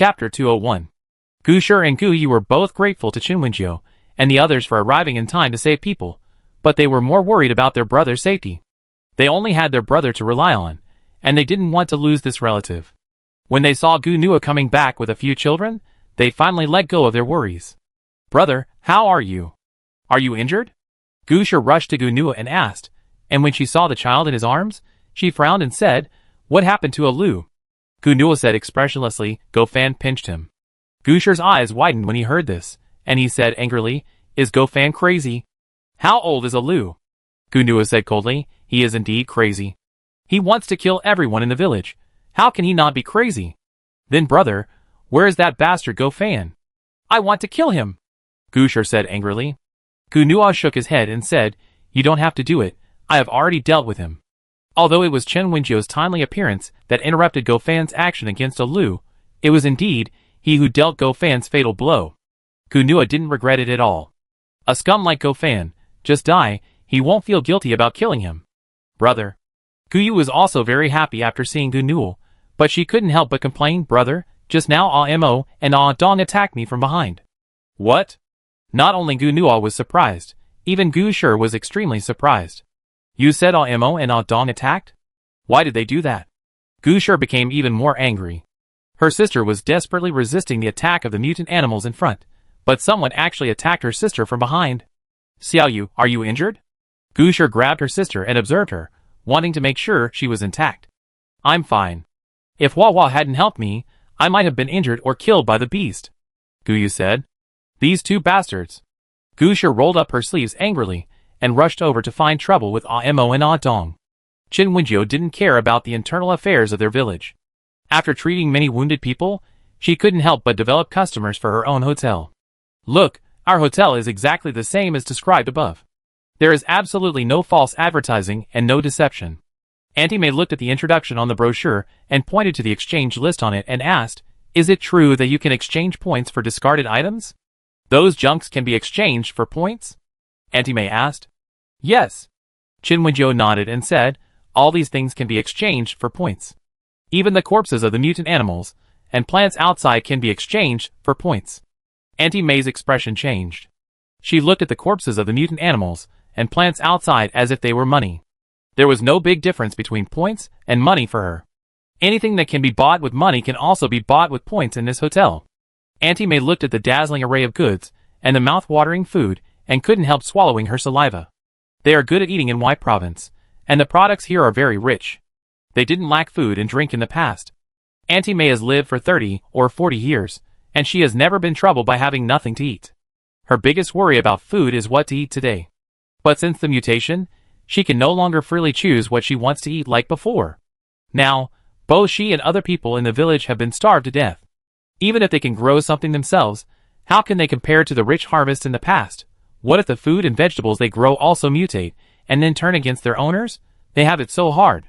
Chapter 201. Gushir and Guyu were both grateful to Chinwenjiu and the others for arriving in time to save people, but they were more worried about their brother's safety. They only had their brother to rely on, and they didn't want to lose this relative. When they saw Gunua coming back with a few children, they finally let go of their worries. "Brother, how are you? Are you injured?" Gushir rushed to Gunua and asked, and when she saw the child in his arms, she frowned and said, "What happened to Alu?" Gunua said expressionlessly, "Gofan pinched him." Gushir's eyes widened when he heard this, and he said angrily, "Is Gofan crazy?" "How old is Alu?" Gunua said coldly, "He is indeed crazy. He wants to kill everyone in the village. How can he not be crazy?" "Then brother, where is that bastard Gofan?" "I want to kill him," Gushir said angrily. Gunua shook his head and said, "You don't have to do it, I have already dealt with him." Although it was Chen Wenjiu's timely appearance that interrupted Gofan's action against Alu, it was indeed he who dealt Gofan's fatal blow. Gunua didn't regret it at all. A scum like Gofan, just die, he won't feel guilty about killing him. "Brother." Guyu was also very happy after seeing Gunua, but she couldn't help but complain, "Brother, just now Mo and Dong attacked me from behind." "What?" Not only Gunua was surprised, even Gushir was extremely surprised. "You said Mo and Dong attacked? Why did they do that?" Gushir became even more angry. Her sister was desperately resisting the attack of the mutant animals in front, but someone actually attacked her sister from behind. "Xiaoyu, are you injured?" Gushir grabbed her sister and observed her, wanting to make sure she was intact. "I'm fine. If Wawa hadn't helped me, I might have been injured or killed by the beast," Guyu said. "These two bastards." Gushir rolled up her sleeves angrily and rushed over to find trouble with Mo and Dong. Chinwenjiu didn't care about the internal affairs of their village. After treating many wounded people, she couldn't help but develop customers for her own hotel. "Look, our hotel is exactly the same as described above. There is absolutely no false advertising and no deception." Auntie May looked at the introduction on the brochure and pointed to the exchange list on it and asked, "Is it true that you can exchange points for discarded items? Those junks can be exchanged for points?" Auntie May asked. "Yes." Chinwenjiu nodded and said, "All these things can be exchanged for points. Even the corpses of the mutant animals and plants outside can be exchanged for points." Auntie May's expression changed. She looked at the corpses of the mutant animals and plants outside as if they were money. There was no big difference between points and money for her. Anything that can be bought with money can also be bought with points in this hotel. Auntie May looked at the dazzling array of goods and the mouth-watering food and couldn't help swallowing her saliva. They are good at eating in White Province, and the products here are very rich. They didn't lack food and drink in the past. Auntie May has lived for 30 or 40 years, and she has never been troubled by having nothing to eat. Her biggest worry about food is what to eat today. But since the mutation, she can no longer freely choose what she wants to eat like before. Now, both she and other people in the village have been starved to death. Even if they can grow something themselves, how can they compare to the rich harvest in the past? What if the food and vegetables they grow also mutate, and then turn against their owners? They have it so hard.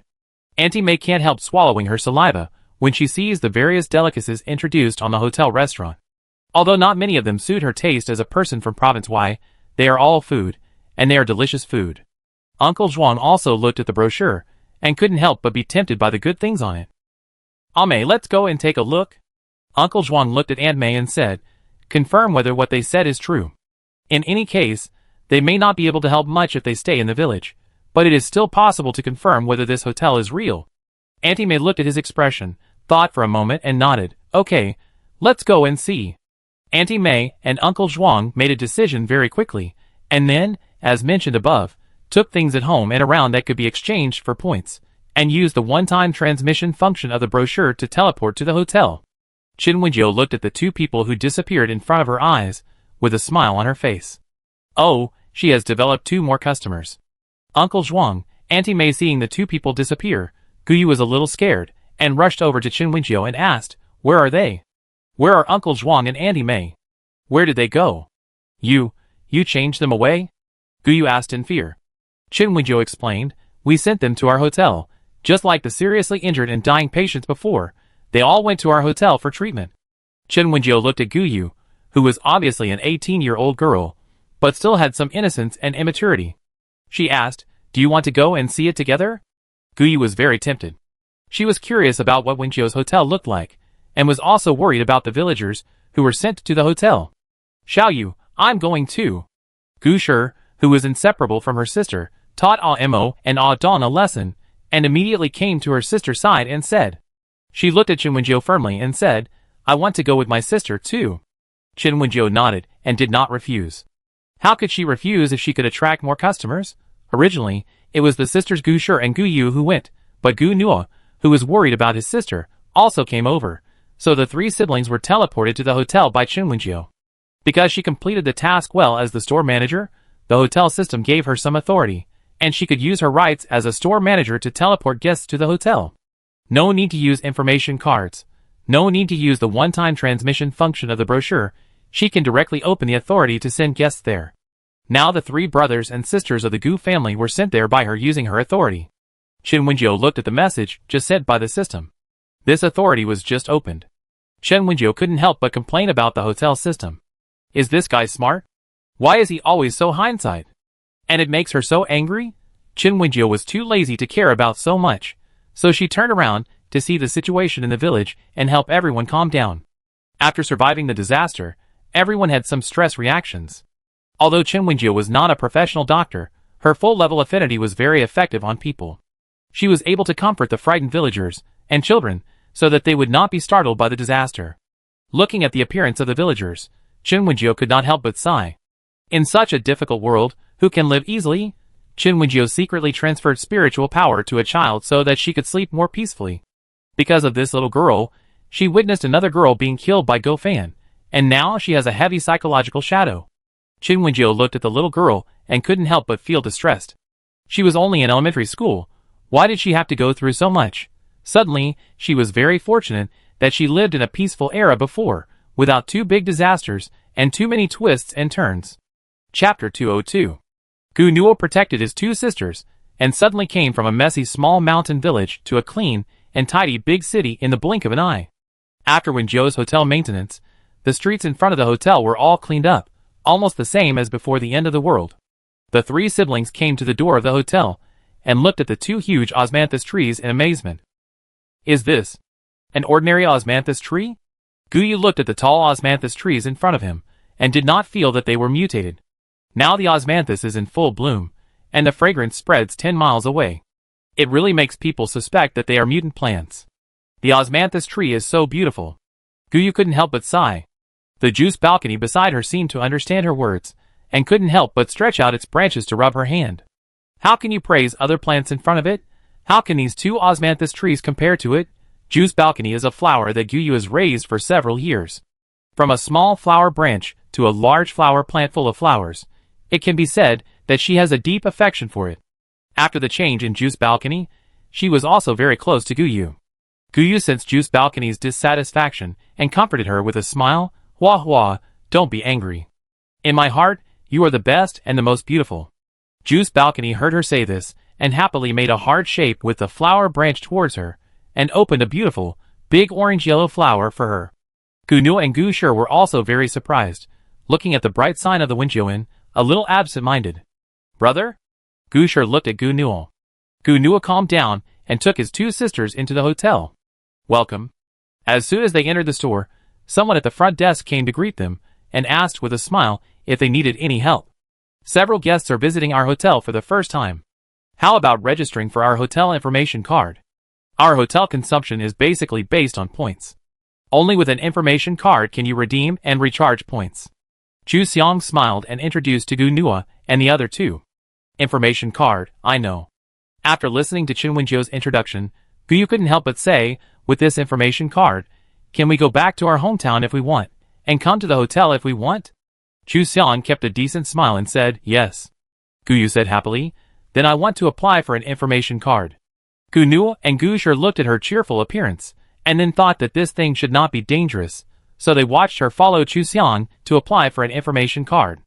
Auntie May can't help swallowing her saliva when she sees the various delicacies introduced on the hotel restaurant. Although not many of them suit her taste as a person from Province Y, they are all food, and they are delicious food. Uncle Zhuang also looked at the brochure, and couldn't help but be tempted by the good things on it. "Ame, let's go and take a look." Uncle Zhuang looked at Aunt May and said, "Confirm whether what they said is true. In any case, they may not be able to help much if they stay in the village, but it is still possible to confirm whether this hotel is real." Auntie May looked at his expression, thought for a moment and nodded, "Okay, let's go and see." Auntie May and Uncle Zhuang made a decision very quickly, and then, as mentioned above, took things at home and around that could be exchanged for points, and used the one-time transmission function of the brochure to teleport to the hotel. Chinwenjiu looked at the two people who disappeared in front of her eyes, with a smile on her face. Oh, she has developed 2 more customers. Uncle Zhuang, Auntie May seeing the 2 people disappear, Guyu was a little scared, and rushed over to Chinwenjiu and asked, "Where are they? Where are Uncle Zhuang and Auntie May? Where did they go?" You changed them away?" Guyu asked in fear. Chinwenjiu explained, "We sent them to our hotel, just like the seriously injured and dying patients before. They all went to our hotel for treatment." Chinwenjiu looked at Guyu, who was obviously an 18-year-old girl, but still had some innocence and immaturity. She asked, "Do you want to go and see it together?" Guyu was very tempted. She was curious about what Wenjiu's hotel looked like, and was also worried about the villagers who were sent to the hotel. Xiaoyu, I'm going too. Gu Shi, who was inseparable from her sister, taught Ah Mo and Ah Dawn a lesson, and immediately came to her sister's side and said. She looked at Chen Wenjiu firmly and said, I want to go with my sister too. Chen Wenjiu nodded and did not refuse. How could she refuse if she could attract more customers? Originally, it was the sisters Gu Shi and Gu Yu who went, but Gu Nuo, who was worried about his sister, also came over, so the three siblings were teleported to the hotel by Chen Wenjiu. Because she completed the task well as the store manager, the hotel system gave her some authority, and she could use her rights as a store manager to teleport guests to the hotel. No need to use information cards. No need to use the one-time transmission function of the brochure. She can directly open the authority to send guests there. Now the three brothers and sisters of the Gu family were sent there by her using her authority. Chen Wenjiu looked at the message just sent by the system. This authority was just opened. Chen Wenjiu couldn't help but complain about the hotel system. Is this guy smart? Why is he always so hindsight? And it makes her so angry? Chen Wenjiu was too lazy to care about so much, so she turned around to see the situation in the village and help everyone calm down. After surviving the disaster, everyone had some stress reactions. Although Chen Wenjiu was not a professional doctor, her full-level affinity was very effective on people. She was able to comfort the frightened villagers and children so that they would not be startled by the disaster. Looking at the appearance of the villagers, Chen Wenjiu could not help but sigh. In such a difficult world, who can live easily? Chen Wenjiu secretly transferred spiritual power to a child so that she could sleep more peacefully. Because of this little girl, she witnessed another girl being killed by Go Fan, and now she has a heavy psychological shadow. Chen Wenjiu looked at the little girl and couldn't help but feel distressed. She was only in elementary school. Why did she have to go through so much? Suddenly, she was very fortunate that she lived in a peaceful era before, without too big disasters and too many twists and turns. Chapter 202. Gu Nuo protected his two sisters, and suddenly came from a messy small mountain village to a clean and tidy big city in the blink of an eye. After Wenjiu's hotel maintenance, the streets in front of the hotel were all cleaned up, almost the same as before the end of the world. The three siblings came to the door of the hotel, and looked at the two huge osmanthus trees in amazement. Is this an ordinary osmanthus tree? Gu Yu looked at the tall osmanthus trees in front of him, and did not feel that they were mutated. Now the osmanthus is in full bloom, and the fragrance spreads 10 miles away. It really makes people suspect that they are mutant plants. The osmanthus tree is so beautiful. Gu Yu couldn't help but sigh. The juice balcony beside her seemed to understand her words, and couldn't help but stretch out its branches to rub her hand. How can you praise other plants in front of it? How can these two osmanthus trees compare to it? Juice balcony is a flower that Gu Yu has raised for several years. From a small flower branch to a large flower plant full of flowers, it can be said that she has a deep affection for it. After the change in Juice balcony, she was also very close to Gu Yu. Gu Yu sensed Juice balcony's dissatisfaction and comforted her with a smile. Hua Hua, don't be angry. In my heart, you are the best and the most beautiful. Juice balcony heard her say this, and happily made a heart shape with the flower branch towards her, and opened a beautiful, big orange-yellow flower for her. Gu Nuo and Gu Shi were also very surprised, looking at the bright sign of the Wenjiuan, a little absent-minded. Brother? Gu Shi looked at Gu Nuo. Gu Nuo calmed down and took his two sisters into the hotel. Welcome. As soon as they entered the store, someone at the front desk came to greet them, and asked with a smile if they needed any help. Several guests are visiting our hotel for the first time. How about registering for our hotel information card? Our hotel consumption is basically based on points. Only with an information card can you redeem and recharge points. Chu Xiang smiled and introduced to Gu Nuo and the other two. Information card, I know. After listening to Chen Wenjiu's introduction, Gu Yu couldn't help but say, with this information card, can we go back to our hometown if we want, and come to the hotel if we want? Chu Xiang kept a decent smile and said, yes. Gu Yu said happily, then I want to apply for an information card. Gu Nuo and Gu Shi looked at her cheerful appearance, and then thought that this thing should not be dangerous, so they watched her follow Chu Xiang to apply for an information card.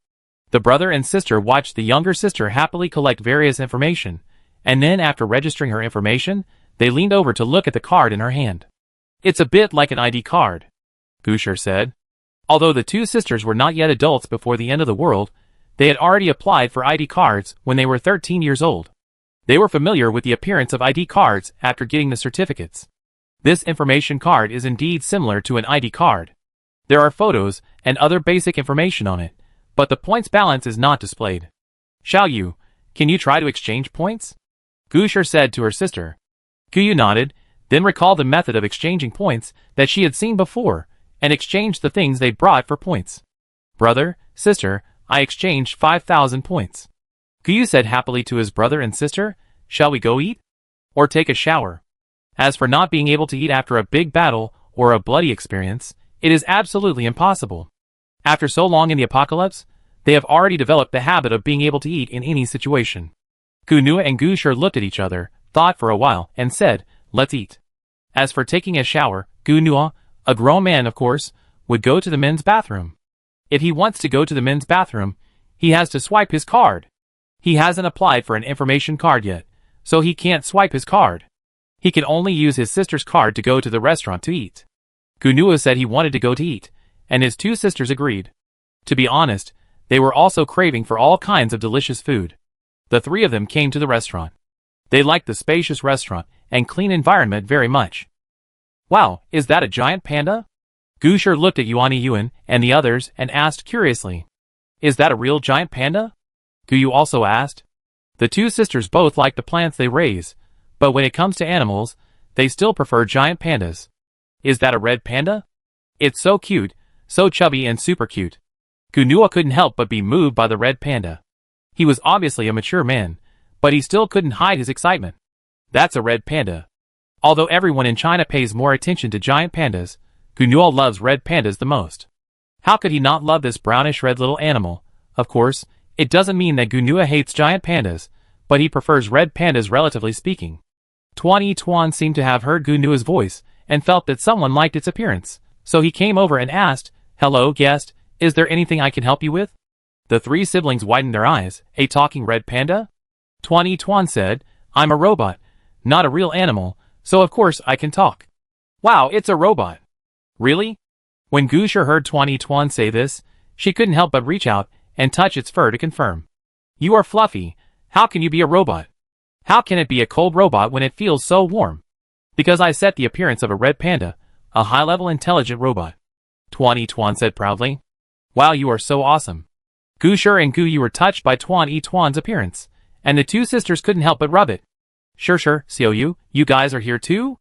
The brother and sister watched the younger sister happily collect various information, and then after registering her information, they leaned over to look at the card in her hand. It's a bit like an ID card, Gu Shi said. Although the two sisters were not yet adults before the end of the world, they had already applied for ID cards when they were 13 years old. They were familiar with the appearance of ID cards after getting the certificates. This information card is indeed similar to an ID card. There are photos and other basic information on it, but the points balance is not displayed. Can you try to exchange points? Gushar said to her sister. Guyu nodded, then recalled the method of exchanging points that she had seen before, and exchanged the things they brought for points. Brother, sister, I exchanged 5,000 points. Guyu said happily to his brother and sister, shall we go eat? Or take a shower? As for not being able to eat after a big battle or a bloody experience, it is absolutely impossible. After so long in the apocalypse, they have already developed the habit of being able to eat in any situation. Gunua and Gushar looked at each other, thought for a while, and said, let's eat. As for taking a shower, Gunua, a grown man of course, would go to the men's bathroom. If he wants to go to the men's bathroom, he has to swipe his card. He hasn't applied for an information card yet, so he can't swipe his card. He can only use his sister's card to go to the restaurant to eat. Gunua said he wanted to go to eat, and his two sisters agreed. To be honest, they were also craving for all kinds of delicious food. The three of them came to the restaurant. They liked the spacious restaurant and clean environment very much. Wow, is that a giant panda? Gushar looked at Yuan and the others and asked curiously. Is that a real giant panda? Guyu also asked. The two sisters both like the plants they raise, but when it comes to animals, they still prefer giant pandas. Is that a red panda? It's so cute, so chubby and super cute. Gunua couldn't help but be moved by the red panda. He was obviously a mature man, but he still couldn't hide his excitement. That's a red panda. Although everyone in China pays more attention to giant pandas, Gunua loves red pandas the most. How could he not love this brownish red little animal? Of course, it doesn't mean that Gunua hates giant pandas, but he prefers red pandas relatively speaking. Tuan seemed to have heard Gunua's voice and felt that someone liked its appearance, so he came over and asked, hello, guest, is there anything I can help you with? The three siblings widened their eyes. A talking red panda? Tuan said, I'm a robot, not a real animal, so of course I can talk. Wow, it's a robot. Really? When Gushar heard Tuan say this, she couldn't help but reach out and touch its fur to confirm. You are fluffy. How can you be a robot? How can it be a cold robot when it feels so warm? Because I set the appearance of a red panda, a high-level intelligent robot. Tuan said proudly. Wow, you are so awesome. Gushar and Guyu were touched by Tuan's appearance, and the two sisters couldn't help but rub it. Sure, Xiaoyu, you guys are here too?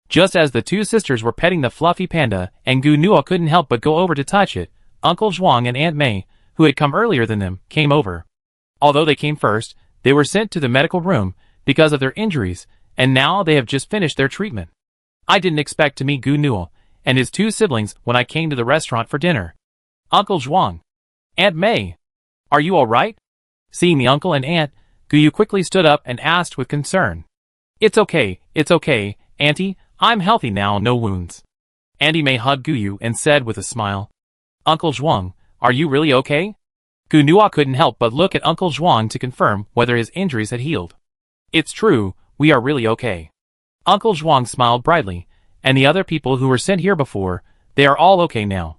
Just as the two sisters were petting the fluffy panda, and Gunua couldn't help but go over to touch it, Uncle Zhuang and Aunt May, who had come earlier than them, came over. Although they came first, they were sent to the medical room because of their injuries, and now they have just finished their treatment. I didn't expect to meet Gunua and his two siblings when I came to the restaurant for dinner. Uncle Zhuang. Aunt May. Are you alright? Seeing the uncle and aunt, Guyu quickly stood up and asked with concern. It's okay, Auntie, I'm healthy now, no wounds. Auntie May hugged Guyu and said with a smile. Uncle Zhuang, are you really okay? Gunua couldn't help but look at Uncle Zhuang to confirm whether his injuries had healed. It's true, we are really okay. Uncle Zhuang smiled brightly, and the other people who were sent here before, they are all okay now.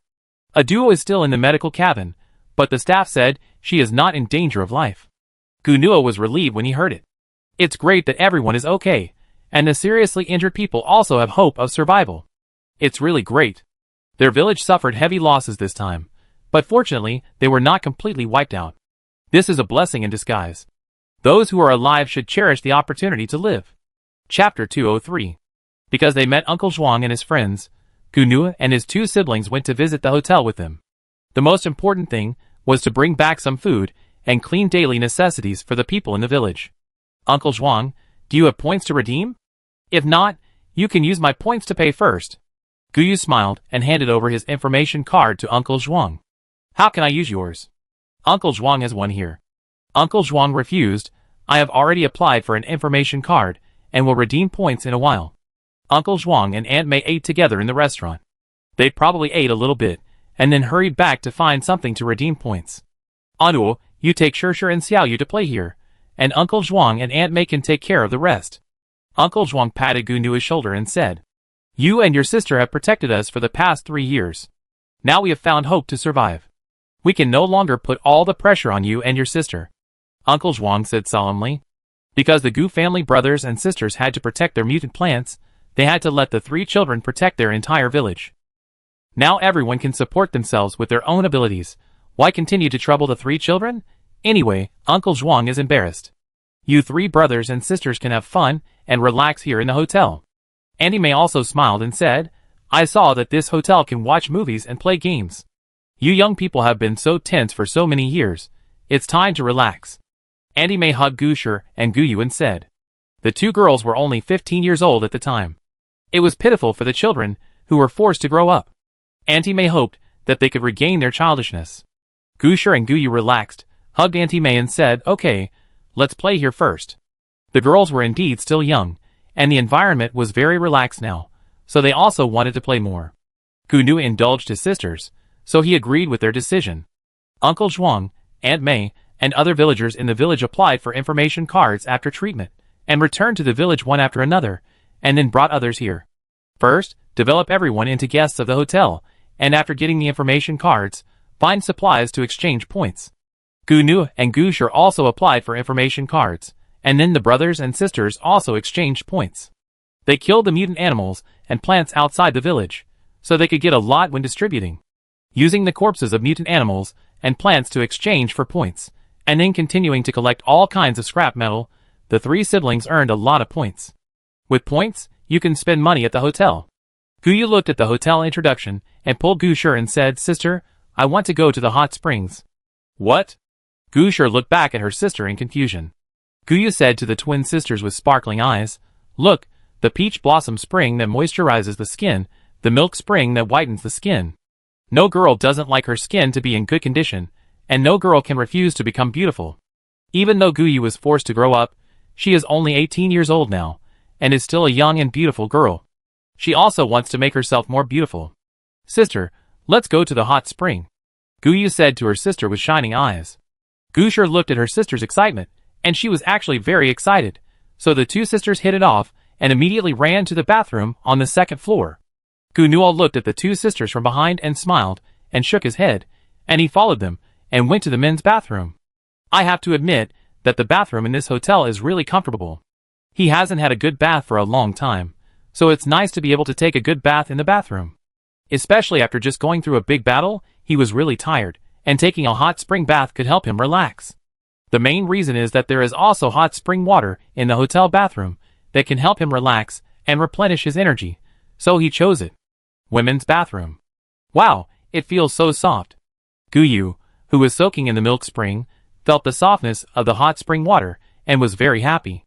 A duo is still in the medical cabin, but the staff said she is not in danger of life. Gunua was relieved when he heard it. It's great that everyone is okay, and the seriously injured people also have hope of survival. It's really great. Their village suffered heavy losses this time, but fortunately they were not completely wiped out. This is a blessing in disguise. Those who are alive should cherish the opportunity to live. Chapter 203. Because they met Uncle Zhuang and his friends, Gunua and his two siblings went to visit the hotel with them. The most important thing was to bring back some food and clean daily necessities for the people in the village. Uncle Zhuang, do you have points to redeem? If not, you can use my points to pay first. Guyu smiled and handed over his information card to Uncle Zhuang. How can I use yours? Uncle Zhuang has one here. Uncle Zhuang refused. I have already applied for an information card and will redeem points in a while. Uncle Zhuang and Aunt May ate together in the restaurant. They probably ate a little bit and then hurried back to find something to redeem points. Anu, you take Shirshir and Xiaoyu to play here, and Uncle Zhuang and Aunt May can take care of the rest. Uncle Zhuang patted Gunua's shoulder and said, You and your sister have protected us for the past 3 years. Now we have found hope to survive. We can no longer put all the pressure on you and your sister. Uncle Zhuang said solemnly. Because the Gu family brothers and sisters had to protect their mutant plants, they had to let the 3 children protect their entire village. Now everyone can support themselves with their own abilities. Why continue to trouble the 3 children? Anyway, Uncle Zhuang is embarrassed. You 3 brothers and sisters can have fun and relax here in the hotel. Auntie May also smiled and said, I saw that this hotel can watch movies and play games. You young people have been so tense for so many years. It's time to relax. Auntie May hugged Gushi and Guyu and said. The 2 girls were only 15 years old at the time. It was pitiful for the children, who were forced to grow up. Auntie May hoped that they could regain their childishness. Gushi and Guyu relaxed, hugged Auntie May and said, okay, let's play here first. The girls were indeed still young, and the environment was very relaxed now, so they also wanted to play more. Guyu indulged his sisters, so he agreed with their decision. Uncle Zhuang, Aunt May, and other villagers in the village applied for information cards after treatment, and returned to the village one after another, and then brought others here. First, develop everyone into guests of the hotel, and after getting the information cards, find supplies to exchange points. Guyu and Gushi also applied for information cards, and then the brothers and sisters also exchanged points. They killed the mutant animals and plants outside the village, so they could get a lot when distributing. Using the corpses of mutant animals and plants to exchange for points, and then continuing to collect all kinds of scrap metal, the 3 siblings earned a lot of points. With points, you can spend money at the hotel. Guyu looked at the hotel introduction and pulled Gushi and said, Sister, I want to go to the hot springs. What? Gushi looked back at her sister in confusion. Guyu said to the twin sisters with sparkling eyes, Look, the peach blossom spring that moisturizes the skin, the milk spring that whitens the skin. No girl doesn't like her skin to be in good condition, and no girl can refuse to become beautiful. Even though Guyu was forced to grow up, she is only 18 years old now, and is still a young and beautiful girl. She also wants to make herself more beautiful. Sister, let's go to the hot spring, Guyu said to her sister with shining eyes. Gushi looked at her sister's excitement, and she was actually very excited, so the 2 sisters hit it off and immediately ran to the bathroom on the 2nd floor. Guyu looked at the 2 sisters from behind and smiled, and shook his head, and he followed them, and went to the men's bathroom. I have to admit that the bathroom in this hotel is really comfortable. He hasn't had a good bath for a long time, so it's nice to be able to take a good bath in the bathroom. Especially after just going through a big battle, he was really tired, and taking a hot spring bath could help him relax. The main reason is that there is also hot spring water in the hotel bathroom that can help him relax and replenish his energy, so he chose it. Women's bathroom. Wow, it feels so soft. Guyu, who was soaking in the milk spring, felt the softness of the hot spring water and was very happy.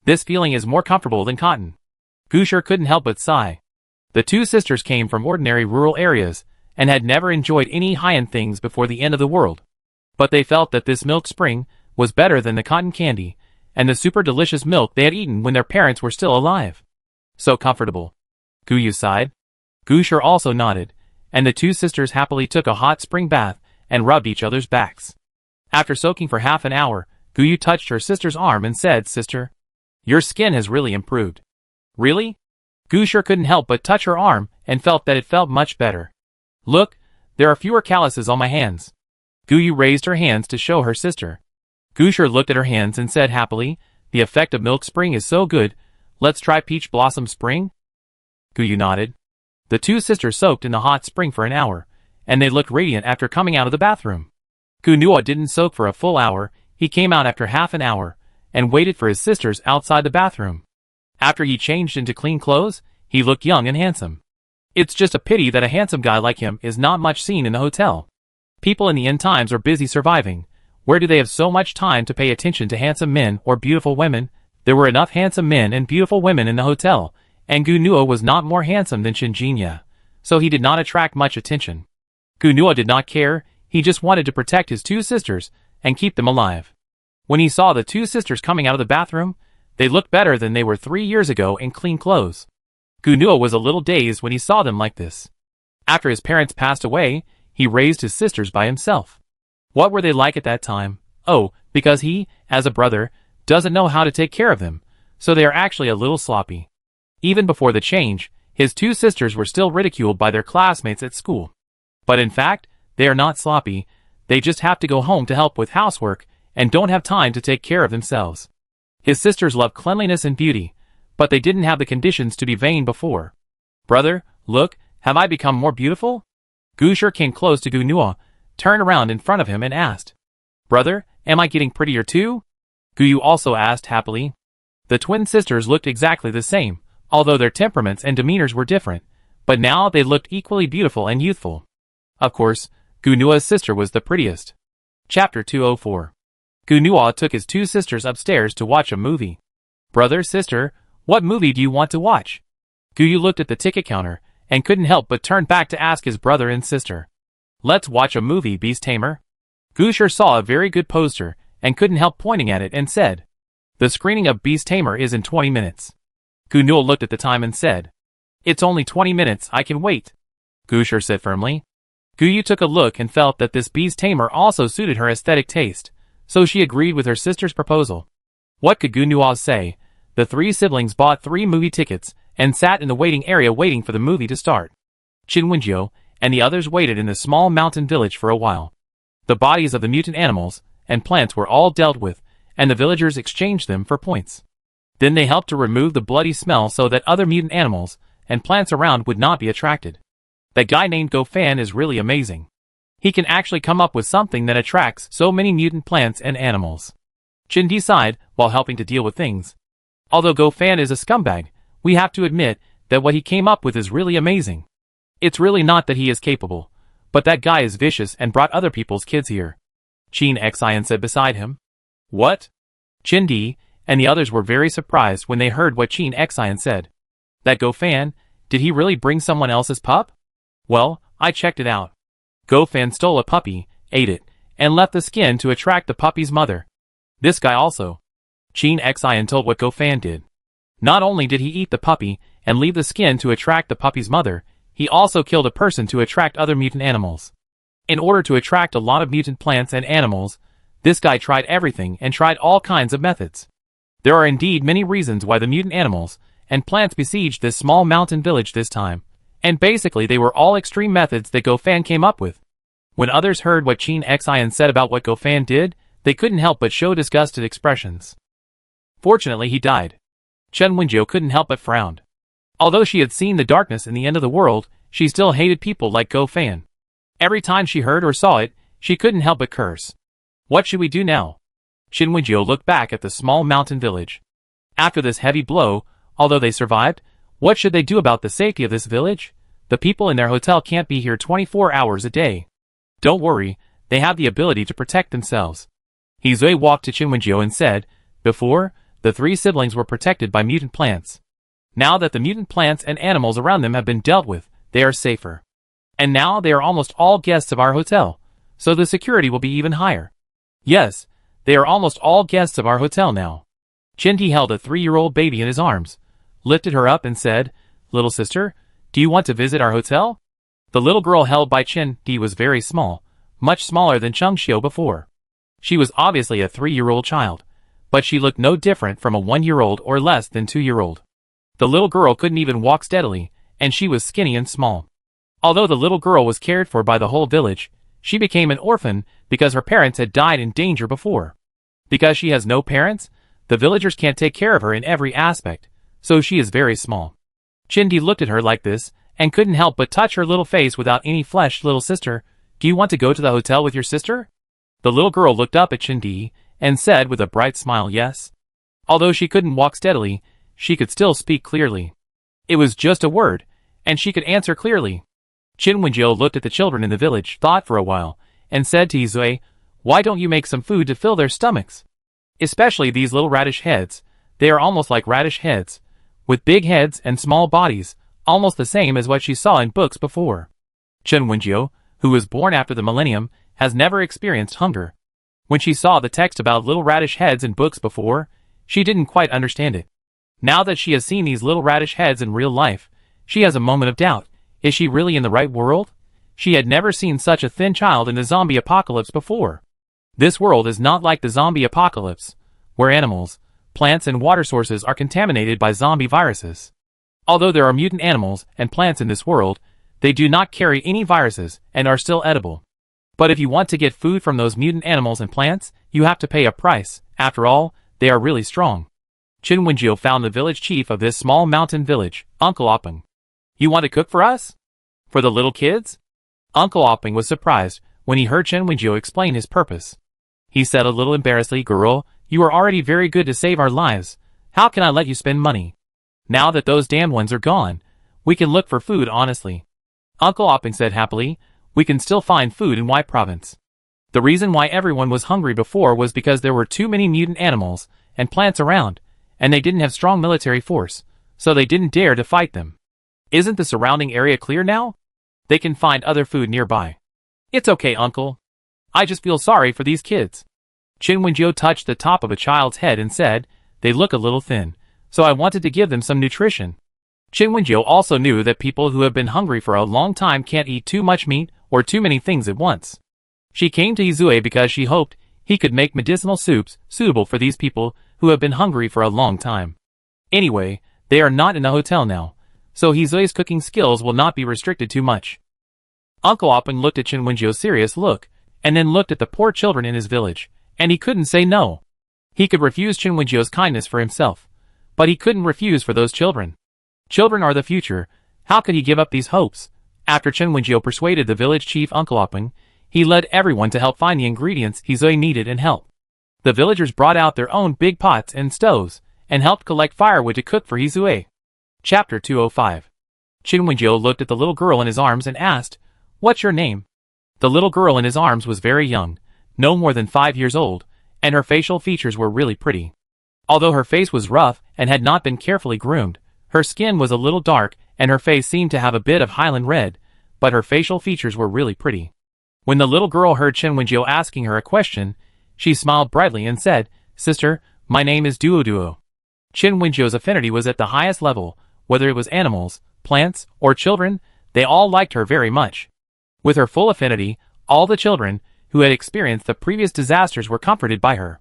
This feeling is more comfortable than cotton. Gushi couldn't help but sigh. The 2 sisters came from ordinary rural areas and had never enjoyed any high-end things before the end of the world. But they felt that this milk spring was better than the cotton candy and the super delicious milk they had eaten when their parents were still alive. So comfortable. Guyu sighed. Gushi also nodded, and the 2 sisters happily took a hot spring bath and rubbed each other's backs. After soaking for half an hour, Guyu touched her sister's arm and said, Sister, your skin has really improved. Really? Gushi couldn't help but touch her arm and felt that it felt much better. Look, there are fewer calluses on my hands. Guyu raised her hands to show her sister. Gushi looked at her hands and said happily, The effect of milk spring is so good, let's try peach blossom spring? Guyu nodded. The 2 sisters soaked in the hot spring for an hour, and they looked radiant after coming out of the bathroom. Guyu didn't soak for a full hour, he came out after half an hour, and waited for his sisters outside the bathroom. After he changed into clean clothes, he looked young and handsome. It's just a pity that a handsome guy like him is not much seen in the hotel. People in the end times are busy surviving. Where do they have so much time to pay attention to handsome men or beautiful women? There were enough handsome men and beautiful women in the hotel, and Guyu was not more handsome than Shinjinya, so he did not attract much attention. Guyu did not care, he just wanted to protect his 2 sisters and keep them alive. When he saw the 2 sisters coming out of the bathroom, they looked better than they were 3 years ago in clean clothes. Guyu was a little dazed when he saw them like this. After his parents passed away, he raised his sisters by himself. What were they like at that time? Oh, because he, as a brother, doesn't know how to take care of them, so they are actually a little sloppy. Even before the change, his 2 sisters were still ridiculed by their classmates at school. But in fact, they are not sloppy, they just have to go home to help with housework and don't have time to take care of themselves. His sisters love cleanliness and beauty, but they didn't have the conditions to be vain before. Brother, look, have I become more beautiful? Gusher came close to Gu Nuo, turned around in front of him and asked. Brother, am I getting prettier too? Gu Yu also asked happily. The twin sisters looked exactly the same, although their temperaments and demeanors were different, but now they looked equally beautiful and youthful. Of course, Gu Nuo's sister was the prettiest. Chapter 204. Gu Nuo took his two sisters upstairs to watch a movie. Brother, sister, what movie do you want to watch? Gu Yu looked at the ticket counter and couldn't help but turn back to ask his brother and sister. Let's watch a movie, Beast Tamer. Gusher saw a very good poster and couldn't help pointing at it and said, the screening of Beast Tamer is in 20 minutes. Gu Nuo looked at the time and said, it's only 20 minutes, I can wait. Gusher said firmly. Gu Yu took a look and felt that this Beast Tamer also suited her aesthetic taste, so she agreed with her sister's proposal. What could Gu Nuo say? The three siblings bought 3 movie tickets and sat in the waiting area waiting for the movie to start. Qin Wenjiu and the others waited in the small mountain village for a while. The bodies of the mutant animals and plants were all dealt with, and the villagers exchanged them for points. Then they helped to remove the bloody smell so that other mutant animals and plants around would not be attracted. That guy named Go Fan is really amazing. He can actually come up with something that attracts so many mutant plants and animals. Qin decided while helping to deal with things. Although Go Fan is a scumbag, we have to admit that what he came up with is really amazing. It's really not that he is capable, but that guy is vicious and brought other people's kids here. Qin Xian said beside him. What? Qin Di and the others were very surprised when they heard what Qin Xian said. That Go Fan, did he really bring someone else's pup? Well, I checked it out. Go Fan stole a puppy, ate it, and left the skin to attract the puppy's mother. This guy also. Qin Xian told what Go Fan did. Not only did he eat the puppy and leave the skin to attract the puppy's mother, he also killed a person to attract other mutant animals. In order to attract a lot of mutant plants and animals, this guy tried everything and tried all kinds of methods. There are indeed many reasons why the mutant animals and plants besieged this small mountain village this time, and basically they were all extreme methods that Go Fan came up with. When others heard what Qin Xian said about what Go Fan did, they couldn't help but show disgusted expressions. Fortunately he died. Chen Wenjiu couldn't help but frown. Although she had seen the darkness in the end of the world, she still hated people like Go Fan. Every time she heard or saw it, she couldn't help but curse. What should we do now? Qin Wenjiu looked back at the small mountain village. After this heavy blow, although they survived, what should they do about the safety of this village? The people in their hotel can't be here 24 hours a day. Don't worry, they have the ability to protect themselves. He Zui walked to Qin Wenjiu and said, before, the 3 siblings were protected by mutant plants. Now that the mutant plants and animals around them have been dealt with, they are safer. And now they are almost all guests of our hotel, so the security will be even higher. Yes, they are almost all guests of our hotel now. Qin Di held a 3-year-old baby in his arms, lifted her up and said, little sister, do you want to visit our hotel? The little girl held by Qin Di was very small, much smaller than Cheng Xiu before. She was obviously a 3-year-old child, but she looked no different from a 1-year-old or less than 2-year-old. The little girl couldn't even walk steadily, and she was skinny and small. Although the little girl was cared for by the whole village, she became an orphan because her parents had died in danger before. Because she has no parents, the villagers can't take care of her in every aspect, so she is very small. Qin Di looked at her like this, and couldn't help but touch her little face without any flesh. Little sister, do you want to go to the hotel with your sister? The little girl looked up at Qin Di, and said with a bright smile yes. Although she couldn't walk steadily, she could still speak clearly. It was just a word, and she could answer clearly. Qin Wenjiu looked at the children in the village, thought for a while, and said to Yizui, why don't you make some food to fill their stomachs? Especially these little radish heads, they are almost like radish heads, with big heads and small bodies, almost the same as what she saw in books before. Chen Wenjiu, who was born after the millennium, has never experienced hunger. When she saw the text about little radish heads in books before, she didn't quite understand it. Now that she has seen these little radish heads in real life, she has a moment of doubt. Is she really in the right world? She had never seen such a thin child in the zombie apocalypse before. This world is not like the zombie apocalypse, where animals, plants and water sources are contaminated by zombie viruses. Although there are mutant animals and plants in this world, they do not carry any viruses and are still edible. But if you want to get food from those mutant animals and plants, you have to pay a price. After all, they are really strong. Chin Wenjio found the village chief of this small mountain village, Uncle Opping. You want to cook for us? For the little kids? Uncle Opping was surprised when he heard Chin Wenjio explain his purpose. He said a little embarrassedly, "Girl, you are already very good to save our lives. How can I let you spend money? Now that those damned ones are gone, we can look for food honestly." Uncle Opping said happily, "We can still find food in White Province. The reason why everyone was hungry before was because there were too many mutant animals and plants around, and they didn't have strong military force, so they didn't dare to fight them. Isn't the surrounding area clear now? They can find other food nearby." "It's okay, Uncle. I just feel sorry for these kids." Chin Wenjio touched the top of a child's head and said, "They look a little thin, so I wanted to give them some nutrition." Chin Wenjio also knew that people who have been hungry for a long time can't eat too much meat or too many things at once. She came to Izue because she hoped he could make medicinal soups suitable for these people who have been hungry for a long time. Anyway, they are not in a hotel now, so Izue's cooking skills will not be restricted too much. Uncle Opping looked at Chin Wenjio's serious look, and then looked at the poor children in his village, and he couldn't say no. He could refuse Chin Wenjio's kindness for himself, but he couldn't refuse for those children. Children are the future. How could he give up these hopes? After Chin Wenjio persuaded the village chief Uncle Opping, he led everyone to help find the ingredients Izue needed and help. The villagers brought out their own big pots and stoves, and helped collect firewood to cook for Izue. Chapter 205. Chin Wenjio looked at the little girl in his arms and asked, "What's your name?" The little girl in his arms was very young, no more than 5 years old, and her facial features were really pretty. Although her face was rough and had not been carefully groomed, her skin was a little dark and her face seemed to have a bit of Highland red, but her facial features were really pretty. When the little girl heard Chin Wenjio asking her a question, she smiled brightly and said, "Sister, my name is Duo. Chin Wenjio's affinity was at the highest level, whether it was animals, plants, or children, they all liked her very much. With her full affinity, all the children who had experienced the previous disasters were comforted by her.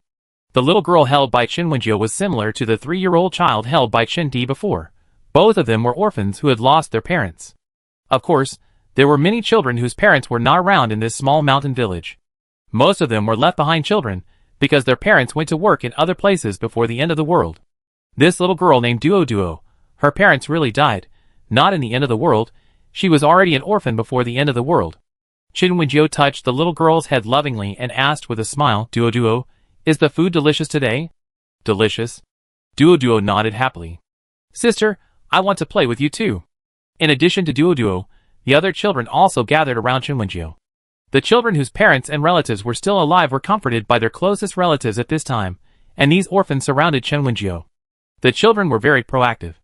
The little girl held by Chin Wenjio was similar to the 3-year-old child held by Chin Di before. Both of them were orphans who had lost their parents. Of course, there were many children whose parents were not around in this small mountain village. Most of them were left behind children, because their parents went to work in other places before the end of the world. This little girl named Duo, her parents really died, not in the end of the world, she was already an orphan before the end of the world. Chin Wenjio touched the little girl's head lovingly and asked with a smile, "Duo, is the food delicious today?" "Delicious?" Duo nodded happily. "Sister, I want to play with you too." In addition to Duo, the other children also gathered around Chin Wenjio. The children whose parents and relatives were still alive were comforted by their closest relatives at this time, and these orphans surrounded Chin Wenjio. The children were very proactive.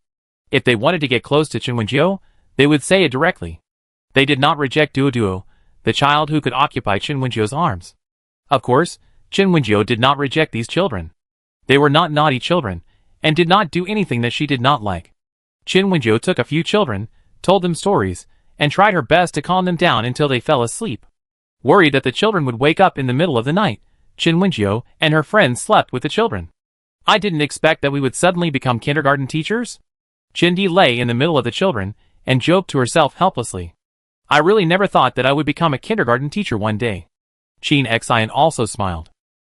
If they wanted to get close to Chin Wenjio, they would say it directly. They did not reject Duo, the child who could occupy Chin Wenjio's arms. Of course, Chin Wenjio did not reject these children. They were not naughty children, and did not do anything that she did not like. Chin Wenjio took a few children, told them stories, and tried her best to calm them down until they fell asleep. Worried that the children would wake up in the middle of the night, Chin Wenjio and her friends slept with the children. "I didn't expect that we would suddenly become kindergarten teachers." Chin Di lay in the middle of the children, and joked to herself helplessly. "I really never thought that I would become a kindergarten teacher one day." Chin Xian also smiled.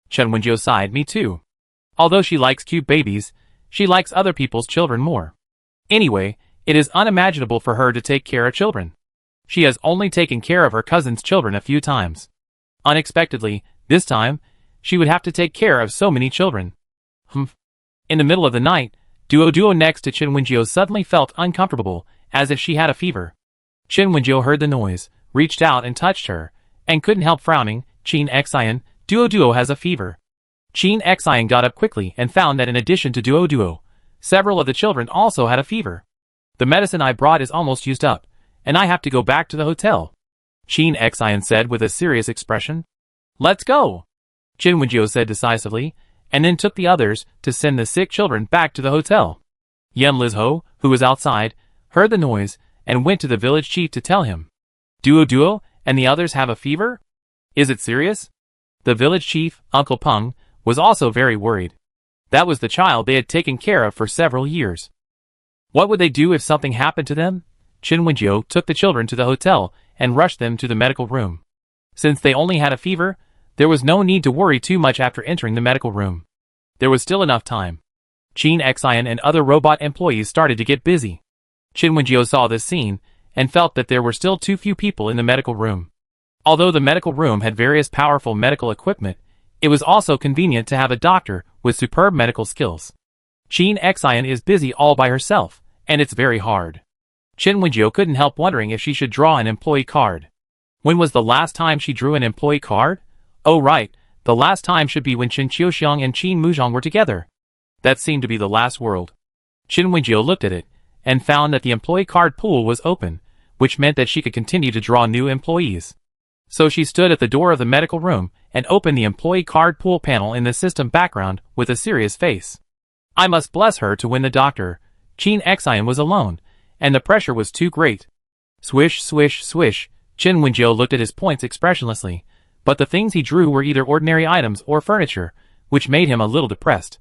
Chin Wenjio sighed, "Me too." Although she likes cute babies, she likes other people's children more. Anyway, it is unimaginable for her to take care of children. She has only taken care of her cousin's children a few times. Unexpectedly, this time, she would have to take care of so many children. In the middle of the night, Duo next to Chin Wenjio suddenly felt uncomfortable, as if she had a fever. Chin Wenjio heard the noise, reached out and touched her, and couldn't help frowning. "Chin Xian, Duo has a fever." Chin Xian got up quickly and found that in addition to Duo, several of the children also had a fever. "The medicine I brought is almost used up, and I have to go back to the hotel," Chin Xian said with a serious expression. "Let's go," Chin Wenjio said decisively, and then took the others to send the sick children back to the hotel. Yen Lizho, who was outside, heard the noise, and went to the village chief to tell him. "Duo and the others have a fever? Is it serious?" The village chief, Uncle Peng, was also very worried. That was the child they had taken care of for several years. What would they do if something happened to them? Chin Wenjio took the children to the hotel and rushed them to the medical room. Since they only had a fever, there was no need to worry too much after entering the medical room. There was still enough time. Qin Xian and other robot employees started to get busy. Qin Wenjiu saw this scene and felt that there were still too few people in the medical room. Although the medical room had various powerful medical equipment, it was also convenient to have a doctor with superb medical skills. Qin Xian is busy all by herself, and it's very hard. Qin Wenjiu couldn't help wondering if she should draw an employee card. When was the last time she drew an employee card? Oh right, the last time should be when Qin Qiuxiang and Qin Muzhong were together. That seemed to be the last world. Qin Wenjiu looked at it, and found that the employee card pool was open, which meant that she could continue to draw new employees. So she stood at the door of the medical room, and opened the employee card pool panel in the system background with a serious face. I must bless her to win the doctor. Qin Xian was alone, and the pressure was too great. Swish, swish, swish. Qin Wenjiu looked at his points expressionlessly, but the things he drew were either ordinary items or furniture, which made him a little depressed.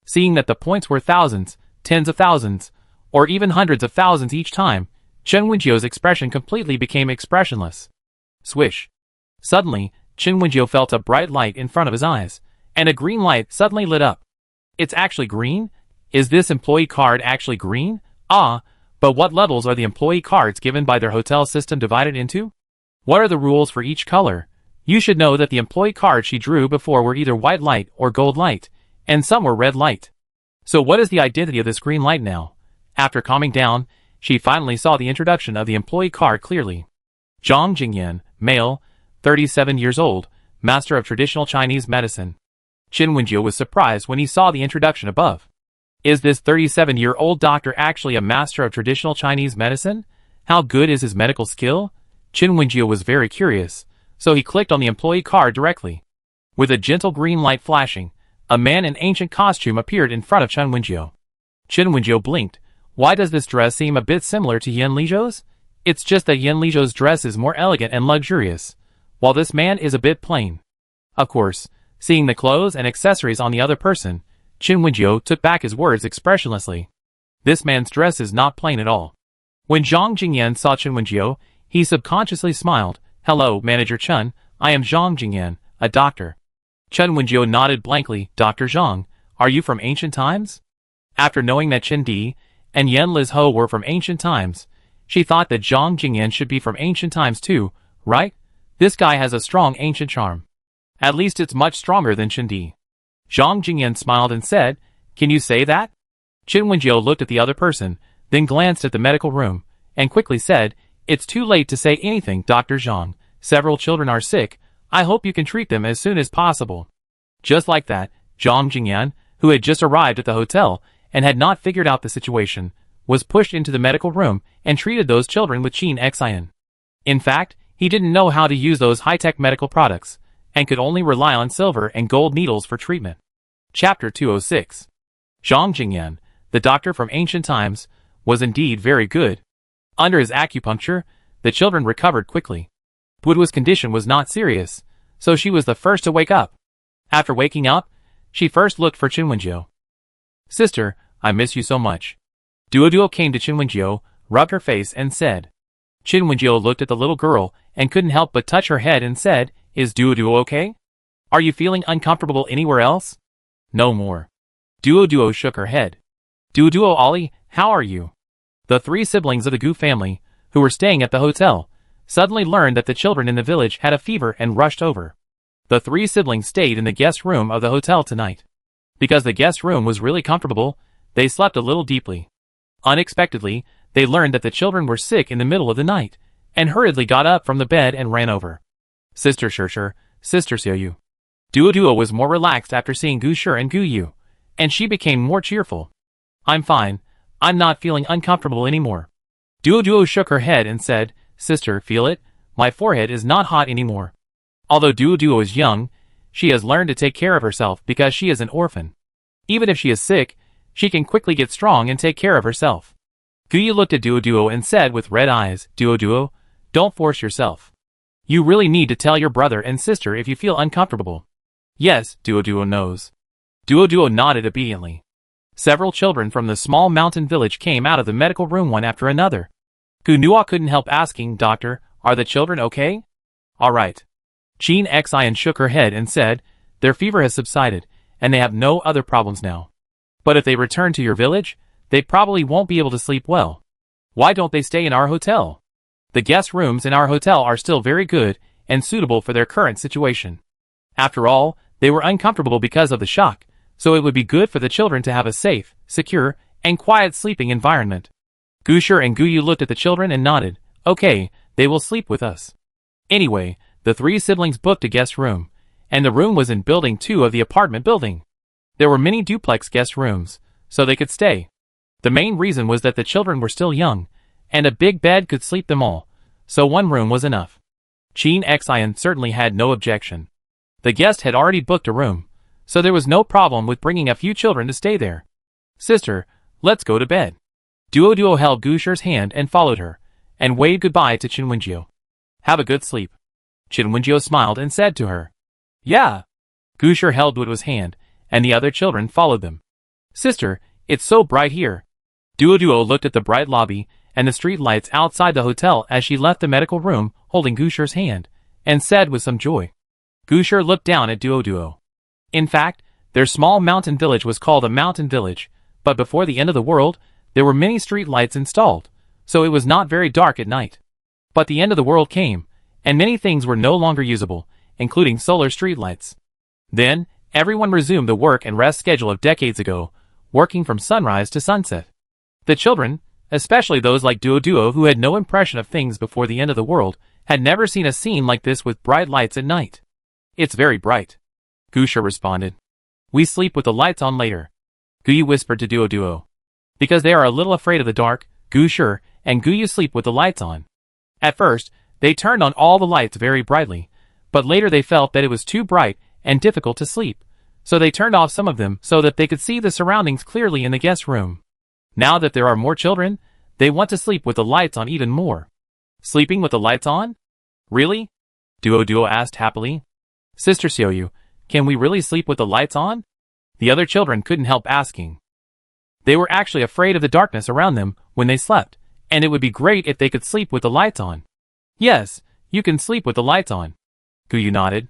Seeing that the points were thousands, tens of thousands, or even hundreds of thousands each time, Qin Wenjiu's expression completely became expressionless. Swish. Suddenly, Qin Wenjiu felt a bright light in front of his eyes, and a green light suddenly lit up. It's actually green? Is this employee card actually green? Ah, but what levels are the employee cards given by their hotel system divided into? What are the rules for each color? You should know that the employee cards she drew before were either white light or gold light, and some were red light. So what is the identity of this green light now? After calming down, she finally saw the introduction of the employee card clearly. Zhang Jingyan, male, 37 years old, master of traditional Chinese medicine. Qin Wenjiu was surprised when he saw the introduction above. Is this 37-year-old doctor actually a master of traditional Chinese medicine? How good is his medical skill? Qin Wenjiu was very curious, so he clicked on the employee card directly. With a gentle green light flashing, a man in ancient costume appeared in front of Qin Wenjiu. Qin Wenjiu blinked. Why does this dress seem a bit similar to Yan Lizhou's? It's just that Yan Lizhou's dress is more elegant and luxurious, while this man is a bit plain. Of course, seeing the clothes and accessories on the other person, Qin Wenjiu took back his words expressionlessly. This man's dress is not plain at all. When Zhang Jingyan saw Qin Wenjiu, he subconsciously smiled. Hello, Manager Chen, I am Zhang Jingyan, a doctor. Qin Wenjiu nodded blankly. Dr. Zhang, are you from ancient times? After knowing that Qin Di and Yan Lizhou were from ancient times, she thought that Zhang Jingyan should be from ancient times too, right? This guy has a strong ancient charm. At least it's much stronger than Qin Di. Zhang Jingyan smiled and said, Can you say that? Qin Wenjiu looked at the other person, then glanced at the medical room, and quickly said, It's too late to say anything, Dr. Zhang. Several children are sick. I hope you can treat them as soon as possible. Just like that, Zhang Jingyan, who had just arrived at the hotel and had not figured out the situation, was pushed into the medical room and treated those children with Qin Xian. In fact, he didn't know how to use those high-tech medical products, and could only rely on silver and gold needles for treatment. Chapter 206. Zhang Jingyan, the doctor from ancient times, was indeed very good. Under his acupuncture, the children recovered quickly. Duoduo's condition was not serious, so she was the first to wake up. After waking up, she first looked for Qin Wenjiu. Sister, I miss you so much. Duoduo came to Qin Wenjiu, rubbed her face and said. Qin Wenjiu looked at the little girl and couldn't help but touch her head and said, Is Duoduo okay? Are you feeling uncomfortable anywhere else? No more. Duoduo shook her head. Duoduo Ollie, how are you? The three siblings of the Gu family, who were staying at the hotel, suddenly learned that the children in the village had a fever and rushed over. The three siblings stayed in the guest room of the hotel tonight. Because the guest room was really comfortable, they slept a little deeply. Unexpectedly, they learned that the children were sick in the middle of the night, and hurriedly got up from the bed and ran over. Sister Shirshir, Sister Xiaoyu. Duoduo was more relaxed after seeing Gu Shir and Gu Yu, and she became more cheerful. I'm fine. I'm not feeling uncomfortable anymore. Duoduo shook her head and said, Sister, feel it? My forehead is not hot anymore. Although Duoduo is young, she has learned to take care of herself because she is an orphan. Even if she is sick, she can quickly get strong and take care of herself. Guyu looked at Duoduo and said with red eyes, Duoduo, don't force yourself. You really need to tell your brother and sister if you feel uncomfortable. Yes, Duoduo knows. Duoduo nodded obediently. Several children from the small mountain village came out of the medical room one after another. Gunua couldn't help asking, Doctor, are the children okay? All right. Qin Xian shook her head and said, their fever has subsided, and they have no other problems now. But if they return to your village, they probably won't be able to sleep well. Why don't they stay in our hotel? The guest rooms in our hotel are still very good and suitable for their current situation. After all, they were uncomfortable because of the shock, so it would be good for the children to have a safe, secure, and quiet sleeping environment. Gushir and Guyu looked at the children and nodded. Okay, they will sleep with us. Anyway, the three siblings booked a guest room, and the room was in building 2 of the apartment building. There were many duplex guest rooms, so they could stay. The main reason was that the children were still young, and a big bed could sleep them all, so one room was enough. Chin Xian certainly had no objection. The guest had already booked a room, so there was no problem with bringing a few children to stay there. Sister, let's go to bed. Duo held Gushir's hand and followed her, and waved goodbye to Chinwenjio. Have a good sleep. Chinwenjio smiled and said to her. Yeah. Gushir held Duo's hand, and the other children followed them. Sister, it's so bright here. Duo looked at the bright lobby and the street lights outside the hotel as she left the medical room holding Gushir's hand, and said with some joy. Gushir looked down at Duo. In fact, their small mountain village was called a mountain village, but before the end of the world, there were many street lights installed, so it was not very dark at night. But the end of the world came, and many things were no longer usable, including solar street lights. Then, everyone resumed the work and rest schedule of decades ago, working from sunrise to sunset. The children, especially those like Duo who had no impression of things before the end of the world, had never seen a scene like this with bright lights at night. It's very bright. Gushir responded. We sleep with the lights on later. Guyu whispered to Duo. Because they are a little afraid of the dark, Gushir and Guyu sleep with the lights on. At first, they turned on all the lights very brightly, but later they felt that it was too bright and difficult to sleep, so they turned off some of them so that they could see the surroundings clearly in the guest room. Now that there are more children, they want to sleep with the lights on even more. Sleeping with the lights on? Really? Duo asked happily. Sister Xiaoyu, can we really sleep with the lights on? The other children couldn't help asking. They were actually afraid of the darkness around them when they slept, and it would be great if they could sleep with the lights on. Yes, you can sleep with the lights on. Guyu nodded.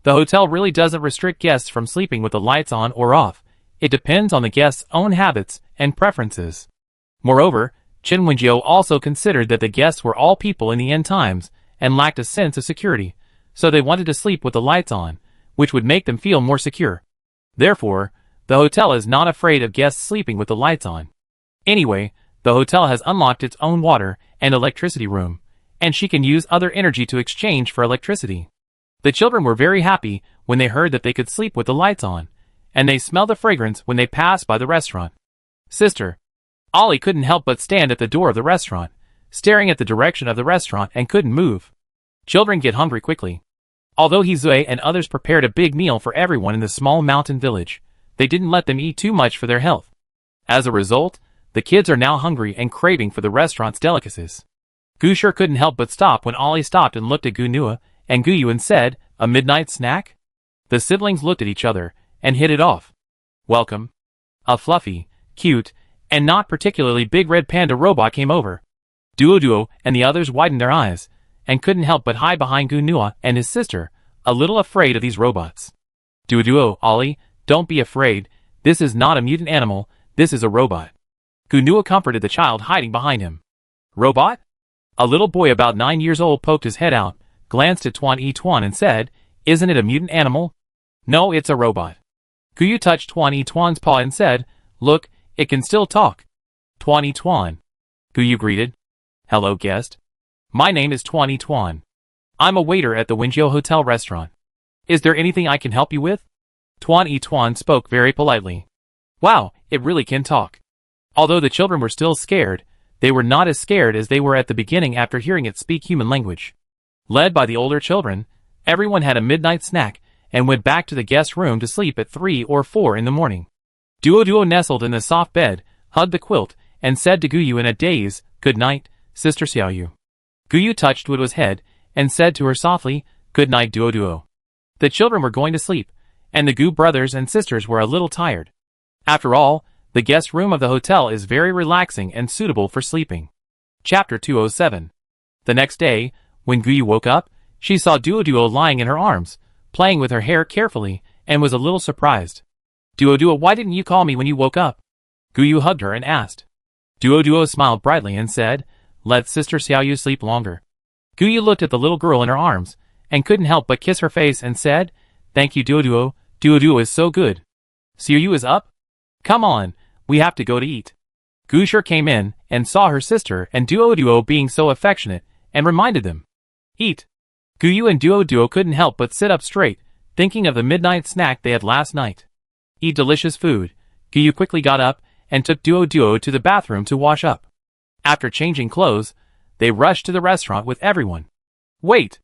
The hotel really doesn't restrict guests from sleeping with the lights on or off. It depends on the guest's own habits and preferences. Moreover, Chinwenjio also considered that the guests were all people in the end times and lacked a sense of security, so they wanted to sleep with the lights on, which would make them feel more secure. Therefore, the hotel is not afraid of guests sleeping with the lights on. Anyway, the hotel has unlocked its own water and electricity room, and she can use other energy to exchange for electricity. The children were very happy when they heard that they could sleep with the lights on, and they smelled the fragrance when they passed by the restaurant. Sister, Ollie couldn't help but stand at the door of the restaurant, staring at the direction of the restaurant and couldn't move. Children get hungry quickly. Although Hizue and others prepared a big meal for everyone in the small mountain village, they didn't let them eat too much for their health. As a result, the kids are now hungry and craving for the restaurant's delicacies. Gushir couldn't help but stop when Ollie stopped and looked at Gunua and Guyu and said, "A midnight snack?" The siblings looked at each other and hit it off. Welcome. A fluffy, cute, and not particularly big red panda robot came over. Duo and the others widened their eyes and couldn't help but hide behind Gunua and his sister, a little afraid of these robots. Duo, Ollie, don't be afraid. This is not a mutant animal, this is a robot. Gunua comforted the child hiding behind him. Robot? A little boy about 9 years old poked his head out, glanced at Tuan and said, "Isn't it a mutant animal?" "No, it's a robot." Guyu touched Tuan's paw and said, "Look, it can still talk." Tuan. Guyu greeted. "Hello, guest. My name is Tuan. I'm a waiter at the Wenjiu Hotel restaurant. Is there anything I can help you with?" Tuan spoke very politely. Wow, it really can talk. Although the children were still scared, they were not as scared as they were at the beginning after hearing it speak human language. Led by the older children, everyone had a midnight snack and went back to the guest room to sleep at 3 or 4 in the morning. Duo nestled in the soft bed, hugged the quilt, and said to Guyu in a daze, "Good night, Sister Xiaoyu." Guyu touched Duo's head and said to her softly, "Good night, Duo." The children were going to sleep, and the Gu brothers and sisters were a little tired. After all, the guest room of the hotel is very relaxing and suitable for sleeping. Chapter 207. The next day, when Guyu woke up, she saw Duo lying in her arms, playing with her hair carefully, and was a little surprised. Duo, why didn't you call me when you woke up? Guyu hugged her and asked. Duo smiled brightly and said, let Sister Xiaoyu sleep longer. Guyu looked at the little girl in her arms, and couldn't help but kiss her face and said, thank you Duo. Duo is so good. Xiaoyu is up? Come on, we have to go to eat. Gushir came in and saw her sister and Duo being so affectionate and reminded them. Eat. Guyu and Duo couldn't help but sit up straight, thinking of the midnight snack they had last night. Eat delicious food. Guyu quickly got up and took Duo to the bathroom to wash up. After changing clothes, they rushed to the restaurant with everyone. Wait!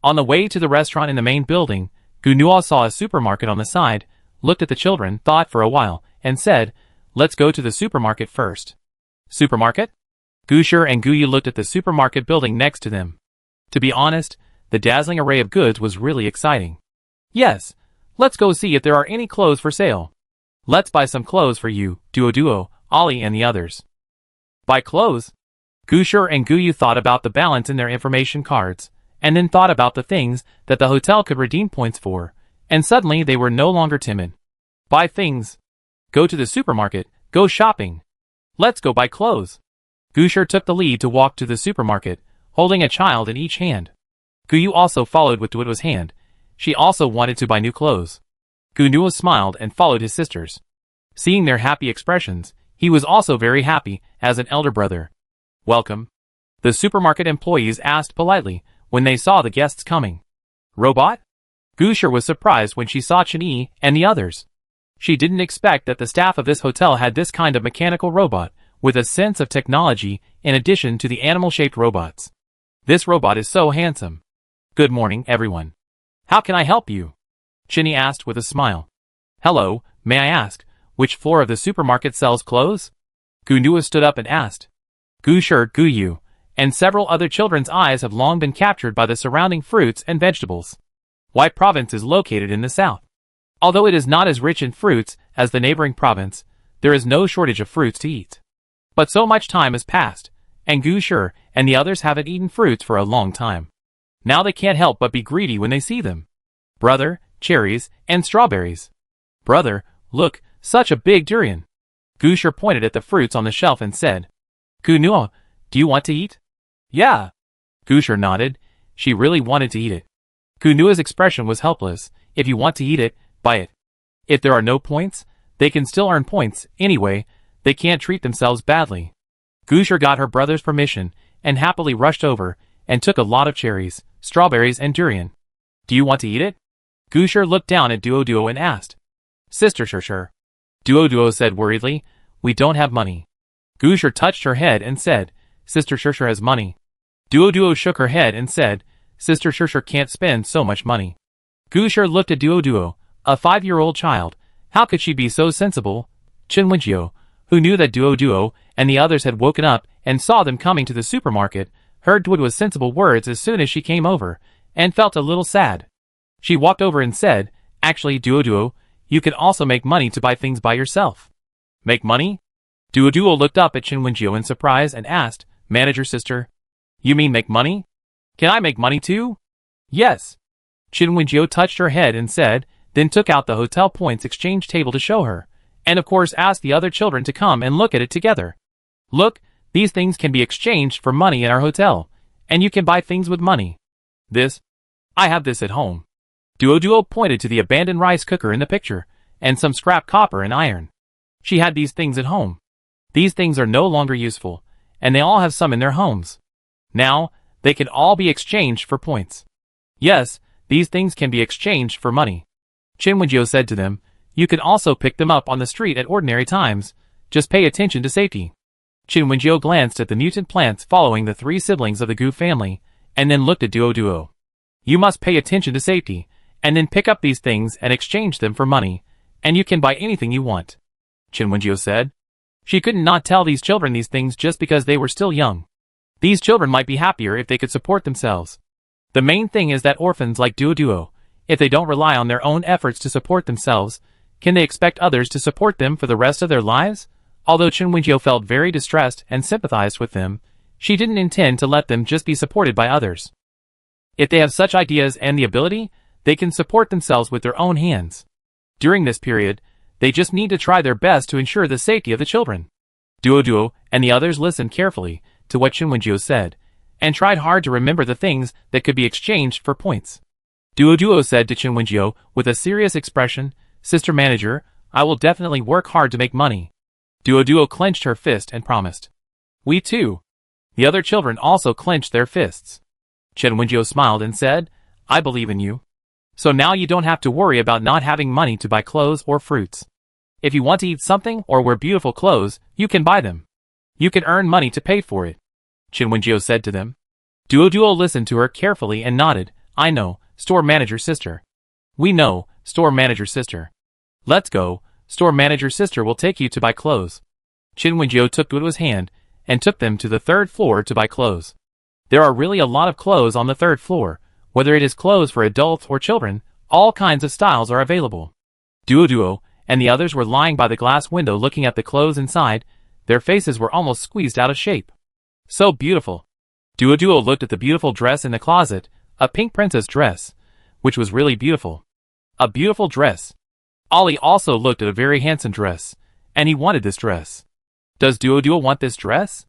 On the way to the restaurant in the main building, Gunuo saw a supermarket on the side, looked at the children, thought for a while, and said, let's go to the supermarket first. Supermarket? Gushir and Guyu looked at the supermarket building next to them. To be honest, the dazzling array of goods was really exciting. Yes, let's go see if there are any clothes for sale. Let's buy some clothes for you, Duo, Ollie and the others. Buy clothes? Gushir and Guyu thought about the balance in their information cards, and then thought about the things that the hotel could redeem points for, and suddenly they were no longer timid. Buy things. Go to the supermarket, go shopping. Let's go buy clothes. Gushir took the lead to walk to the supermarket, holding a child in each hand. Guyu also followed with Duo's hand. She also wanted to buy new clothes. Gunuo smiled and followed his sisters. Seeing their happy expressions, he was also very happy as an elder brother. Welcome. The supermarket employees asked politely when they saw the guests coming. Robot? Gushir was surprised when she saw Chen-Yi and the others. She didn't expect that the staff of this hotel had this kind of mechanical robot with a sense of technology in addition to the animal-shaped robots. This robot is so handsome. Good morning, everyone. How can I help you? Chen-Yi asked with a smile. Hello, may I ask, which floor of the supermarket sells clothes? Gunuo stood up and asked. Gushir, Guyu, and several other children's eyes have long been captured by the surrounding fruits and vegetables. White Province is located in the south. Although it is not as rich in fruits as the neighboring province, there is no shortage of fruits to eat. But so much time has passed, and Gushir and the others haven't eaten fruits for a long time. Now they can't help but be greedy when they see them. Brother, cherries, and strawberries. Brother, look, such a big durian. Gushir pointed at the fruits on the shelf and said, Gunuo, do you want to eat? Yeah. Gushir nodded. She really wanted to eat it. Gunuo's expression was helpless. If you want to eat it, buy it. If there are no points, they can still earn points. Anyway, they can't treat themselves badly. Gushir got her brother's permission and happily rushed over and took a lot of cherries, strawberries and durian. Do you want to eat it? Gushir looked down at Duo and asked. Sister Shir. Duo said worriedly, we don't have money. Gushir touched her head and said, Sister Shir has money. Duo shook her head and said, Sister Shir can't spend so much money. Gushir looked at Duo, a 5-year-old child. How could she be so sensible? Chen Wenjiu, who knew that Duo and the others had woken up and saw them coming to the supermarket, heard Duo's sensible words as soon as she came over, and felt a little sad. She walked over and said, actually Duo, you can also make money to buy things by yourself. Make money? Duo looked up at Chen Wenjiu in surprise and asked, Manager sister, you mean make money? Can I make money too? Yes. Chen Wenjiu touched her head and said, then took out the hotel points exchange table to show her, and of course asked the other children to come and look at it together. Look, these things can be exchanged for money in our hotel, and you can buy things with money. This? I have this at home. Duo pointed to the abandoned rice cooker in the picture, and some scrap copper and iron. She had these things at home. These things are no longer useful, and they all have some in their homes. Now, they can all be exchanged for points. Yes, these things can be exchanged for money. Chen Wenjiu said to them, you can also pick them up on the street at ordinary times. Just pay attention to safety. Chen Wenjiu glanced at the mutant plants following the 3 siblings of the Gu family, and then looked at Duo. You must pay attention to safety, and then pick up these things and exchange them for money, and you can buy anything you want. Chen Wenjiu said. She couldn't not tell these children these things just because they were still young. These children might be happier if they could support themselves. The main thing is that orphans like Duo, if they don't rely on their own efforts to support themselves, can they expect others to support them for the rest of their lives? Although Chen Wenjiu felt very distressed and sympathized with them, she didn't intend to let them just be supported by others. If they have such ideas and the ability, they can support themselves with their own hands. During this period, They just need to try their best to ensure the safety of the children. Duo and the others listened carefully to what Chunwoo said, and tried hard to remember the things that could be exchanged for points. Duo said to Chunwoo with a serious expression, "Sister Manager, I will definitely work hard to make money." Duo clenched her fist and promised. "We too." The other children also clenched their fists. Chunwoo smiled and said, "I believe in you. So now you don't have to worry about not having money to buy clothes or fruits. If you want to eat something or wear beautiful clothes, you can buy them. You can earn money to pay for it," Chunwoo said to them. Duo listened to her carefully and nodded. "I know, store manager sister." "We know, store manager sister." "Let's go, store manager sister will take you to buy clothes." Chunwoo took Duo's hand and took them to the third floor to buy clothes. There are really a lot of clothes on the third floor. Whether it is clothes for adults or children, all kinds of styles are available. Duo and the others were lying by the glass window looking at the clothes inside. Their faces were almost squeezed out of shape. So beautiful. Duo looked at the beautiful dress in the closet, a pink princess dress, which was really beautiful. A beautiful dress. Ollie also looked at a very handsome dress, and he wanted this dress. "Does Duo want this dress?"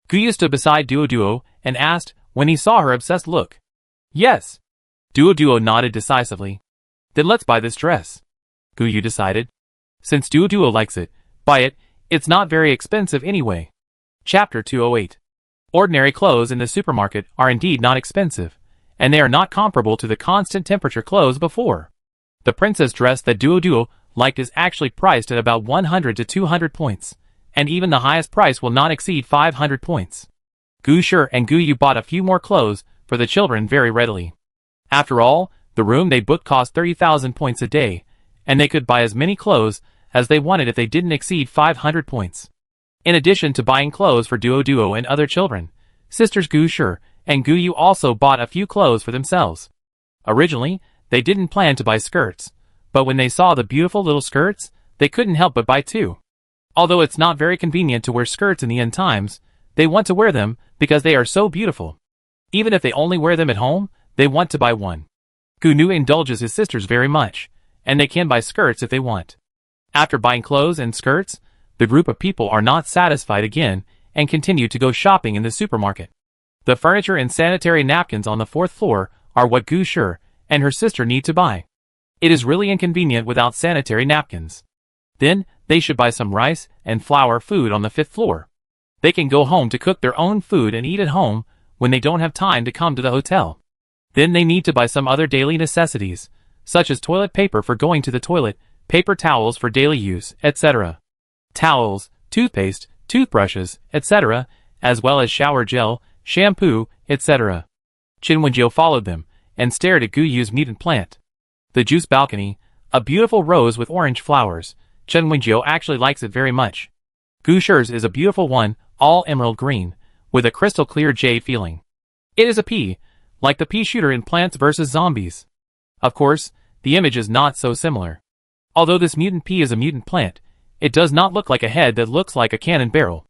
Guyu stood beside Duo and asked when he saw her obsessed look. "Yes." Duo nodded decisively. "Then let's buy this dress," Guyu decided. Since Duo likes it, buy it, it's not very expensive anyway. Chapter 208. Ordinary clothes in the supermarket are indeed not expensive, and they are not comparable to the constant temperature clothes before. The princess dress that Duo liked is actually priced at about 100 to 200 points, and even the highest price will not exceed 500 points. Gushir and Guyu bought a few more clothes for the children very readily. After all, the room they booked cost 30,000 points a day, and they could buy as many clothes as they wanted if they didn't exceed 500 points. In addition to buying clothes for Duo and other children, sisters Gushir and Guyu also bought a few clothes for themselves. Originally, they didn't plan to buy skirts, but when they saw the beautiful little skirts, they couldn't help but buy two. Although it's not very convenient to wear skirts in the end times, they want to wear them because they are so beautiful. Even if they only wear them at home, they want to buy one. Gunu indulges his sisters very much, and they can buy skirts if they want. After buying clothes and skirts, the group of people are not satisfied again and continue to go shopping in the supermarket. The furniture and sanitary napkins on the fourth floor are what Gushir and her sister need to buy. It is really inconvenient without sanitary napkins. Then, they should buy some rice and flour food on the fifth floor. They can go home to cook their own food and eat at home when they don't have time to come to the hotel. Then they need to buy some other daily necessities, such as toilet paper for going to the toilet, paper towels for daily use, etc. Towels, toothpaste, toothbrushes, etc., as well as shower gel, shampoo, etc. Chunwoo followed them and stared at Guyu's mutant plant. The juice balcony, a beautiful rose with orange flowers. Chunwoo actually likes it very much. Gushir's is a beautiful one, all emerald green, with a crystal clear jade feeling. It is a pea, like the pea shooter in Plants vs. Zombies. Of course, the image is not so similar. Although this mutant pea is a mutant plant, it does not look like a head that looks like a cannon barrel.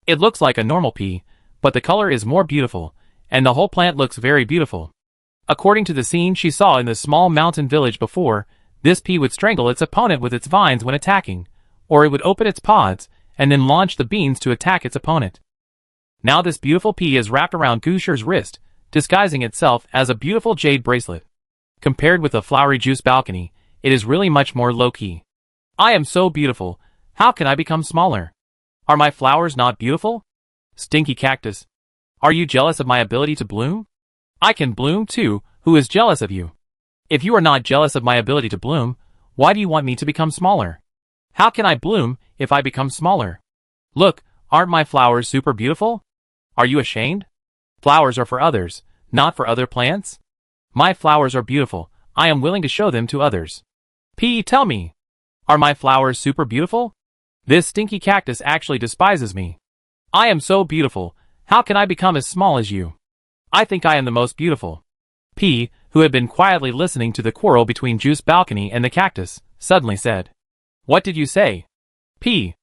It looks like a normal pea, but the color is more beautiful, and the whole plant looks very beautiful. According to the scene she saw in the small mountain village before, this pea would strangle its opponent with its vines when attacking, or it would open its pods and then launch the beans to attack its opponent. Now this beautiful pea is wrapped around Gushir's wrist, disguising itself as a beautiful jade bracelet. Compared with the flowery juice balcony, it is really much more low-key. "I am so beautiful. How can I become smaller? Are my flowers not beautiful? Stinky cactus. Are you jealous of my ability to bloom? I can bloom too. Who is jealous of you? If you are not jealous of my ability to bloom, why do you want me to become smaller? How can I bloom if I become smaller? Look, aren't my flowers super beautiful? Are you ashamed? Flowers are for others, not for other plants. My flowers are beautiful. I am willing to show them to others. P, tell me. Are my flowers super beautiful? This stinky cactus actually despises me. I am so beautiful. How can I become as small as you? I think I am the most beautiful." P, who had been quietly listening to the quarrel between Juice Balcony and the cactus, suddenly said, "What did you say? P,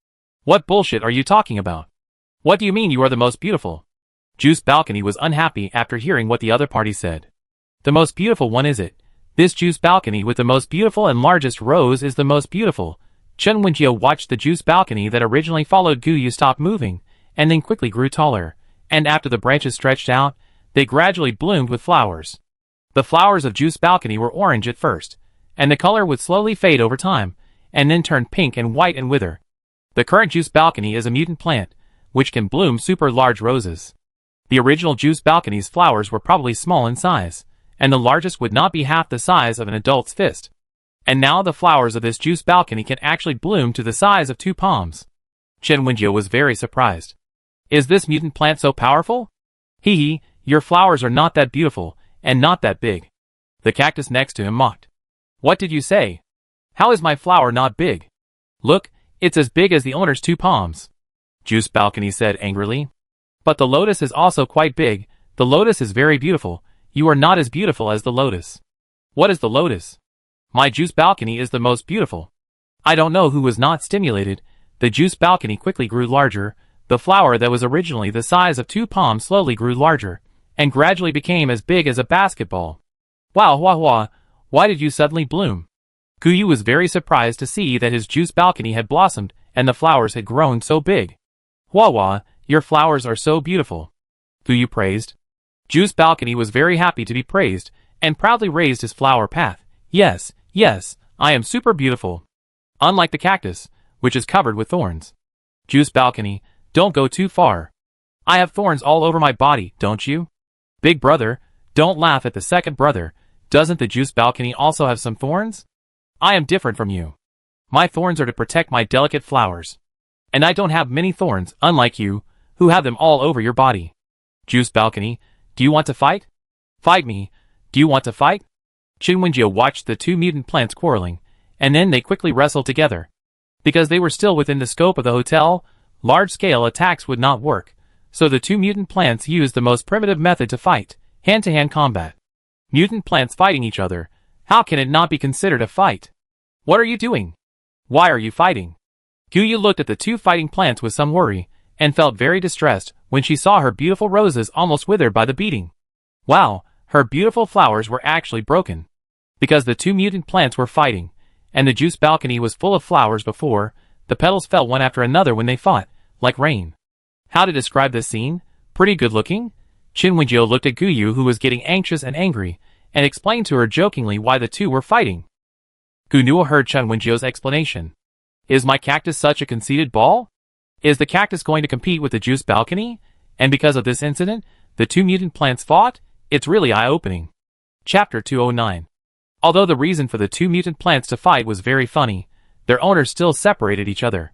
what bullshit are you talking about? What do you mean you are the most beautiful?" Juice Balcony was unhappy after hearing what the other party said. "The most beautiful one is it? This Juice Balcony with the most beautiful and largest rose is the most beautiful. Chen Wenjiu watched the juice balcony that originally followed Guyu stop moving, and then quickly grew taller, and after the branches stretched out, they gradually bloomed with flowers. The flowers of juice balcony were orange at first, and the color would slowly fade over time, and then turn pink and white and wither. The current juice balcony is a mutant plant, which can bloom super large roses. The original juice balcony's flowers were probably small in size, and the largest would not be half the size of an adult's fist. And now the flowers of this juice balcony can actually bloom to the size of 2 palms. Chen Wenjiu was very surprised. Is this mutant plant so powerful? Hee hee, your flowers are not that beautiful, and not that big. The cactus next to him mocked. What did you say? How is my flower not big? Look, it's as big as the owner's 2 palms. Juice balcony said angrily. But the lotus is also quite big. The lotus is very beautiful. You are not as beautiful as the lotus. What is the lotus? My juice balcony is the most beautiful. I don't know who was not stimulated. The juice balcony quickly grew larger. The flower that was originally the size of 2 palms slowly grew larger, and gradually became as big as a basketball. Wow, hua hua, why did you suddenly bloom? Guyu was very surprised to see that his juice balcony had blossomed, and the flowers had grown so big. Hua hua, your flowers are so beautiful. Guyu praised. Juice balcony was very happy to be praised, and proudly raised his flower path. Yes, yes, I am super beautiful. Unlike the cactus, which is covered with thorns. Juice balcony, don't go too far. I have thorns all over my body, don't you? Big brother, don't laugh at the second brother. Doesn't the juice balcony also have some thorns? I am different from you. My thorns are to protect my delicate flowers. And I don't have many thorns, unlike you, who have them all over your body. Juice balcony, do you want to fight? Fight me. Do you want to fight? Chen Wenjiu watched the 2 mutant plants quarreling, and then they quickly wrestled together. Because they were still within the scope of the hotel, large-scale attacks would not work, so the 2 mutant plants used the most primitive method to fight, hand-to-hand combat. Mutant plants fighting each other, how can it not be considered a fight? What are you doing? Why are you fighting? Guyu looked at the 2 fighting plants with some worry, and felt very distressed when she saw her beautiful roses almost withered by the beating. Wow, her beautiful flowers were actually broken. Because the 2 mutant plants were fighting, and the juice balcony was full of flowers before, the petals fell one after another when they fought, like rain. How to describe this scene? Pretty good looking? Chen Wenjiu looked at Guyu, who was getting anxious and angry, and explained to her jokingly why the 2 were fighting. Guyu heard Chen Wenjiu's explanation. Is my cactus such a conceited ball? Is the cactus going to compete with the juice balcony? And because of this incident, the 2 mutant plants fought? It's really eye-opening. Chapter 209. Although the reason for the 2 mutant plants to fight was very funny, their owners still separated each other.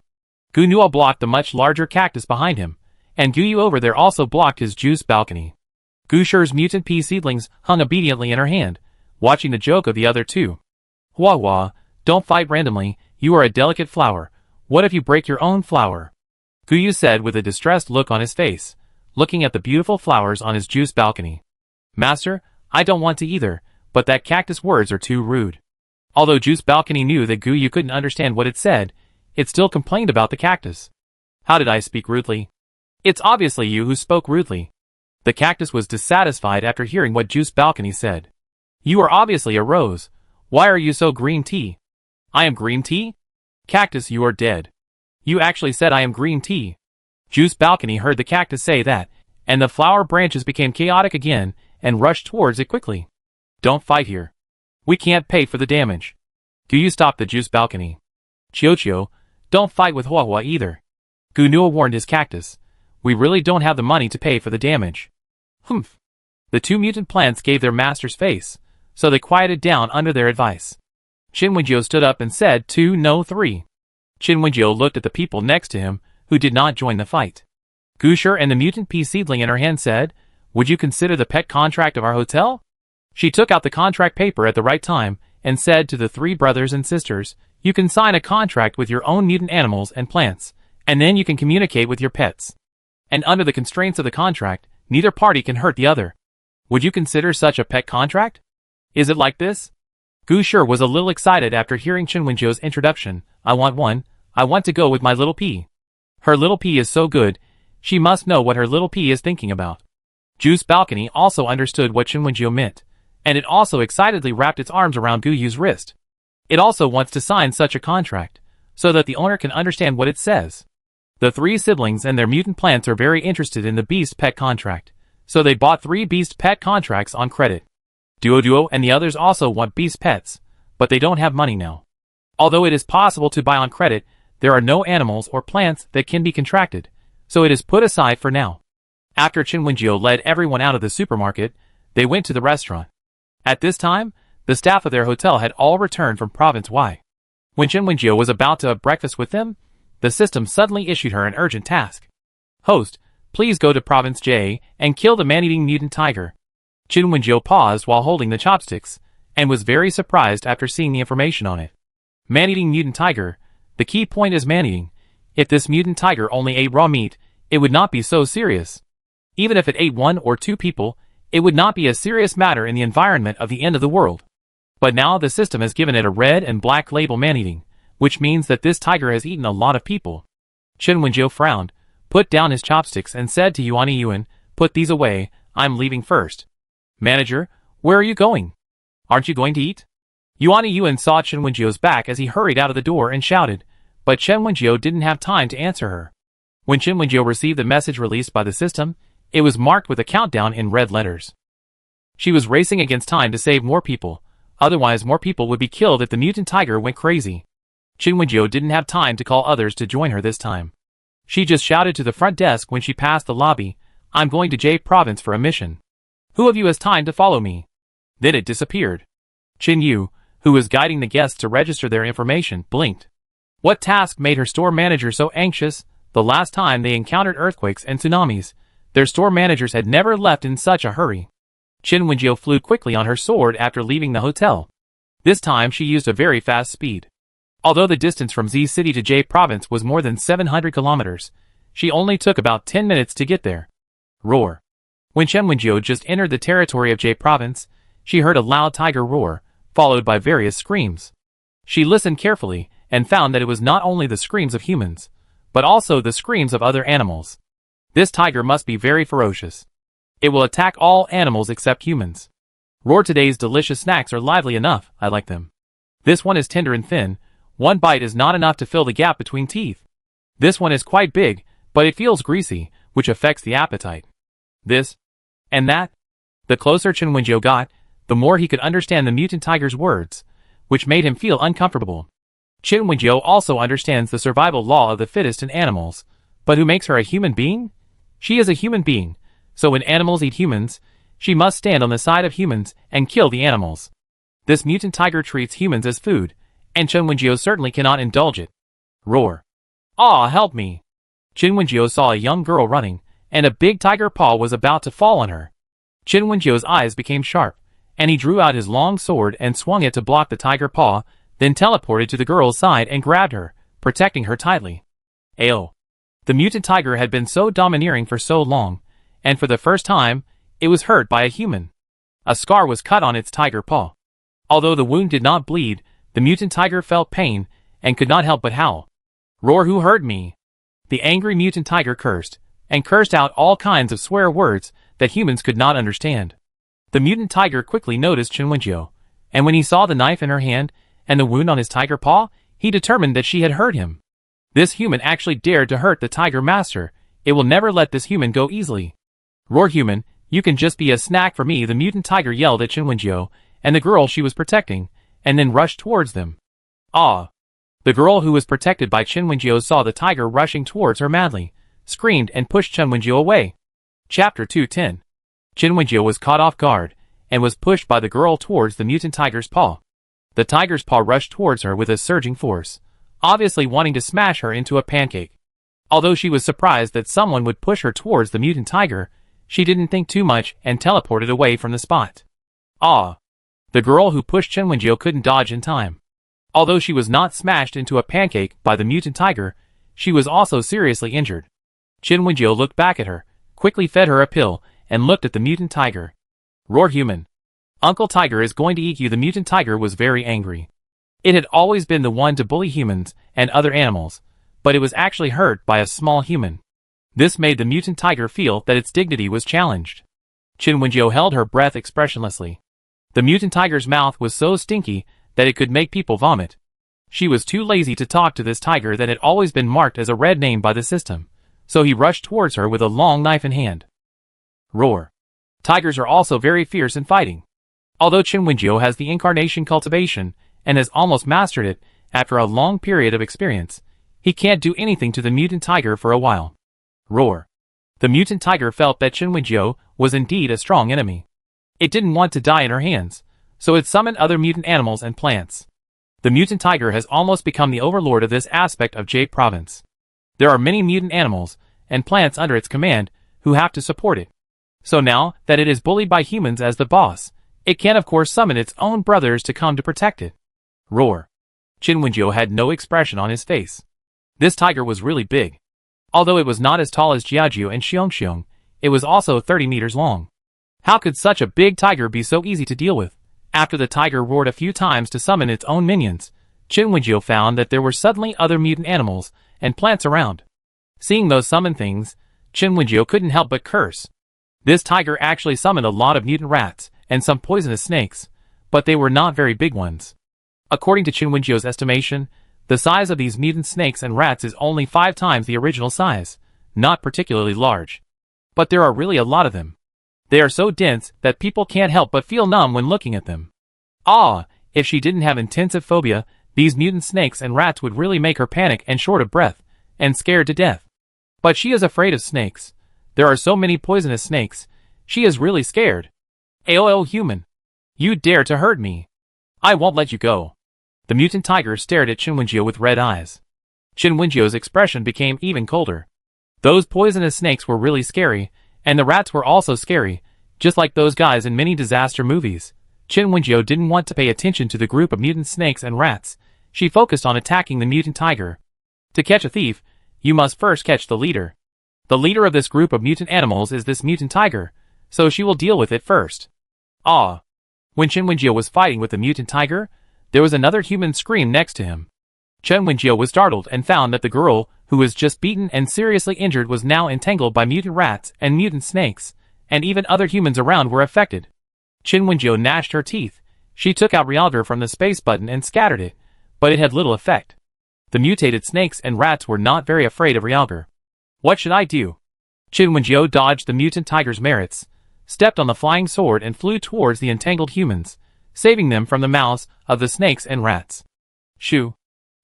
Guyu blocked the much larger cactus behind him, and Guyu over there also blocked his juice balcony. Gusher's mutant pea seedlings hung obediently in her hand, watching the joke of the other 2. Hua hua, don't fight randomly, you are a delicate flower. What if you break your own flower? Guyu said with a distressed look on his face, looking at the beautiful flowers on his juice balcony. Master, I don't want to either, but that cactus words are too rude. Although juice balcony knew that Guyu couldn't understand what it said, it still complained about the cactus. How did I speak rudely? It's obviously you who spoke rudely. The cactus was dissatisfied after hearing what juice balcony said. You are obviously a rose. Why are you so green tea? I am green tea? Cactus, you are dead. You actually said I am green tea. Juice balcony heard the cactus say that, and the flower branches became chaotic again, and rushed towards it quickly. Don't fight here. We can't pay for the damage. Guyu stopped the juice balcony. Chiyo, don't fight with Hua Hua either. Guyu warned his cactus. We really don't have the money to pay for the damage. Humph. The 2 mutant plants gave their master's face, so they quieted down under their advice. Chen Wenjiu stood up and said 2 no 3. Chen Wenjiu looked at the people next to him, who did not join the fight. Gusher and the mutant pea seedling in her hand said, Would you consider the pet contract of our hotel? She took out the contract paper at the right time, and said to the 3 brothers and sisters, You can sign a contract with your own mutant animals and plants, and then you can communicate with your pets. And under the constraints of the contract, neither party can hurt the other. Would you consider such a pet contract? Is it like this? Gusher was a little excited after hearing Chen Wenjiu's introduction. I want one. I want to go with my little pea. Her little pea is so good, she must know what her little pea is thinking about. Juice balcony also understood what Chen Wenjiu meant, and it also excitedly wrapped its arms around Guyu's wrist. It also wants to sign such a contract. so that the owner can understand what it says. The three siblings and their mutant plants are very interested in the beast pet contract, so they bought 3 beast pet contracts on credit. Duo and the others also want beast pets, but they don't have money now. Although it is possible to buy on credit, there are no animals or plants that can be contracted, so it is put aside for now. After Chinwenjio led everyone out of the supermarket, they went to the restaurant. At this time, the staff of their hotel had all returned from Province Y. When Chinwenjio was about to have breakfast with them, the system suddenly issued her an urgent task. Host, please go to Province J and kill the man-eating mutant tiger. Chinwenjio paused while holding the chopsticks, and was very surprised after seeing the information on it. Man-eating mutant tiger. The key point is man-eating. If this mutant tiger only ate raw meat, it would not be so serious. Even if it ate 1 or 2 people, it would not be a serious matter in the environment of the end of the world. But now the system has given it a red and black label man-eating, which means that this tiger has eaten a lot of people. Chinwenjio frowned, put down his chopsticks and said to Yuan, put these away, I'm leaving first. Manager, where are you going? Aren't you going to eat? Yuan saw Chinwenjio's back as he hurried out of the door and shouted, but Chinwenjio didn't have time to answer her. When Chinwenjio received the message released by the system, it was marked with a countdown in red letters. She was racing against time to save more people, otherwise more people would be killed if the mutant tiger went crazy. Chinwenjio didn't have time to call others to join her this time. She just shouted to the front desk when she passed the lobby, I'm going to J Province for a mission. Who of you has time to follow me? Then it disappeared. Chin Yu, who was guiding the guests to register their information, blinked. What task made her store manager so anxious? The last time they encountered earthquakes and tsunamis, their store managers had never left in such a hurry. Chinwenjio flew quickly on her sword after leaving the hotel. This time she used a very fast speed. Although the distance from Z City to J Province was more than 700 kilometers, she only took about 10 minutes to get there. Roar. When Chinwenjio just entered the territory of J Province, she heard a loud tiger roar, followed by various screams. She listened carefully, and found that it was not only the screams of humans, but also the screams of other animals. This tiger must be very ferocious. It will attack all animals except humans. Roar, today's delicious snacks are lively enough, I like them. This one is tender and thin, 1 bite is not enough to fill the gap between teeth. This one is quite big, but it feels greasy, which affects the appetite. This, and that. The closer Chinwenjio got, the more he could understand the mutant tiger's words, which made him feel uncomfortable. Chinwenjio also understands the survival law of the fittest in animals, but who makes her a human being? She is a human being, so when animals eat humans, she must stand on the side of humans and kill the animals. This mutant tiger treats humans as food, and Chinwenjio certainly cannot indulge it. Roar. Ah, help me! Chinwenjio saw a young girl running, and a big tiger paw was about to fall on her. Chinwenjio's eyes became sharp, and he drew out his long sword and swung it to block the tiger paw, then teleported to the girl's side and grabbed her, protecting her tightly. Ayo. The mutant tiger had been so domineering for so long, and for the first time, it was hurt by a human. A scar was cut on its tiger paw. Although the wound did not bleed, the mutant tiger felt pain, and could not help but howl. Roar, who hurt me? The angry mutant tiger cursed, and cursed out all kinds of swear words that humans could not understand. The mutant tiger quickly noticed Chinwenjio, and when he saw the knife in her hand, and the wound on his tiger paw, he determined that she had hurt him. This human actually dared to hurt the tiger master. It will never let this human go easily. Roar, human, you can just be a snack for me, the mutant tiger yelled at Chinwenjio and the girl she was protecting, and then rushed towards them. Ah! The girl who was protected by Chinwenjio saw the tiger rushing towards her madly, screamed and pushed Chinwenjio away. Chapter 210. Chinwenjio was caught off guard, and was pushed by the girl towards the mutant tiger's paw. The tiger's paw rushed towards her with a surging force, obviously wanting to smash her into a pancake. Although she was surprised that someone would push her towards the mutant tiger, she didn't think too much and teleported away from the spot. Ah! The girl who pushed Chinwenjio couldn't dodge in time. Although she was not smashed into a pancake by the mutant tiger, she was also seriously injured. Chinwenjio looked back at her, quickly fed her a pill, and looked at the mutant tiger. Roar, human! Uncle Tiger is going to eat you. The mutant tiger was very angry. It had always been the one to bully humans and other animals, but it was actually hurt by a small human. This made the mutant tiger feel that its dignity was challenged. Chinwenjio held her breath expressionlessly. The mutant tiger's mouth was so stinky that it could make people vomit. She was too lazy to talk to this tiger that had always been marked as a red name by the system, so he rushed towards her with a long knife in hand. Roar. Tigers are also very fierce in fighting. Although Chinwenjio has the incarnation cultivation and has almost mastered it after a long period of experience, he can't do anything to the mutant tiger for a while. Roar. The mutant tiger felt that Chinwenjio was indeed a strong enemy. It didn't want to die in her hands, so it summoned other mutant animals and plants. The mutant tiger has almost become the overlord of this aspect of Jade Province. There are many mutant animals and plants under its command who have to support it. So now that it is bullied by humans as the boss, it can of course summon its own brothers to come to protect it. Roar. Chinwenjio had no expression on his face. This tiger was really big. Although it was not as tall as Jiajiu and Xiongxiong, it was also 30 meters long. How could such a big tiger be so easy to deal with? After the tiger roared a few times to summon its own minions, Chinwenjio found that there were suddenly other mutant animals and plants around. Seeing those summoned things, Chinwenjio couldn't help but curse. This tiger actually summoned a lot of mutant rats and some poisonous snakes, but they were not very big ones. According to Chinwenjio's estimation, the size of these mutant snakes and rats is only 5 times the original size, not particularly large. But there are really a lot of them. They are so dense that people can't help but feel numb when looking at them. If she didn't have intensive phobia, these mutant snakes and rats would really make her panic and short of breath, and scared to death. But she is afraid of snakes. There are so many poisonous snakes, she is really scared. AOL human. You dare to hurt me. I won't let you go. The mutant tiger stared at Chinwenjio with red eyes. Chinwenjio's expression became even colder. Those poisonous snakes were really scary, and the rats were also scary, just like those guys in many disaster movies. Chinwenjio didn't want to pay attention to the group of mutant snakes and rats. She focused on attacking the mutant tiger. To catch a thief, you must first catch the leader. The leader of this group of mutant animals is this mutant tiger, so she will deal with it first. When Chinwenjio was fighting with the mutant tiger, there was another human scream next to him. Chinwenjio was startled and found that the girl, who was just beaten and seriously injured, was now entangled by mutant rats and mutant snakes, and even other humans around were affected. Chinwenjio gnashed her teeth. She took out Realgar from the space button and scattered it, but it had little effect. The mutated snakes and rats were not very afraid of Realgar. What should I do? Chinwenjio dodged the mutant tiger's merits, stepped on the flying sword and flew towards the entangled humans, saving them from the mouths of the snakes and rats. Shoo!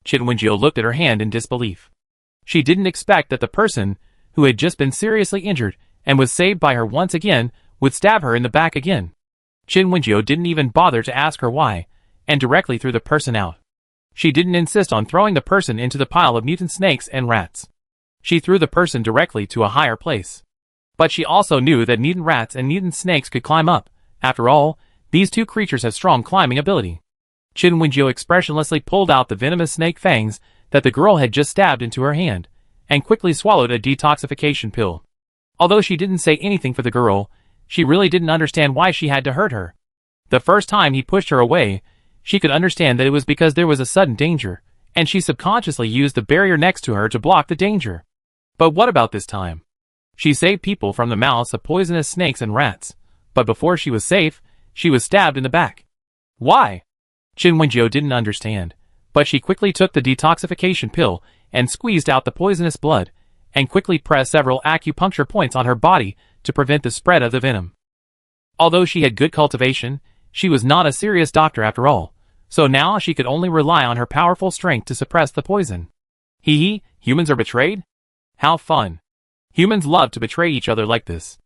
Chinwenjio looked at her hand in disbelief. She didn't expect that the person, who had just been seriously injured and was saved by her once again, would stab her in the back again. Chinwenjio didn't even bother to ask her why, and directly threw the person out. She didn't insist on throwing the person into the pile of mutant snakes and rats. She threw the person directly to a higher place. But she also knew that mutant rats and mutant snakes could climb up. After all, these two creatures have strong climbing ability. Chinwenjio expressionlessly pulled out the venomous snake fangs that the girl had just stabbed into her hand, and quickly swallowed a detoxification pill. Although she didn't say anything for the girl, she really didn't understand why she had to hurt her. The first time he pushed her away, she could understand that it was because there was a sudden danger, and she subconsciously used the barrier next to her to block the danger. But what about this time? She saved people from the mouths of poisonous snakes and rats, but before she was safe, she was stabbed in the back. Why? Chinwenjio didn't understand, but she quickly took the detoxification pill and squeezed out the poisonous blood, and quickly pressed several acupuncture points on her body to prevent the spread of the venom. Although she had good cultivation, she was not a serious doctor after all, so now she could only rely on her powerful strength to suppress the poison. Humans are betrayed? How fun. Humans love to betray each other like this.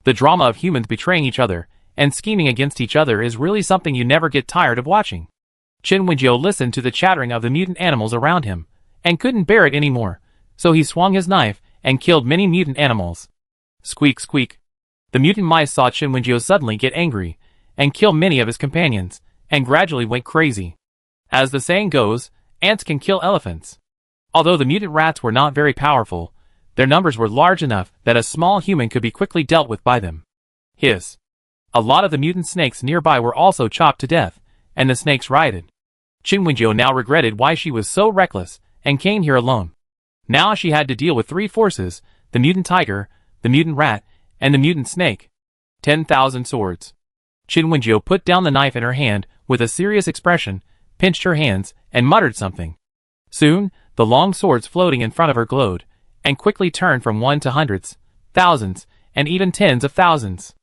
The drama of humans betraying each other and scheming against each other is really something you never get tired of watching. Chinwenjio listened to the chattering of the mutant animals around him, and couldn't bear it anymore, so he swung his knife and killed many mutant animals. Squeak squeak. The mutant mice saw Chinwenjio suddenly get angry, and kill many of his companions, and gradually went crazy. As the saying goes, ants can kill elephants. Although the mutant rats were not very powerful, their numbers were large enough that a small human could be quickly dealt with by them. Hiss. A lot of the mutant snakes nearby were also chopped to death, and the snakes rioted. Chinwenjio now regretted why she was so reckless, and came here alone. Now she had to deal with 3 forces, the mutant tiger, the mutant rat, and the mutant snake. 10,000 swords. Chinwenjio put down the knife in her hand with a serious expression, pinched her hands, and muttered something. Soon, the long swords floating in front of her glowed, and quickly turned from one to hundreds, thousands, and even tens of thousands.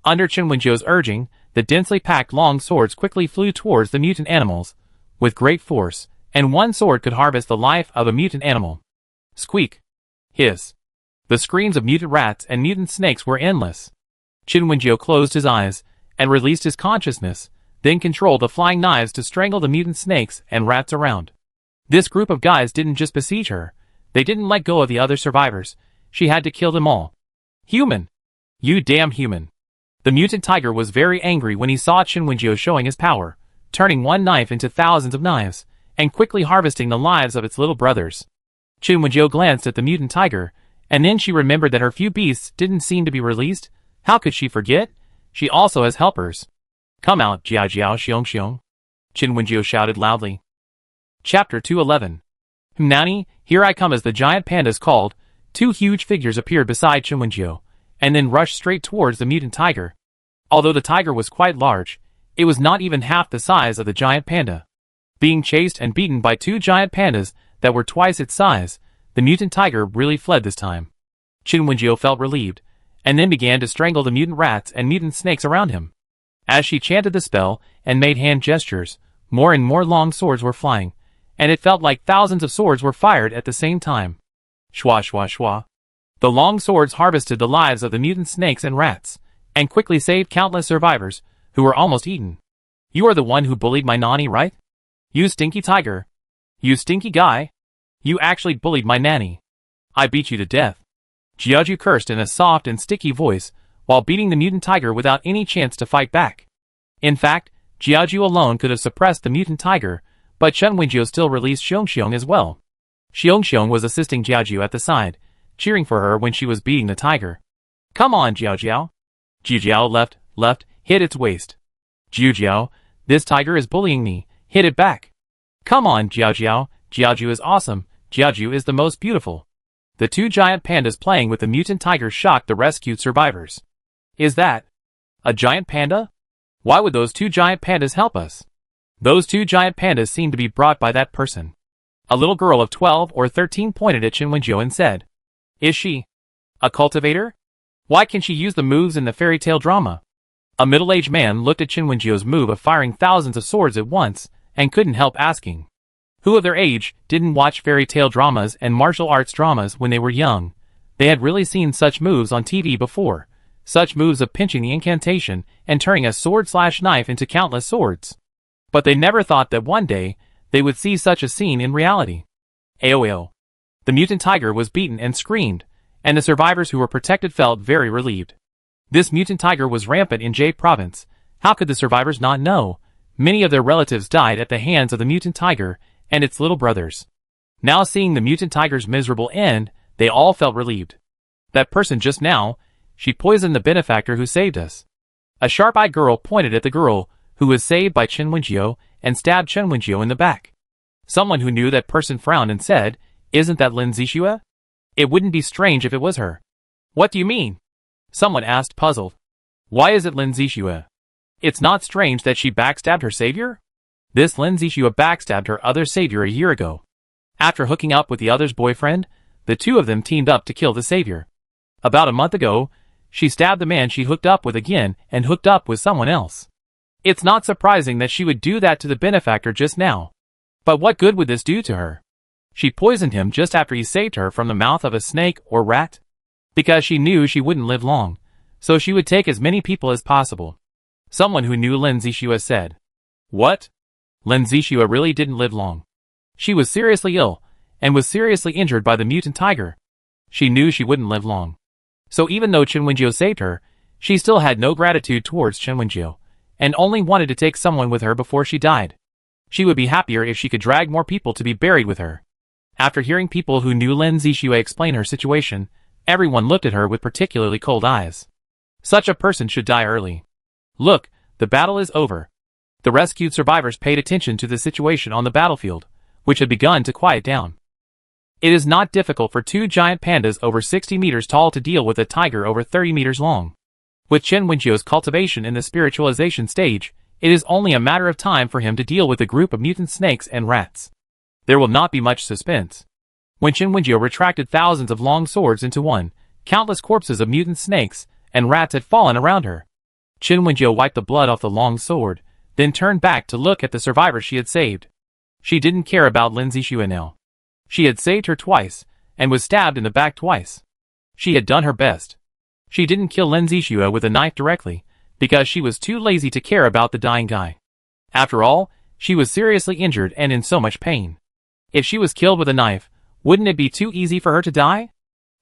Under Chen Wenjiu's urging, the densely packed long swords quickly flew towards the mutant animals, with great force, and one sword could harvest the life of a mutant animal. Squeak! Hiss! The screams of mutant rats and mutant snakes were endless. Chen Wenjiu closed his eyes, and released his consciousness, then controlled the flying knives to strangle the mutant snakes and rats around. This group of guys didn't just besiege her, they didn't let go of the other survivors, she had to kill them all. Human! You damn human! The mutant tiger was very angry when he saw Chen Wenjiu showing his power, turning one knife into thousands of knives, and quickly harvesting the lives of its little brothers. Chen Wenjiu glanced at the mutant tiger, and then she remembered that her few beasts didn't seem to be released. How could she forget? She also has helpers. Come out, Jiao Jiao Xiong Xiong! Chen Wenjiu shouted loudly. Chapter 211. Nani, here I come! As the giant pandas called, two huge figures appeared beside Chen Wenjiu, and then rushed straight towards the mutant tiger. Although the tiger was quite large, it was not even half the size of the giant panda. Being chased and beaten by two giant pandas that were twice its size, the mutant tiger really fled this time. Chen Wenjiu felt relieved, and then began to strangle the mutant rats and mutant snakes around him. As she chanted the spell and made hand gestures, more and more long swords were flying, and it felt like thousands of swords were fired at the same time. Shwa shwa shwa. The long swords harvested the lives of the mutant snakes and rats, and quickly saved countless survivors, who were almost eaten. You are the one who bullied my nanny, right? You stinky tiger. You stinky guy. You actually bullied my nanny. I beat you to death. Jiaju cursed in a soft and sticky voice, while beating the mutant tiger without any chance to fight back. In fact, Jiaju alone could have suppressed the mutant tiger, but Chen Wenjiu still released Xiong Xiong as well. Xiong Xiong was assisting Jiaju at the side, cheering for her when she was beating the tiger. Come on, Jiao Jiao. Jiu Jiao left, hit its waist. Jiu Jiao, this tiger is bullying me, hit it back. Come on, Jiao Jiao, Jiaju is awesome, Jiaju is the most beautiful. The two giant pandas playing with the mutant tiger shocked the rescued survivors. Is that a giant panda? Why would those two giant pandas help us? Those two giant pandas seemed to be brought by that person. A little girl of 12 or 13 pointed at Chen Wenjiu and said, Is she a cultivator? Why can she use the moves in the fairy tale drama? A middle-aged man looked at Chen Wenjiu's move of firing thousands of swords at once, and couldn't help asking. Who of their age didn't watch fairy tale dramas and martial arts dramas when they were young? They had really seen such moves on TV before, such moves of pinching the incantation and turning a sword/knife into countless swords. But they never thought that one day, they would see such a scene in reality. AOL. The mutant tiger was beaten and screamed, and the survivors who were protected felt very relieved. This mutant tiger was rampant in Jade Province. How could the survivors not know? Many of their relatives died at the hands of the mutant tiger and its little brothers. Now seeing the mutant tiger's miserable end, they all felt relieved. That person just now, she poisoned the benefactor who saved us. A sharp-eyed girl pointed at the girl who was saved by Chen Wenjiu and stabbed Chen Wenjiu in the back. Someone who knew that person frowned and said, Isn't that Lin Zixue? It wouldn't be strange if it was her. What do you mean? Someone asked, puzzled. Why is it Lin Zixue? It's not strange that she backstabbed her savior? This Lin Zixue backstabbed her other savior a year ago. After hooking up with the other's boyfriend, the two of them teamed up to kill the savior. About a month ago, she stabbed the man she hooked up with again and hooked up with someone else. It's not surprising that she would do that to the benefactor just now. But what good would this do to her? She poisoned him just after he saved her from the mouth of a snake or rat. Because she knew she wouldn't live long, so she would take as many people as possible. Someone who knew Lin Zixue said. What? Lin Zixue really didn't live long. She was seriously ill, and was seriously injured by the mutant tiger. She knew she wouldn't live long. So even though Chen Wenjiu saved her, she still had no gratitude towards Chen Wenjiu, and only wanted to take someone with her before she died. She would be happier if she could drag more people to be buried with her. After hearing people who knew Lin Zixue explain her situation, everyone looked at her with particularly cold eyes. Such a person should die early. Look, the battle is over. The rescued survivors paid attention to the situation on the battlefield, which had begun to quiet down. It is not difficult for two giant pandas over 60 meters tall to deal with a tiger over 30 meters long. With Chen Wenjiu's cultivation in the spiritualization stage, it is only a matter of time for him to deal with a group of mutant snakes and rats. There will not be much suspense. When Qin Wenjiu retracted thousands of long swords into one, countless corpses of mutant snakes and rats had fallen around her. Qin Wenjiu wiped the blood off the long sword, then turned back to look at the survivors she had saved. She didn't care about Lin Zixue now. She had saved her twice, and was stabbed in the back twice. She had done her best. She didn't kill Lin Zixue with a knife directly, because she was too lazy to care about the dying guy. After all, she was seriously injured and in so much pain. If she was killed with a knife, wouldn't it be too easy for her to die?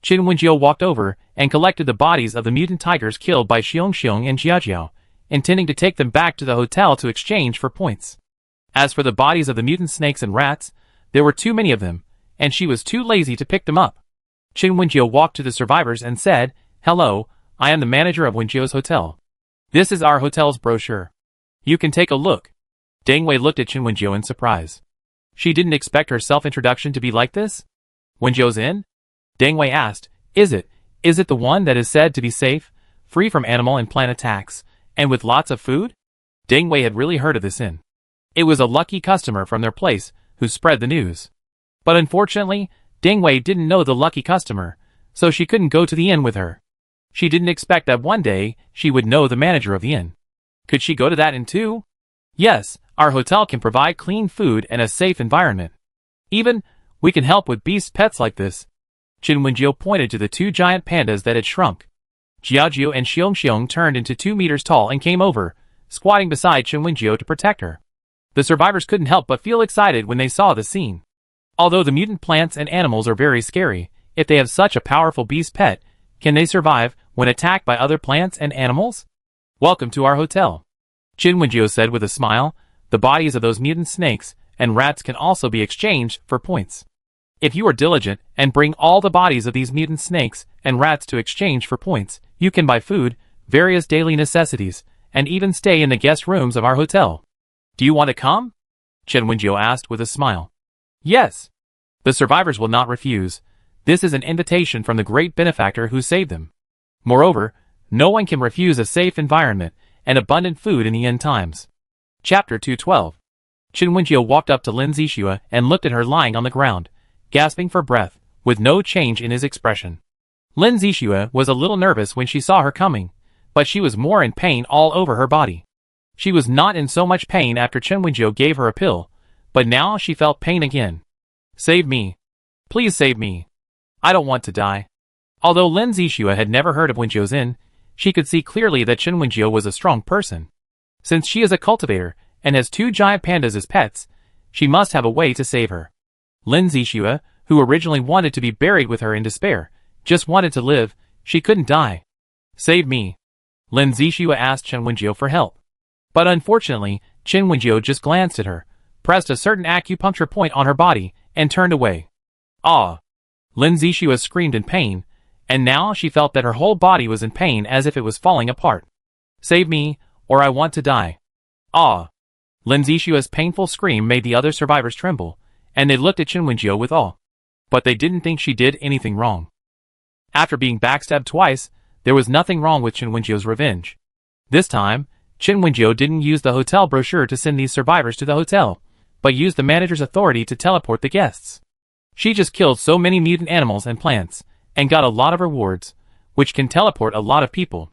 Qin Wenjiu walked over and collected the bodies of the mutant tigers killed by Xiong and Jiajiao, intending to take them back to the hotel to exchange for points. As for the bodies of the mutant snakes and rats, there were too many of them, and she was too lazy to pick them up. Qin Wenjiu walked to the survivors and said, "Hello, I am the manager of Wenjiu's hotel. This is our hotel's brochure. You can take a look." Deng Wei looked at Qin Wenjiu in surprise. She didn't expect her self-introduction to be like this. "Wenjiu's Inn?" Deng Wei asked. Is it the one that is said to be safe, free from animal and plant attacks, and with lots of food?" Deng Wei had really heard of this inn. It was a lucky customer from their place who spread the news. But unfortunately, Deng Wei didn't know the lucky customer, so she couldn't go to the inn with her. She didn't expect that one day she would know the manager of the inn. Could she go to that inn too? Yes, our hotel can provide clean food and a safe environment. Even, we can help with beast pets like this. Qin Wenjiu pointed to the two giant pandas that had shrunk. Jiajiu and Xiong turned into 2 meters tall and came over, squatting beside Qin Wenjiu to protect her. The survivors couldn't help but feel excited when they saw the scene. Although the mutant plants and animals are very scary, if they have such a powerful beast pet, can they survive when attacked by other plants and animals? "Welcome to our hotel," Qin Wenjiu said with a smile. "The bodies of those mutant snakes and rats can also be exchanged for points. If you are diligent and bring all the bodies of these mutant snakes and rats to exchange for points, you can buy food, various daily necessities, and even stay in the guest rooms of our hotel. Do you want to come?" Qin Wenjiu asked with a smile. "Yes." The survivors will not refuse. This is an invitation from the great benefactor who saved them. Moreover, no one can refuse a safe environment and abundant food in the end times. Chapter 212. Qin Wenjiu walked up to Lin Zixue and looked at her lying on the ground, gasping for breath, with no change in his expression. Lin Zixue was a little nervous when she saw her coming, but she was more in pain all over her body. She was not in so much pain after Qin Wenjiu gave her a pill, but now she felt pain again. "Save me. Please save me. I don't want to die." Although Lin Zixue had never heard of Wenjiu's inn, she could see clearly that Qin Wenjiu was a strong person. Since she is a cultivator and has 2 giant pandas as pets, she must have a way to save her. Lin Zixue, who originally wanted to be buried with her in despair, just wanted to live. She couldn't die. "Save me." Lin Zixue asked Qin Wenjiu for help. But unfortunately, Qin Wenjiu just glanced at her, pressed a certain acupuncture point on her body, and turned away. "Ah!" Lin Zixue screamed in pain, and now she felt that her whole body was in pain as if it was falling apart. "Save me, or I want to die." "Ah!" Lin Zixue's painful scream made the other survivors tremble, and they looked at Qin Wenjiu with awe. But they didn't think she did anything wrong. After being backstabbed twice, there was nothing wrong with Qin Wenjiu's revenge. This time, Qin Wenjiu didn't use the hotel brochure to send these survivors to the hotel, but used the manager's authority to teleport the guests. She just killed so many mutant animals and plants, and got a lot of rewards, which can teleport a lot of people.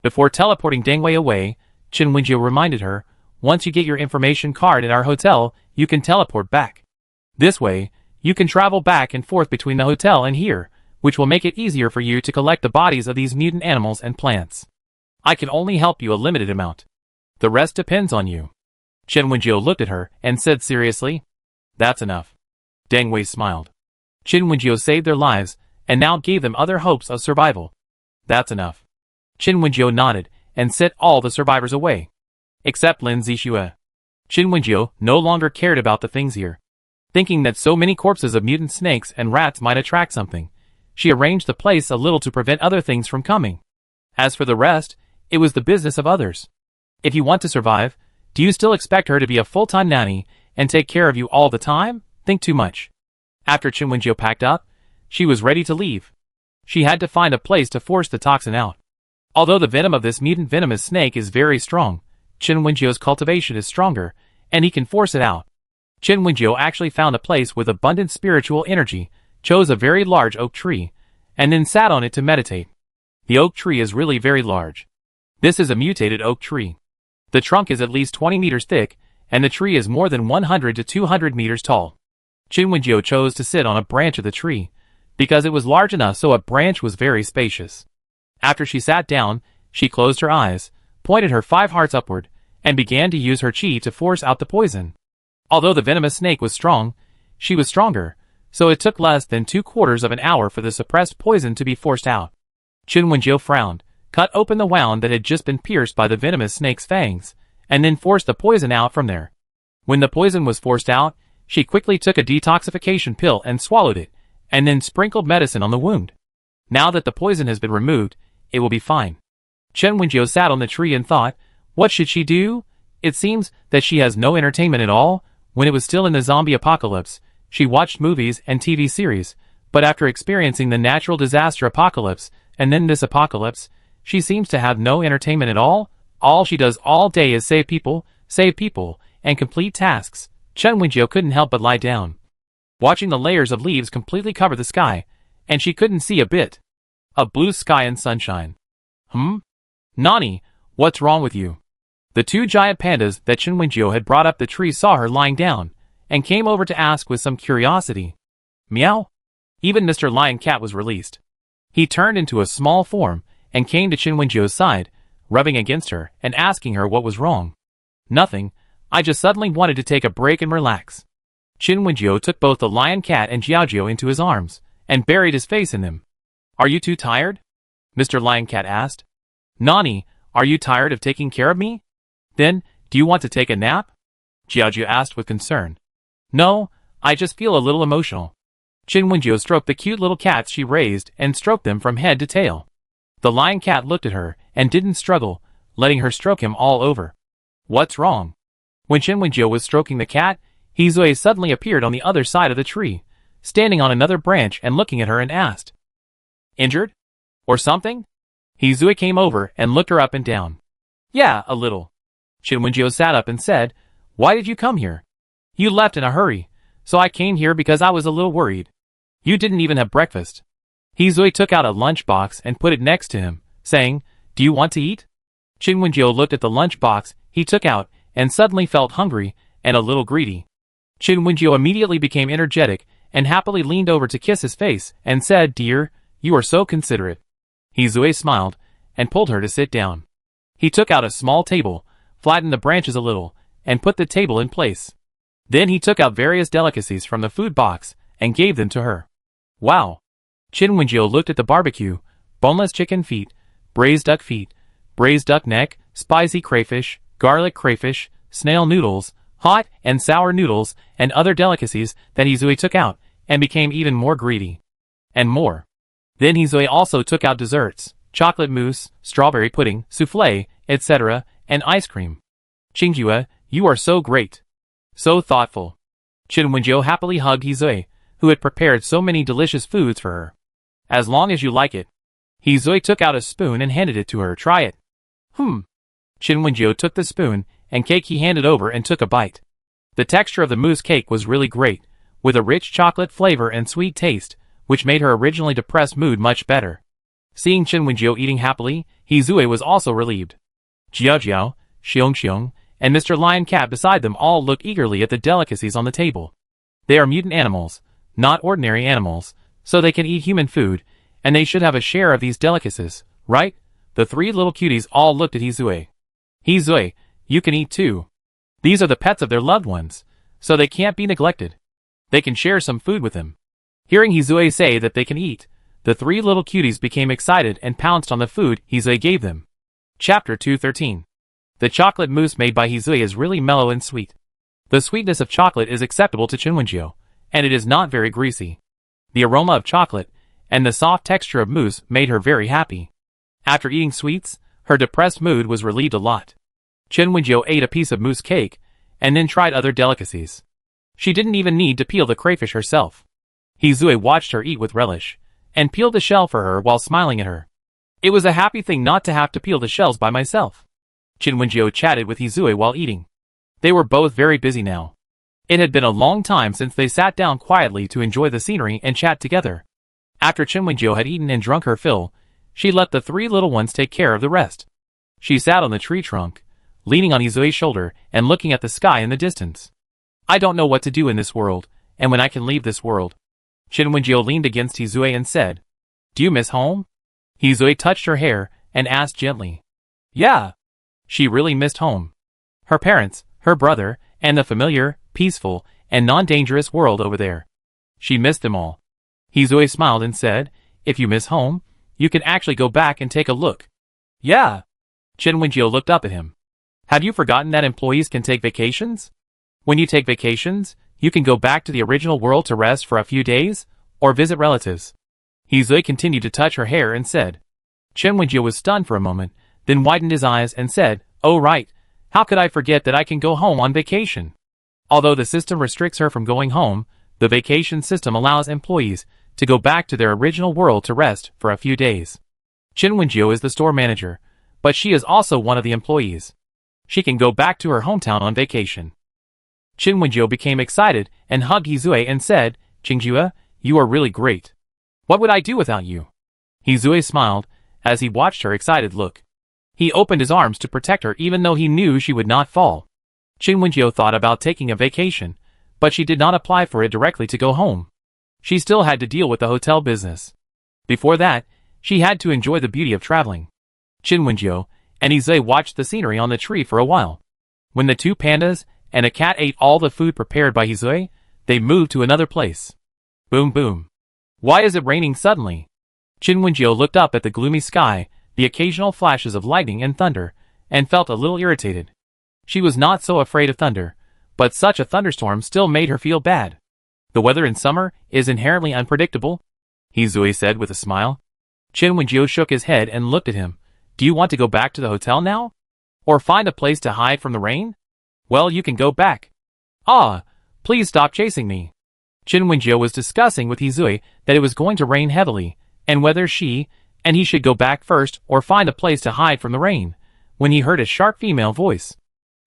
Before teleporting Deng Wei away, Qin Wenjiu reminded her, "Once you get your information card at our hotel, you can teleport back. This way, you can travel back and forth between the hotel and here, which will make it easier for you to collect the bodies of these mutant animals and plants. I can only help you a limited amount. The rest depends on you." Qin Wenjiu looked at her and said seriously, "That's enough." Deng Wei smiled. Qin Wenjiu saved their lives and now gave them other hopes of survival. "That's enough." Qin Wenjiu nodded and sent all the survivors away. Except Lin Zixue. Qin Wenjiu no longer cared about the things here. Thinking that so many corpses of mutant snakes and rats might attract something, she arranged the place a little to prevent other things from coming. As for the rest, it was the business of others. If you want to survive, do you still expect her to be a full-time nanny and take care of you all the time? Think too much. After Qin Wenjiu packed up, she was ready to leave. She had to find a place to force the toxin out. Although the venom of this mutant venomous snake is very strong, Chen Wenjio's cultivation is stronger, and he can force it out. Chen Wenjio actually found a place with abundant spiritual energy, chose a very large oak tree, and then sat on it to meditate. The oak tree is really very large. This is a mutated oak tree. The trunk is at least 20 meters thick, and the tree is more than 100 to 200 meters tall. Chen Wenjio chose to sit on a branch of the tree, because it was large enough so a branch was very spacious. After she sat down, she closed her eyes, pointed her 5 hearts upward, and began to use her qi to force out the poison. Although the venomous snake was strong, she was stronger, so it took less than 2/4 of an hour for the suppressed poison to be forced out. Chen Wenjio frowned, cut open the wound that had just been pierced by the venomous snake's fangs, and then forced the poison out from there. When the poison was forced out, she quickly took a detoxification pill and swallowed it, and then sprinkled medicine on the wound. Now that the poison has been removed, it will be fine. Chen Wenjio sat on the tree and thought, what should she do? It seems that she has no entertainment at all. When it was still in the zombie apocalypse, she watched movies and TV series, but after experiencing the natural disaster apocalypse, and then this apocalypse, she seems to have no entertainment at all. All she does all day is save people, and complete tasks. Chen Wenjio couldn't help but lie down, watching the layers of leaves completely cover the sky, and she couldn't see a bit of blue sky and sunshine. Nani, what's wrong with you? The 2 giant pandas that Chen Wenjio had brought up the tree saw her lying down, and came over to ask with some curiosity. Meow. Even Mr. Lion Cat was released. He turned into a small form, and came to Chen Wenjio's side, rubbing against her, and asking her what was wrong. Nothing, I just suddenly wanted to take a break and relax. Chen Wenjio took both the Lion Cat and Jiaojiao into his arms, and buried his face in them. Are you too tired? Mr. Lion Cat asked. Nani, are you tired of taking care of me? Then, do you want to take a nap? Jiaojiao asked with concern. No, I just feel a little emotional. Chen Wenjio stroked the cute little cats she raised and stroked them from head to tail. The Lion Cat looked at her and didn't struggle, letting her stroke him all over. What's wrong? When Chen Wenjio was stroking the cat, Hizue suddenly appeared on the other side of the tree, standing on another branch and looking at her and asked. Injured? Or something? Hizue came over and looked her up and down. Yeah, a little. Chen Wenjio sat up and said, Why did you come here? You left in a hurry, so I came here because I was a little worried. You didn't even have breakfast. Hizue took out a lunchbox and put it next to him, saying, Do you want to eat? Chen Wenjio looked at the lunchbox he took out and suddenly felt hungry and a little greedy. Chen Wenjio immediately became energetic and happily leaned over to kiss his face and said, Dear, you are so considerate. Hizue smiled and pulled her to sit down. He took out a small table, flattened the branches a little, and put the table in place. Then he took out various delicacies from the food box and gave them to her. Wow! Chen Wenjio looked at the barbecue, boneless chicken feet, braised duck neck, spicy crayfish, garlic crayfish, snail noodles, hot and sour noodles, and other delicacies that Hizue took out, and became even more greedy. And more. Then Hizue also took out desserts, chocolate mousse, strawberry pudding, soufflé, etc., and ice cream. Qingjue, you are so great. So thoughtful. Chen Wenjio happily hugged Hizue, who had prepared so many delicious foods for her. As long as you like it. Hizue took out a spoon and handed it to her. Try it. Chen Wenjio took the spoon and cake he handed over and took a bite. The texture of the mousse cake was really great, with a rich chocolate flavor and sweet taste, which made her originally depressed mood much better. Seeing Chen Wenjio eating happily, Hizue was also relieved. Jiaojiao, Xiong, and Mr. Lion Cat beside them all looked eagerly at the delicacies on the table. They are mutant animals, not ordinary animals, so they can eat human food, and they should have a share of these delicacies, right? The 3 little cuties all looked at Hizue. Hizue, you can eat too. These are the pets of their loved ones, so they can't be neglected. They can share some food with them. Hearing Hizue say that they can eat, the 3 little cuties became excited and pounced on the food Hizue gave them. Chapter 213. The chocolate mousse made by Hizue is really mellow and sweet. The sweetness of chocolate is acceptable to Chen Wenjio, and it is not very greasy. The aroma of chocolate and the soft texture of mousse made her very happy. After eating sweets, her depressed mood was relieved a lot. Chen Wenjio ate a piece of mousse cake, and then tried other delicacies. She didn't even need to peel the crayfish herself. Hizue watched her eat with relish, and peeled the shell for her while smiling at her. It was a happy thing not to have to peel the shells by myself. Chin Wenjio chatted with Hizue while eating. They were both very busy now. It had been a long time since they sat down quietly to enjoy the scenery and chat together. After Chin Wenjio had eaten and drunk her fill, she let the three little ones take care of the rest. She sat on the tree trunk, leaning on Hizue's shoulder and looking at the sky in the distance. I don't know what to do in this world, and when I can leave this world. Chin Wenjio leaned against Hizue and said, Do you miss home? Hizue touched her hair and asked gently. Yeah. She really missed home. Her parents, her brother, and the familiar, peaceful, and non-dangerous world over there. She missed them all. Hizue smiled and said, If you miss home, you can actually go back and take a look. Yeah. Chin Wenjio looked up at him. Have you forgotten that employees can take vacations? When you take vacations, you can go back to the original world to rest for a few days, or visit relatives. Hizue continued to touch her hair and said. Chin Wenjio was stunned for a moment, then widened his eyes and said, Oh right, how could I forget that I can go home on vacation? Although the system restricts her from going home, the vacation system allows employees to go back to their original world to rest for a few days. Chin Wenjio is the store manager, but she is also one of the employees. She can go back to her hometown on vacation. Chin Wenjio became excited and hugged Hizue and said, Qingjue, you are really great. What would I do without you? Hizue smiled as he watched her excited look. He opened his arms to protect her even though he knew she would not fall. Chin Wenjio thought about taking a vacation, but she did not apply for it directly to go home. She still had to deal with the hotel business. Before that, she had to enjoy the beauty of traveling. Chin Wenjio and Hizue watched the scenery on the tree for a while. When the two pandas and a cat ate all the food prepared by Hizue, they moved to another place. Boom boom. Why is it raining suddenly? Chin Wenjio looked up at the gloomy sky, the occasional flashes of lightning and thunder, and felt a little irritated. She was not so afraid of thunder, but such a thunderstorm still made her feel bad. The weather in summer is inherently unpredictable, Hizue said with a smile. Chin Wenjio shook his head and looked at him. Do you want to go back to the hotel now? Or find a place to hide from the rain? Well, you can go back. Ah, please stop chasing me. Chin Wenjio was discussing with Hizue that it was going to rain heavily, and whether she and he should go back first or find a place to hide from the rain, when he heard a sharp female voice.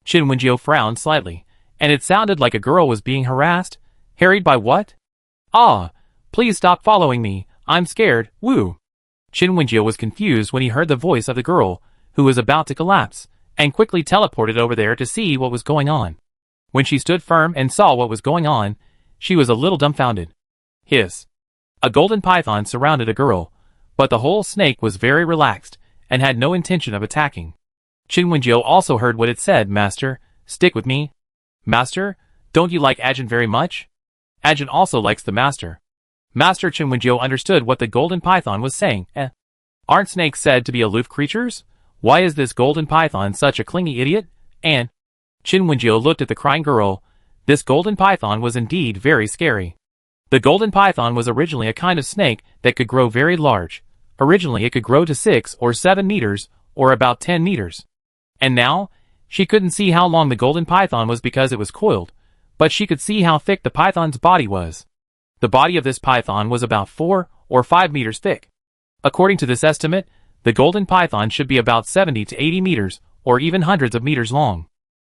Chin Wenjio frowned slightly, and it sounded like a girl was being harassed. Harried by what? Ah, please stop following me, I'm scared, woo. Chin Wenjio was confused when he heard the voice of the girl, who was about to collapse, and quickly teleported over there to see what was going on. When she stood firm and saw what was going on, she was a little dumbfounded. Hiss. A golden python surrounded a girl, but the whole snake was very relaxed, and had no intention of attacking. Chin Wenjio also heard what it said. Master, stick with me. Master, don't you like Ajin very much? Ajin also likes the master. Master. Chin Wenjio understood what the golden python was saying. Aren't snakes said to be aloof creatures? Why is this golden python such a clingy idiot? And Chin Wenjio looked at the crying girl. This golden python was indeed very scary. The golden python was originally a kind of snake that could grow very large. Originally it could grow to 6 or 7 meters, or about 10 meters. And now, she couldn't see how long the golden python was because it was coiled, but she could see how thick the python's body was. The body of this python was about 4 or 5 meters thick. According to this estimate, the golden python should be about 70 to 80 meters, or even hundreds of meters long.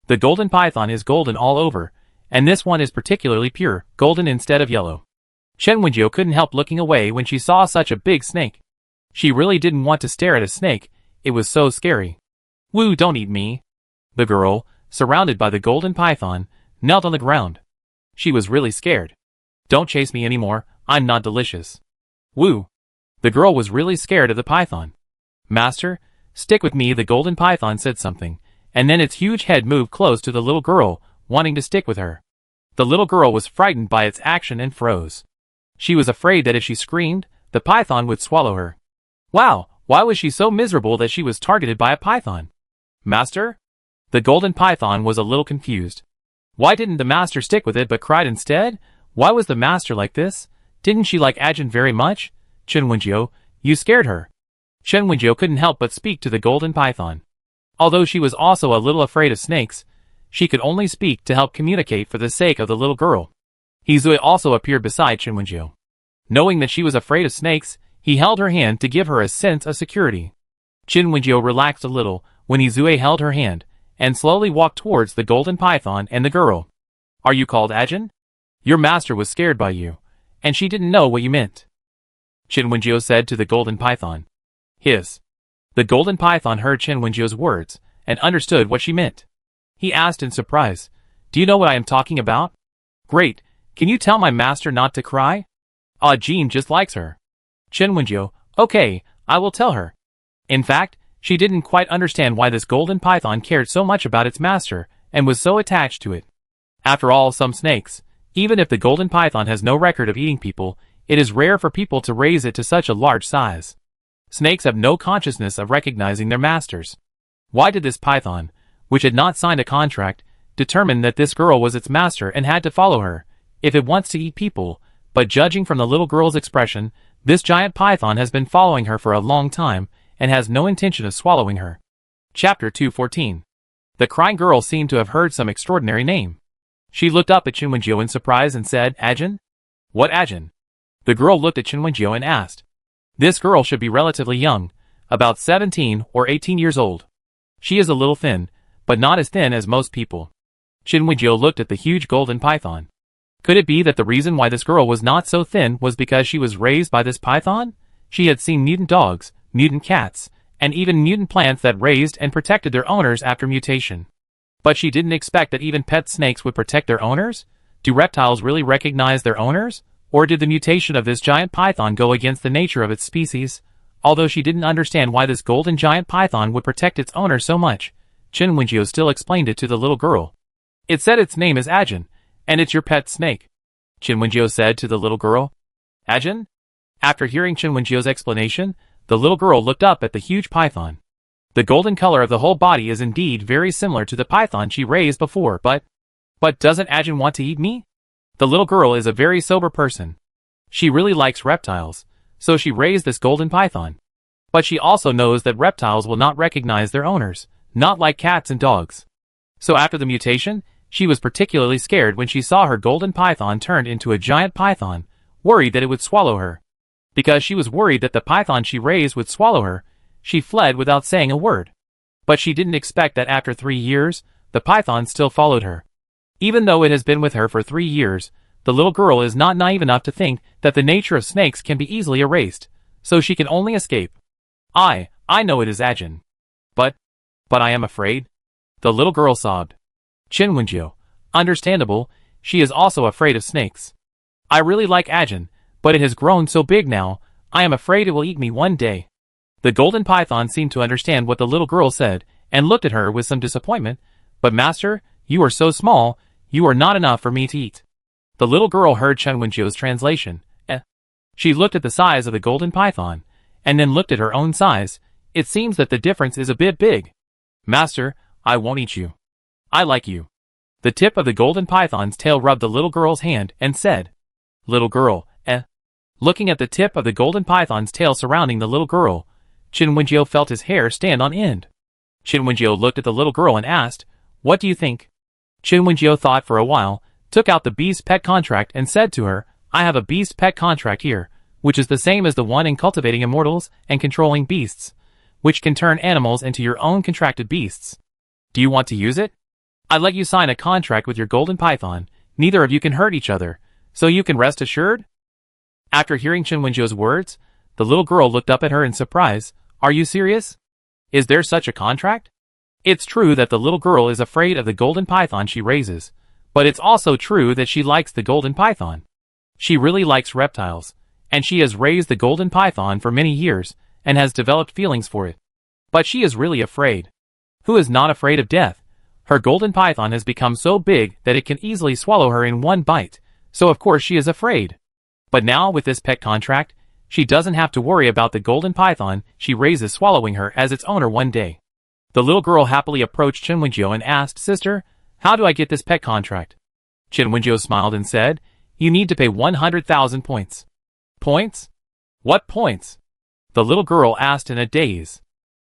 The golden python is golden all over, and this one is particularly pure, golden instead of yellow. Chin Wenjio couldn't help looking away when she saw such a big snake. She really didn't want to stare at a snake, it was so scary. Woo, don't eat me. The girl, surrounded by the golden python, knelt on the ground. She was really scared. Don't chase me anymore, I'm not delicious. Woo. The girl was really scared of the python. Master, stick with me. The golden python said something, and then its huge head moved close to the little girl, wanting to stick with her. The little girl was frightened by its action and froze. She was afraid that if she screamed, the python would swallow her. Wow, why was she so miserable that she was targeted by a python? Master? The golden python was a little confused. Why didn't the master stick with it but cried instead? Why was the master like this? Didn't she like Ajin very much? Chin Wenjio, you scared her. Chin Wenjio couldn't help but speak to the golden python. Although she was also a little afraid of snakes, she could only speak to help communicate for the sake of the little girl. Hizue also appeared beside Chin Wenjio. Knowing that she was afraid of snakes, he held her hand to give her a sense of security. Chin Wenjio relaxed a little when Izue held her hand, and slowly walked towards the golden python and the girl. Are you called Ajin? Your master was scared by you, and she didn't know what you meant. Chinwenjio said to the golden python. Hiss. The golden python heard Chinwenjio's words, and understood what she meant. He asked in surprise, Do you know what I am talking about? Great, can you tell my master not to cry? Ah, Jean just likes her. Chinwenjio, okay, I will tell her. In fact, she didn't quite understand why this golden python cared so much about its master, and was so attached to it. After all, some snakes, even if the golden python has no record of eating people, it is rare for people to raise it to such a large size. Snakes have no consciousness of recognizing their masters. Why did this python, which had not signed a contract, determine that this girl was its master and had to follow her, if it wants to eat people? But judging from the little girl's expression, this giant python has been following her for a long time, and has no intention of swallowing her. Chapter 214. The crying girl seemed to have heard some extraordinary name. She looked up at Chinwenjio in surprise and said, Ajin? What Ajin? The girl looked at Chinwenjio and asked. This girl should be relatively young, about 17 or 18 years old. She is a little thin, but not as thin as most people. Chinwenjio looked at the huge golden python. Could it be that the reason why this girl was not so thin was because she was raised by this python? She had seen mutant dogs, mutant cats, and even mutant plants that raised and protected their owners after mutation. But she didn't expect that even pet snakes would protect their owners? Do reptiles really recognize their owners? Or did the mutation of this giant python go against the nature of its species? Although she didn't understand why this golden giant python would protect its owner so much, Chinwenjio still explained it to the little girl. It said its name is Ajin, and it's your pet snake, Chinwenjio said to the little girl. Ajin? After hearing Chinwenjio's explanation, the little girl looked up at the huge python. The golden color of the whole body is indeed very similar to the python she raised before, but doesn't Ajin want to eat me? The little girl is a very sober person. She really likes reptiles, so she raised this golden python. But she also knows that reptiles will not recognize their owners, not like cats and dogs. So after the mutation, she was particularly scared when she saw her golden python turned into a giant python, worried that it would swallow her. Because she was worried that the python she raised would swallow her, she fled without saying a word. But she didn't expect that after 3 years, the python still followed her. Even though it has been with her for 3 years, the little girl is not naive enough to think that the nature of snakes can be easily erased, so she can only escape. I know it is Ajin. But I am afraid. The little girl sobbed. Chinwenjio, understandable, she is also afraid of snakes. I really like Ajin, but it has grown so big now, I am afraid it will eat me one day. The golden python seemed to understand what the little girl said, and looked at her with some disappointment. But master, you are so small, you are not enough for me to eat. The little girl heard Chinwenjio's translation. She looked at the size of the golden python, and then looked at her own size. It seems that the difference is a bit big. Master, I won't eat you. I like you. The tip of the golden python's tail rubbed the little girl's hand and said, Little girl, Looking at the tip of the golden python's tail surrounding the little girl, Chinwenjio felt his hair stand on end. Chinwenjio looked at the little girl and asked, What do you think? Chinwenjio thought for a while, took out the beast pet contract and said to her, I have a beast pet contract here, which is the same as the one in cultivating immortals and controlling beasts, which can turn animals into your own contracted beasts. Do you want to use it? I let you sign a contract with your golden python. Neither of you can hurt each other, so you can rest assured? After hearing Chinwenjio's words, the little girl looked up at her in surprise. Are you serious? Is there such a contract? It's true that the little girl is afraid of the golden python she raises, but it's also true that she likes the golden python. She really likes reptiles, and she has raised the golden python for many years, and has developed feelings for it. But she is really afraid. Who is not afraid of death? Her golden python has become so big that it can easily swallow her in one bite, so of course she is afraid. But now with this pet contract, she doesn't have to worry about the golden python she raises swallowing her as its owner one day. The little girl happily approached Chinwenjio and asked, Sister, how do I get this pet contract? Chinwenjio smiled and said, You need to pay 100,000 points. Points? What points? The little girl asked in a daze.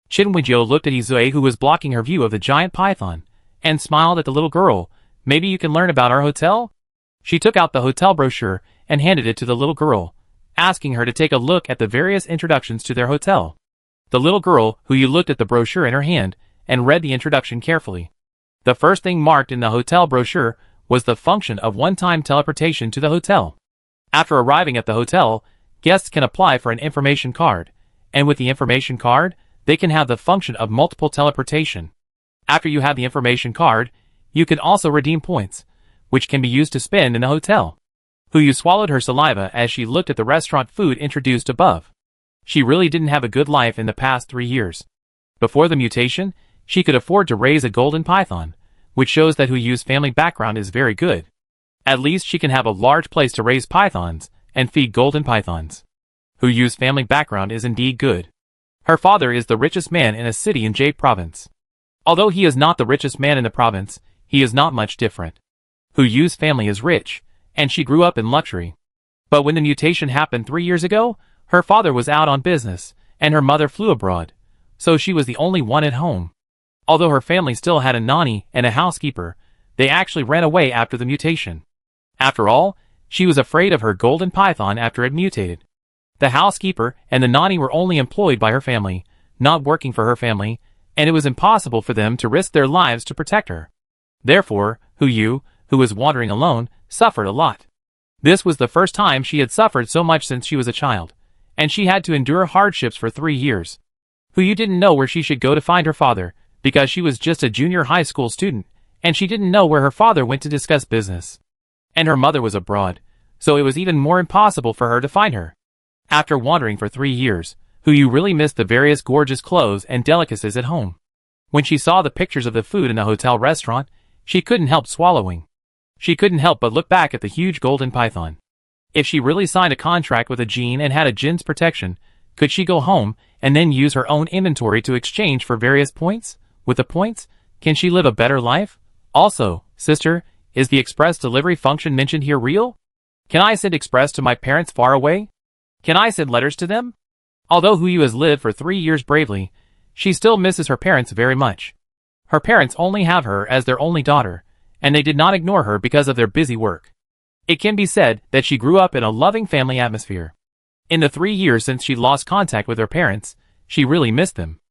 Chinwenjio looked at Izue, who was blocking her view of the giant python, and smiled at the little girl. Maybe you can learn about our hotel? She took out the hotel brochure and handed it to the little girl, asking her to take a look at the various introductions to their hotel. The little girl, who looked at the brochure in her hand, and read the introduction carefully. The first thing marked in the hotel brochure was the function of one-time teleportation to the hotel. After arriving at the hotel, guests can apply for an information card, and with the information card, they can have the function of multiple teleportation. After you have the information card, you can also redeem points, which can be used to spend in the hotel. Huyu swallowed her saliva as she looked at the restaurant food introduced above. She really didn't have a good life in the past 3 years. Before the mutation, she could afford to raise a golden python, which shows that Huyu's family background is very good. At least she can have a large place to raise pythons and feed golden pythons. Huyu's family background is indeed good. Her father is the richest man in a city in Jade province. Although he is not the richest man in the province, he is not much different. Huyu's family is rich, and she grew up in luxury. But when the mutation happened 3 years ago, her father was out on business, and her mother flew abroad, so she was the only one at home. Although her family still had a nanny and a housekeeper, they actually ran away after the mutation. After all, she was afraid of her golden python after it mutated. The housekeeper and the nanny were only employed by her family, not working for her family, and it was impossible for them to risk their lives to protect her. Therefore, Huyu, who was wandering alone, suffered a lot. This was the first time she had suffered so much since she was a child, and she had to endure hardships for 3 years. Huyu didn't know where she should go to find her father, because she was just a junior high school student, and she didn't know where her father went to discuss business. And her mother was abroad, so it was even more impossible for her to find her. After wandering for 3 years, Huyu really missed the various gorgeous clothes and delicacies at home. When she saw the pictures of the food in the hotel restaurant, she couldn't help swallowing. She couldn't help but look back at the huge golden python. If she really signed a contract with a Jinn and had a Jinn's protection, could she go home and then use her own inventory to exchange for various points? With the points, can she live a better life? Also, sister, is the express delivery function mentioned here real? Can I send express to my parents far away? Can I send letters to them? Although Huyu has lived for 3 years bravely, she still misses her parents very much. Her parents only have her as their only daughter, and they did not ignore her because of their busy work. It can be said that she grew up in a loving family atmosphere. In the 3 years since she lost contact with her parents, she really missed them.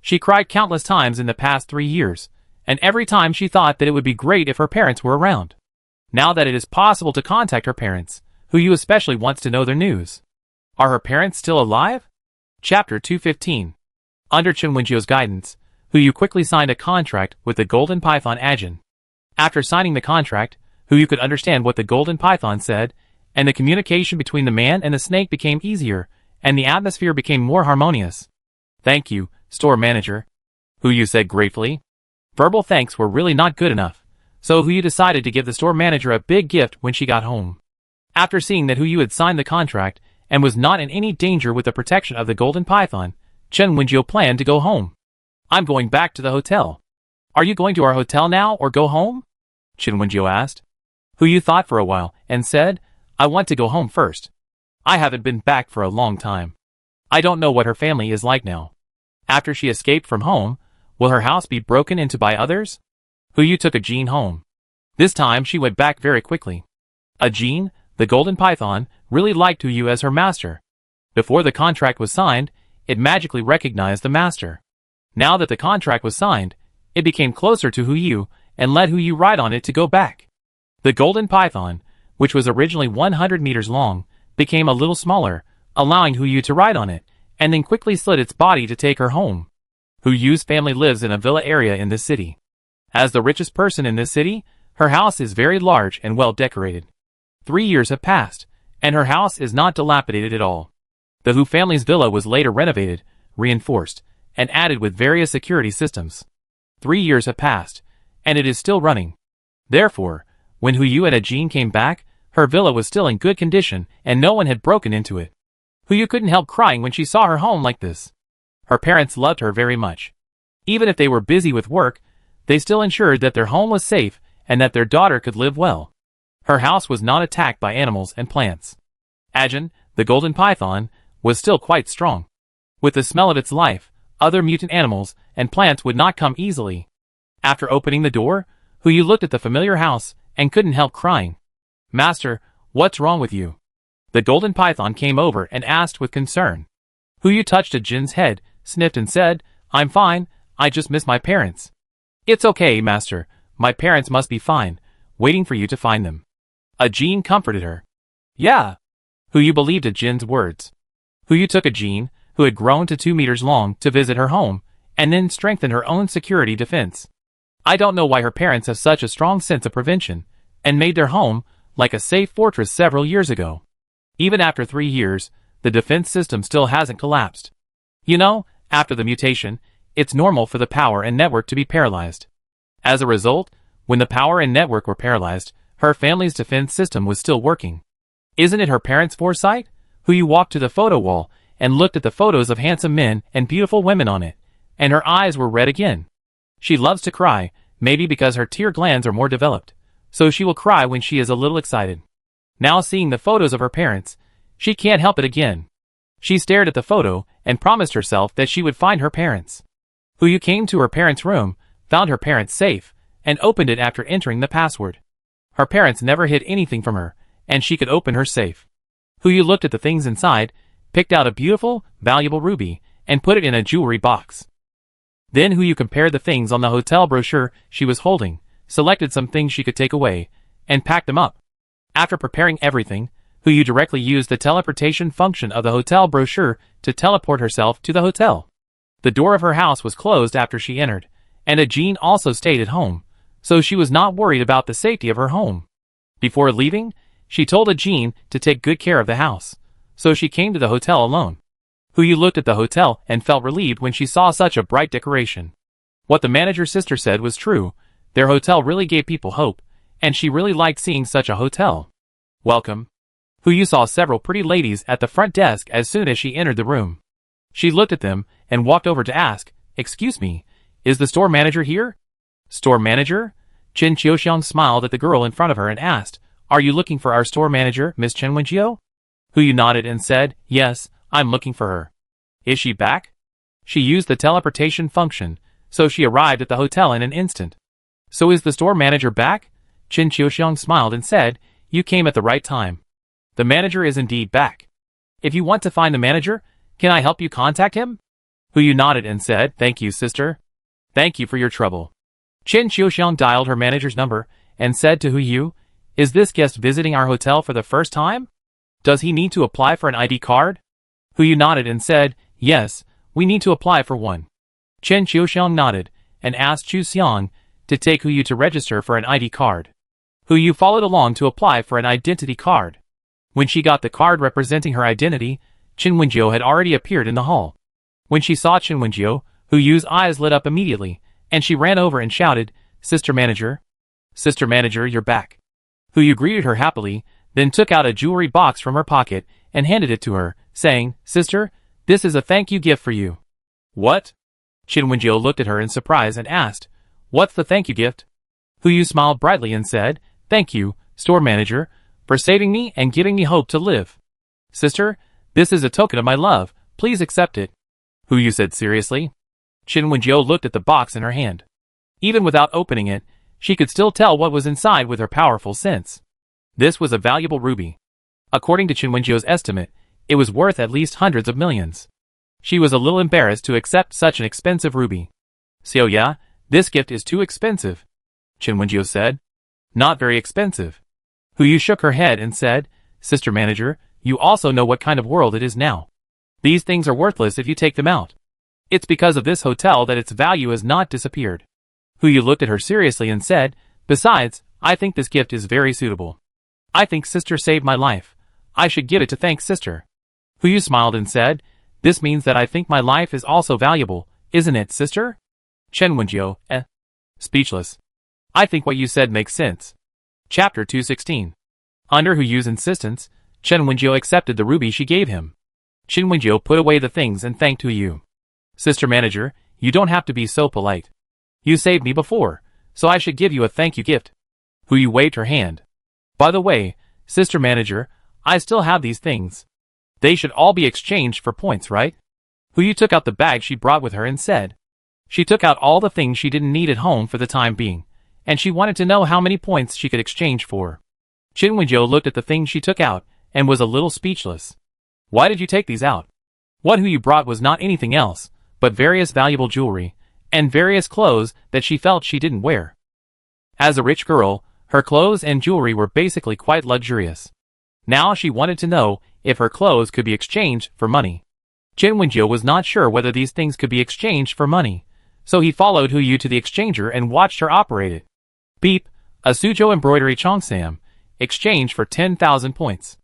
She cried countless times in the past 3 years, and every time she thought that it would be great if her parents were around. Now that it is possible to contact her parents, Huyu especially wants to know their news. Are her parents still alive? Chapter 215. Under Chen Wenjio's guidance, Huyu quickly signed a contract with the Golden Python Ajin. After signing the contract, Huyu could understand what the Golden Python said, and the communication between the man and the snake became easier, and the atmosphere became more harmonious. Thank you, store manager, Huyu said gratefully. Verbal thanks were really not good enough, so Huyu decided to give the store manager a big gift when she got home. After seeing that Huyu had signed the contract, and was not in any danger with the protection of the Golden Python, Chen Wenjio planned to go home. I'm going back to the hotel. Are you going to our hotel now or go home? Chen Wenjio asked. Huyu thought for a while and said, I want to go home first. I haven't been back for a long time. I don't know what her family is like now. After she escaped from home, will her house be broken into by others? Huyu took a Jinn home. This time she went back very quickly. A Jinn, the Golden Python, really liked Huyu as her master. Before the contract was signed, it magically recognized the master. Now that the contract was signed, it became closer to Huyu and let Huyu ride on it to go back. The Golden Python, which was originally 100 meters long, became a little smaller, allowing Huyu to ride on it, and then quickly slid its body to take her home. Huyu's family lives in a villa area in this city. As the richest person in this city, her house is very large and well decorated. 3 years have passed, and her house is not dilapidated at all. The Hu family's villa was later renovated, reinforced, and added with various security systems. 3 years have passed, and it is still running. Therefore, when Huyu and a Jinn came back, her villa was still in good condition and no one had broken into it. Huyu couldn't help crying when she saw her home like this. Her parents loved her very much. Even if they were busy with work, they still ensured that their home was safe and that their daughter could live well. Her house was not attacked by animals and plants. Ajin, the Golden Python, was still quite strong. With the smell of its life, other mutant animals and plants would not come easily. After opening the door, Huyu looked at the familiar house and couldn't help crying. Master, what's wrong with you? The Golden Python came over and asked with concern. Huyu touched a Jinn's head, sniffed and said, I'm fine, I just miss my parents. It's okay, master. My parents must be fine, waiting for you to find them. Jin comforted her. Yeah. Yu believed Jin's words. Yu took Jin, who had grown to 2 meters long, to visit her home, and then strengthened her own security defense. I don't know why her parents have such a strong sense of prevention, and made their home like a safe fortress several years ago. Even after 3 years, the defense system still hasn't collapsed. You know, after the mutation, it's normal for the power and network to be paralyzed. As a result, when the power and network were paralyzed, her family's defense system was still working. Isn't it her parents' foresight? Yu walked to the photo wall and looked at the photos of handsome men and beautiful women on it, and her eyes were red again. She loves to cry, maybe because her tear glands are more developed, so she will cry when she is a little excited. Now seeing the photos of her parents, she can't help it again. She stared at the photo and promised herself that she would find her parents. Yu came to her parents' room, found her parents safe, and opened it after entering the password. Her parents never hid anything from her, and she could open her safe. Yu looked at the things inside, picked out a beautiful, valuable ruby, and put it in a jewelry box. Then Yu compared the things on the hotel brochure she was holding, selected some things she could take away, and packed them up. After preparing everything, Yu directly used the teleportation function of the hotel brochure to teleport herself to the hotel. The door of her house was closed after she entered, and Jin also stayed at home, so she was not worried about the safety of her home. Before leaving, she told Jin to take good care of the house, so she came to the hotel alone. Yu looked at the hotel and felt relieved when she saw such a bright decoration. What the manager's sister said was true, their hotel really gave people hope, and she really liked seeing such a hotel. Welcome. Yu saw several pretty ladies at the front desk as soon as she entered the room. She looked at them and walked over to ask, "Excuse me, is the store manager here?" "Store manager?" Chen Qiuxiang smiled at the girl in front of her and asked, "Are you looking for our store manager, Miss Chen Wenjiu?" Yu nodded and said, "Yes, I'm looking for her." "Is she back?" She used the teleportation function, so she arrived at the hotel in an instant. "So is the store manager back?" Chen Qiuxiang smiled and said, "You came at the right time. The manager is indeed back. If you want to find the manager, can I help you contact him?" Yu nodded and said, "Thank you, sister. Thank you for your trouble." Chen Qiuxiang dialed her manager's number and said to Yu, "Is this guest visiting our hotel for the first time? Does he need to apply for an ID card?" Yu nodded and said, "Yes, we need to apply for one." Chen Qiuxiang nodded and asked Chu Xiang to take Yu to register for an ID card. Yu followed along to apply for an identity card. When she got the card representing her identity, Chen Wenjiu had already appeared in the hall. When she saw Chen Wenjiu, Yu's eyes lit up immediately, and she ran over and shouted, "Sister manager! Sister manager, you're back." Yu greeted her happily, then took out a jewelry box from her pocket and handed it to her, saying, "Sister, this is a thank you gift for you." "What?" Chen Wenjiu looked at her in surprise and asked, "What's the thank you gift?" Yu smiled brightly and said, "Thank you, store manager, for saving me and giving me hope to live. Sister, this is a token of my love, please accept it." Yu said seriously. Chen Wenjiu looked at the box in her hand. Even without opening it, she could still tell what was inside with her powerful sense. This was a valuable ruby. According to Chen Wenjiu's estimate, it was worth at least hundreds of millions. She was a little embarrassed to accept such an expensive ruby. "So yeah, this gift is too expensive," Chen Wenjiu said. "Not very expensive." Yu shook her head and said, "Sister manager, you also know what kind of world it is now. These things are worthless if you take them out. It's because of this hotel that its value has not disappeared." Yu looked at her seriously and said, "Besides, I think this gift is very suitable. I think sister saved my life. I should give it to thank sister." Yu smiled and said, "This means that I think my life is also valuable, isn't it, sister?" Chen Wenjiu, speechless. "I think what you said makes sense." Chapter 216. Under Yu's insistence, Chen Wenjiu accepted the ruby she gave him. Chen Wenjiu put away the things and thanked Yu. "Sister manager, you don't have to be so polite. You saved me before, so I should give you a thank you gift." Yu waved her hand. "By the way, sister manager, I still have these things. They should all be exchanged for points, right?" Yu took out the bag she brought with her and said. She took out all the things she didn't need at home for the time being, and she wanted to know how many points she could exchange for. Chen Wenjiu looked at the things she took out and was a little speechless. "Why did you take these out?" What Yu brought was not anything else, but various valuable jewelry, and various clothes that she felt she didn't wear. As a rich girl, her clothes and jewelry were basically quite luxurious. Now she wanted to know if her clothes could be exchanged for money. Chen Wenjiu was not sure whether these things could be exchanged for money, so he followed Hu Yu to the exchanger and watched her operate it. Beep, a Suzhou embroidery cheongsam, exchange for 10,000 points.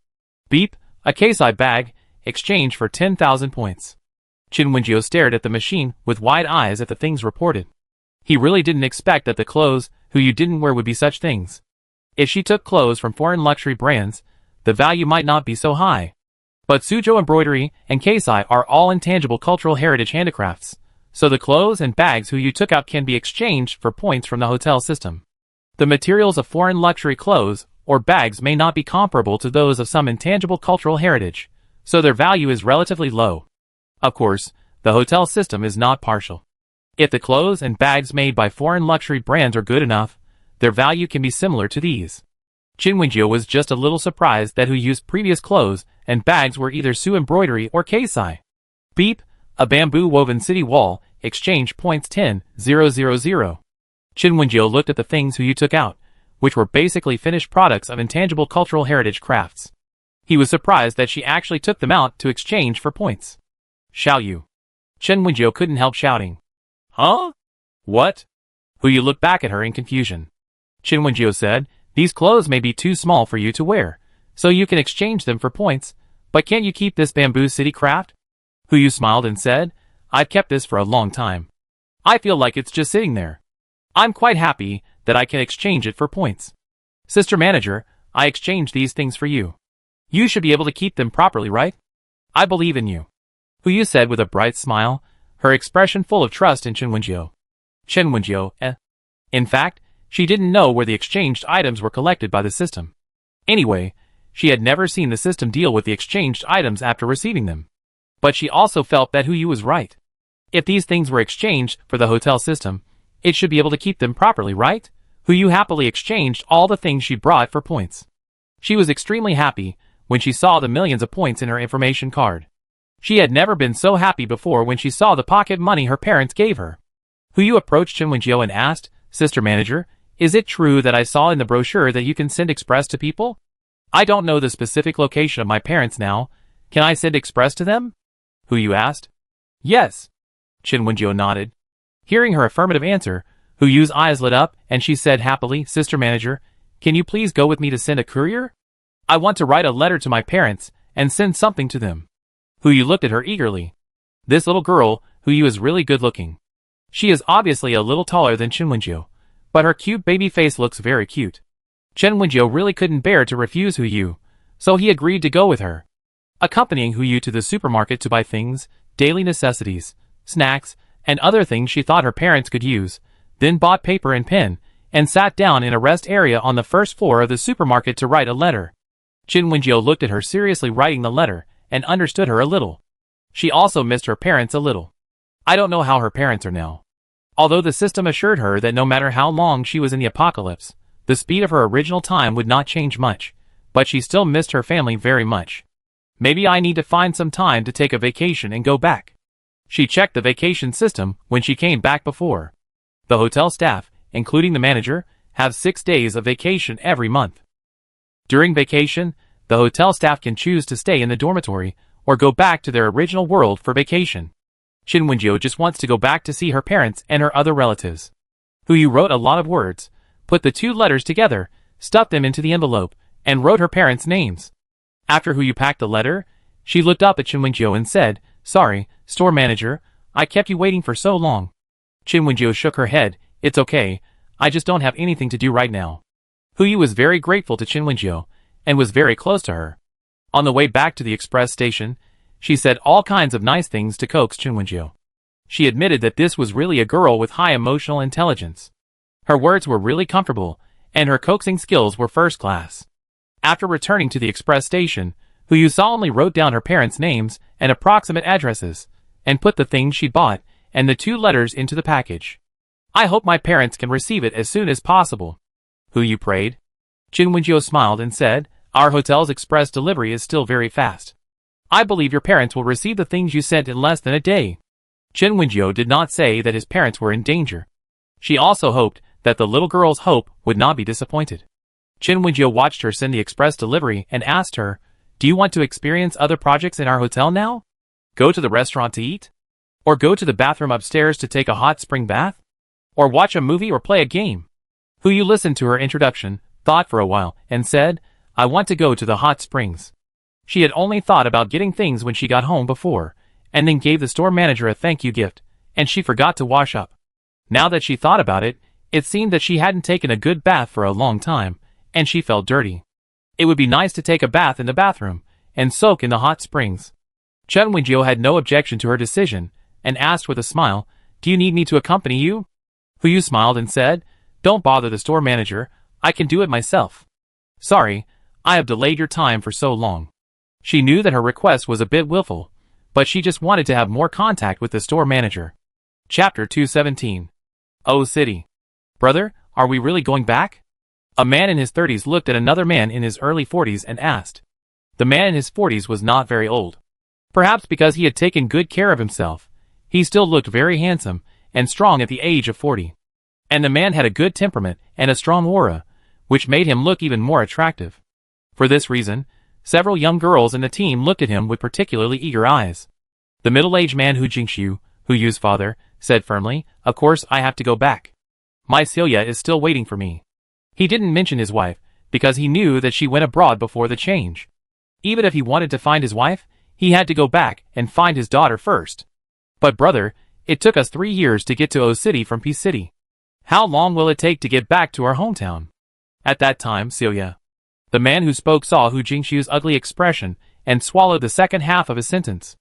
Beep, a Keisai bag, exchange for 10,000 points. Chen Wenjiu stared at the machine with wide eyes at the things reported. He really didn't expect that the clothes Hu Yu didn't wear would be such things. If she took clothes from foreign luxury brands, the value might not be so high. But Suzhou embroidery and Keisai are all intangible cultural heritage handicrafts, so the clothes and bags Hu Yu took out can be exchanged for points from the hotel system. The materials of foreign luxury clothes or bags may not be comparable to those of some intangible cultural heritage, so their value is relatively low. Of course, the hotel system is not partial. If the clothes and bags made by foreign luxury brands are good enough, their value can be similar to these. Chen Wenjiu was just a little surprised that Hu Yu's previous clothes and bags were either Su embroidery or Keisai. Beep, a bamboo woven city wall, exchange points 10,000. Chen Wenjiu looked at the things Hu Yu took out, which were basically finished products of intangible cultural heritage crafts. He was surprised that she actually took them out to exchange for points. Xiao Yu. Chen Wenjiu couldn't help shouting. Huh? What? Hu Yu looked back at her in confusion. Chen Wenjiu said, these clothes may be too small for you to wear, so you can exchange them for points, but can't you keep this bamboo city craft? Hu Yu smiled and said, I've kept this for a long time. I feel like it's just sitting there. I'm quite happy that I can exchange it for points. Sister Manager, I exchanged these things for you. You should be able to keep them properly, right? I believe in you. Hu Yu said with a bright smile, her expression full of trust in Chen Wenjiu. Chen Wenjiu, In fact, she didn't know where the exchanged items were collected by the system. Anyway, she had never seen the system deal with the exchanged items after receiving them. But she also felt that Hu Yu was right. If these things were exchanged for the hotel system, it should be able to keep them properly, right? Hu Yu happily exchanged all the things she brought for points. She was extremely happy when she saw the millions of points in her information card. She had never been so happy before when she saw the pocket money her parents gave her. Hu Yu approached Chen Wenjiu and asked, Sister Manager, is it true that I saw in the brochure that you can send express to people? I don't know the specific location of my parents now. Can I send express to them? Hu Yu asked. Yes. Chen Wenjiu nodded. Hearing her affirmative answer, Hu Yu's eyes lit up and she said happily, Sister Manager, can you please go with me to send a courier? I want to write a letter to my parents and send something to them. Hu Yu looked at her eagerly. This little girl, Hu Yu, is really good looking. She is obviously a little taller than Chen Wenjiu, but her cute baby face looks very cute. Chen Wenjiu really couldn't bear to refuse Hu Yu, so he agreed to go with her. Accompanying Hu Yu to the supermarket to buy things, daily necessities, snacks, and other things she thought her parents could use, then bought paper and pen, and sat down in a rest area on the first floor of the supermarket to write a letter. Chen Wenjiu looked at her seriously writing the letter, and understood her a little. She also missed her parents a little. I don't know how her parents are now. Although the system assured her that no matter how long she was in the apocalypse, the speed of her original time would not change much, but she still missed her family very much. Maybe I need to find some time to take a vacation and go back. She checked the vacation system when she came back before. The hotel staff, including the manager, have 6 days of vacation every month. During vacation, the hotel staff can choose to stay in the dormitory or go back to their original world for vacation. Chen Wenjiu just wants to go back to see her parents and her other relatives. Hu Yu wrote a lot of words, put the 2 letters together, stuffed them into the envelope, and wrote her parents' names. After Hu Yu packed the letter, she looked up at Chen Wenjiu and said, Sorry, store manager, I kept you waiting for so long. Chen Wenjiu shook her head, It's okay, I just don't have anything to do right now. Hu Yu was very grateful to Chen Wenjiu, and was very close to her. On the way back to the express station, she said all kinds of nice things to coax Chen Wenjiu. She admitted that this was really a girl with high emotional intelligence. Her words were really comfortable, and her coaxing skills were first class. After returning to the express station, Hu Yu solemnly wrote down her parents' names and approximate addresses, and put the things she'd bought and the 2 letters into the package. I hope my parents can receive it as soon as possible. Hu Yu prayed. Chen Wenjiu smiled and said, Our hotel's express delivery is still very fast. I believe your parents will receive the things you sent in less than a day. Chen Wenjiu did not say that his parents were in danger. She also hoped that the little girl's hope would not be disappointed. Chen Wenjiu watched her send the express delivery and asked her, "Do you want to experience other projects in our hotel now? Go to the restaurant to eat? Or go to the bathroom upstairs to take a hot spring bath? Or watch a movie or play a game?" Hu Yu listened to her introduction, thought for a while, and said, "I want to go to the hot springs." She had only thought about getting things when she got home before, and then gave the store manager a thank you gift, and she forgot to wash up. Now that she thought about it, it seemed that she hadn't taken a good bath for a long time, and she felt dirty. It would be nice to take a bath in the bathroom, and soak in the hot springs. Chen Wenjiu had no objection to her decision, and asked with a smile, "Do you need me to accompany you?" Hu Yu smiled and said, "Don't bother the store manager, I can do it myself. Sorry, I have delayed your time for so long." She knew that her request was a bit willful, but she just wanted to have more contact with the store manager. Chapter 217. Oh City. "Brother, are we really going back?" A man in his 30s looked at another man in his early 40s and asked. The man in his 40s was not very old. Perhaps because he had taken good care of himself, he still looked very handsome and strong at the age of 40. And the man had a good temperament and a strong aura, which made him look even more attractive. For this reason, several young girls in the team looked at him with particularly eager eyes. The middle-aged man Hu Jingxiu, Hu Yu's father, said firmly, "Of course I have to go back. My Celia is still waiting for me." He didn't mention his wife, because he knew that she went abroad before the change. Even if he wanted to find his wife, he had to go back and find his daughter first. "But brother, it took us 3 years to get to O City from P City. How long will it take to get back to our hometown?" At that time, Celia. The man who spoke saw Hu Jingxiu's ugly expression and swallowed the second half of his sentence.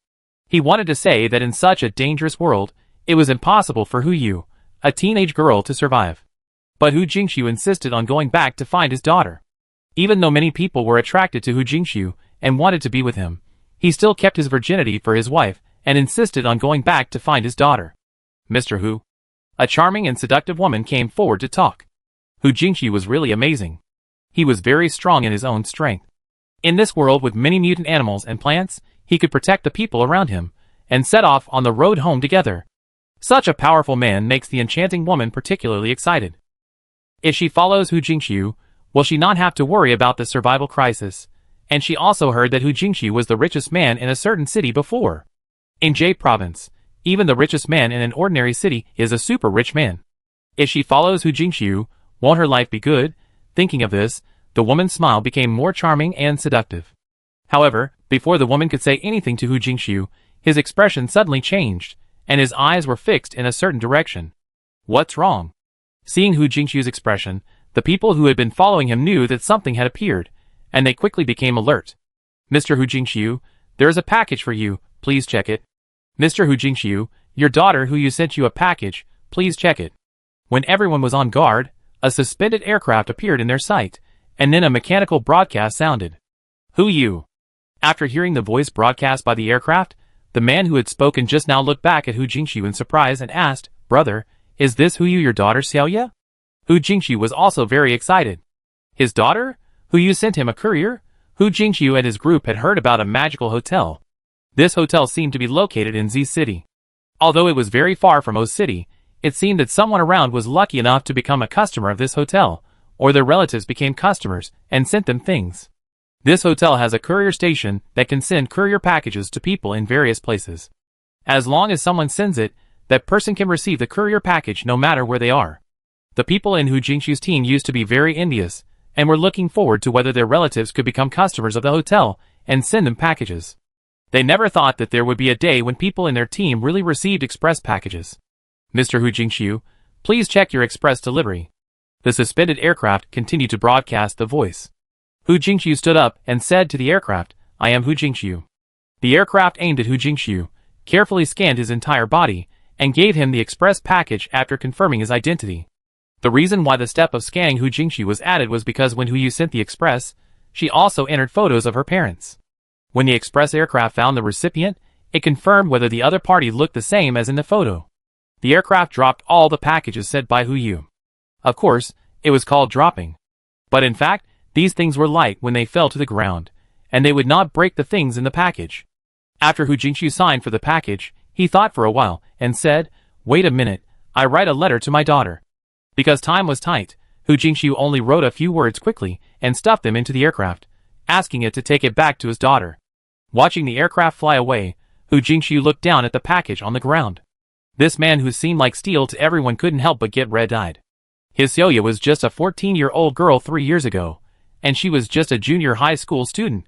He wanted to say that in such a dangerous world, it was impossible for Hu Yu, a teenage girl, to survive. But Hu Jingxiu insisted on going back to find his daughter. Even though many people were attracted to Hu Jingxiu and wanted to be with him, he still kept his virginity for his wife and insisted on going back to find his daughter. "Mr. Hu." A charming and seductive woman came forward to talk. Hu Jingxiu was really amazing. He was very strong in his own strength. In this world with many mutant animals and plants, he could protect the people around him, and set off on the road home together. Such a powerful man makes the enchanting woman particularly excited. If she follows Hu Jingxiu, will she not have to worry about the survival crisis? And she also heard that Hu Jingxiu was the richest man in a certain city before. In Jade Province, even the richest man in an ordinary city is a super rich man. If she follows Hu Jingxiu, won't her life be good? Thinking of this, the woman's smile became more charming and seductive. However, before the woman could say anything to Hu Jingxiu, his expression suddenly changed, and his eyes were fixed in a certain direction. "What's wrong?" Seeing Hu Jingxiu's expression, the people who had been following him knew that something had appeared, and they quickly became alert. "Mr. Hu Jingxiu, there is a package for you, please check it." "Mr. Hu Jingxiu, your daughter Hu Yu sent you a package, please check it." When everyone was on guard, a suspended aircraft appeared in their sight, and then a mechanical broadcast sounded. "Hu Yu." After hearing the voice broadcast by the aircraft, the man who had spoken just now looked back at Hu Jingxiu in surprise and asked, "Brother, is this Hu Yu your daughter Celia?" Hu Jingxiu was also very excited. His daughter? Hu Yu sent him a courier? Hu Jingxiu and his group had heard about a magical hotel. This hotel seemed to be located in Z City. Although it was very far from O City, it seemed that someone around was lucky enough to become a customer of this hotel, or their relatives became customers and sent them things. This hotel has a courier station that can send courier packages to people in various places. As long as someone sends it, that person can receive the courier package no matter where they are. The people in Hu Jingxiu's team used to be very envious, and were looking forward to whether their relatives could become customers of the hotel and send them packages. They never thought that there would be a day when people in their team really received express packages. "Mr. Hu Jingxiu, please check your express delivery." The suspended aircraft continued to broadcast the voice. Hu Jingxiu stood up and said to the aircraft, "I am Hu Jingxiu." The aircraft aimed at Hu Jingxiu, carefully scanned his entire body, and gave him the express package after confirming his identity. The reason why the step of scanning Hu Jingxiu was added was because when Hu Yu sent the express, she also entered photos of her parents. When the express aircraft found the recipient, it confirmed whether the other party looked the same as in the photo. The aircraft dropped all the packages sent by Hu Yu. Of course, it was called dropping. But in fact, these things were light when they fell to the ground, and they would not break the things in the package. After Hu Jingxiu signed for the package, He thought for a while, and said, "Wait a minute, I write a letter to my daughter." Because time was tight, Hu Jingxiu only wrote a few words quickly and stuffed them into the aircraft, asking it to take it back to his daughter. Watching the aircraft fly away, Hu Jingxiu looked down at the package on the ground. This man who seemed like steel to everyone couldn't help but get red-eyed. His Celia was just a 14-year-old girl 3 years ago, and she was just a junior high school student.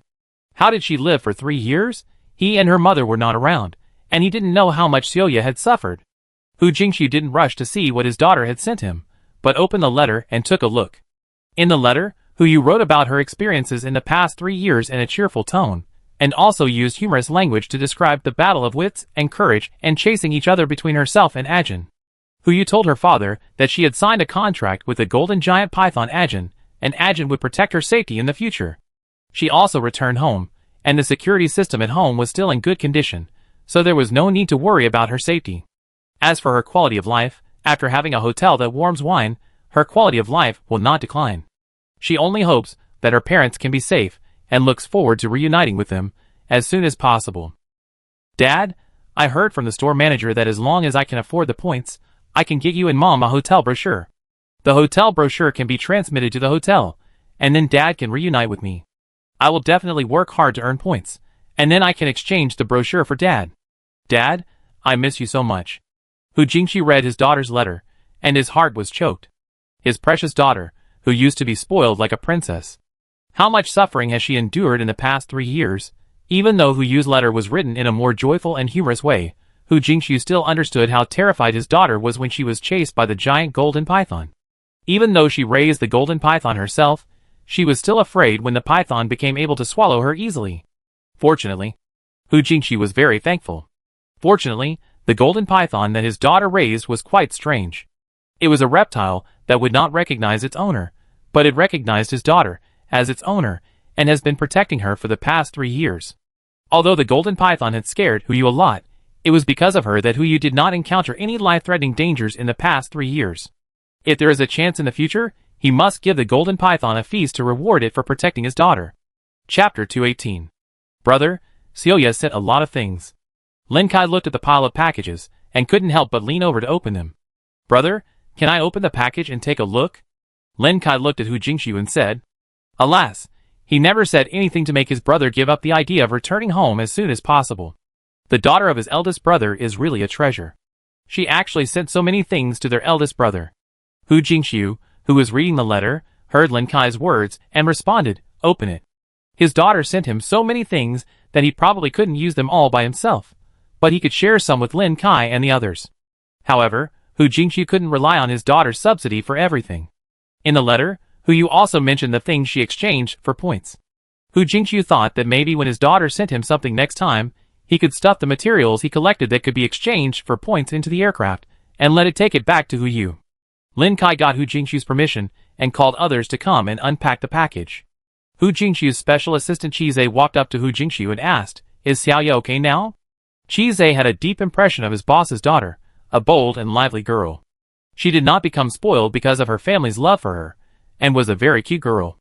How did she live for 3 years? He and her mother were not around, and he didn't know how much Celia had suffered. Hu Jingxiu didn't rush to see what his daughter had sent him, but opened the letter and took a look. In the letter, Hu Yu wrote about her experiences in the past 3 years in a cheerful tone, and also used humorous language to describe the battle of wits and courage and chasing each other between herself and Ajin. Hu Yu told her father that she had signed a contract with the golden giant python Ajin, and Ajin would protect her safety in the future. She also returned home, and the security system at home was still in good condition, so there was no need to worry about her safety. As for her quality of life, after having a hotel that warms wine, her quality of life will not decline. She only hopes that her parents can be safe and looks forward to reuniting with them as soon as possible. Dad, I heard from the store manager that as long as I can afford the points, I can get you and Mom a hotel brochure. The hotel brochure can be transmitted to the hotel, and then Dad can reunite with me. I will definitely work hard to earn points, and then I can exchange the brochure for Dad. Dad, I miss you so much. Hu Jingxiu read his daughter's letter, and his heart was choked. His precious daughter, who used to be spoiled like a princess. How much suffering has she endured in the past 3 years? Even though Hu Yu's letter was written in a more joyful and humorous way, Hu Jingxiu still understood how terrified his daughter was when she was chased by the giant golden python. Even though she raised the golden python herself, she was still afraid when the python became able to swallow her easily. Fortunately, Hu Jingxiu was very thankful. Fortunately, the golden python that his daughter raised was quite strange. It was a reptile that would not recognize its owner, but it recognized his daughter as its owner and has been protecting her for the past 3 years. Although the golden python had scared Hu Yu a lot, it was because of her that Hu Yu did not encounter any life-threatening dangers in the past 3 years. If there is a chance in the future, he must give the golden python a feast to reward it for protecting his daughter. Chapter 218. Brother, Celia sent a lot of things. Lin Kai looked at the pile of packages and couldn't help but lean over to open them. Brother, can I open the package and take a look? Lin Kai looked at Hu Jingxiu and said. Alas, he never said anything to make his brother give up the idea of returning home as soon as possible. The daughter of his eldest brother is really a treasure. She actually sent so many things to their eldest brother. Hu Jingxiu, who was reading the letter, heard Lin Kai's words and responded, "Open it." His daughter sent him so many things that he probably couldn't use them all by himself, but he could share some with Lin Kai and the others. However, Hu Jingxiu couldn't rely on his daughter's subsidy for everything. In the letter, Hu Yu also mentioned the things she exchanged for points. Hu Jingxiu thought that maybe when his daughter sent him something next time, he could stuff the materials he collected that could be exchanged for points into the aircraft, and let it take it back to Hu Yu. Lin Kai got Hu Jingxiu's permission, and called others to come and unpack the package. Hu Jingxiu's special assistant Qizhe walked up to Hu Jingxiu and asked, "Is Xiaoya okay now?" Qizhe had a deep impression of his boss's daughter, a bold and lively girl. She did not become spoiled because of her family's love for her, and was a very cute girl.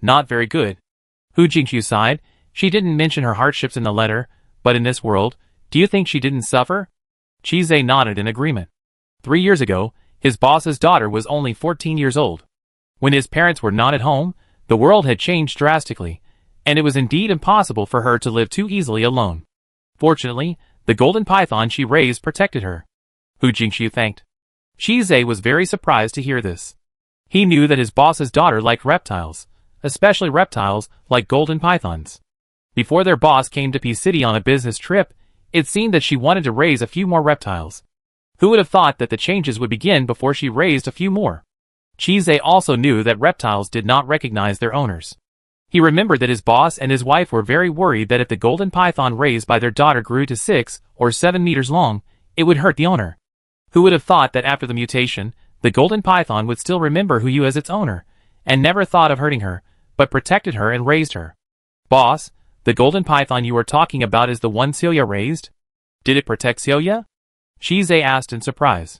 Not very good. Hu Jingxiu sighed. She didn't mention her hardships in the letter, but in this world, do you think she didn't suffer? Qizhe nodded in agreement. 3 years ago, his boss's daughter was only 14 years old. When his parents were not at home, the world had changed drastically, and it was indeed impossible for her to live too easily alone. Fortunately, the golden python she raised protected her. Hu Jingxiu thanked. Qizhe was very surprised to hear this. He knew that his boss's daughter liked reptiles, especially reptiles like golden pythons. Before their boss came to P City on a business trip, it seemed that she wanted to raise a few more reptiles. Who would have thought that the changes would begin before she raised a few more? Qizhe also knew that reptiles did not recognize their owners. He remembered that his boss and his wife were very worried that if the golden python raised by their daughter grew to 6 or 7 meters long, it would hurt the owner. Who would have thought that after the mutation, the golden python would still remember Hu Yu as its owner, and never thought of hurting her, but protected her and raised her? Boss, the golden python you are talking about is the one Celia raised? Did it protect Celia? Qizhe asked in surprise.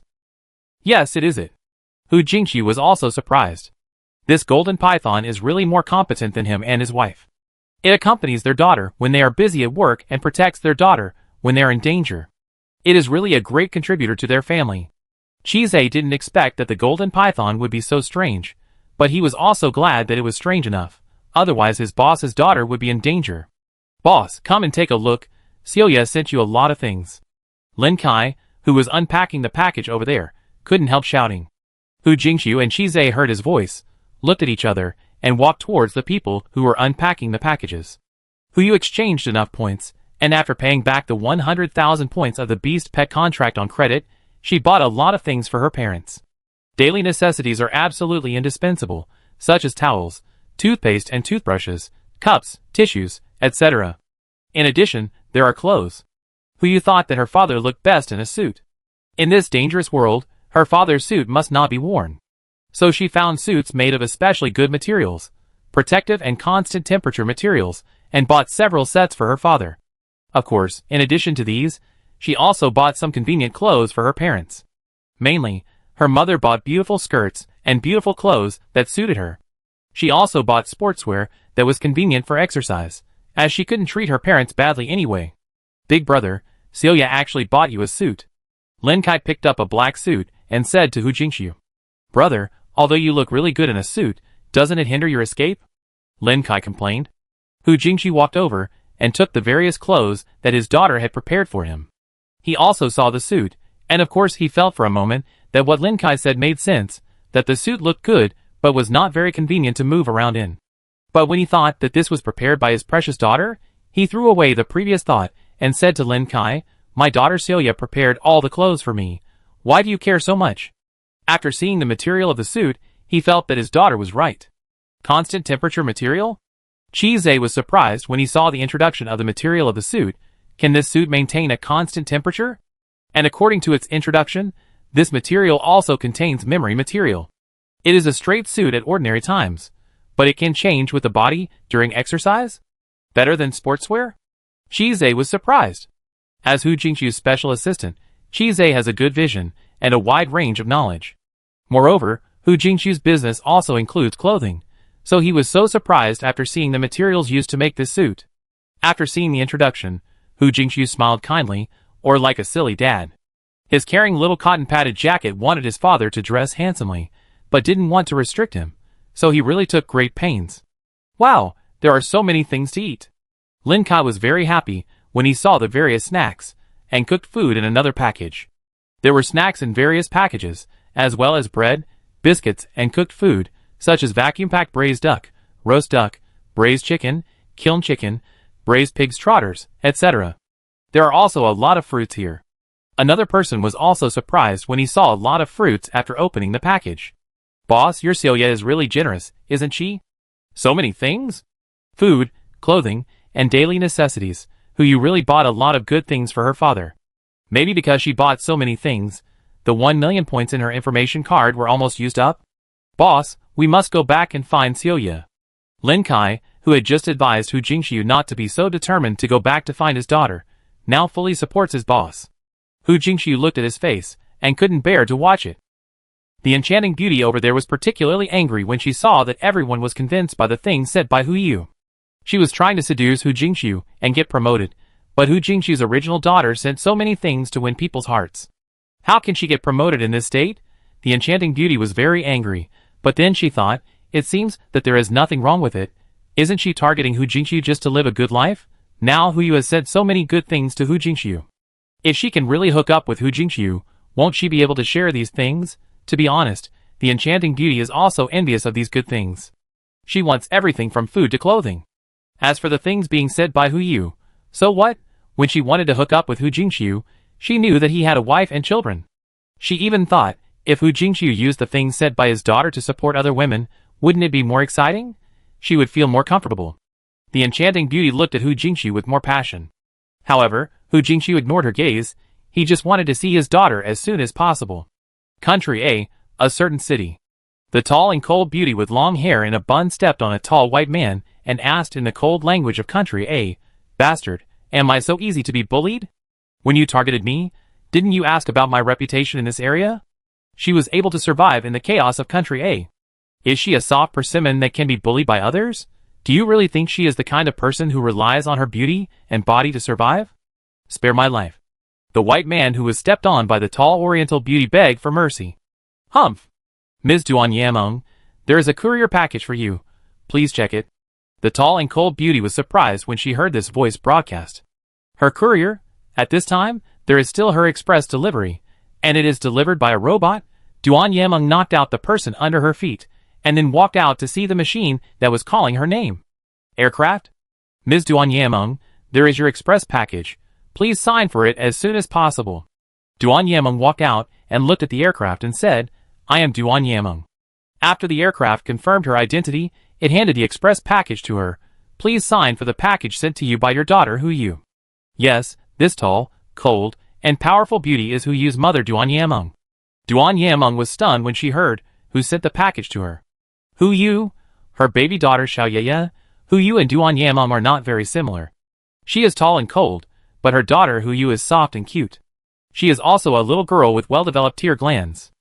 Yes, it is it. Hu Jingxiu was also surprised. This golden python is really more competent than him and his wife. It accompanies their daughter when they are busy at work and protects their daughter when they are in danger. It is really a great contributor to their family. Chise didn't expect that the golden python would be so strange, but he was also glad that it was strange enough, otherwise his boss's daughter would be in danger. Boss, come and take a look, Celia sent you a lot of things. Lin Kai, who was unpacking the package over there, couldn't help shouting. Hu Jingxiu and Chise heard his voice, looked at each other, and walked towards the people who were unpacking the packages. Hu exchanged enough points, and after paying back the 100,000 points of the Beast Pet contract on credit, she bought a lot of things for her parents. Daily necessities are absolutely indispensable, such as towels, toothpaste and toothbrushes, cups, tissues, etc. In addition, there are clothes. Hu thought that her father looked best in a suit. In this dangerous world, her father's suit must not be worn. So she found suits made of especially good materials, protective and constant temperature materials, and bought several sets for her father. Of course, in addition to these, she also bought some convenient clothes for her parents. Mainly, her mother bought beautiful skirts and beautiful clothes that suited her. She also bought sportswear that was convenient for exercise, as she couldn't treat her parents badly anyway. Big brother, Celia actually bought you a suit. Lin Kai picked up a black suit and said to Hu Jingxiu, Brother, although you look really good in a suit, doesn't it hinder your escape? Lin Kai complained. Hu Jingxiu walked over and took the various clothes that his daughter had prepared for him. He also saw the suit, and of course he felt for a moment that what Lin Kai said made sense, that the suit looked good but was not very convenient to move around in. But when he thought that this was prepared by his precious daughter, he threw away the previous thought and said to Lin Kai, My daughter Celia prepared all the clothes for me. Why do you care so much? After seeing the material of the suit, he felt that his daughter was right. Constant temperature material? Chise was surprised when he saw the introduction of the material of the suit. Can this suit maintain a constant temperature? And according to its introduction, this material also contains memory material. It is a straight suit at ordinary times, but it can change with the body during exercise? Better than sportswear? Chise was surprised. As Hu Jingxiu's special assistant, Chise has a good vision and a wide range of knowledge. Moreover, Hu Jingxiu's business also includes clothing, so he was so surprised after seeing the materials used to make this suit. After seeing the introduction, Hu Jingxiu smiled kindly, or like a silly dad. His caring little cotton-padded jacket wanted his father to dress handsomely, but didn't want to restrict him, so he really took great pains. Wow, there are so many things to eat. Lin Kai was very happy when he saw the various snacks and cooked food in another package. There were snacks in various packages, as well as bread, biscuits, and cooked food, such as vacuum-packed braised duck, roast duck, braised chicken, kiln chicken, braised pig's trotters, etc. There are also a lot of fruits here. Another person was also surprised when he saw a lot of fruits after opening the package. Boss, your Celia is really generous, isn't she? So many things? Food, clothing, and daily necessities. Hu really bought a lot of good things for her father. Maybe because she bought so many things, the 1 million points in her information card were almost used up? Boss, we must go back and find Celia. Lin Kai, who had just advised Hu Jingxiu not to be so determined to go back to find his daughter, now fully supports his boss. Hu Jingxiu looked at his face, and couldn't bear to watch it. The enchanting beauty over there was particularly angry when she saw that everyone was convinced by the things said by Hu. She was trying to seduce Hu Jingxiu and get promoted, but Hu Jingxiu's original daughter sent so many things to win people's hearts. How can she get promoted in this state? The enchanting beauty was very angry, but then she thought, it seems that there is nothing wrong with it. Isn't she targeting Hu Jingxiu just to live a good life? Now Hu has said so many good things to Hu Jingxiu. If she can really hook up with Hu Jingxiu, won't she be able to share these things? To be honest, the enchanting beauty is also envious of these good things. She wants everything from food to clothing. As for the things being said by Hu, so what? When she wanted to hook up with Hu Jingxiu, she knew that he had a wife and children. She even thought, if Hu Jingxiu used the things said by his daughter to support other women, wouldn't it be more exciting? She would feel more comfortable. The enchanting beauty looked at Hu Jingxiu with more passion. However, Hu Jingxiu ignored her gaze. He just wanted to see his daughter as soon as possible. Country a certain city. The tall and cold beauty with long hair in a bun stepped on a tall white man and asked in the cold language of Country Bastard, am I so easy to be bullied? When you targeted me, didn't you ask about my reputation in this area? She was able to survive in the chaos of Country. Is she a soft persimmon that can be bullied by others? Do you really think she is the kind of person who relies on her beauty and body to survive? Spare my life. The white man who was stepped on by the tall oriental beauty begged for mercy. Humph! Ms. Duan Yameng, there is a courier package for you. Please check it. The tall and cold beauty was surprised when she heard this voice broadcast. Her courier? At this time, there is still her express delivery, and it is delivered by a robot? Duan Yameng knocked out the person under her feet, and then walked out to see the machine that was calling her name. Aircraft? Ms. Duan Yameng, there is your express package. Please sign for it as soon as possible. Duan Yameng walked out and looked at the aircraft and said, I am Duan Yameng. After the aircraft confirmed her identity, it handed the express package to her. Please sign for the package sent to you by your daughter Hu Yu. Yes, this tall, cold, and powerful beauty is Hu Yu's mother Duan Yameng. Duan Yameng was stunned when she heard who sent the package to her. Hu Yu? Her baby daughter Xiao Yeye? Hu Yu and Duan Yameng are not very similar. She is tall and cold, but her daughter Hu Yu is soft and cute. She is also a little girl with well-developed tear glands.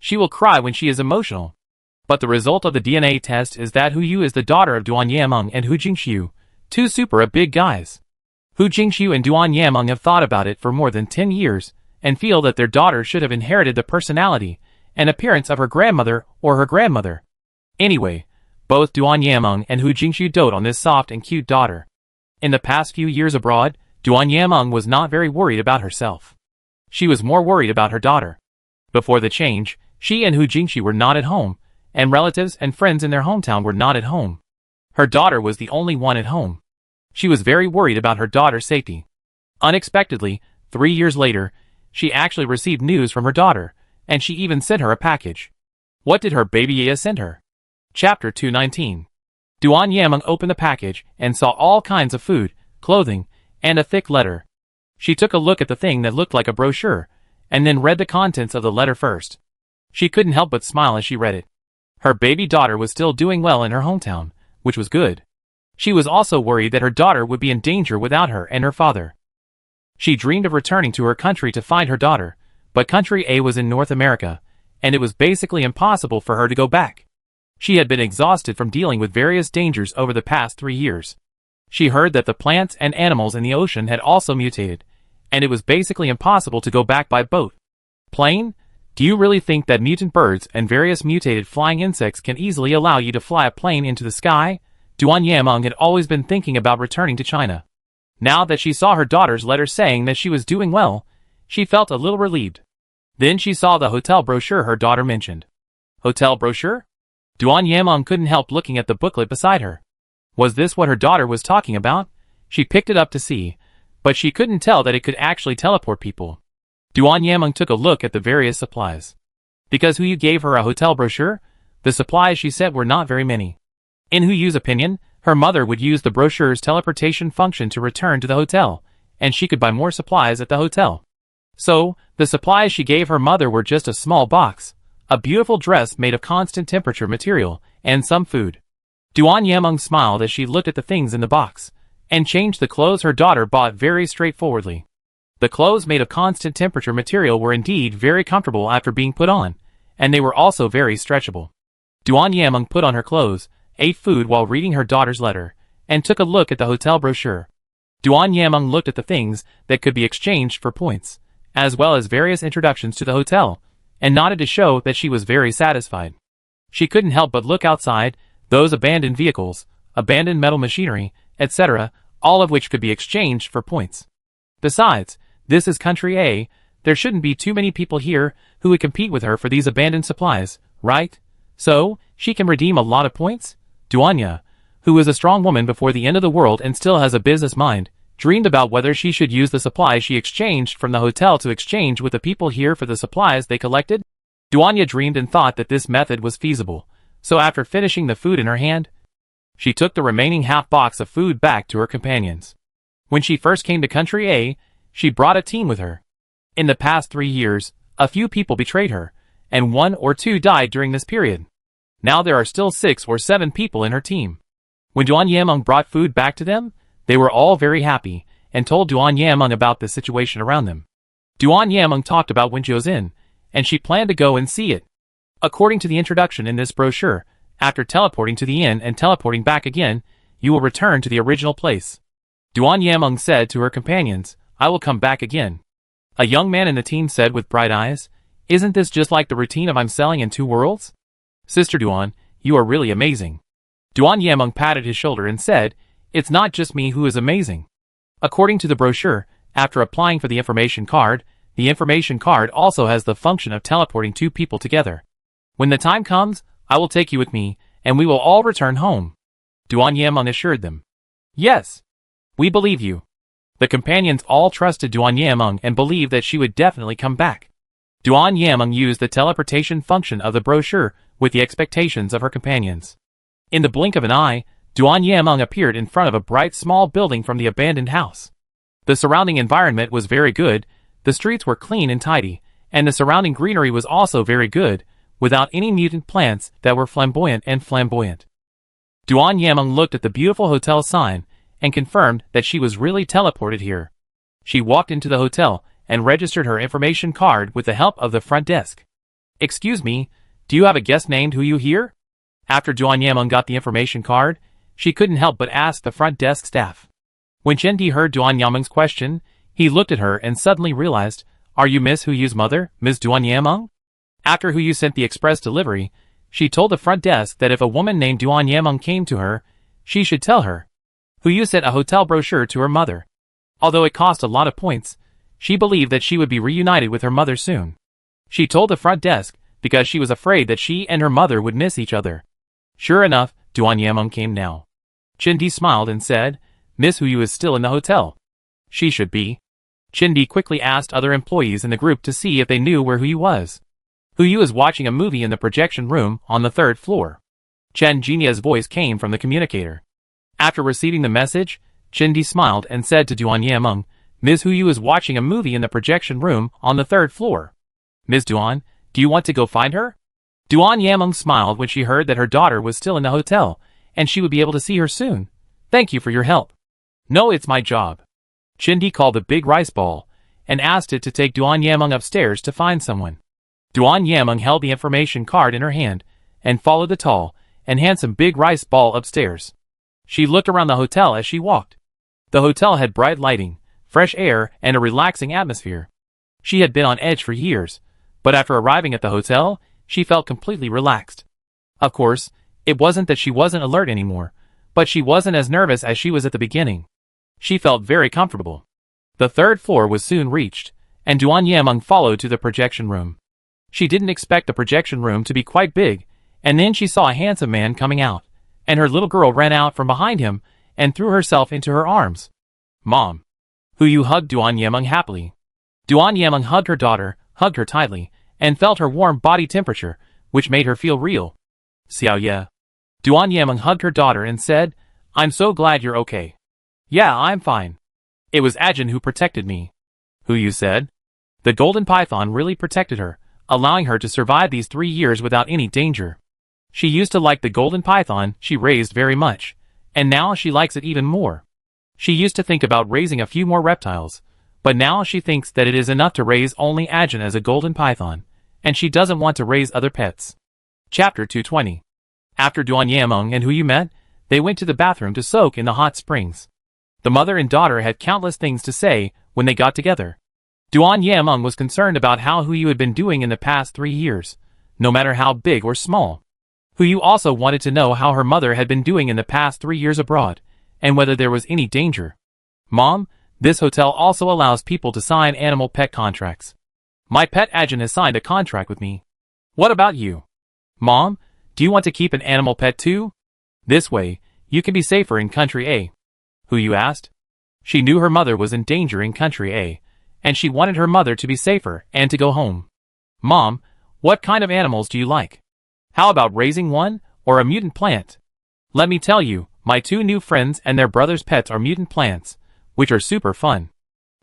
She will cry when she is emotional. But the result of the DNA test is that Hu Yu is the daughter of Duan Yameng and Hu Jingxiu, two super big guys. Hu Jingxiu and Duan Yameng have thought about it for more than 10 years, and feel that their daughter should have inherited the personality and appearance of her grandmother or her grandmother. Anyway, both Duan Yameng and Hu Jingxiu dote on this soft and cute daughter. In the past few years abroad, Duan Yameng was not very worried about herself. She was more worried about her daughter. Before the change, she and Hu Jingxiu were not at home, and relatives and friends in their hometown were not at home. Her daughter was the only one at home. She was very worried about her daughter's safety. Unexpectedly, 3 years later, she actually received news from her daughter, and she even sent her a package. What did her baby Yaya send her? Chapter 219. Duan Yameng opened the package and saw all kinds of food, clothing, and a thick letter. She took a look at the thing that looked like a brochure, and then read the contents of the letter first. She couldn't help but smile as she read it. Her baby daughter was still doing well in her hometown, which was good. She was also worried that her daughter would be in danger without her and her father. She dreamed of returning to her country to find her daughter, but country A was in North America, and it was basically impossible for her to go back. She had been exhausted from dealing with various dangers over the past 3 years. She heard that the plants and animals in the ocean had also mutated, and it was basically impossible to go back by boat. Plane? Do you really think that mutant birds and various mutated flying insects can easily allow you to fly a plane into the sky? Duan Yameng had always been thinking about returning to China. Now that she saw her daughter's letter saying that she was doing well, she felt a little relieved. Then she saw the hotel brochure her daughter mentioned. Hotel brochure? Duan Yameng couldn't help looking at the booklet beside her. Was this what her daughter was talking about? She picked it up to see, but she couldn't tell that it could actually teleport people. Duan Yameng took a look at the various supplies. Because Hu Yu gave her a hotel brochure, the supplies she said were not very many. In Hu Yu's opinion, her mother would use the brochure's teleportation function to return to the hotel, and she could buy more supplies at the hotel. So, the supplies she gave her mother were just a small box, a beautiful dress made of constant temperature material, and some food. Duan Yameng smiled as she looked at the things in the box, and changed the clothes her daughter bought very straightforwardly. The clothes made of constant temperature material were indeed very comfortable after being put on, and they were also very stretchable. Duan Yameng put on her clothes, ate food while reading her daughter's letter, and took a look at the hotel brochure. Duan Yameng looked at the things that could be exchanged for points, as well as various introductions to the hotel, and nodded to show that she was very satisfied. She couldn't help but look outside, those abandoned vehicles, abandoned metal machinery, etc., all of which could be exchanged for points. Besides, this is country A, there shouldn't be too many people here who would compete with her for these abandoned supplies, right? So, she can redeem a lot of points? Duanya, who is a strong woman before the end of the world and still has a business mind, dreamed about whether she should use the supplies she exchanged from the hotel to exchange with the people here for the supplies they collected. Duanya dreamed and thought that this method was feasible, so after finishing the food in her hand, she took the remaining half box of food back to her companions. When she first came to country A, she brought a team with her. In the past 3 years, a few people betrayed her, and 1 or 2 died during this period. Now there are still 6 or 7 people in her team. When Duan Yameng brought food back to them, they were all very happy, and told Duan Yameng about the situation around them. Duan Yameng talked about Wenjiu's Inn, and she planned to go and see it. According to the introduction in this brochure, after teleporting to the inn and teleporting back again, you will return to the original place. Duan Yameng said to her companions, I will come back again. A young man in the team said with bright eyes. Isn't this just like the routine of I'm selling in two worlds? Sister Duan, you are really amazing. Duan Yameng patted his shoulder and said, it's not just me who is amazing. According to the brochure, after applying for the information card also has the function of teleporting two people together. When the time comes, I will take you with me, and we will all return home. Duan Yameng assured them. Yes. We believe you. The companions all trusted Duan Yameng and believed that she would definitely come back. Duan Yameng used the teleportation function of the brochure with the expectations of her companions. In the blink of an eye, Duan Yameng appeared in front of a bright small building from the abandoned house. The surrounding environment was very good, the streets were clean and tidy, and the surrounding greenery was also very good, without any mutant plants that were flamboyant. Duan Yameng looked at the beautiful hotel sign and confirmed that she was really teleported here. She walked into the hotel and registered her information card with the help of the front desk. Excuse me, do you have a guest named Hu Yu here? After Duan Yameng got the information card, she couldn't help but ask the front desk staff. When Chen Di heard Duan Yameng's question, he looked at her and suddenly realized, are you Miss Hu Yu's mother, Ms. Duan Yameng? After Hu Yu sent the express delivery, she told the front desk that if a woman named Duan Yameng came to her, she should tell her. Hu Yu sent a hotel brochure to her mother. Although it cost a lot of points, she believed that she would be reunited with her mother soon. She told the front desk because she was afraid that she and her mother would miss each other. Sure enough, Duan Yameng came now. Chen Di smiled and said, Miss Hu Yu is still in the hotel. She should be. Chen Di quickly asked other employees in the group to see if they knew where Hu Yu was. Hu Yu is watching a movie in the projection room on the 3rd floor. Chen Jinia's voice came from the communicator. After receiving the message, Chen Di smiled and said to Duan Yameng, Ms. Hu Yu is watching a movie in the projection room on the 3rd floor. Ms. Duan, do you want to go find her? Duan Yameng smiled when she heard that her daughter was still in the hotel, and she would be able to see her soon. Thank you for your help. No, it's my job. Chen Di called the big rice ball, and asked it to take Duan Yameng upstairs to find someone. Duan Yameng held the information card in her hand, and followed the tall and handsome big rice ball upstairs. She looked around the hotel as she walked. The hotel had bright lighting, fresh air, and a relaxing atmosphere. She had been on edge for years, but after arriving at the hotel, she felt completely relaxed. Of course, it wasn't that she wasn't alert anymore, but she wasn't as nervous as she was at the beginning. She felt very comfortable. The 3rd floor was soon reached, and Duan Yameng followed to the projection room. She didn't expect the projection room to be quite big, and then she saw a handsome man coming out, and her little girl ran out from behind him and threw herself into her arms. Mom. Hu Yu hugged Duan Yameng happily. Duan Yameng hugged her daughter, hugged her tightly, and felt her warm body temperature, which made her feel real. Xiao Ye. Duan Yameng hugged her daughter and said, I'm so glad you're okay. Yeah, I'm fine. It was Ajin who protected me. Hu Yu said. The golden python really protected her, allowing her to survive these 3 years without any danger. She used to like the golden python she raised very much, and now she likes it even more. She used to think about raising a few more reptiles, but now she thinks that it is enough to raise only Ajin as a golden python, and she doesn't want to raise other pets. Chapter 220. After Duan Yameng and Hu Yu met, they went to the bathroom to soak in the hot springs. The mother and daughter had countless things to say when they got together. Duan Yameng was concerned about how Hu Yu had been doing in the past 3 years, no matter how big or small. Hu Yu also wanted to know how her mother had been doing in the past 3 years abroad, and whether there was any danger. Mom, this hotel also allows people to sign animal pet contracts. My pet Ajin has signed a contract with me. What about you? Mom, do you want to keep an animal pet too? This way, you can be safer in Country A. Hu Yu asked. She knew her mother was in danger in Country A, and she wanted her mother to be safer and to go home. Mom, what kind of animals do you like? How about raising one, or a mutant plant? Let me tell you, my 2 new friends and their brother's pets are mutant plants, which are super fun.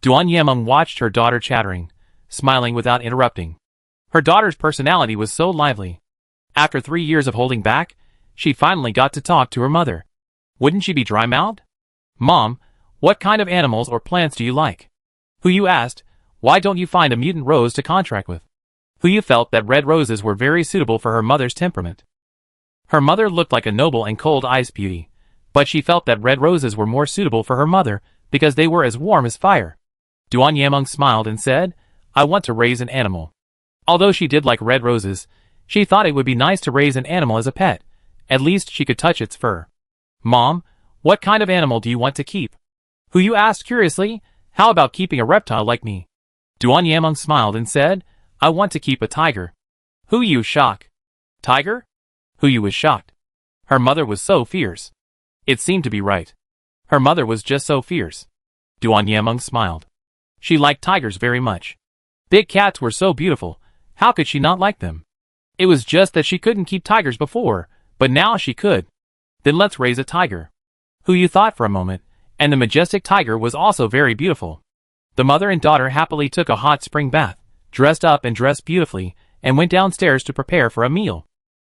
Duan Yameng watched her daughter chattering, smiling without interrupting. Her daughter's personality was so lively. After 3 years of holding back, she finally got to talk to her mother. Wouldn't she be dry-mouthed? Mom, what kind of animals or plants do you like? Hu Yu asked, why don't you find a mutant rose to contract with? Hu Yu felt that red roses were very suitable for her mother's temperament. Her mother looked like a noble and cold ice beauty, but she felt that red roses were more suitable for her mother because they were as warm as fire. Duan Yameng smiled and said, I want to raise an animal. Although she did like red roses, she thought it would be nice to raise an animal as a pet. At least she could touch its fur. Mom, what kind of animal do you want to keep? Huyu asked curiously. How about keeping a reptile like me? Duan Yameng smiled and said, I want to keep a tiger. Huyu shocked. Tiger? Huyu was shocked. Her mother was so fierce. It seemed to be right. Her mother was just so fierce. Duan Yameng smiled. She liked tigers very much. Big cats were so beautiful. How could she not like them? It was just that she couldn't keep tigers before, but now she could. Then let's raise a tiger. Huyu thought for a moment, and the majestic tiger was also very beautiful. The mother and daughter happily took a hot spring bath, dressed up and dressed beautifully, and went downstairs to prepare for a meal.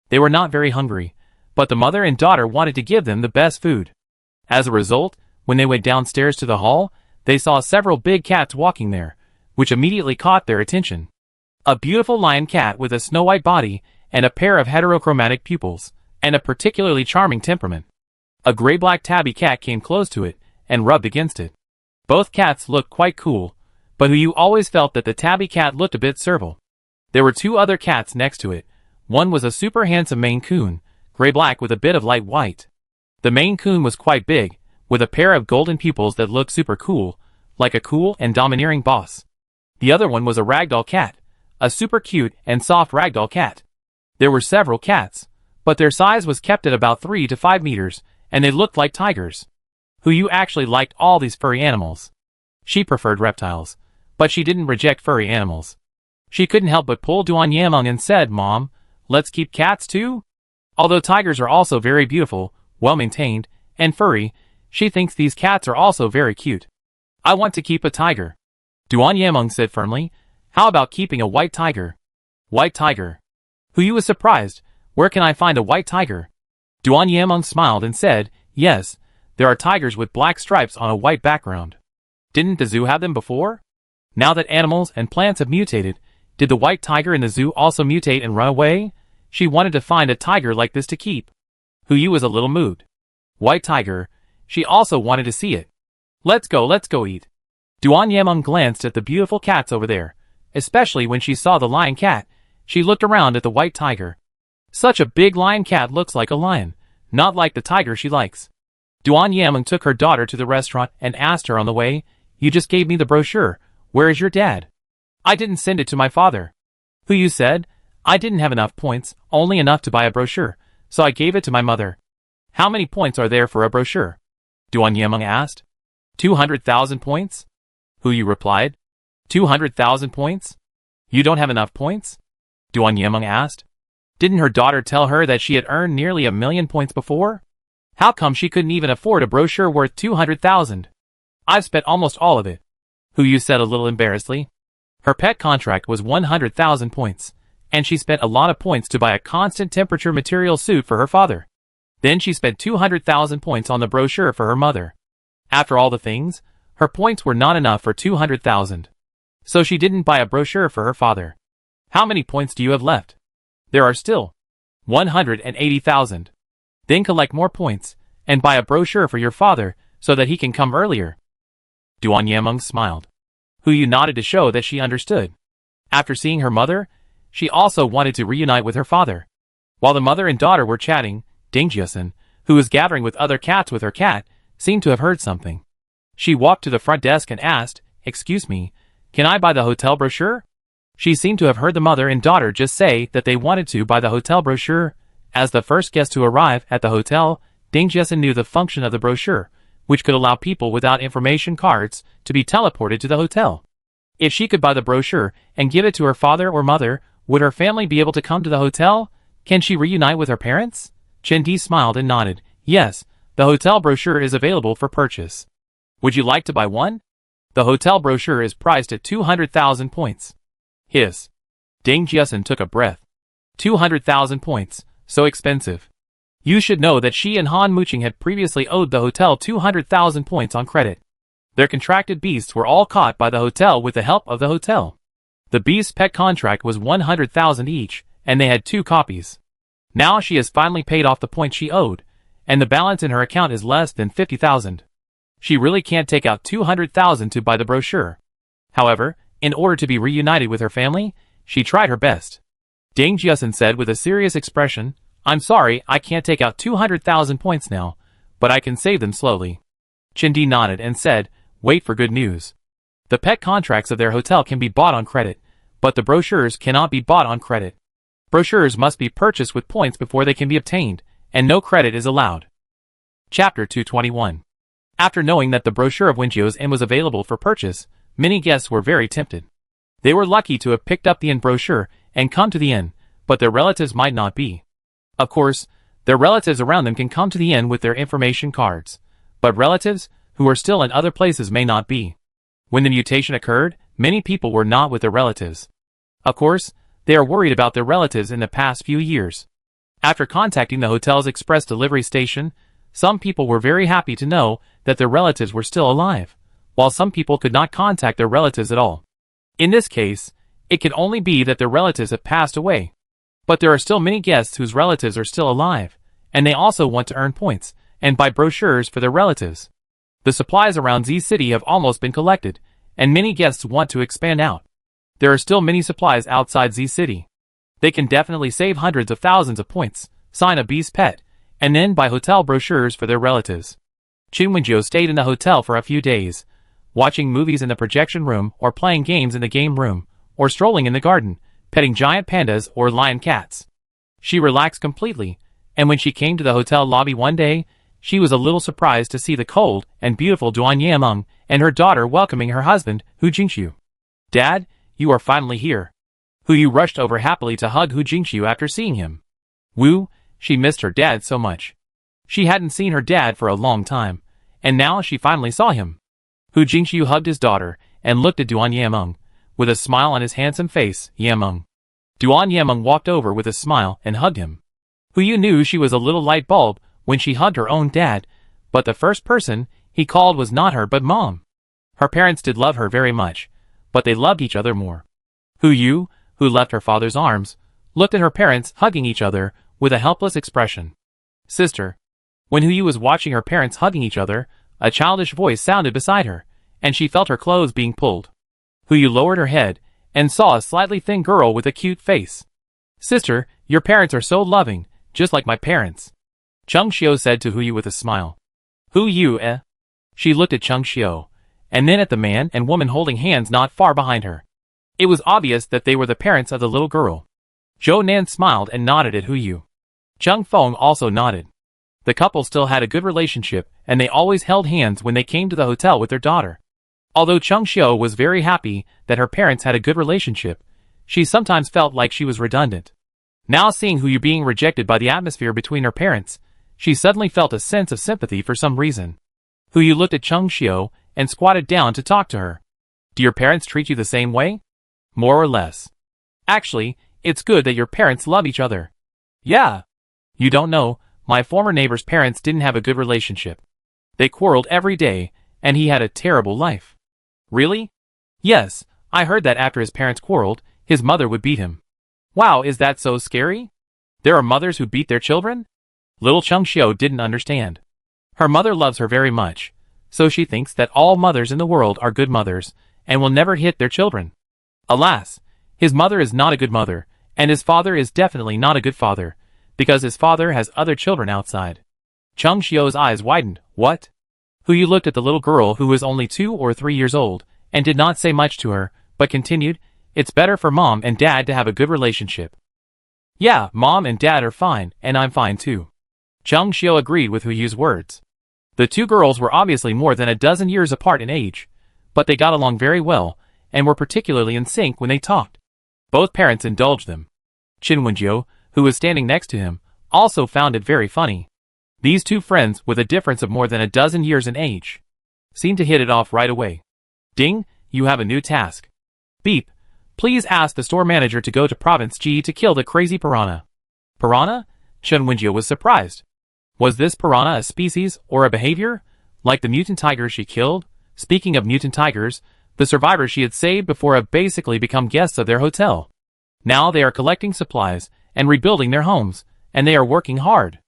They were not very hungry, but the mother and daughter wanted to give them the best food. As a result, when they went downstairs to the hall, they saw several big cats walking there, which immediately caught their attention. A beautiful lion cat with a snow-white body and a pair of heterochromatic pupils, and a particularly charming temperament. A gray-black tabby cat came close to it and rubbed against it. Both cats looked quite cool, but Huyu always felt that the tabby cat looked a bit servile. There were two other cats next to it. One was a super handsome Maine Coon, gray-black with a bit of light white. The Maine Coon was quite big, with a pair of golden pupils that looked super cool, like a cool and domineering boss. The other one was a ragdoll cat, a super cute and soft ragdoll cat. There were several cats, but their size was kept at about 3 to 5 meters, and they looked like tigers. Huyu actually liked all these furry animals. She preferred reptiles, but she didn't reject furry animals. She couldn't help but pull Duan Yameng and said, Mom, let's keep cats too? Although tigers are also very beautiful, well-maintained, and furry, she thinks these cats are also very cute. I want to keep a tiger. Duan Yameng said firmly. How about keeping a white tiger? White tiger. Huyu was surprised. Where can I find a white tiger? Duan Yameng smiled and said, yes, there are tigers with black stripes on a white background. Didn't the zoo have them before? Now that animals and plants have mutated, did the white tiger in the zoo also mutate and run away? She wanted to find a tiger like this to keep. Huyu was a little moved. White tiger. She also wanted to see it. Let's go eat. Duan Yameng glanced at the beautiful cats over there, especially when she saw the lion cat. She looked around at the white tiger. Such a big lion cat looks like a lion, not like the tiger she likes. Duan Yameng took her daughter to the restaurant and asked her on the way, you just gave me the brochure, where is your dad? I didn't send it to my father. Huyu said, I didn't have enough points, only enough to buy a brochure, so I gave it to my mother. How many points are there for a brochure? Duan Yameng asked. 200,000 points? Huyu replied. 200,000 points? You don't have enough points? Duan Yameng asked. Didn't her daughter tell her that she had earned nearly 1,000,000 points before? How come she couldn't even afford a brochure worth 200,000? I've spent almost all of it. Huyu said a little embarrassedly. Her pet contract was 100,000 points, and she spent a lot of points to buy a constant temperature material suit for her father. Then she spent 200,000 points on the brochure for her mother. After all the things, her points were not enough for 200,000. So she didn't buy a brochure for her father. How many points do you have left? There are still 180,000. Then collect more points, and buy a brochure for your father, so that he can come earlier. Duan Yameng smiled. Huyu nodded to show that she understood. After seeing her mother, she also wanted to reunite with her father. While the mother and daughter were chatting, Ding Jiasen, who was gathering with other cats with her cat, seemed to have heard something. She walked to the front desk and asked, excuse me, can I buy the hotel brochure? She seemed to have heard the mother and daughter just say that they wanted to buy the hotel brochure. As the first guest to arrive at the hotel, Ding Jiasen knew the function of the brochure, which could allow people without information cards to be teleported to the hotel. If she could buy the brochure and give it to her father or mother, would her family be able to come to the hotel? Can she reunite with her parents? Chen Di smiled and nodded. Yes, the hotel brochure is available for purchase. Would you like to buy one? The hotel brochure is priced at 200,000 points. Hiss. Ding Jiasen took a breath. 200,000 points, so expensive. You should know that she and Han Muqing had previously owed the hotel 200,000 points on credit. Their contracted beasts were all caught by the hotel with the help of the hotel. The beast's pet contract was 100,000 each, and they had 2 copies. Now she has finally paid off the points she owed, and the balance in her account is less than 50,000. She really can't take out 200,000 to buy the brochure. However, In order to be reunited with her family, she tried her best. Ding Jiasun said with a serious expression, "I'm sorry, I can't take out 200,000 points now, but I can save them slowly." Chindi nodded and said, "Wait for good news. The pet contracts of their hotel can be bought on credit, but the brochures cannot be bought on credit. Brochures must be purchased with points before they can be obtained, and no credit is allowed." Chapter 221. After knowing that the brochure of Wenjio's inn was available for purchase, many guests were very tempted. They were lucky to have picked up the inn brochure and come to the inn, but their relatives might not be. Of course, their relatives around them can come to the inn with their information cards, but relatives who are still in other places may not be. When the mutation occurred, many people were not with their relatives. Of course, they are worried about their relatives in the past few years. After contacting the hotel's express delivery station, some people were very happy to know that their relatives were still alive, while some people could not contact their relatives at all. In this case, it can only be that their relatives have passed away. But there are still many guests whose relatives are still alive, and they also want to earn points and buy brochures for their relatives. The supplies around Z City have almost been collected, and many guests want to expand out. There are still many supplies outside Z City. They can definitely save hundreds of thousands of points, sign a beast pet, and then buy hotel brochures for their relatives. Qin Wenjiu stayed in the hotel for a few days, watching movies in the projection room or playing games in the game room, or strolling in the garden, petting giant pandas or lion cats. She relaxed completely, and when she came to the hotel lobby one day, she was a little surprised to see the cold and beautiful Duan Yameng and her daughter welcoming her husband, Hu Jingxiu. "Dad, you are finally here." Hu Yu rushed over happily to hug Hu Jingxiu after seeing him. Wu, she missed her dad so much. She hadn't seen her dad for a long time, and now she finally saw him. Hu Jingxiu hugged his daughter and looked at Duan Yameng, with a smile on his handsome face. "Yameng." Duan Yameng walked over with a smile and hugged him. Hu Yu knew she was a little light bulb when she hugged her own dad, but the first person he called was not her but Mom. Her parents did love her very much, but they loved each other more. Hu Yu, who left her father's arms, looked at her parents hugging each other with a helpless expression. "Sister." When Hu Yu was watching her parents hugging each other, a childish voice sounded beside her, and she felt her clothes being pulled. Hu Yu lowered her head and saw a slightly thin girl with a cute face. "Sister, your parents are so loving, just like my parents," Cheng Xiu said to Hu Yu with a smile. "Hu Yu, eh?" She looked at Cheng Xiu, and then at the man and woman holding hands not far behind her. It was obvious that they were the parents of the little girl. Zhou Nan smiled and nodded at Hu Yu. Cheng Feng also nodded. The couple still had a good relationship, and they always held hands when they came to the hotel with their daughter. Although Cheng Xiu was very happy that her parents had a good relationship, she sometimes felt like she was redundant. Now seeing Hu Yu being rejected by the atmosphere between her parents, she suddenly felt a sense of sympathy for some reason. Hu Yu looked at Cheng Xiu and squatted down to talk to her. "Do your parents treat you the same way?" "More or less." "Actually, it's good that your parents love each other." "Yeah. You don't know, my former neighbor's parents didn't have a good relationship. They quarreled every day, and he had a terrible life." "Really?" "Yes, I heard that after his parents quarreled, his mother would beat him." "Wow, is that so scary? There are mothers who beat their children?" Little Cheng Xiu didn't understand. Her mother loves her very much, so she thinks that all mothers in the world are good mothers, and will never hit their children. Alas, his mother is not a good mother, and his father is definitely not a good father, because his father has other children outside. Cheng Xiu's eyes widened. "What?" Hu Yu looked at the little girl who was only 2 or 3 years old, and did not say much to her, but continued, "It's better for Mom and Dad to have a good relationship." "Yeah, Mom and Dad are fine, and I'm fine too." Cheng Xiu agreed with Hu Yu's words. The two girls were obviously more than a dozen years apart in age, but they got along very well, and were particularly in sync when they talked. Both parents indulged them. Qin Wenjiu, who was standing next to him, also found it very funny. These two friends, with a difference of more than a dozen years in age, seemed to hit it off right away. "Ding, you have a new task. Beep, please ask the store manager to go to Province G to kill the crazy piranha." "Piranha?" Qin Wenjiu was surprised. Was this piranha a species or a behavior, like the mutant tigers she killed? Speaking of mutant tigers, the survivors she had saved before have basically become guests of their hotel. Now they are collecting supplies and rebuilding their homes, and they are working hard.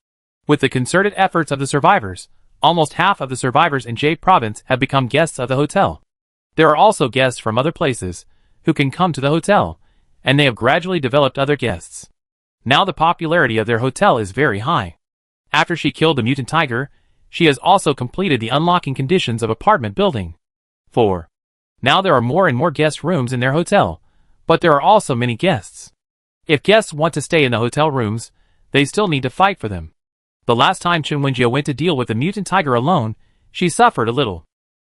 With the concerted efforts of the survivors, almost half of the survivors in Jade Province have become guests of the hotel. There are also guests from other places, who can come to the hotel, and they have gradually developed other guests. Now the popularity of their hotel is very high. After she killed the mutant tiger, she has also completed the unlocking conditions of apartment building. 4. Now there are more and more guest rooms in their hotel, but there are also many guests. If guests want to stay in the hotel rooms, they still need to fight for them. The last time Chen Wenjiu went to deal with the mutant tiger alone, she suffered a little.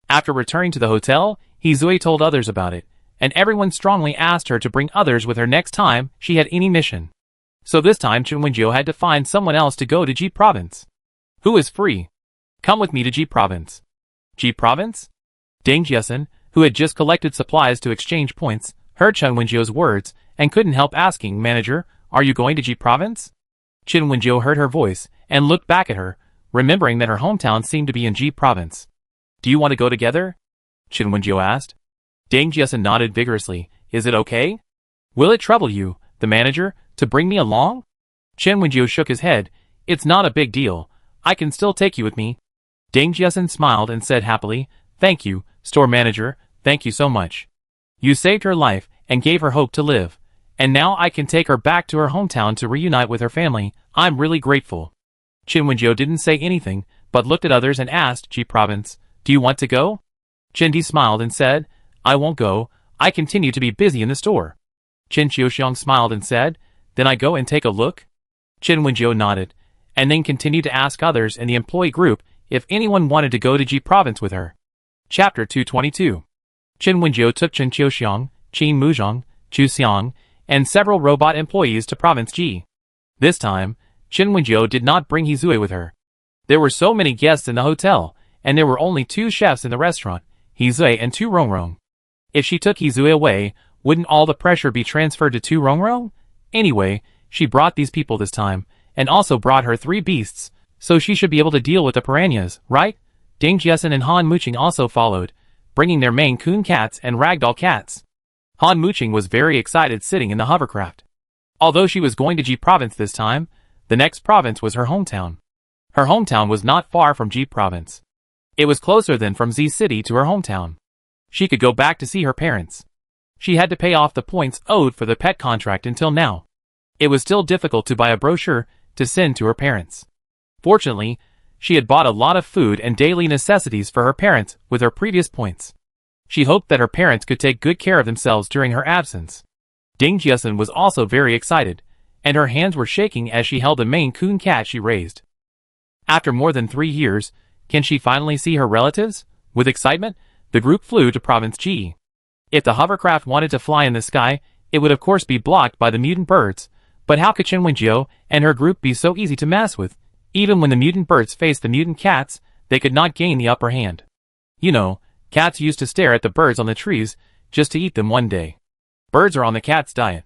After returning to the hotel, Hizui told others about it, and everyone strongly asked her to bring others with her next time she had any mission. So this time Chen Wenjiu had to find someone else to go to Ji Province. Who is free? Come with me to Ji Province. Ji Province? Deng Jiesen, who had just collected supplies to exchange points, heard Chen Wenjiu's words and couldn't help asking, "Manager, are you going to Ji Province?" Chen Wenjiu heard her voice and looked back at her, remembering that her hometown seemed to be in Ji Province. "Do you want to go together?" Chen Wenjiu asked. Deng Jiesen nodded vigorously. "Is it okay? Will it trouble you, the manager, to bring me along?" Chen Wenjiu shook his head. "It's not a big deal. I can still take you with me." Deng Jiesen smiled and said happily, "Thank you, store manager, thank you so much. You saved her life and gave her hope to live, and now I can take her back to her hometown to reunite with her family. I'm really grateful." Chen Wenjiu didn't say anything, but looked at others and asked, "Ji Province, do you want to go?" Chen Di smiled and said, "I won't go. I continue to be busy in the store." Chen Xiuxiang smiled and said, "Then I go and take a look?" Chen Wenjiu nodded, and then continued to ask others in the employee group if anyone wanted to go to Ji Province with her. Chapter 222. Chen Wenjiu took Chen Xiuxiang, Qin Muzhong, Chu Xiang, and several robot employees to Province Ji. This time, Chen Wenjiu did not bring Hizui with her. There were so many guests in the hotel, and there were only 2 chefs in the restaurant, Hizui and Tu Rongrong. If she took Hizui away, wouldn't all the pressure be transferred to Tu Rongrong? Anyway, she brought these people this time, and also brought her 3 beasts, so she should be able to deal with the piranhas, right? Deng Jiesen and Han Muqing also followed, bringing their Maine Coon cats and ragdoll cats. Han Muqing was very excited sitting in the hovercraft. Although she was going to Ji Province this time, the next province was her hometown. Her hometown was not far from Ji Province. It was closer than from Z City to her hometown. She could go back to see her parents. She had to pay off the points owed for the pet contract until now. It was still difficult to buy a brochure to send to her parents. Fortunately, she had bought a lot of food and daily necessities for her parents with her previous points. She hoped that her parents could take good care of themselves during her absence. Deng Jiesen was also very excited, and her hands were shaking as she held the Maine Coon cat she raised. After more than 3 years, can she finally see her relatives? With excitement, the group flew to Province Ji. If the hovercraft wanted to fly in the sky, it would of course be blocked by the mutant birds, but how could Chen Wenjiu and her group be so easy to mess with? Even when the mutant birds faced the mutant cats, they could not gain the upper hand. You know, cats used to stare at the birds on the trees just to eat them one day. Birds are on the cat's diet.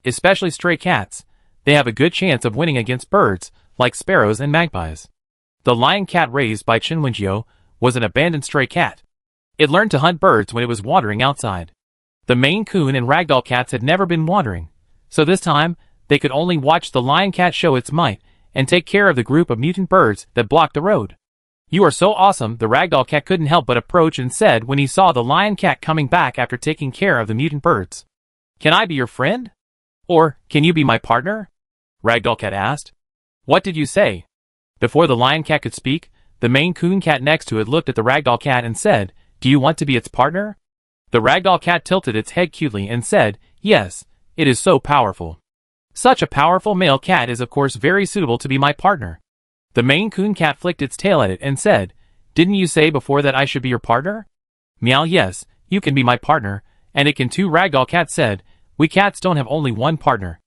Especially stray cats. They have a good chance of winning against birds, like sparrows and magpies. The lion cat raised by Chen Wenjiu was an abandoned stray cat. It learned to hunt birds when it was wandering outside. The Maine Coon and ragdoll cats had never been wandering, so this time, they could only watch the lion cat show its might and take care of the group of mutant birds that blocked the road. "You are so awesome," the ragdoll cat couldn't help but approach and said when he saw the lion cat coming back after taking care of the mutant birds. "Can I be your friend? Or, can you be my partner?" Ragdoll cat asked. "What did you say?" Before the lion cat could speak, the Maine Coon cat next to it looked at the ragdoll cat and said, "Do you want to be its partner?" The ragdoll cat tilted its head cutely and said, "Yes, it is so powerful. Such a powerful male cat is of course very suitable to be my partner." The Maine Coon cat flicked its tail at it and said, "Didn't you say before that I should be your partner?" "Meow, yes, you can be my partner, and it can too," Ragdoll cat said. "We cats don't have only one partner.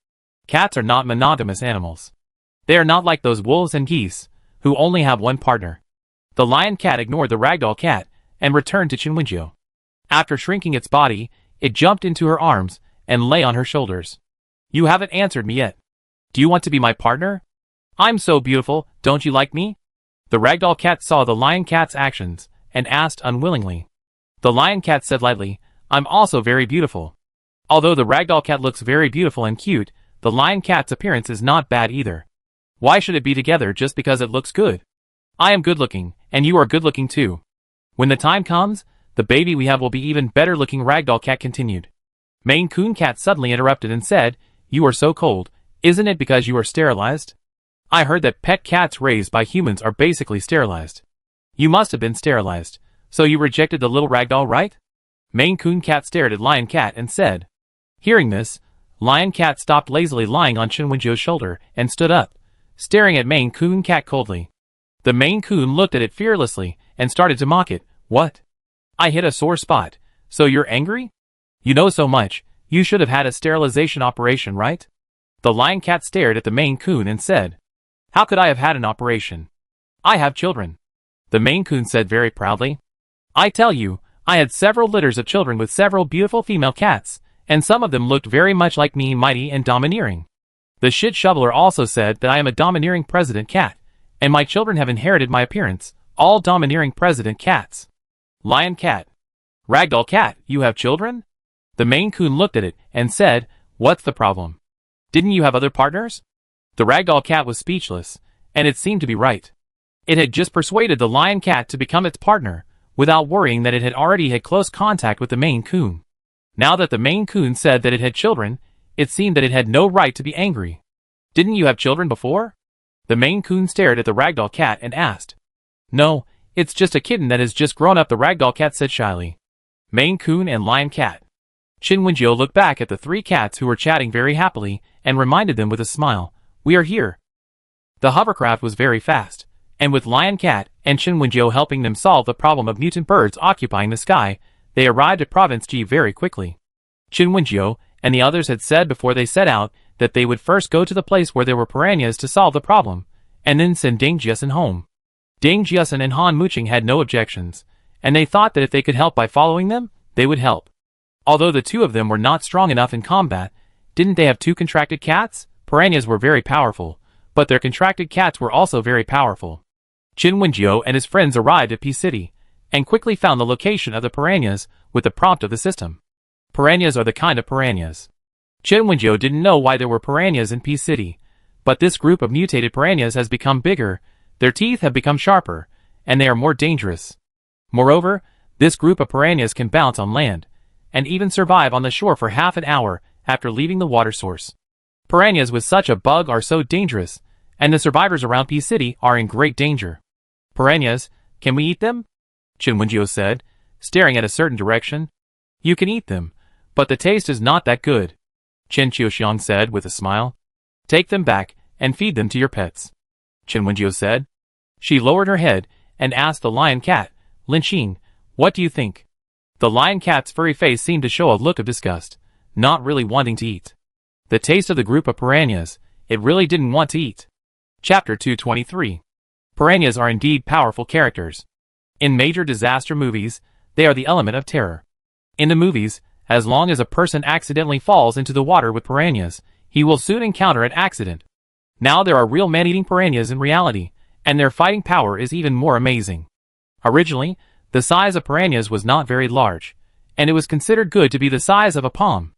Cats are not monogamous animals. They are not like those wolves and geese, who only have one partner." The lion cat ignored the ragdoll cat and returned to Chen Wenjiu. After shrinking its body, it jumped into her arms and lay on her shoulders. "You haven't answered me yet. Do you want to be my partner? I'm so beautiful, don't you like me?" The ragdoll cat saw the lion cat's actions and asked unwillingly. The lion cat said lightly, "I'm also very beautiful." Although the ragdoll cat looks very beautiful and cute, the lion cat's appearance is not bad either. Why should it be together just because it looks good? I am good looking, and you are good looking too. When the time comes, the baby we have will be even better looking, Ragdoll cat continued. Maine Coon Cat suddenly interrupted and said, "You are so cold. Isn't it because you are sterilized? I heard that pet cats raised by humans are basically sterilized. You must have been sterilized. So you rejected the little ragdoll, right?" Maine Coon Cat stared at Lion Cat and said. Hearing this, Lion Cat stopped lazily lying on Chinwenjio's shoulder and stood up, staring at Maine Coon Cat coldly. The Maine Coon looked at it fearlessly and started to mock it. "What? I hit a sore spot, so you're angry? You know so much, you should have had a sterilization operation, right?" The Lion Cat stared at the Maine Coon and said, "How could I have had an operation? I have children." The Maine Coon said very proudly, "I tell you, I had several litters of children with several beautiful female cats, and some of them looked very much like me, mighty and domineering. The shit shoveler also said that I am a domineering president cat, and my children have inherited my appearance, all domineering president cats." Lion Cat. "Ragdoll Cat, you have children?" The Maine Coon looked at it and said, "What's the problem? Didn't you have other partners?" The Ragdoll Cat was speechless, and it seemed to be right. It had just persuaded the Lion Cat to become its partner, without worrying that it had already had close contact with the Maine Coon. Now that the Maine Coon said that it had children, it seemed that it had no right to be angry. "Didn't you have children before?" The Maine Coon stared at the Ragdoll Cat and asked. "No, it's just a kitten that has just grown up," the Ragdoll Cat said shyly. Maine Coon and Lion Cat. Chinwenjio looked back at the three cats who were chatting very happily and reminded them with a smile, "We are here." The hovercraft was very fast, and with Lion Cat and Chinwenjio helping them solve the problem of mutant birds occupying the sky, they arrived at Province G very quickly. Chinwenjio and the others had said before they set out that they would first go to the place where there were piranhas to solve the problem, and then send Ding Jiasen home. Ding Jiasen and Han Muching had no objections, and they thought that if they could help by following them, they would help. Although the two of them were not strong enough in combat, didn't they have two contracted cats? Piranhas were very powerful, but their contracted cats were also very powerful. Chinwenjio and his friends arrived at P-City, and quickly found the location of the piranhas with the prompt of the system. Piranhas are the kind of piranhas. Chinwenjio didn't know why there were piranhas in P-City, but this group of mutated piranhas has become bigger, their teeth have become sharper, and they are more dangerous. Moreover, this group of piranhas can bounce on land, and even survive on the shore for half an hour after leaving the water source. Piranhas with such a bug are so dangerous, and the survivors around P-City are in great danger. "Piranhas, can we eat them?" Chinwenjio said, staring at a certain direction. "You can eat them, but the taste is not that good," Chen Qiuxiang said with a smile. "Take them back and feed them to your pets," Chinwenjio said. She lowered her head and asked the Lion Cat, "Linqing, what do you think?" The Lion Cat's furry face seemed to show a look of disgust, not really wanting to eat. The taste of the group of piranhas, it really didn't want to eat. Chapter 223. Piranhas are indeed powerful characters. In major disaster movies, they are the element of terror. In the movies, as long as a person accidentally falls into the water with piranhas, he will soon encounter an accident. Now there are real man-eating piranhas in reality, and their fighting power is even more amazing. Originally, the size of piranhas was not very large, and it was considered good to be the size of a palm.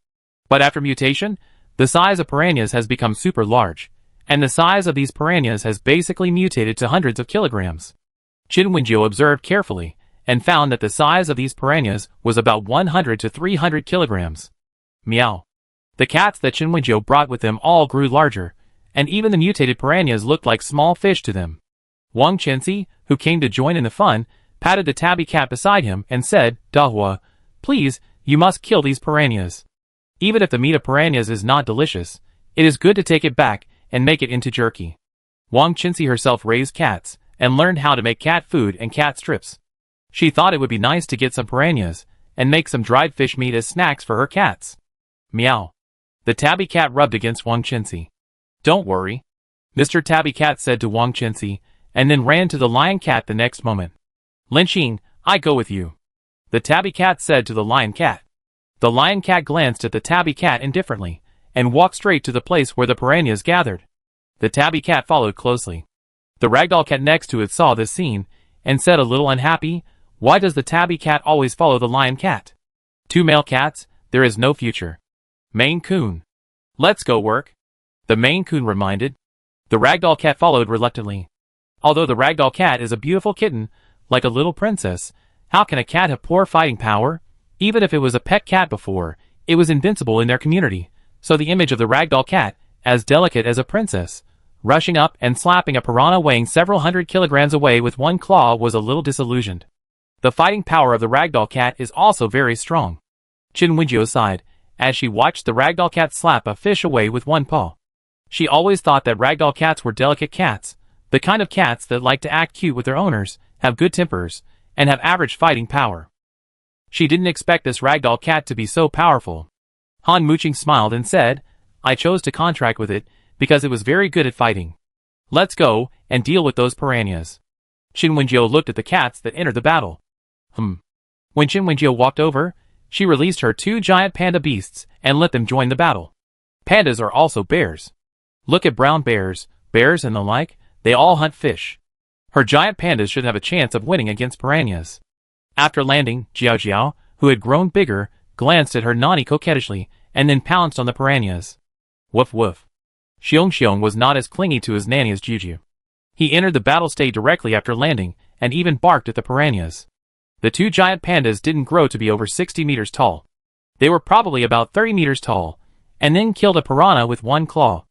But after mutation, the size of piranhas has become super large, and the size of these piranhas has basically mutated to hundreds of kilograms. Chinwenjio observed carefully, and found that the size of these piranhas was about 100 to 300 kilograms. Meow. The cats that Chinwenjio brought with them all grew larger, and even the mutated piranhas looked like small fish to them. Wang Chenxi, who came to join in the fun, patted the tabby cat beside him and said, "Dahua, please, you must kill these piranhas. Even if the meat of piranhas is not delicious, it is good to take it back and make it into jerky." Wang Chenxi herself raised cats, and learned how to make cat food and cat strips. She thought it would be nice to get some piranhas, and make some dried fish meat as snacks for her cats. Meow. The tabby cat rubbed against Wang Chenxi. "Don't worry," Mr. Tabby Cat said to Wang Chenxi, and then ran to the Lion Cat the next moment. "Linqing, I go with you," the Tabby Cat said to the Lion Cat. The Lion Cat glanced at the Tabby Cat indifferently, and walked straight to the place where the piranhas gathered. The Tabby Cat followed closely. The Ragdoll Cat next to it saw this scene, and said a little unhappy, "Why does the Tabby Cat always follow the Lion Cat? Two male cats, there is no future." Maine Coon. "Let's go work," the Maine Coon reminded. The Ragdoll Cat followed reluctantly. Although the Ragdoll Cat is a beautiful kitten, like a little princess, how can a cat have poor fighting power? Even if it was a pet cat before, It was invincible in their community, so the image of the ragdoll cat, as delicate as a princess, rushing up and slapping a piranha weighing several hundred kilograms away with one claw was a little disillusioned. The fighting power of the ragdoll cat is also very strong. Chin Wenjiu sighed, as she watched the ragdoll cat slap a fish away with one paw. She always thought that ragdoll cats were delicate cats, the kind of cats that like to act cute with their owners, have good tempers, and have average fighting power. She didn't expect this ragdoll cat to be so powerful. Han Muqing smiled and said, I chose to contract with it because it was very good at fighting. Let's go and deal with those piranhas. Chin Wenjiu looked at the cats that entered the battle. When Chin Wenjiu walked over, she released her 2 giant panda beasts and let them join the battle. Pandas are also bears. Look at brown bears, bears and the like, they all hunt fish. Her giant pandas should have a chance of winning against piranhas. After landing, Jiao Jiao, who had grown bigger, glanced at her nanny coquettishly and then pounced on the piranhas. Woof woof. Xiong Xiong was not as clingy to his nanny as Juju. He entered the battle state directly after landing and even barked at the piranhas. The 2 giant pandas didn't grow to be over 60 meters tall. They were probably about 30 meters tall, and then killed a piranha with one claw.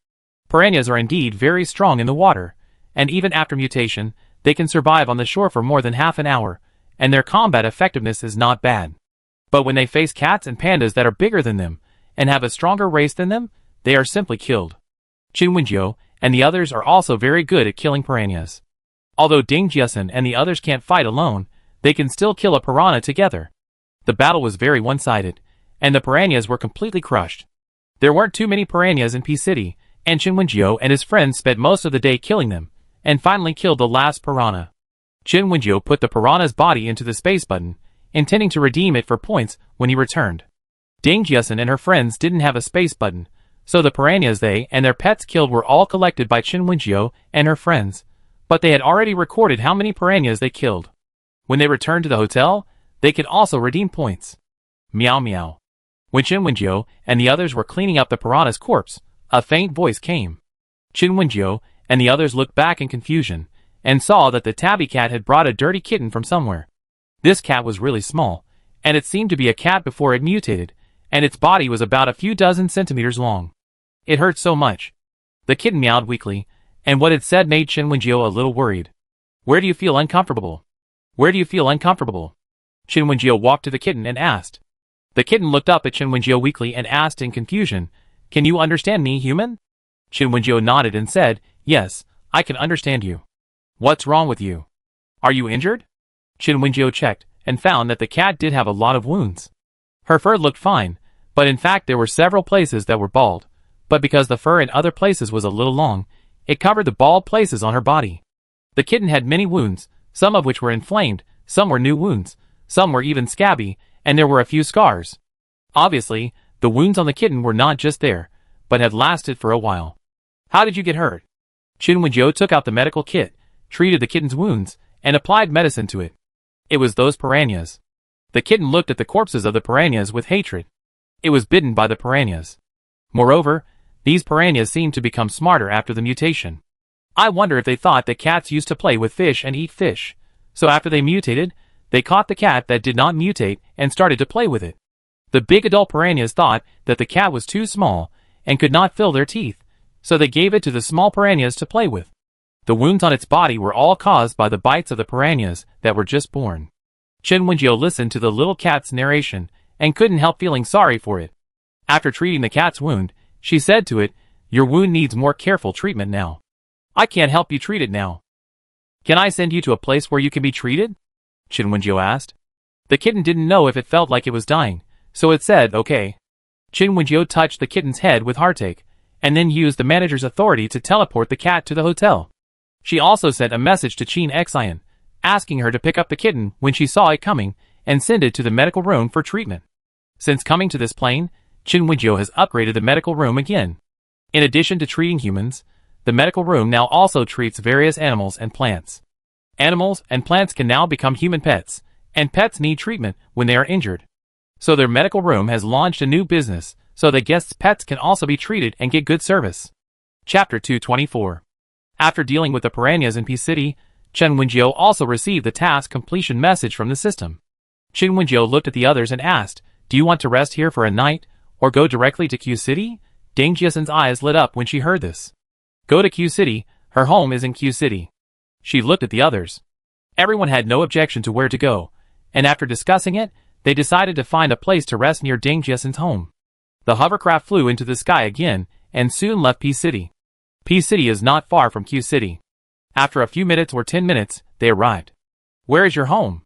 Piranhas are indeed very strong in the water, and even after mutation, they can survive on the shore for more than half an hour, and their combat effectiveness is not bad. But when they face cats and pandas that are bigger than them, and have a stronger race than them, they are simply killed. Chin Wenjiu and the others are also very good at killing piranhas. Although Ding Jiasen and the others can't fight alone, they can still kill a piranha together. The battle was very one-sided, and the piranhas were completely crushed. There weren't too many piranhas in P City, and Chin Wenjiu and his friends spent most of the day killing them, and finally killed the last piranha. Chin Wenjiu put the piranha's body into the space button, intending to redeem it for points when he returned. Ding Jiasen and her friends didn't have a space button, so the piranhas they and their pets killed were all collected by Chin Wenjiu and her friends, but they had already recorded how many piranhas they killed. When they returned to the hotel, they could also redeem points. Meow meow. When Chin Wenjiu and the others were cleaning up the piranha's corpse, a faint voice came. Chin Wenjiu and the others looked back in confusion, and saw that the tabby cat had brought a dirty kitten from somewhere. This cat was really small, and it seemed to be a cat before it mutated, and its body was about a few dozen centimeters long. It hurt so much. The kitten meowed weakly, and what it said made Chin Wenjiu a little worried. Where do you feel uncomfortable? Where do you feel uncomfortable? Chin Wenjiu walked to the kitten and asked. The kitten looked up at Chin Wenjiu weakly and asked in confusion, Can you understand me, human? Chin Wenjiu nodded and said, Yes, I can understand you. What's wrong with you? Are you injured? Chin Wenjiu checked, and found that the cat did have a lot of wounds. Her fur looked fine, but in fact there were several places that were bald, but because the fur in other places was a little long, it covered the bald places on her body. The kitten had many wounds, some of which were inflamed, some were new wounds, some were even scabby, and there were a few scars. Obviously, the wounds on the kitten were not just there, but had lasted for a while. How did you get hurt? Chin Wenjiu took out the medical kit, treated the kitten's wounds, and applied medicine to it. It was those piranhas. The kitten looked at the corpses of the piranhas with hatred. It was bitten by the piranhas. Moreover, these piranhas seemed to become smarter after the mutation. I wonder if they thought that cats used to play with fish and eat fish, so after they mutated, they caught the cat that did not mutate and started to play with it. The big adult piranhas thought that the cat was too small and could not fill their teeth, so they gave it to the small piranhas to play with. The wounds on its body were all caused by the bites of the piranhas that were just born. Chin Wenjiu listened to the little cat's narration and couldn't help feeling sorry for it. After treating the cat's wound, she said to it, Your wound needs more careful treatment now. I can't help you treat it now. Can I send you to a place where you can be treated? Chin Wenjiu asked. The kitten didn't know if it felt like it was dying, so it said, okay. Chin Wenjiu touched the kitten's head with heartache, and then used the manager's authority to teleport the cat to the hotel. She also sent a message to Qin Xian, asking her to pick up the kitten when she saw it coming, and send it to the medical room for treatment. Since coming to this plane, Chin Wenjiu has upgraded the medical room again. In addition to treating humans, the medical room now also treats various animals and plants. Animals and plants can now become human pets, and pets need treatment when they are injured. So their medical room has launched a new business, so that guests' pets can also be treated and get good service. Chapter 224. After dealing with the piranhas in P City, Chin Wenjiu also received the task completion message from the system. Chin Wenjiu looked at the others and asked, Do you want to rest here for a night, or go directly to Q City? Ding Jiasen's eyes lit up when she heard this. Go to Q City, her home is in Q City. She looked at the others. Everyone had no objection to where to go, and after discussing it, they decided to find a place to rest near Ding Jiasen's home. The hovercraft flew into the sky again, and soon left P City. P City is not far from Q City. After a few minutes or 10 minutes, they arrived. Where is your home?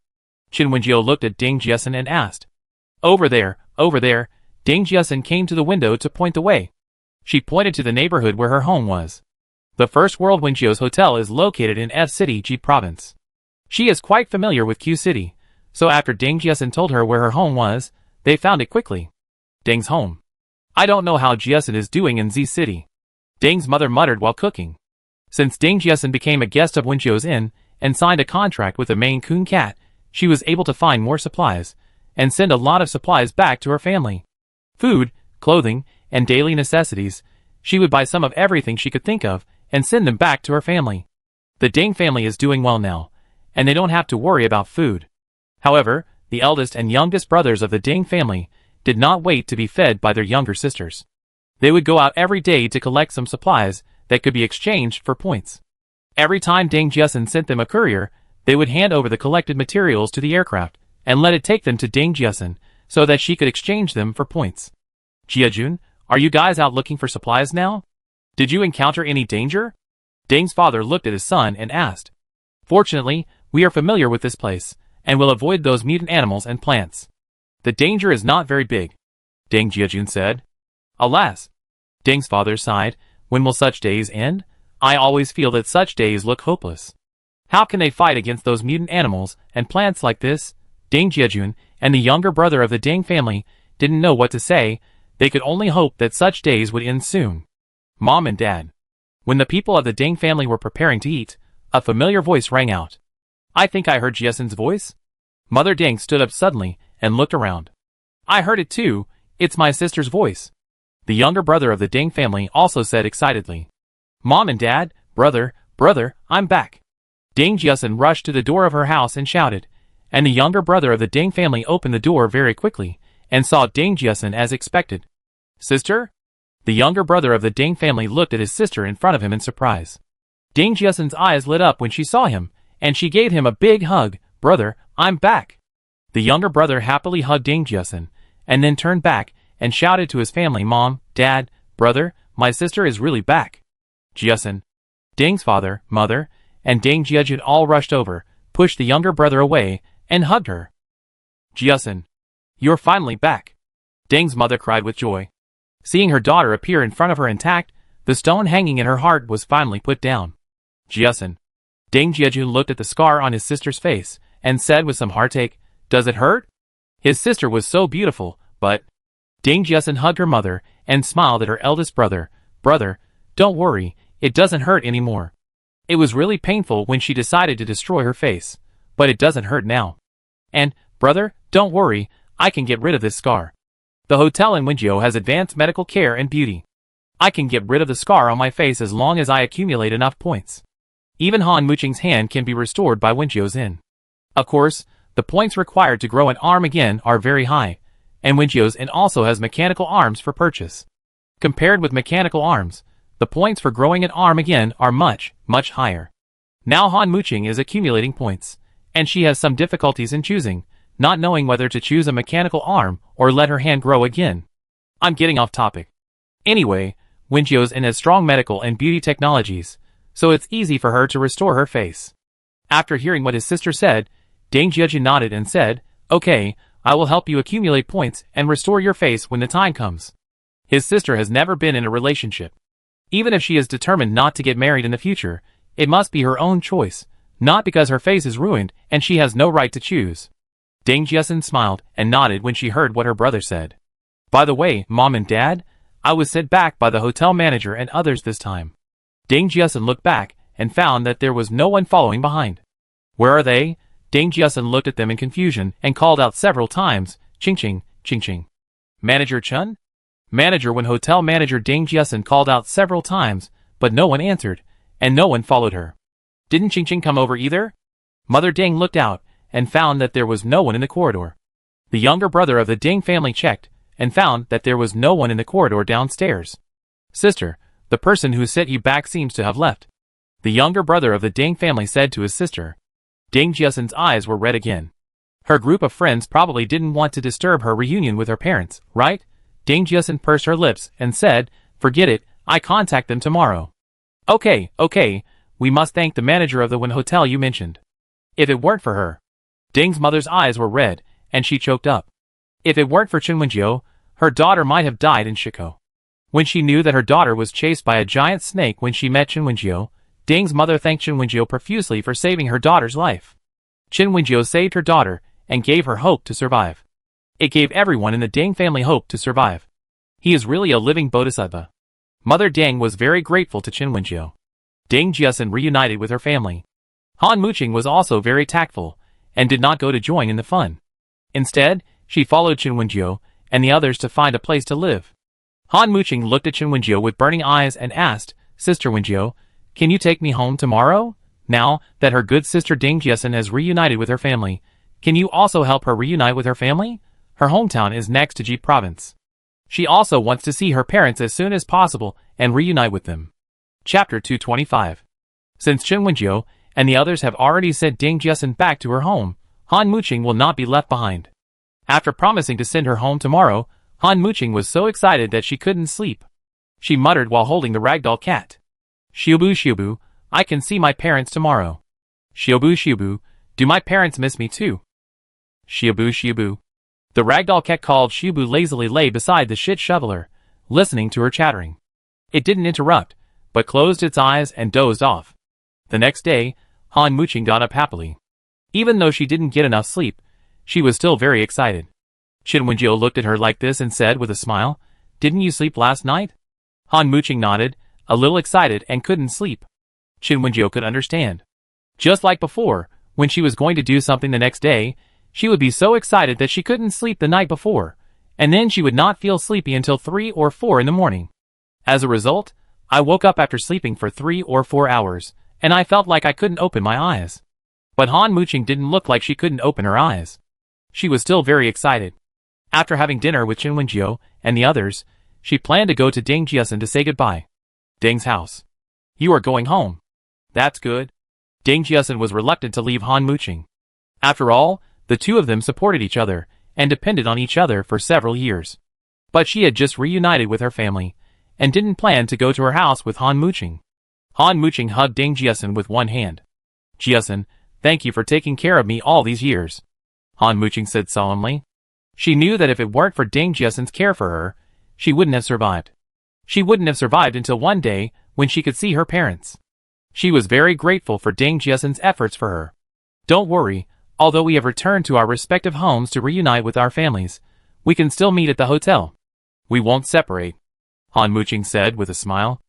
Qin Wenjiu looked at Ding Jiasen and asked. Over there, over there. Ding Jiasen came to the window to point the way. She pointed to the neighborhood where her home was. The First World Wenjiu's hotel is located in F City, Ji Province. She is quite familiar with Q City, so after Ding Jiasen told her where her home was, they found it quickly. Ding's home. I don't know how Jiasen is doing in Z City. Ding's mother muttered while cooking. Since Ding Jiasen became a guest of Wenjiu's inn and signed a contract with the Maine Coon cat, she was able to find more supplies and send a lot of supplies back to her family. Food, clothing, and daily necessities. She would buy some of everything she could think of and send them back to her family. The Ding family is doing well now, and they don't have to worry about food. However, the eldest and youngest brothers of the Ding family did not wait to be fed by their younger sisters. They would go out every day to collect some supplies that could be exchanged for points. Every time Ding Jiasen sent them a courier, they would hand over the collected materials to the aircraft and let it take them to Ding Jiasen so that she could exchange them for points. Jiajun, are you guys out looking for supplies now? Did you encounter any danger? Ding's father looked at his son and asked. Fortunately, we are familiar with this place, and will avoid those mutant animals and plants. The danger is not very big, Ding Jiajun said. Alas. Ding's father sighed. When will such days end? I always feel that such days look hopeless. How can they fight against those mutant animals and plants like this? Ding Jiajun and the younger brother of the Ding family didn't know what to say. They could only hope that such days would end soon. Mom and Dad. When the people of the Ding family were preparing to eat, a familiar voice rang out. I think I heard Jiasen's voice. Mother Ding stood up suddenly and looked around. I heard it too. It's my sister's voice. The younger brother of the Ding family also said excitedly. Mom and Dad, brother, I'm back. Ding Jiasen rushed to the door of her house and shouted, and the younger brother of the Ding family opened the door very quickly and saw Ding Jiasen as expected. Sister? The younger brother of the Ding family looked at his sister in front of him in surprise. Ding Jiasen's eyes lit up when she saw him, and she gave him a big hug. Brother, I'm back. The younger brother happily hugged Ding Jiasen, and then turned back and shouted to his family, Mom, Dad, brother, my sister is really back. Jiasen. Ding's father, mother, and Ding Jiajun all rushed over, pushed the younger brother away, and hugged her. Jiasen. You're finally back. Ding's mother cried with joy. Seeing her daughter appear in front of her intact, the stone hanging in her heart was finally put down. Jiasen. Ding Jiajun looked at the scar on his sister's face, and said with some heartache, Does it hurt? His sister was so beautiful, but... Ding Jiasen hugged her mother, and smiled at her eldest brother. Brother, don't worry, it doesn't hurt anymore. It was really painful when she decided to destroy her face, but it doesn't hurt now. And, brother, don't worry, I can get rid of this scar. The hotel in Wenjiu has advanced medical care and beauty. I can get rid of the scar on my face as long as I accumulate enough points. Even Han Muqing's hand can be restored by Wenjiu's inn. Of course, the points required to grow an arm again are very high, and Wenjiu's inn also has mechanical arms for purchase. Compared with mechanical arms, the points for growing an arm again are much, much higher. Now Han Muqing is accumulating points, and she has some difficulties in choosing, not knowing whether to choose a mechanical arm or let her hand grow again. I'm getting off topic. Anyway, Wenjiu's inn has strong medical and beauty technologies, so it's easy for her to restore her face. After hearing what his sister said, Ding Jiajun nodded and said, Okay, I will help you accumulate points and restore your face when the time comes. His sister has never been in a relationship. Even if she is determined not to get married in the future, it must be her own choice, not because her face is ruined and she has no right to choose. Ding Jiasen smiled and nodded when she heard what her brother said. By the way, Mom and Dad, I was sent back by the hotel manager and others this time. Ding Jiasen looked back and found that there was no one following behind. Where are they? Ding Jiasen looked at them in confusion and called out several times, Ching Ching, Ching Ching. Manager Chun? Manager. When hotel manager Ding Jiasen called out several times, but no one answered, and no one followed her. Didn't Ching Ching come over either? Mother Ding looked out and found that there was no one in the corridor. The younger brother of the Ding family checked and found that there was no one in the corridor downstairs. Sister, the person who sent you back seems to have left. The younger brother of the Ding family said to his sister. Ding Jiasen's eyes were red again. Her group of friends probably didn't want to disturb her reunion with her parents, right? Ding Jiasen pursed her lips and said, forget it, I contact them tomorrow. Okay, we must thank the manager of the Wen Hotel you mentioned. If it weren't for her. Ding's mother's eyes were red, and she choked up. If it weren't for Chen Wenjiu, her daughter might have died in Shiko. When she knew that her daughter was chased by a giant snake when she met Chen Wenjiu, Ding's mother thanked Chen Wenjiu profusely for saving her daughter's life. Chen Wenjiu saved her daughter and gave her hope to survive. It gave everyone in the Ding family hope to survive. He is really a living bodhisattva. Mother Ding was very grateful to Chen Wenjiu. Ding Jiasen reunited with her family. Han Muqing was also very tactful and did not go to join in the fun. Instead, she followed Chen Wenjiu and the others to find a place to live. Han Muqing looked at Chen Wenjiu with burning eyes and asked, Sister Wenjiu, can you take me home tomorrow? Now that her good sister Ding Jiasen has reunited with her family, can you also help her reunite with her family? Her hometown is next to Ji province. She also wants to see her parents as soon as possible and reunite with them. Chapter 225. Since Chen Wenjiu and the others have already sent Ding Jiasen back to her home, Han Muqing will not be left behind. After promising to send her home tomorrow, Han Muqing was so excited that she couldn't sleep. She muttered while holding the ragdoll cat. Xiubu, I can see my parents tomorrow. Xiubu, do my parents miss me too? Xiubu. The ragdoll cat called Xiubu lazily lay beside the shit shoveler, listening to her chattering. It didn't interrupt, but closed its eyes and dozed off. The next day, Han Muqing got up happily. Even though she didn't get enough sleep, she was still very excited. Chen Wenjiu looked at her like this and said with a smile, Didn't you sleep last night? Han Muqing nodded, a little excited and couldn't sleep. Chen Wenjiu could understand. Just like before, when she was going to do something the next day, she would be so excited that she couldn't sleep the night before, and then she would not feel sleepy until 3 or 4 in the morning. As a result, I woke up after sleeping for 3 or 4 hours, and I felt like I couldn't open my eyes. But Han Muqing didn't look like she couldn't open her eyes. She was still very excited. After having dinner with Chen Wenjiu and the others, she planned to go to Ding Jiasen to say goodbye. Ding's house. You are going home. That's good. Ding Jiasen was reluctant to leave Han Muqing. After all, the two of them supported each other and depended on each other for several years. But she had just reunited with her family and didn't plan to go to her house with Han Muqing. Han Muqing hugged Ding Jiasen with one hand. Jiasen, thank you for taking care of me all these years. Han Muqing said solemnly. She knew that if it weren't for Ding Jiasen's care for her, she wouldn't have survived. She wouldn't have survived until one day when she could see her parents. She was very grateful for Ding Jiasen's efforts for her. Don't worry, although we have returned to our respective homes to reunite with our families, we can still meet at the hotel. We won't separate, Han Muqing said with a smile.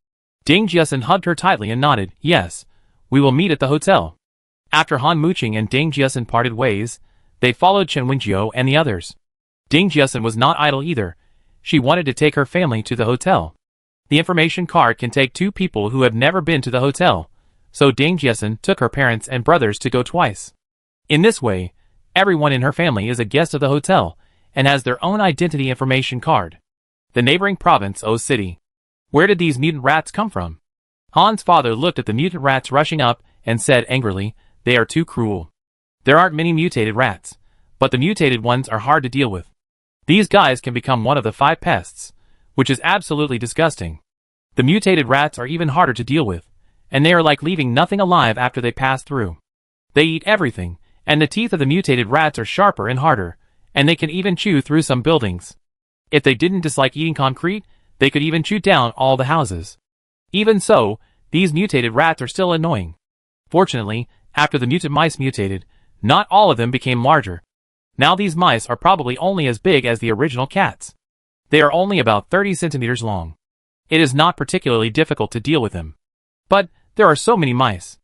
Ding Jiasen hugged her tightly and nodded, yes, we will meet at the hotel. After Han Muqing and Ding Jiasen parted ways, they followed Chen Wenjiu and the others. Ding Jiasen was not idle either. She wanted to take her family to the hotel. The information card can take 2 people who have never been to the hotel, so Ding Jiasen took her parents and brothers to go twice. In this way, everyone in her family is a guest of the hotel and has their own identity information card. The neighboring province, O City. Where did these mutant rats come from? Han's father looked at the mutant rats rushing up and said angrily, they are too cruel. There aren't many mutated rats, but the mutated ones are hard to deal with. These guys can become one of the 5 pests, which is absolutely disgusting. The mutated rats are even harder to deal with, and they are like leaving nothing alive after they pass through. They eat everything, and the teeth of the mutated rats are sharper and harder, and they can even chew through some buildings. If they didn't dislike eating concrete, they could even chew down all the houses. Even so, these mutated rats are still annoying. Fortunately, after the mutant mice mutated, not all of them became larger. Now these mice are probably only as big as the original cats. They are only about 30 centimeters long. It is not particularly difficult to deal with them. But there are so many mice.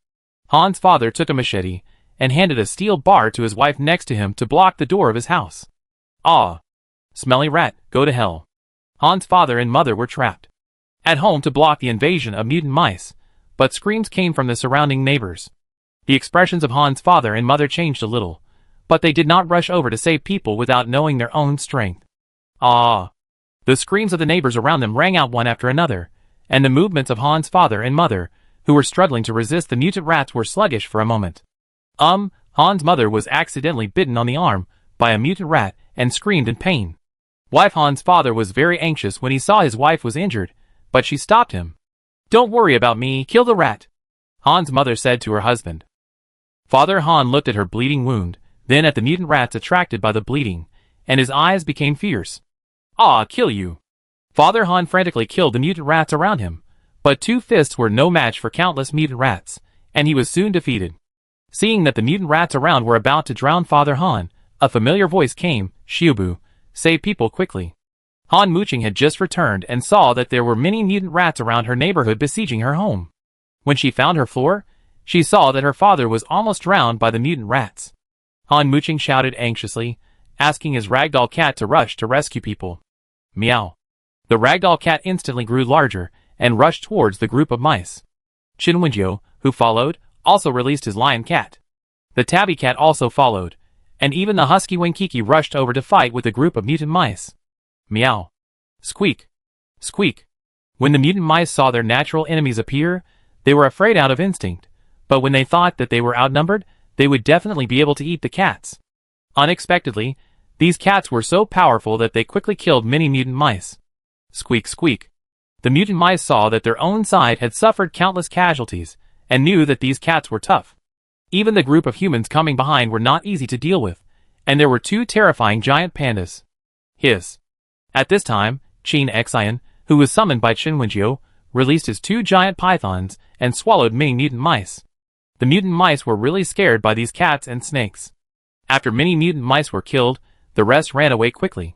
Han's father took a machete and handed a steel bar to his wife next to him to block the door of his house. Ah! Smelly rat, go to hell. Han's father and mother were trapped at home to block the invasion of mutant mice, but screams came from the surrounding neighbors. The expressions of Han's father and mother changed a little, but they did not rush over to save people without knowing their own strength. Ah! The screams of the neighbors around them rang out one after another, and the movements of Han's father and mother, who were struggling to resist the mutant rats, were sluggish for a moment. Han's mother was accidentally bitten on the arm by a mutant rat and screamed in pain. Han's father was very anxious when he saw his wife was injured, but she stopped him. "Don't worry about me, kill the rat," Han's mother said to her husband. Father Han looked at her bleeding wound, then at the mutant rats attracted by the bleeding, and his eyes became fierce. "Ah, kill you." Father Han frantically killed the mutant rats around him, but 2 fists were no match for countless mutant rats, and he was soon defeated. Seeing that the mutant rats around were about to drown Father Han, a familiar voice came, "Shiubu, save people quickly." Han Muching had just returned and saw that there were many mutant rats around her neighborhood besieging her home. When she found her floor, she saw that her father was almost drowned by the mutant rats. Han Muching shouted anxiously, asking his ragdoll cat to rush to rescue people. Meow. The ragdoll cat instantly grew larger and rushed towards the group of mice. Qin Wenjiu, who followed, also released his lion cat. The tabby cat also followed, and even the husky Wankiki rushed over to fight with the group of mutant mice. Meow. Squeak. Squeak. When the mutant mice saw their natural enemies appear, they were afraid out of instinct, but when they thought that they were outnumbered, they would definitely be able to eat the cats. Unexpectedly, these cats were so powerful that they quickly killed many mutant mice. Squeak squeak. The mutant mice saw that their own side had suffered countless casualties, and knew that these cats were tough. Even the group of humans coming behind were not easy to deal with, and there were 2 terrifying giant pandas. Hiss. At this time, Qin Xian, who was summoned by Qin Wenjiu, released his 2 giant pythons and swallowed many mutant mice. The mutant mice were really scared by these cats and snakes. After many mutant mice were killed, the rest ran away quickly.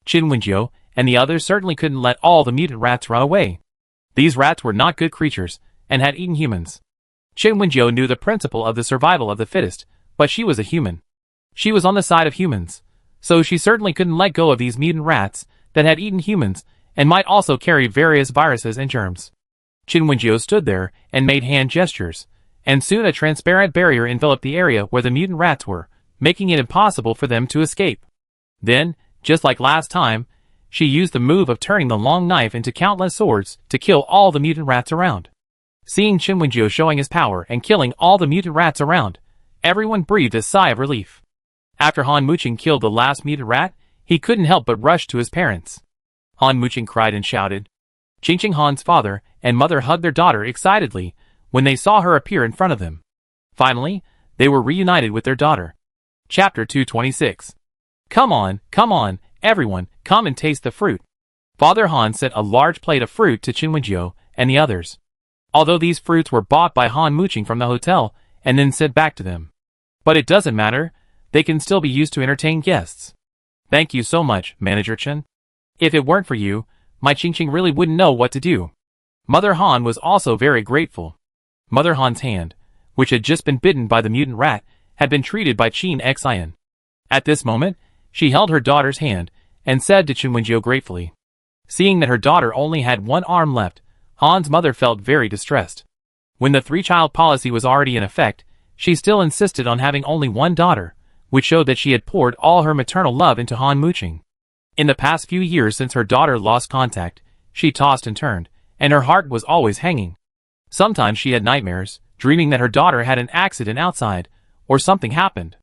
Qin Wenjiu and the others certainly couldn't let all the mutant rats run away. These rats were not good creatures, and had eaten humans. Qin Wenjiu knew the principle of the survival of the fittest, but she was a human. She was on the side of humans, so she certainly couldn't let go of these mutant rats that had eaten humans and might also carry various viruses and germs. Qin Wenjiu stood there and made hand gestures, and soon a transparent barrier enveloped the area where the mutant rats were, making it impossible for them to escape. Then, just like last time, she used the move of turning the long knife into countless swords to kill all the mutant rats around. Seeing Qin Wenjiu showing his power and killing all the mutant rats around, everyone breathed a sigh of relief. After Han Muching killed the last mutant rat, he couldn't help but rush to his parents. Han Muching cried and shouted. Qingqing Han's father and mother hugged their daughter excitedly when they saw her appear in front of them. Finally, they were reunited with their daughter. Chapter 226. Come on, everyone, come and taste the fruit. Father Han sent a large plate of fruit to Qin Wenjiu and the others. Although these fruits were bought by Han Muching from the hotel and then sent back to them. But it doesn't matter, they can still be used to entertain guests. Thank you so much, Manager Chen. If it weren't for you, my Qingqing really wouldn't know what to do. Mother Han was also very grateful. Mother Han's hand, which had just been bitten by the mutant rat, had been treated by Qin Xian. At this moment, she held her daughter's hand and said to Qin Wenjiu gratefully. Seeing that her daughter only had one arm left, Han's mother felt very distressed. When the 3-child policy was already in effect, she still insisted on having only one daughter, which showed that she had poured all her maternal love into Han Muching. In the past few years since her daughter lost contact, she tossed and turned, and her heart was always hanging. Sometimes she had nightmares, dreaming that her daughter had an accident outside, or something happened.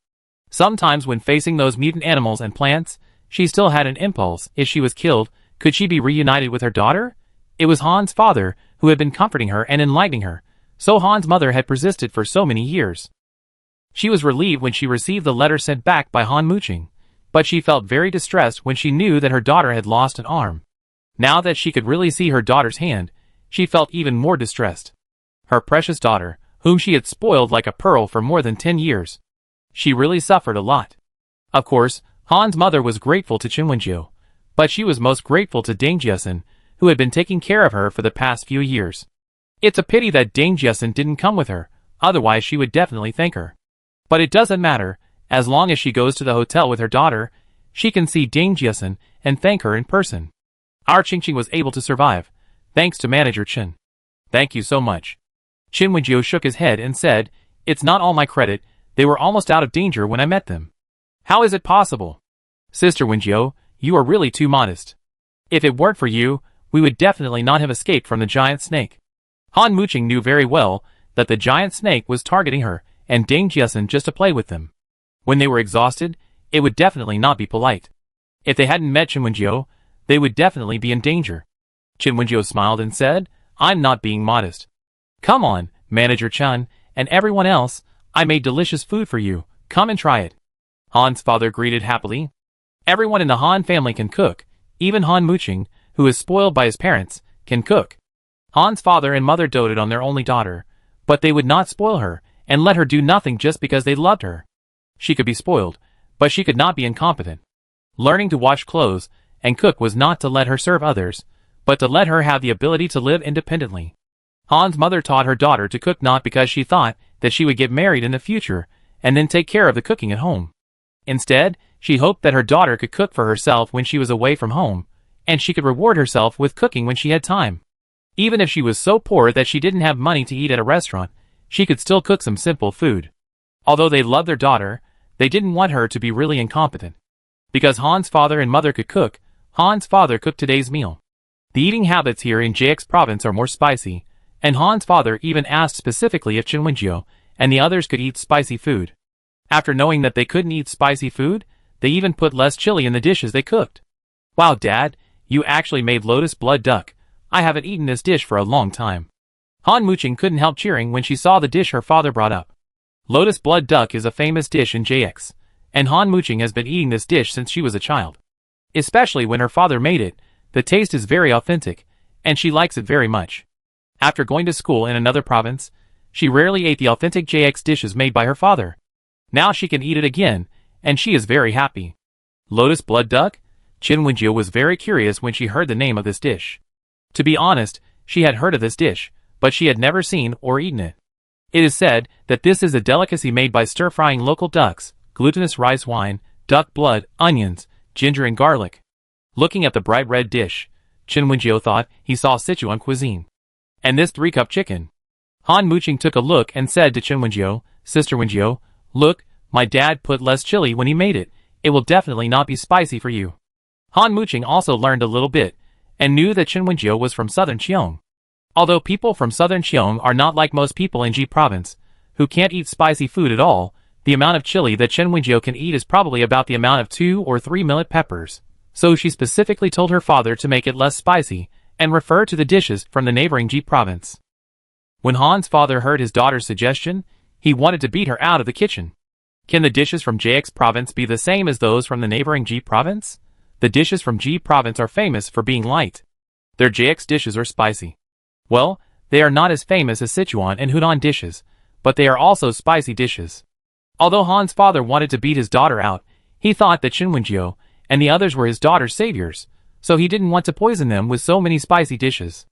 Sometimes when facing those mutant animals and plants, she still had an impulse. If she was killed, could she be reunited with her daughter? It was Han's father who had been comforting her and enlightening her, so Han's mother had persisted for so many years. She was relieved when she received the letter sent back by Han Muching, but she felt very distressed when she knew that her daughter had lost an arm. Now that she could really see her daughter's hand, she felt even more distressed. Her precious daughter, whom she had spoiled like a pearl for more than 10 years. She really suffered a lot. Of course, Han's mother was grateful to Qin Wenjiu, but she was most grateful to Deng Jiasen, who had been taking care of her for the past few years. It's a pity that Deng Jiasen didn't come with her, otherwise she would definitely thank her. But it doesn't matter, as long as she goes to the hotel with her daughter, she can see Deng Jiasen and thank her in person. Our Qingqing was able to survive, thanks to Manager Chen. Thank you so much. Qin Wenjiu shook his head and said, it's not all my credit, they were almost out of danger when I met them. How is it possible? Sister Wenjiu, you are really too modest. If it weren't for you, we would definitely not have escaped from the giant snake. Han Muqing knew very well that the giant snake was targeting her and Ding Jiasen just to play with them. When they were exhausted, it would definitely not be polite. If they hadn't met Chen Wenjiu, they would definitely be in danger. Chen Wenjiu smiled and said, "I'm not being modest. Come on, Manager Chen, and everyone else, I made delicious food for you, come and try it." Han's father greeted happily. Everyone in the Han family can cook, even Han Muqing, who is spoiled by his parents, can cook. Han's father and mother doted on their only daughter, but they would not spoil her and let her do nothing just because they loved her. She could be spoiled, but she could not be incompetent. Learning to wash clothes and cook was not to let her serve others, but to let her have the ability to live independently. Han's mother taught her daughter to cook not because she thought that she would get married in the future and then take care of the cooking at home. Instead, she hoped that her daughter could cook for herself when she was away from home, and she could reward herself with cooking when she had time. Even if she was so poor that she didn't have money to eat at a restaurant, she could still cook some simple food. Although they loved their daughter, they didn't want her to be really incompetent. Because Han's father and mother could cook, Han's father cooked today's meal. The eating habits here in JX province are more spicy, and Han's father even asked specifically if Chen Wenjiu and the others could eat spicy food. After knowing that they couldn't eat spicy food, they even put less chili in the dishes they cooked. "Wow, Dad, you actually made lotus blood duck. I haven't eaten this dish for a long time." Han Muqing couldn't help cheering when she saw the dish her father brought up. Lotus blood duck is a famous dish in JX, and Han Muqing has been eating this dish since she was a child. Especially when her father made it, the taste is very authentic, and she likes it very much. After going to school in another province, she rarely ate the authentic JX dishes made by her father. Now she can eat it again, and she is very happy. Lotus blood duck? Chen Wenjiu was very curious when she heard the name of this dish. To be honest, she had heard of this dish, but she had never seen or eaten it. It is said that this is a delicacy made by stir-frying local ducks, glutinous rice wine, duck blood, onions, ginger and garlic. Looking at the bright red dish, Chen Wenjiu thought he saw Sichuan cuisine. And this 3-cup chicken. Han Muqing took a look and said to Chen Wenjiu, "Sister Wenjiu, look, my dad put less chili when he made it. It will definitely not be spicy for you." Han Muqing also learned a little bit, and knew that Chen Wenjiu was from southern Qiong. Although people from southern Qiong are not like most people in Ji province, who can't eat spicy food at all, the amount of chili that Chen Wenjiu can eat is probably about the amount of 2 or 3 millet peppers. So she specifically told her father to make it less spicy, and refer to the dishes from the neighboring Ji province. When Han's father heard his daughter's suggestion, he wanted to beat her out of the kitchen. Can the dishes from JX province be the same as those from the neighboring Ji province? The dishes from Ji province are famous for being light. Their JX dishes are spicy. Well, they are not as famous as Sichuan and Hunan dishes, but they are also spicy dishes. Although Han's father wanted to beat his daughter out, he thought that Chen Wenjiu and the others were his daughter's saviors, so he didn't want to poison them with so many spicy dishes.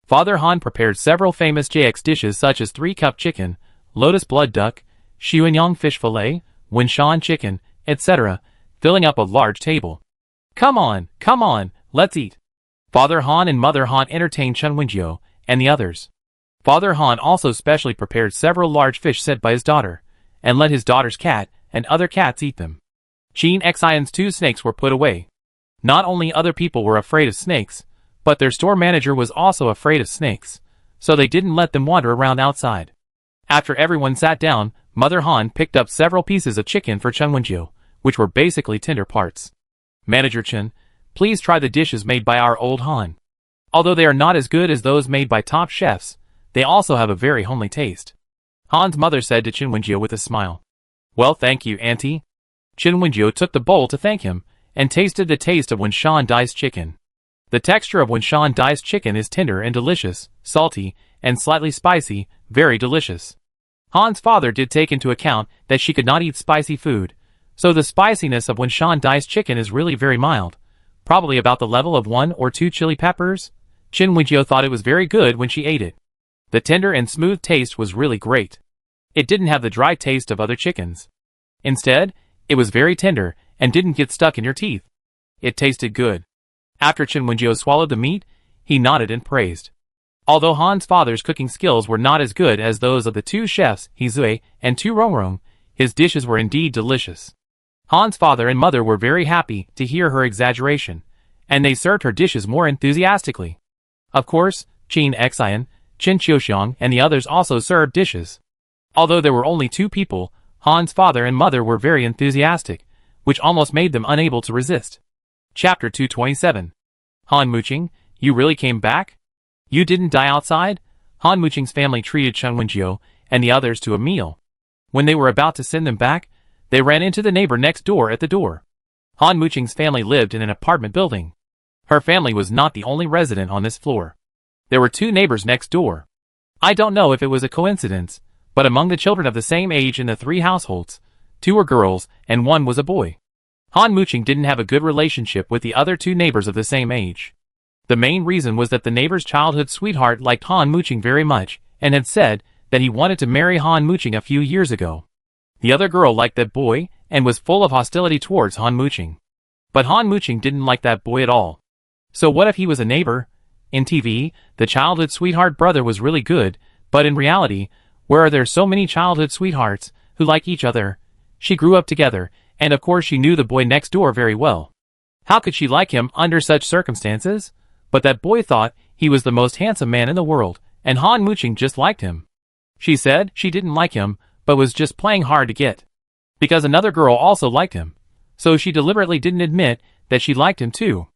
Father Han prepared several famous JX dishes such as 3-cup chicken, lotus blood duck, Xiuanyang fish fillet, Winshan chicken, etc., filling up a large table. Come on, let's eat." Father Han and Mother Han entertained Chen Wenjiu and the others. Father Han also specially prepared several large fish set by his daughter, and let his daughter's cat and other cats eat them. Qin Xian's 2 snakes were put away. Not only other people were afraid of snakes, but their store manager was also afraid of snakes, so they didn't let them wander around outside. After everyone sat down, Mother Han picked up several pieces of chicken for Chen Wenjiu, which were basically tender parts. "Manager Chen, please try the dishes made by our old Han. Although they are not as good as those made by top chefs, they also have a very homely taste." Han's mother said to Chen Wenjiu with a smile. "Well, thank you, Auntie." Chen Wenjiu took the bowl to thank him, and tasted the taste of Winshan diced chicken. The texture of Winshan diced chicken is tender and delicious, salty, and slightly spicy, very delicious. Han's father did take into account that she could not eat spicy food, so the spiciness of Winshan diced chicken is really very mild, probably about the level of 1 or 2 chili peppers. Chen Wenjiu thought it was very good when she ate it. The tender and smooth taste was really great. It didn't have the dry taste of other chickens. Instead, it was very tender and didn't get stuck in your teeth. It tasted good. After Chen Wenjiu swallowed the meat, he nodded and praised. Although Han's father's cooking skills were not as good as those of the 2 chefs, He Zui and Tu Rongrong, his dishes were indeed delicious. Han's father and mother were very happy to hear her exaggeration, and they served her dishes more enthusiastically. Of course, Qin Xian, Qin Qiuxiang, and the others also served dishes. Although there were only 2 people, Han's father and mother were very enthusiastic, which almost made them unable to resist. Chapter 227. Han Muqing, you really came back? You didn't die outside? Han Muqing's family treated Chen Wenjiu and the others to a meal. When they were about to send them back, they ran into the neighbor next door at the door. Han Muqing's family lived in an apartment building. Her family was not the only resident on this floor. There were 2 neighbors next door. I don't know if it was a coincidence, but among the children of the same age in the 3 households, 2 were girls and 1 was a boy. Han Muqing didn't have a good relationship with the other 2 neighbors of the same age. The main reason was that the neighbor's childhood sweetheart liked Han Muqing very much and had said that he wanted to marry Han Muqing a few years ago. The other girl liked that boy and was full of hostility towards Han Muqing. But Han Muqing didn't like that boy at all. So what if he was a neighbor? In TV, the childhood sweetheart brother was really good, but in reality, where are there so many childhood sweethearts who like each other? She grew up together, and of course she knew the boy next door very well. How could she like him under such circumstances? But that boy thought he was the most handsome man in the world, and Han Muqing just liked him. She said she didn't like him, but was just playing hard to get. Because another girl also liked him. So she deliberately didn't admit that she liked him too.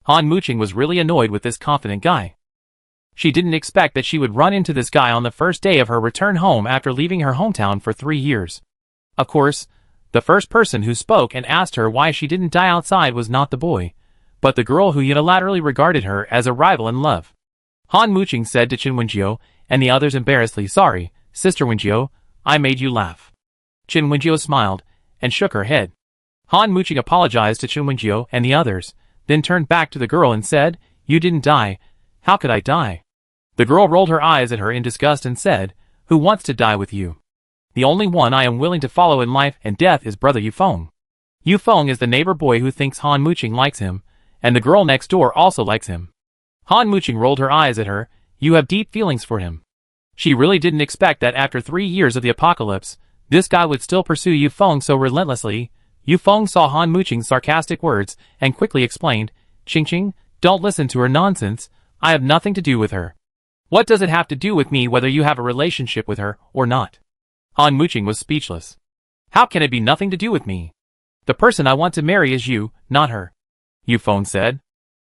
Han Muqing was really annoyed with this confident guy. She didn't expect that she would run into this guy on the first day of her return home after leaving her hometown for 3 years. Of course, the first person who spoke and asked her why she didn't die outside was not the boy, but the girl who unilaterally regarded her as a rival in love. Han Muqing said to Qin Wenjiu and the others embarrassedly, "Sorry, Sister Wenjiu, I made you laugh." Qin Wenjiu smiled and shook her head. Han Muqing apologized to Qin Wenjiu and the others, then turned back to the girl and said, "You didn't die. How could I die?" The girl rolled her eyes at her in disgust and said, "Who wants to die with you? The only one I am willing to follow in life and death is Brother Yufeng." Yufeng is the neighbor boy who thinks Han Muqing likes him, and the girl next door also likes him. Han Muqing rolled her eyes at her. "You have deep feelings for him." She really didn't expect that after 3 years of the apocalypse, this guy would still pursue Yufeng so relentlessly. Yufeng saw Han Muqing's sarcastic words and quickly explained, "Qing, don't listen to her nonsense. I have nothing to do with her. What does it have to do with me whether you have a relationship with her or not?" Han Muqing was speechless. "How can it be nothing to do with me? The person I want to marry is you, not her," Yufeng said.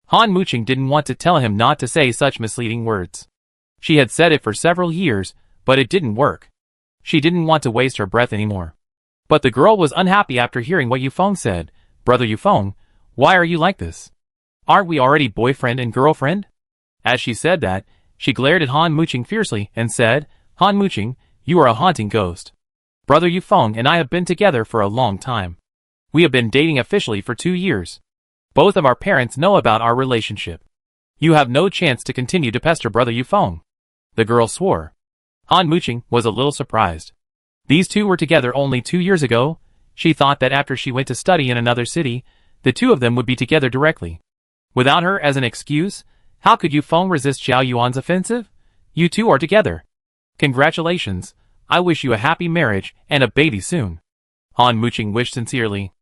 Han Muqing didn't want to tell him not to say such misleading words. She had said it for several years, but it didn't work. She didn't want to waste her breath anymore. But the girl was unhappy after hearing what Yufeng said. "Brother Yufeng, why are you like this? Aren't we already boyfriend and girlfriend?" As she said that, she glared at Han Muqing fiercely and said, "Han Muqing, you are a haunting ghost. Brother Yufeng and I have been together for a long time. We have been dating officially for 2 years. Both of our parents know about our relationship. You have no chance to continue to pester Brother Yufeng." The girl swore. Han Muqing was a little surprised. These 2 were together only 2 years ago. She thought that after she went to study in another city, the 2 of them would be together directly. Without her as an excuse, how could Yufeng resist Zhao Yuan's offensive? You 2 are together. Congratulations. I wish you a happy marriage and a baby soon. Han Muqing wished sincerely.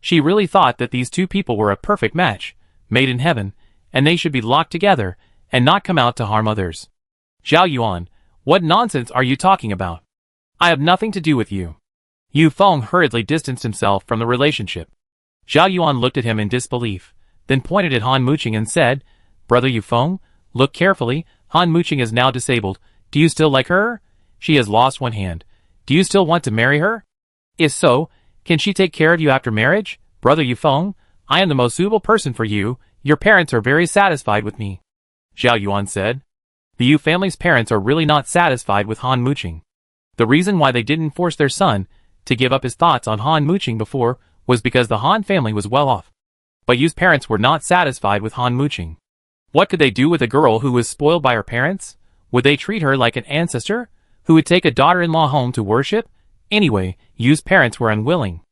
She really thought that these 2 people were a perfect match, made in heaven, and they should be locked together and not come out to harm others. "Zhao Yuan, what nonsense are you talking about? I have nothing to do with you." Yufeng hurriedly distanced himself from the relationship. Zhao Yuan looked at him in disbelief, then pointed at Han Muqing and said, "Brother Yufeng, look carefully. Han Muqing is now disabled. Do you still like her? She has lost one hand. Do you still want to marry her? If so, can she take care of you after marriage? Brother Yufeng, I am the most suitable person for you. Your parents are very satisfied with me." Zhao Yuan said. The Yu family's parents are really not satisfied with Han Muqing. The reason why they didn't force their son to give up his thoughts on Han Muqing before was because the Han family was well off. But Yu's parents were not satisfied with Han Muqing. What could they do with a girl who was spoiled by her parents? Would they treat her like an ancestor, who would take a daughter-in-law home to worship? Anyway, Yu's parents were unwilling.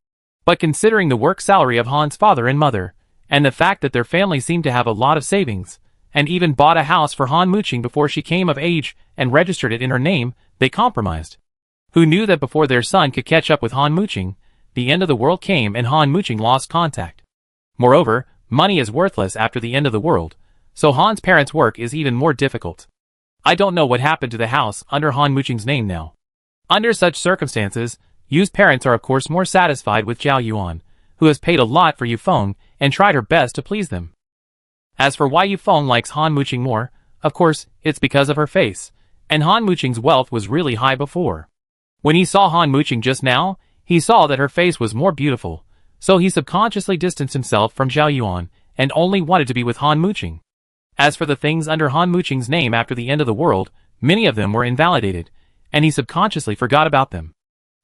But considering the work salary of Han's father and mother, and the fact that their family seemed to have a lot of savings, and even bought a house for Han Muqing before she came of age and registered it in her name, they compromised. Who knew that before their son could catch up with Han Muqing, the end of the world came and Han Muqing lost contact. Moreover, Money is worthless after the end of the world, so Han's parents' work is even more difficult. I don't know what happened to the house under Han Muqing's name now. Under such circumstances, Yu's parents are of course more satisfied with Zhao Yuan, who has paid a lot for Yufeng and tried her best to please them. As for why Yufeng likes Han Muqing more, of course, it's because of her face, and Han Muqing's wealth was really high before. When he saw Han Muqing just now, he saw that her face was more beautiful, so he subconsciously distanced himself from Zhao Yuan and only wanted to be with Han Muqing. As for the things under Han Muqing's name after the end of the world, many of them were invalidated, and he subconsciously forgot about them.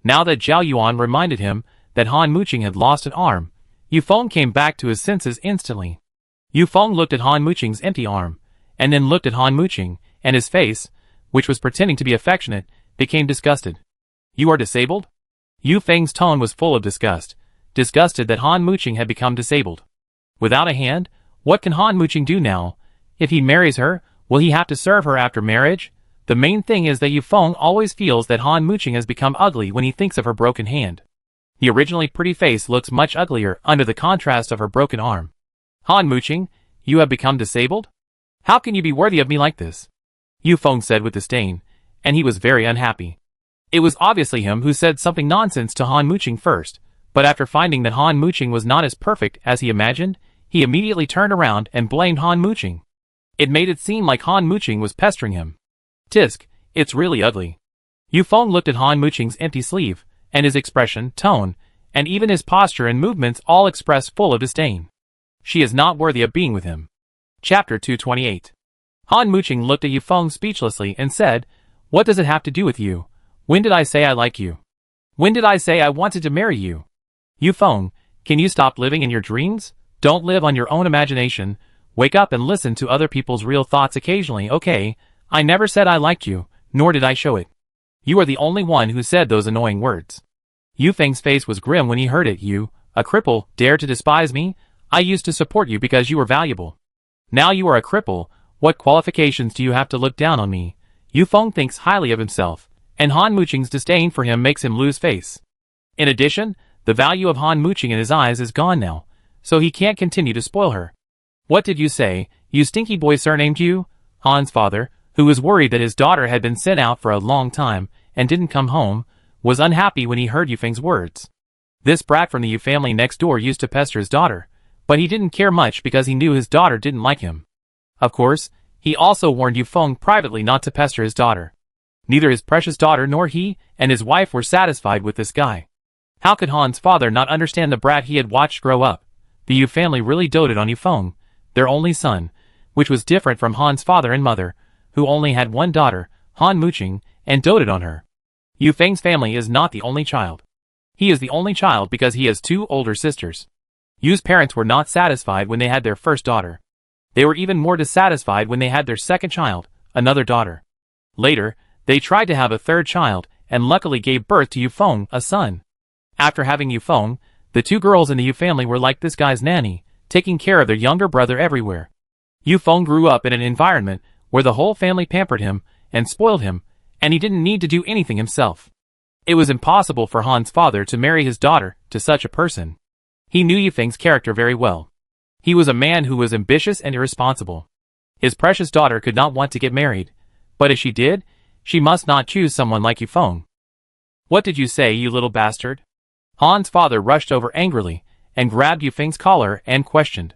Now that Zhao Yuan reminded him that Han Muqing had lost an arm, Yufeng came back to his senses instantly. Yufeng looked at Han Muqing's empty arm, and then looked at Han Muqing, and his face, which was pretending to be affectionate, became disgusted. You are disabled? Yufeng's tone was full of disgust, disgusted that Han Muqing had become disabled. Without a hand, what can Han Muqing do now? If he marries her, will he have to serve her after marriage? The main thing is that Yufeng always feels that Han Muqing has become ugly when he thinks of her broken hand. The originally pretty face looks much uglier under the contrast of her broken arm. Han Muqing, you have become disabled? How can you be worthy of me like this? Yufeng said with disdain, and he was very unhappy. It was obviously him who said something nonsense to Han Muqing first, but after finding that Han Muqing was not as perfect as he imagined, he immediately turned around and blamed Han Muqing. It made it seem like Han Muqing was pestering him. Tisk, it's really ugly. Yufeng looked at Han Muqing's empty sleeve, and his expression, tone, and even his posture and movements all expressed full of disdain. She is not worthy of being with him. Chapter 228. Han Muqing looked at Yufeng speechlessly and said, What does it have to do with you? When did I say I like you? When did I say I wanted to marry you? Yufeng, can you stop living in your dreams? Don't live on your own imagination. Wake up and listen to other people's real thoughts occasionally, okay? I never said I liked you, nor did I show it. You are the only one who said those annoying words. Yufeng's face was grim when he heard it. You, a cripple, dare to despise me? I used to support you because you were valuable. Now you are a cripple. What qualifications do you have to look down on me? Yufeng thinks highly of himself, and Han Muqing's disdain for him makes him lose face. In addition, the value of Han Muqing in his eyes is gone now, so he can't continue to spoil her. What did you say, you stinky boy surnamed you? Han's father, who was worried that his daughter had been sent out for a long time and didn't come home, was unhappy when he heard Yufeng's words. This brat from the Yu family next door used to pester his daughter, but he didn't care much because he knew his daughter didn't like him. Of course, he also warned Yufeng privately not to pester his daughter. Neither his precious daughter nor he and his wife were satisfied with this guy. How could Han's father not understand the brat he had watched grow up? The Yu family really doted on Yufeng, their only son, which was different from Han's father and mother, who only had one daughter, Han Muqing, and doted on her. Yufeng's family is not the only child. He is the only child because he has two older sisters. Yu's parents were not satisfied when they had their first daughter. They were even more dissatisfied when they had their second child, another daughter. Later, they tried to have a third child, and luckily gave birth to Yufeng, a son. After having Yufeng, the two girls in the Yu family were like this guy's nanny, taking care of their younger brother everywhere. Yufeng grew up in an environment where the whole family pampered him and spoiled him, and he didn't need to do anything himself. It was impossible for Han's father to marry his daughter to such a person. He knew Yufeng's character very well. He was a man who was ambitious and irresponsible. His precious daughter could not want to get married, but if she did, she must not choose someone like Yufeng. What did you say, you little bastard? Han's father rushed over angrily and grabbed Yufeng's collar and questioned.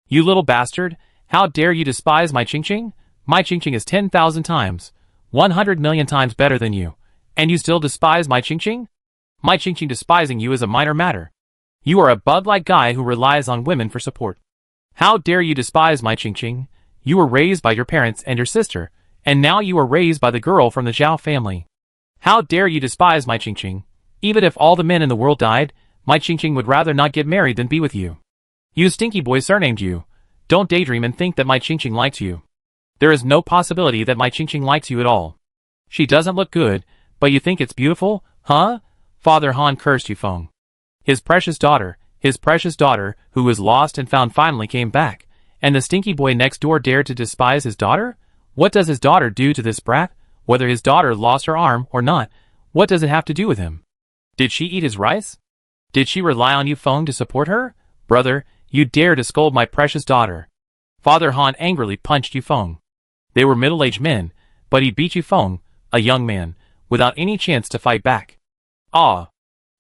You little bastard, how dare you despise my Qingqing? My Qingqing is 10,000 times, 100 million times better than you, and you still despise my Qingqing? My Qingqing despising you is a minor matter. You are a bug-like guy who relies on women for support. How dare you despise my Qingqing? You were raised by your parents and your sister, and now you are raised by the girl from the Zhao family. How dare you despise my Qingqing? Even if all the men in the world died, my Qingqing would rather not get married than be with you. You stinky boy surnamed you. Don't daydream and think that my Qingqing likes you. There is no possibility that my Qingqing likes you at all. She doesn't look good, but you think it's beautiful, huh? Father Han cursed Yufeng. His precious daughter, who was lost and found finally came back, and the stinky boy next door dared to despise his daughter? What does his daughter do to this brat? Whether his daughter lost her arm or not, what does it have to do with him? Did she eat his rice? Did she rely on Yufeng to support her? Brother, You dare to scold my precious daughter. Father Han angrily punched Yufeng. They were middle-aged men, but he beat Yufeng, a young man, without any chance to fight back. Ah!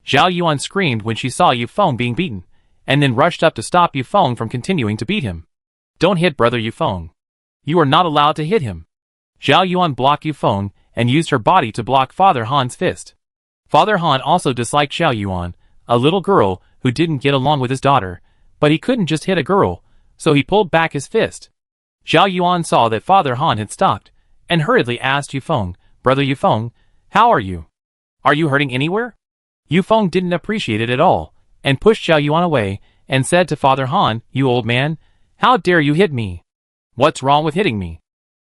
Zhao Yuan screamed when she saw Yufeng being beaten, and then rushed up to stop Yufeng from continuing to beat him. Don't hit brother Yufeng. You are not allowed to hit him. Zhao Yuan blocked Yufeng and used her body to block Father Han's fist. Father Han also disliked Zhao Yuan, a little girl who didn't get along with his daughter, but he couldn't just hit a girl, so he pulled back his fist. Zhao Yuan saw that Father Han had stopped, and hurriedly asked Yufeng, Brother Yufeng, how are you? Are you hurting anywhere? Yufeng didn't appreciate it at all, and pushed Zhao Yuan away, and said to Father Han, You old man, how dare you hit me? What's wrong with hitting me?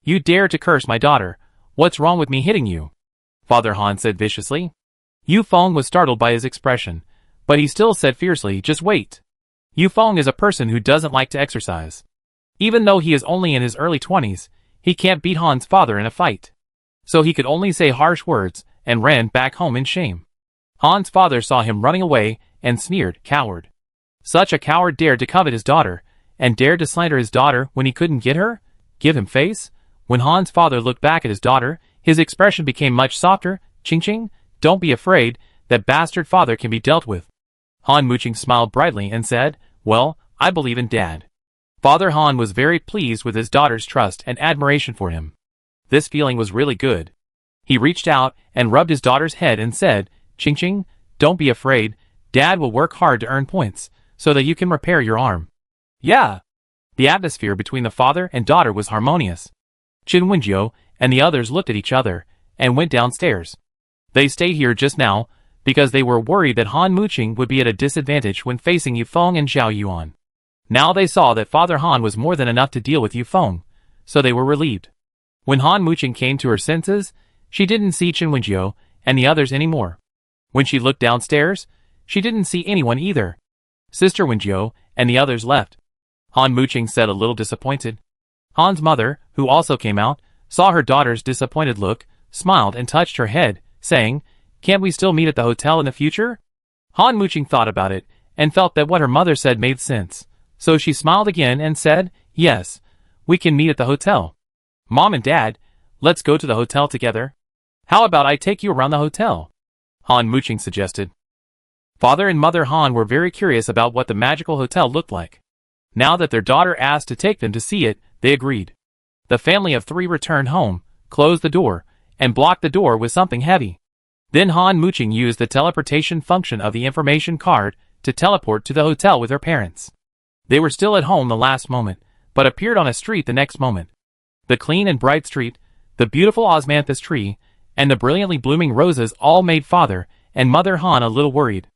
You dare to curse my daughter. What's wrong with me hitting you? Father Han said viciously. Yufeng was startled by his expression, but he still said fiercely, Just wait. Yufeng is a person who doesn't like to exercise. Even though he is only in his early 20s, he can't beat Han's father in a fight. So he could only say harsh words, and ran back home in shame. Han's father saw him running away, and sneered, Coward. Such a coward dared to covet his daughter, and dared to slander his daughter when he couldn't get her? Give him face? When Han's father looked back at his daughter, his expression became much softer. Ching Ching, don't be afraid, that bastard father can be dealt with. Han Muqing smiled brightly and said, Well, I believe in Dad. Father Han was very pleased with his daughter's trust and admiration for him. This feeling was really good. He reached out and rubbed his daughter's head and said, Ching Ching, don't be afraid, Dad will work hard to earn points, so that you can repair your arm. Yeah. The atmosphere between the father and daughter was harmonious. Qin Wenjiu and the others looked at each other, and went downstairs. They stayed here just now, because they were worried that Han Muqing would be at a disadvantage when facing Yufeng and Zhao Yuan. Now they saw that Father Han was more than enough to deal with Yufeng, so they were relieved. When Han Muqing came to her senses, she didn't see Qin Wenjiu and the others anymore. When she looked downstairs, she didn't see anyone either. Sister Wenjiu and the others left. Han Muqing said, a little disappointed. Han's mother, who also came out, saw her daughter's disappointed look, smiled and touched her head, saying, Can't we still meet at the hotel in the future? Han Muqing thought about it, and felt that what her mother said made sense, so she smiled again and said, Yes, we can meet at the hotel. Mom and Dad, let's go to the hotel together. How about I take you around the hotel? Han Muqing suggested. Father and Mother Han were very curious about what the magical hotel looked like. Now that their daughter asked to take them to see it, they agreed. The family of 3 returned home, closed the door, and blocked the door with something heavy. Then Han Muqing used the teleportation function of the information card to teleport to the hotel with her parents. They were still at home the last moment, but appeared on a street the next moment. The clean and bright street, the beautiful osmanthus tree, and the brilliantly blooming roses all made Father and Mother Han a little worried.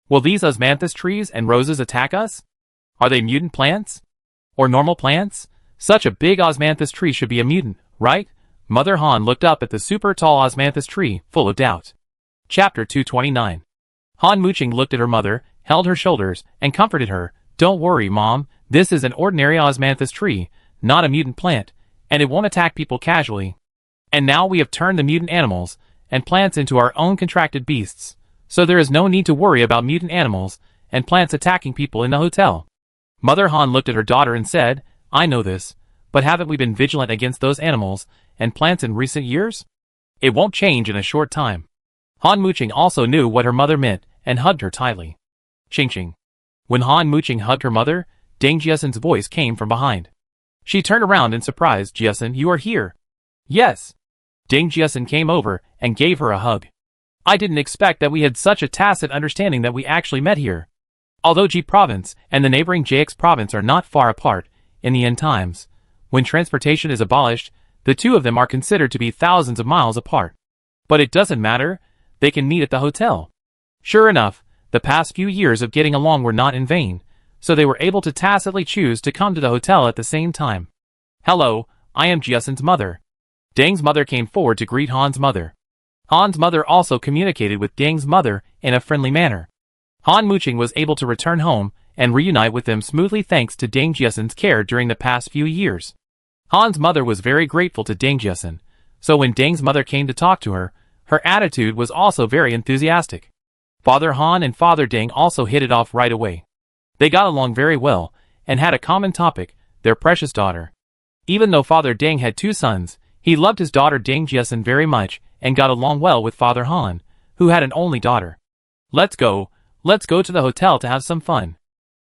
Will these osmanthus trees and roses attack us? Are they mutant plants? Or normal plants? Such a big osmanthus tree should be a mutant, right? Mother Han looked up at the super tall osmanthus tree, full of doubt. Chapter 229. Han Muqing looked at her mother, held her shoulders, and comforted her. Don't worry, Mom, this is an ordinary osmanthus tree, not a mutant plant, and it won't attack people casually. And now we have turned the mutant animals and plants into our own contracted beasts, so there is no need to worry about mutant animals and plants attacking people in the hotel. Mother Han looked at her daughter and said, I know this, but haven't we been vigilant against those animals and plants in recent years? It won't change in a short time. Han Muqing also knew what her mother meant and hugged her tightly. Ching Ching. When Han Muqing hugged her mother, Deng Jiesen's voice came from behind. She turned around in surprise. Jiesen, you are here. Yes. Deng Jiesen came over and gave her a hug. I didn't expect that we had such a tacit understanding that we actually met here. Although Ji province and the neighboring JX province are not far apart, in the end times, when transportation is abolished, the two of them are considered to be thousands of miles apart. But it doesn't matter, they can meet at the hotel. Sure enough, the past few years of getting along were not in vain, so they were able to tacitly choose to come to the hotel at the same time. Hello, I am Jiesen's mother. Deng's mother came forward to greet Han's mother. Han's mother also communicated with Deng's mother in a friendly manner. Han Muqing was able to return home and reunite with them smoothly thanks to Deng Jiesen's care during the past few years. Han's mother was very grateful to Deng Jiesen, so when Deng's mother came to talk to her, her attitude was also very enthusiastic. Father Han and Father Deng also hit it off right away. They got along very well, and had a common topic, their precious daughter. Even though Father Ding had 2 sons, he loved his daughter Ding Jiasen very much and got along well with Father Han, who had an only daughter. Let's go to the hotel to have some fun.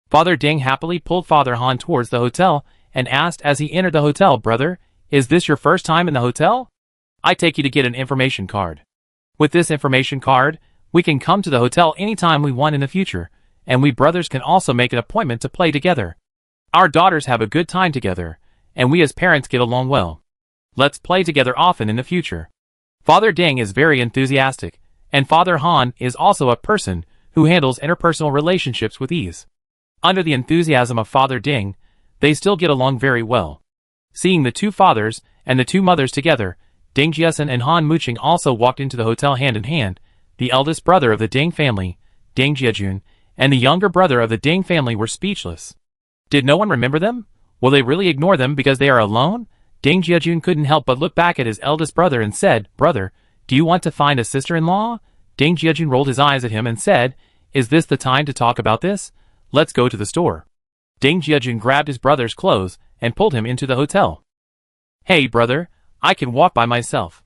Father Ding happily pulled Father Han towards the hotel and asked as he entered the hotel, brother, is this your first time in the hotel? I take you to get an information card. With this information card, we can come to the hotel anytime we want in the future, and we brothers can also make an appointment to play together. Our daughters have a good time together, and we as parents get along well. Let's play together often in the future. Father Ding is very enthusiastic, and Father Han is also a person who handles interpersonal relationships with ease. Under the enthusiasm of Father Ding, they still get along very well. Seeing the 2 fathers and the 2 mothers together, Ding Jiasen and Han Muqing also walked into the hotel hand in hand. The eldest brother of the Ding family, Ding Jiajun, and the younger brother of the Ding family were speechless. Did no one remember them? Will they really ignore them because they are alone? Ding Jiajun couldn't help but look back at his eldest brother and said, brother, do you want to find a sister-in-law? Ding Jiajun rolled his eyes at him and said, is this the time to talk about this? Let's go to the store. Ding Jiajun grabbed his brother's clothes and pulled him into the hotel. Hey brother, I can walk by myself.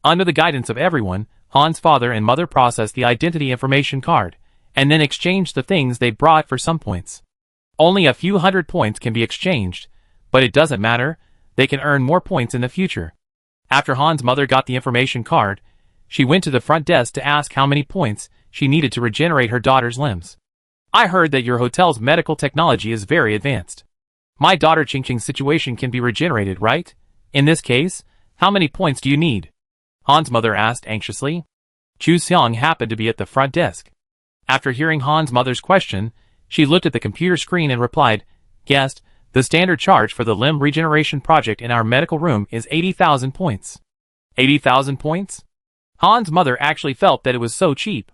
Under the guidance of everyone, Han's father and mother processed the identity information card, and then exchanged the things they brought for some points. Only a few hundred points can be exchanged, but it doesn't matter, they can earn more points in the future. After Han's mother got the information card, she went to the front desk to ask how many points she needed to regenerate her daughter's limbs. I heard that your hotel's medical technology is very advanced. My daughter Qingqing's situation can be regenerated, right? In this case, how many points do you need? Han's mother asked anxiously. Chu Xiang happened to be at the front desk. After hearing Han's mother's question, she looked at the computer screen and replied, Guest, the standard charge for the limb regeneration project in our medical room is 80,000 points. 80,000 points? Han's mother actually felt that it was so cheap.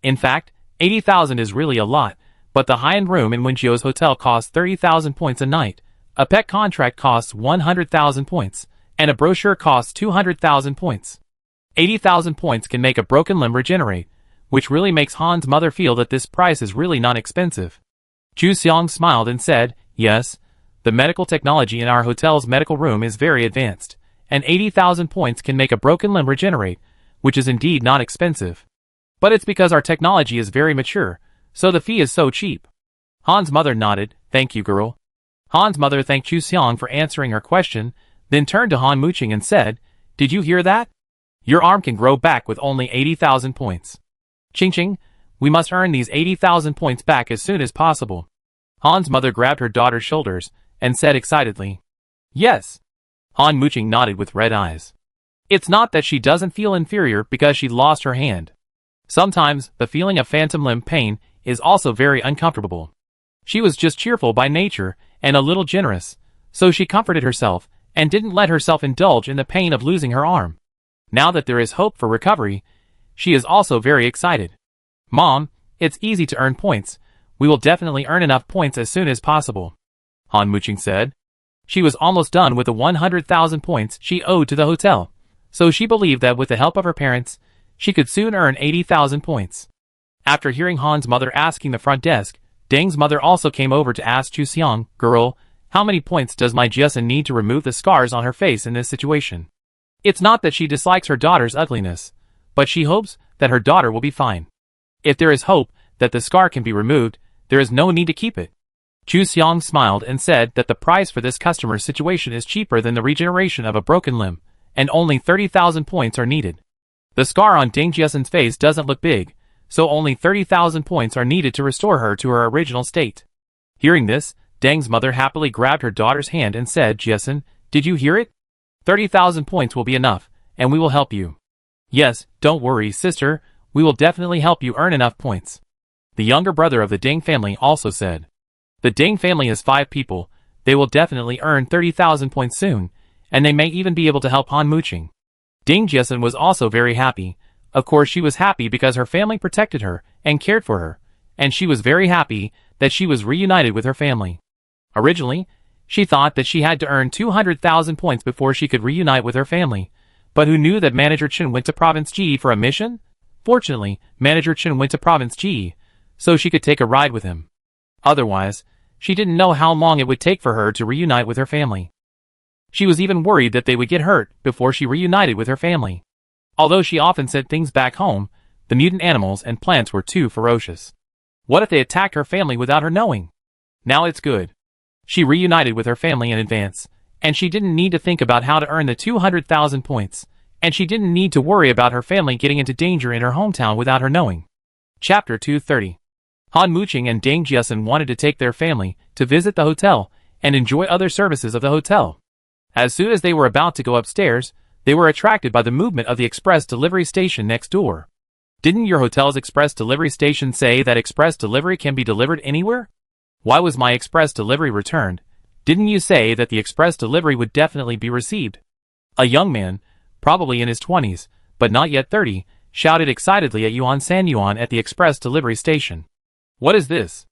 In fact, 80,000 is really a lot, but the high-end room in Wenjio's hotel costs 30,000 points a night, a pet contract costs 100,000 points, and a brochure costs 200,000 points. 80,000 points can make a broken limb regenerate, which really makes Han's mother feel that this price is really not expensive. Chu Xiang smiled and said, yes, the medical technology in our hotel's medical room is very advanced, and 80,000 points can make a broken limb regenerate, which is indeed not expensive. But it's because our technology is very mature, so the fee is so cheap. Han's mother nodded, thank you girl. Han's mother thanked Chu Xiang for answering her question, then turned to Han Muqing and said, did you hear that? Your arm can grow back with only 80,000 points. Qingqing, we must earn these 80,000 points back as soon as possible. Han's mother grabbed her daughter's shoulders and said excitedly, yes. Han Muqing nodded with red eyes. It's not that she doesn't feel inferior because she lost her hand. Sometimes, the feeling of phantom limb pain is also very uncomfortable. She was just cheerful by nature and a little generous, so she comforted herself and didn't let herself indulge in the pain of losing her arm. Now that there is hope for recovery, she is also very excited. Mom, it's easy to earn points. We will definitely earn enough points as soon as possible, Han Muqing said. She was almost done with the 100,000 points she owed to the hotel, so she believed that with the help of her parents, she could soon earn 80,000 points. After hearing Han's mother asking the front desk, Ding's mother also came over to ask Chu Xiang, girl, how many points does my Jiasen need to remove the scars on her face in this situation? It's not that she dislikes her daughter's ugliness, but she hopes that her daughter will be fine. If there is hope that the scar can be removed, there is no need to keep it. Chu Xiang smiled and said that the price for this customer's situation is cheaper than the regeneration of a broken limb, and only 30,000 points are needed. The scar on Ding Jiasen's face doesn't look big, so only 30,000 points are needed to restore her to her original state. Hearing this, Deng's mother happily grabbed her daughter's hand and said, Jiasen, did you hear it? 30,000 points will be enough, and we will help you. Yes, don't worry, sister, we will definitely help you earn enough points. The younger brother of the Ding family also said. The Ding family has 5 people, they will definitely earn 30,000 points soon, and they may even be able to help Han Muqing. Ding Jiasen was also very happy. Of course she was happy because her family protected her and cared for her, and she was very happy that she was reunited with her family. Originally, she thought that she had to earn 200,000 points before she could reunite with her family, but who knew that Manager Chen went to Province Ji for a mission? Fortunately, Manager Chen went to Province Ji, so she could take a ride with him. Otherwise, She didn't know how long it would take for her to reunite with her family. She was even worried that they would get hurt before she reunited with her family. Although she often sent things back home, the mutant animals and plants were too ferocious. What if they attacked her family without her knowing? Now it's good. She reunited with her family in advance, and she didn't need to think about how to earn the 200,000 points, and she didn't need to worry about her family getting into danger in her hometown without her knowing. Chapter 230. Han Muqing and Deng Jiasun wanted to take their family to visit the hotel and enjoy other services of the hotel. As soon as they were about to go upstairs, they were attracted by the movement of the express delivery station next door. Didn't your hotel's express delivery station say that express delivery can be delivered anywhere? Why was my express delivery returned? Didn't you say that the express delivery would definitely be received? A young man, probably in his 20s, but not yet 30, shouted excitedly at Yuan Sanyuan at the express delivery station. What is this?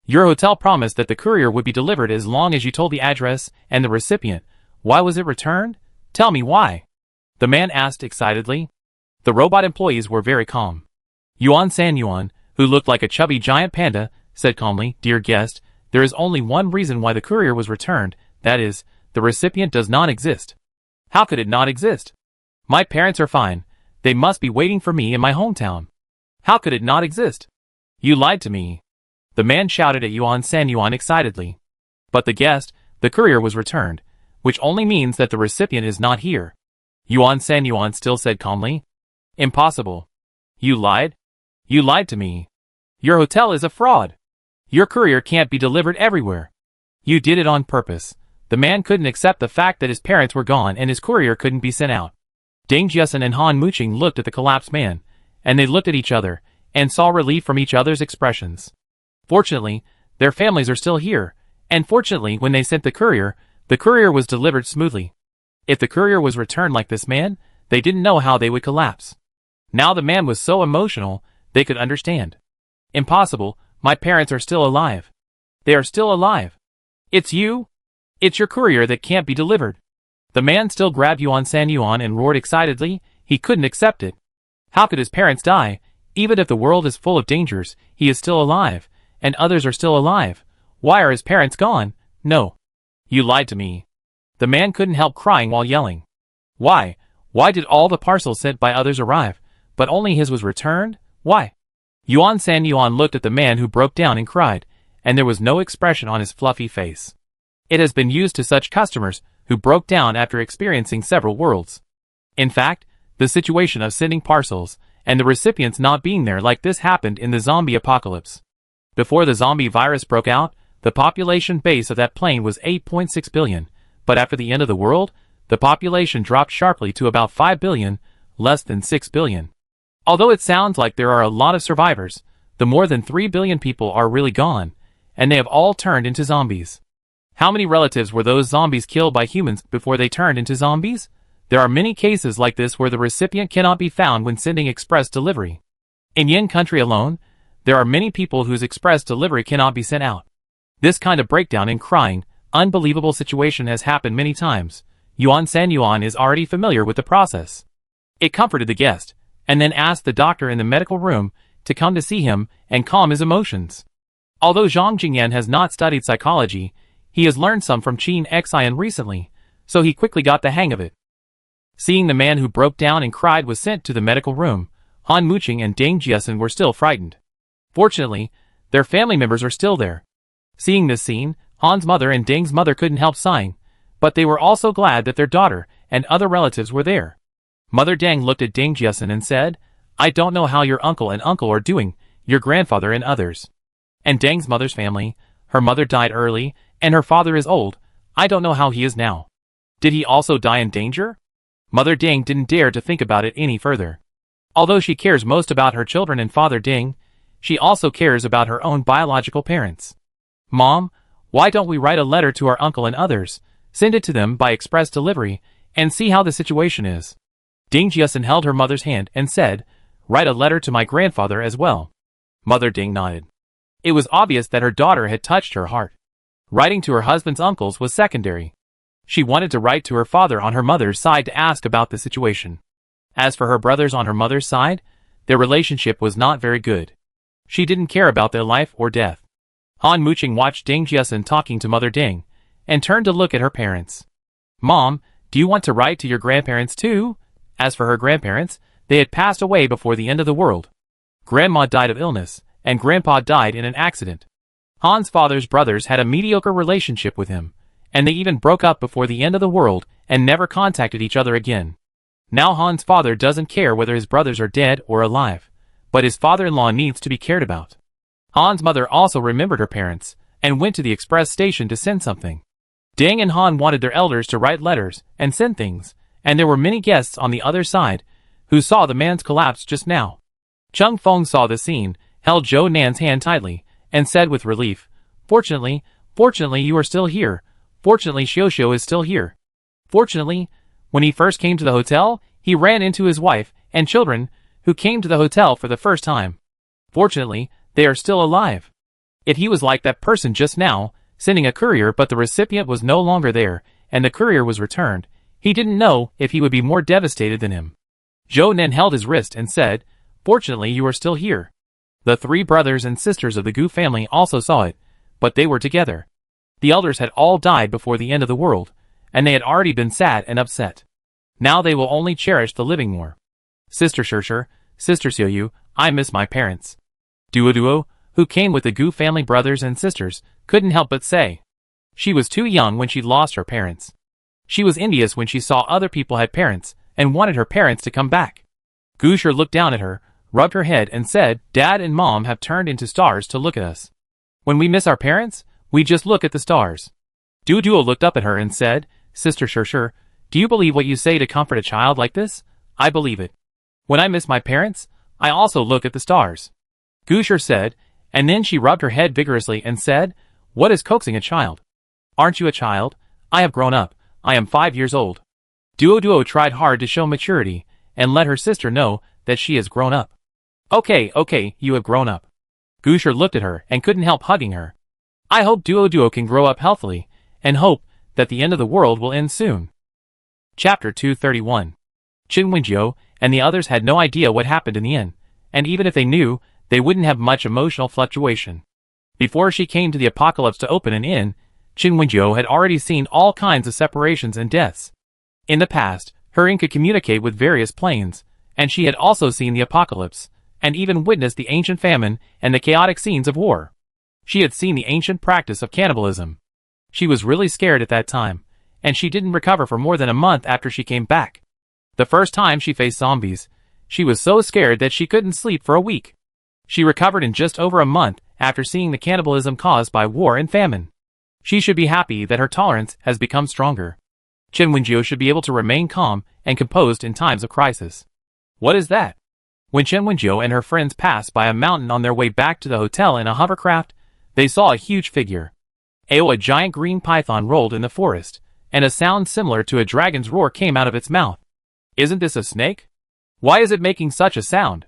Your hotel promised that the courier would be delivered as long as you told the address and the recipient. Why was it returned? Tell me why. The man asked excitedly. The robot employees were very calm. Yuan Sanyuan, who looked like a chubby giant panda, said calmly, Dear guest, there is only one reason why the courier was returned, that is, the recipient does not exist. How could it not exist? My parents are fine. They must be waiting for me in my hometown. How could it not exist? You lied to me. The man shouted at Yuan Sanyuan excitedly. But the courier was returned, which only means that the recipient is not here. Yuan Sanyuan still said calmly. Impossible. You lied? You lied to me. Your hotel is a fraud. Your courier can't be delivered everywhere. You did it on purpose. The man couldn't accept the fact that his parents were gone and his courier couldn't be sent out. Deng Jiasun and Han Muqing looked at the collapsed man, and they looked at each other, and saw relief from each other's expressions. Fortunately, their families are still here, and fortunately when they sent the courier was delivered smoothly. If the courier was returned like this man, they didn't know how they would collapse. Now the man was so emotional, they could understand. Impossible, my parents are still alive. They are still alive. It's you? It's your courier that can't be delivered. The man still grabbed Yuan Sanyuan and roared excitedly. He couldn't accept it. How could his parents die? Even if the world is full of dangers, he is still alive, and others are still alive. Why are his parents gone? No. You lied to me. The man couldn't help crying while yelling. Why? Why did all the parcels sent by others arrive, but only his was returned? Why? Yuan Sanyuan looked at the man who broke down and cried, and there was no expression on his fluffy face. It has been used to such customers who broke down after experiencing several worlds. In fact, the situation of sending parcels and the recipients not being there like this happened in the zombie apocalypse. Before the zombie virus broke out, the population base of that plane was 8.6 billion, but after the end of the world, the population dropped sharply to about 5 billion, less than 6 billion. Although it sounds like there are a lot of survivors, the more than 3 billion people are really gone, and they have all turned into zombies. How many relatives were those zombies killed by humans before they turned into zombies? There are many cases like this where the recipient cannot be found when sending express delivery. In Yin country alone, there are many people whose express delivery cannot be sent out. This kind of breakdown and crying, unbelievable situation has happened many times. Yuan Sanyuan is already familiar with the process. It comforted the guest, and then asked the doctor in the medical room to come to see him and calm his emotions. Although Zhang Jingyan has not studied psychology, he has learned some from Qin Xian recently, so he quickly got the hang of it. Seeing the man who broke down and cried was sent to the medical room, Han Muqing and Deng Jiasun were still frightened. Fortunately, their family members are still there. Seeing this scene, Han's mother and Deng's mother couldn't help sighing, but they were also glad that their daughter and other relatives were there. Mother Deng looked at Deng Jiasun and said, I don't know how your uncle and uncle are doing, your grandfather and others. And Deng's mother's family, her mother died early, and her father is old, I don't know how he is now. Did he also die in danger? Mother Deng didn't dare to think about it any further. Although she cares most about her children and Father Deng, she also cares about her own biological parents. Mom, why don't we write a letter to our uncle and others, send it to them by express delivery, and see how the situation is? Deng Jiasun held her mother's hand and said, write a letter to my grandfather as well. Mother Deng nodded. It was obvious that her daughter had touched her heart. Writing to her husband's uncles was secondary. She wanted to write to her father on her mother's side to ask about the situation. As for her brothers on her mother's side, their relationship was not very good. She didn't care about their life or death. Han Muqing watched Ding Jiasen talking to Mother Ding, and turned to look at her parents. Mom, do you want to write to your grandparents too? As for her grandparents, they had passed away before the end of the world. Grandma died of illness, and Grandpa died in an accident. Han's father's brothers had a mediocre relationship with him, and they even broke up before the end of the world and never contacted each other again. Now Han's father doesn't care whether his brothers are dead or alive, but his father-in-law needs to be cared about. Han's mother also remembered her parents, and went to the express station to send something. Ding and Han wanted their elders to write letters and send things, and there were many guests on the other side who saw the man's collapse just now. Chung Feng saw the scene, held Zhou Nan's hand tightly, and said with relief, Fortunately you are still here. Fortunately Xiao is still here. Fortunately, when he first came to the hotel, he ran into his wife and children, who came to the hotel for the first time. Fortunately, they are still alive. Yet he was like that person just now, sending a courier, but the recipient was no longer there, and the courier was returned. He didn't know if he would be more devastated than him. Zhou Nan held his wrist and said, Fortunately you are still here. The 3 brothers and sisters of the Gu family also saw it, but they were together. The elders had all died before the end of the world, and they had already been sad and upset. Now they will only cherish the living more. Sister Shirshir, Sister Xiaoyu, I miss my parents. Duo, who came with the Gu family brothers and sisters, couldn't help but say. She was too young when she lost her parents. She was envious when she saw other people had parents, and wanted her parents to come back. Gushir looked down at her, rubbed her head and said, Dad and Mom have turned into stars to look at us. When we miss our parents, we just look at the stars. Duo looked up at her and said, Sister Shirshir, do you believe what you say to comfort a child like this? I believe it. When I miss my parents, I also look at the stars. Gushir said, and then she rubbed her head vigorously and said, What is coaxing a child? Aren't you a child? I have grown up. I am 5 years old. Duo tried hard to show maturity, and let her sister know that she has grown up. Okay, you have grown up. Gushir looked at her and couldn't help hugging her. I hope Duo can grow up healthily, and hope that the end of the world will end soon. Chapter 231. Qin Wenjiu and the others had no idea what happened in the inn, and even if they knew, they wouldn't have much emotional fluctuation. Before she came to the apocalypse to open an inn, Qin Wenjiu had already seen all kinds of separations and deaths. In the past, her inn could communicate with various planes, and she had also seen the apocalypse, and even witnessed the ancient famine and the chaotic scenes of war. She had seen the ancient practice of cannibalism. She was really scared at that time, and she didn't recover for more than a month after she came back. The first time she faced zombies, she was so scared that she couldn't sleep for a week. She recovered in just over a month after seeing the cannibalism caused by war and famine. She should be happy that her tolerance has become stronger. Qin Wenjiu should be able to remain calm and composed in times of crisis. What is that? When Qin Wenjiu and her friends passed by a mountain on their way back to the hotel in a hovercraft, they saw a huge figure. A giant green python rolled in the forest, and a sound similar to a dragon's roar came out of its mouth. Isn't this a snake? Why is it making such a sound?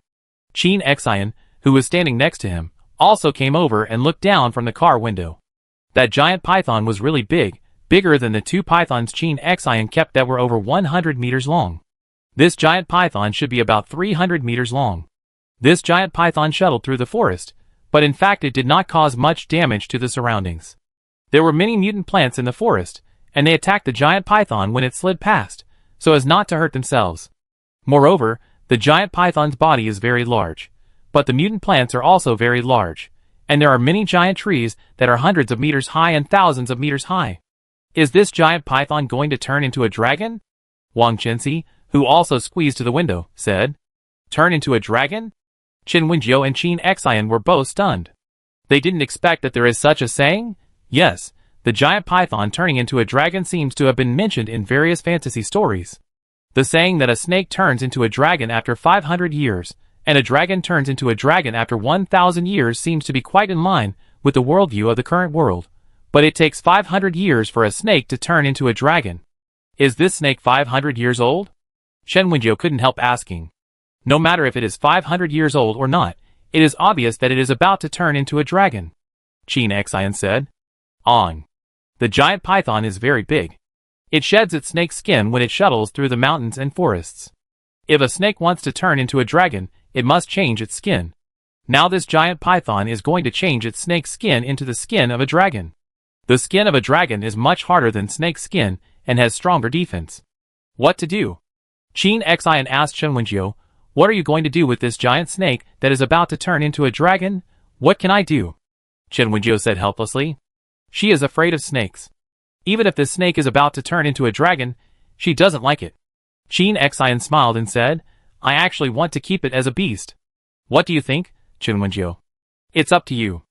Qin Xian, who was standing next to him, also came over and looked down from the car window. That giant python was really big, bigger than the 2 pythons Qin Xian kept that were over 100 meters long. This giant python should be about 300 meters long. This giant python shuttled through the forest, but in fact it did not cause much damage to the surroundings. There were many mutant plants in the forest, and they attacked the giant python when it slid past, so as not to hurt themselves. Moreover, the giant python's body is very large, but the mutant plants are also very large, and there are many giant trees that are hundreds of meters high and thousands of meters high. Is this giant python going to turn into a dragon? Wang Chenxi, who also squeezed to the window, said. Turn into a dragon? Qin Wenjiu and Qin Xian were both stunned. They didn't expect that there is such a saying? Yes, the giant python turning into a dragon seems to have been mentioned in various fantasy stories. The saying that a snake turns into a dragon after 500 years, and a dragon turns into a dragon after 1,000 years seems to be quite in line with the worldview of the current world, but it takes 500 years for a snake to turn into a dragon. Is this snake 500 years old? Qin Wenjiu couldn't help asking. No matter if it is 500 years old or not, it is obvious that it is about to turn into a dragon. Qin Xian said. On. The giant python is very big. It sheds its snake skin when it shuttles through the mountains and forests. If a snake wants to turn into a dragon, it must change its skin. Now this giant python is going to change its snake skin into the skin of a dragon. The skin of a dragon is much harder than snake skin and has stronger defense. What to do? Qin Xian asked Chen Wenjiu, what are you going to do with this giant snake that is about to turn into a dragon? What can I do? Chen Wenjiu said helplessly. She is afraid of snakes. Even if this snake is about to turn into a dragon, she doesn't like it. Qin Xian smiled and said, I actually want to keep it as a beast. What do you think, Chen Wenjiu? It's up to you.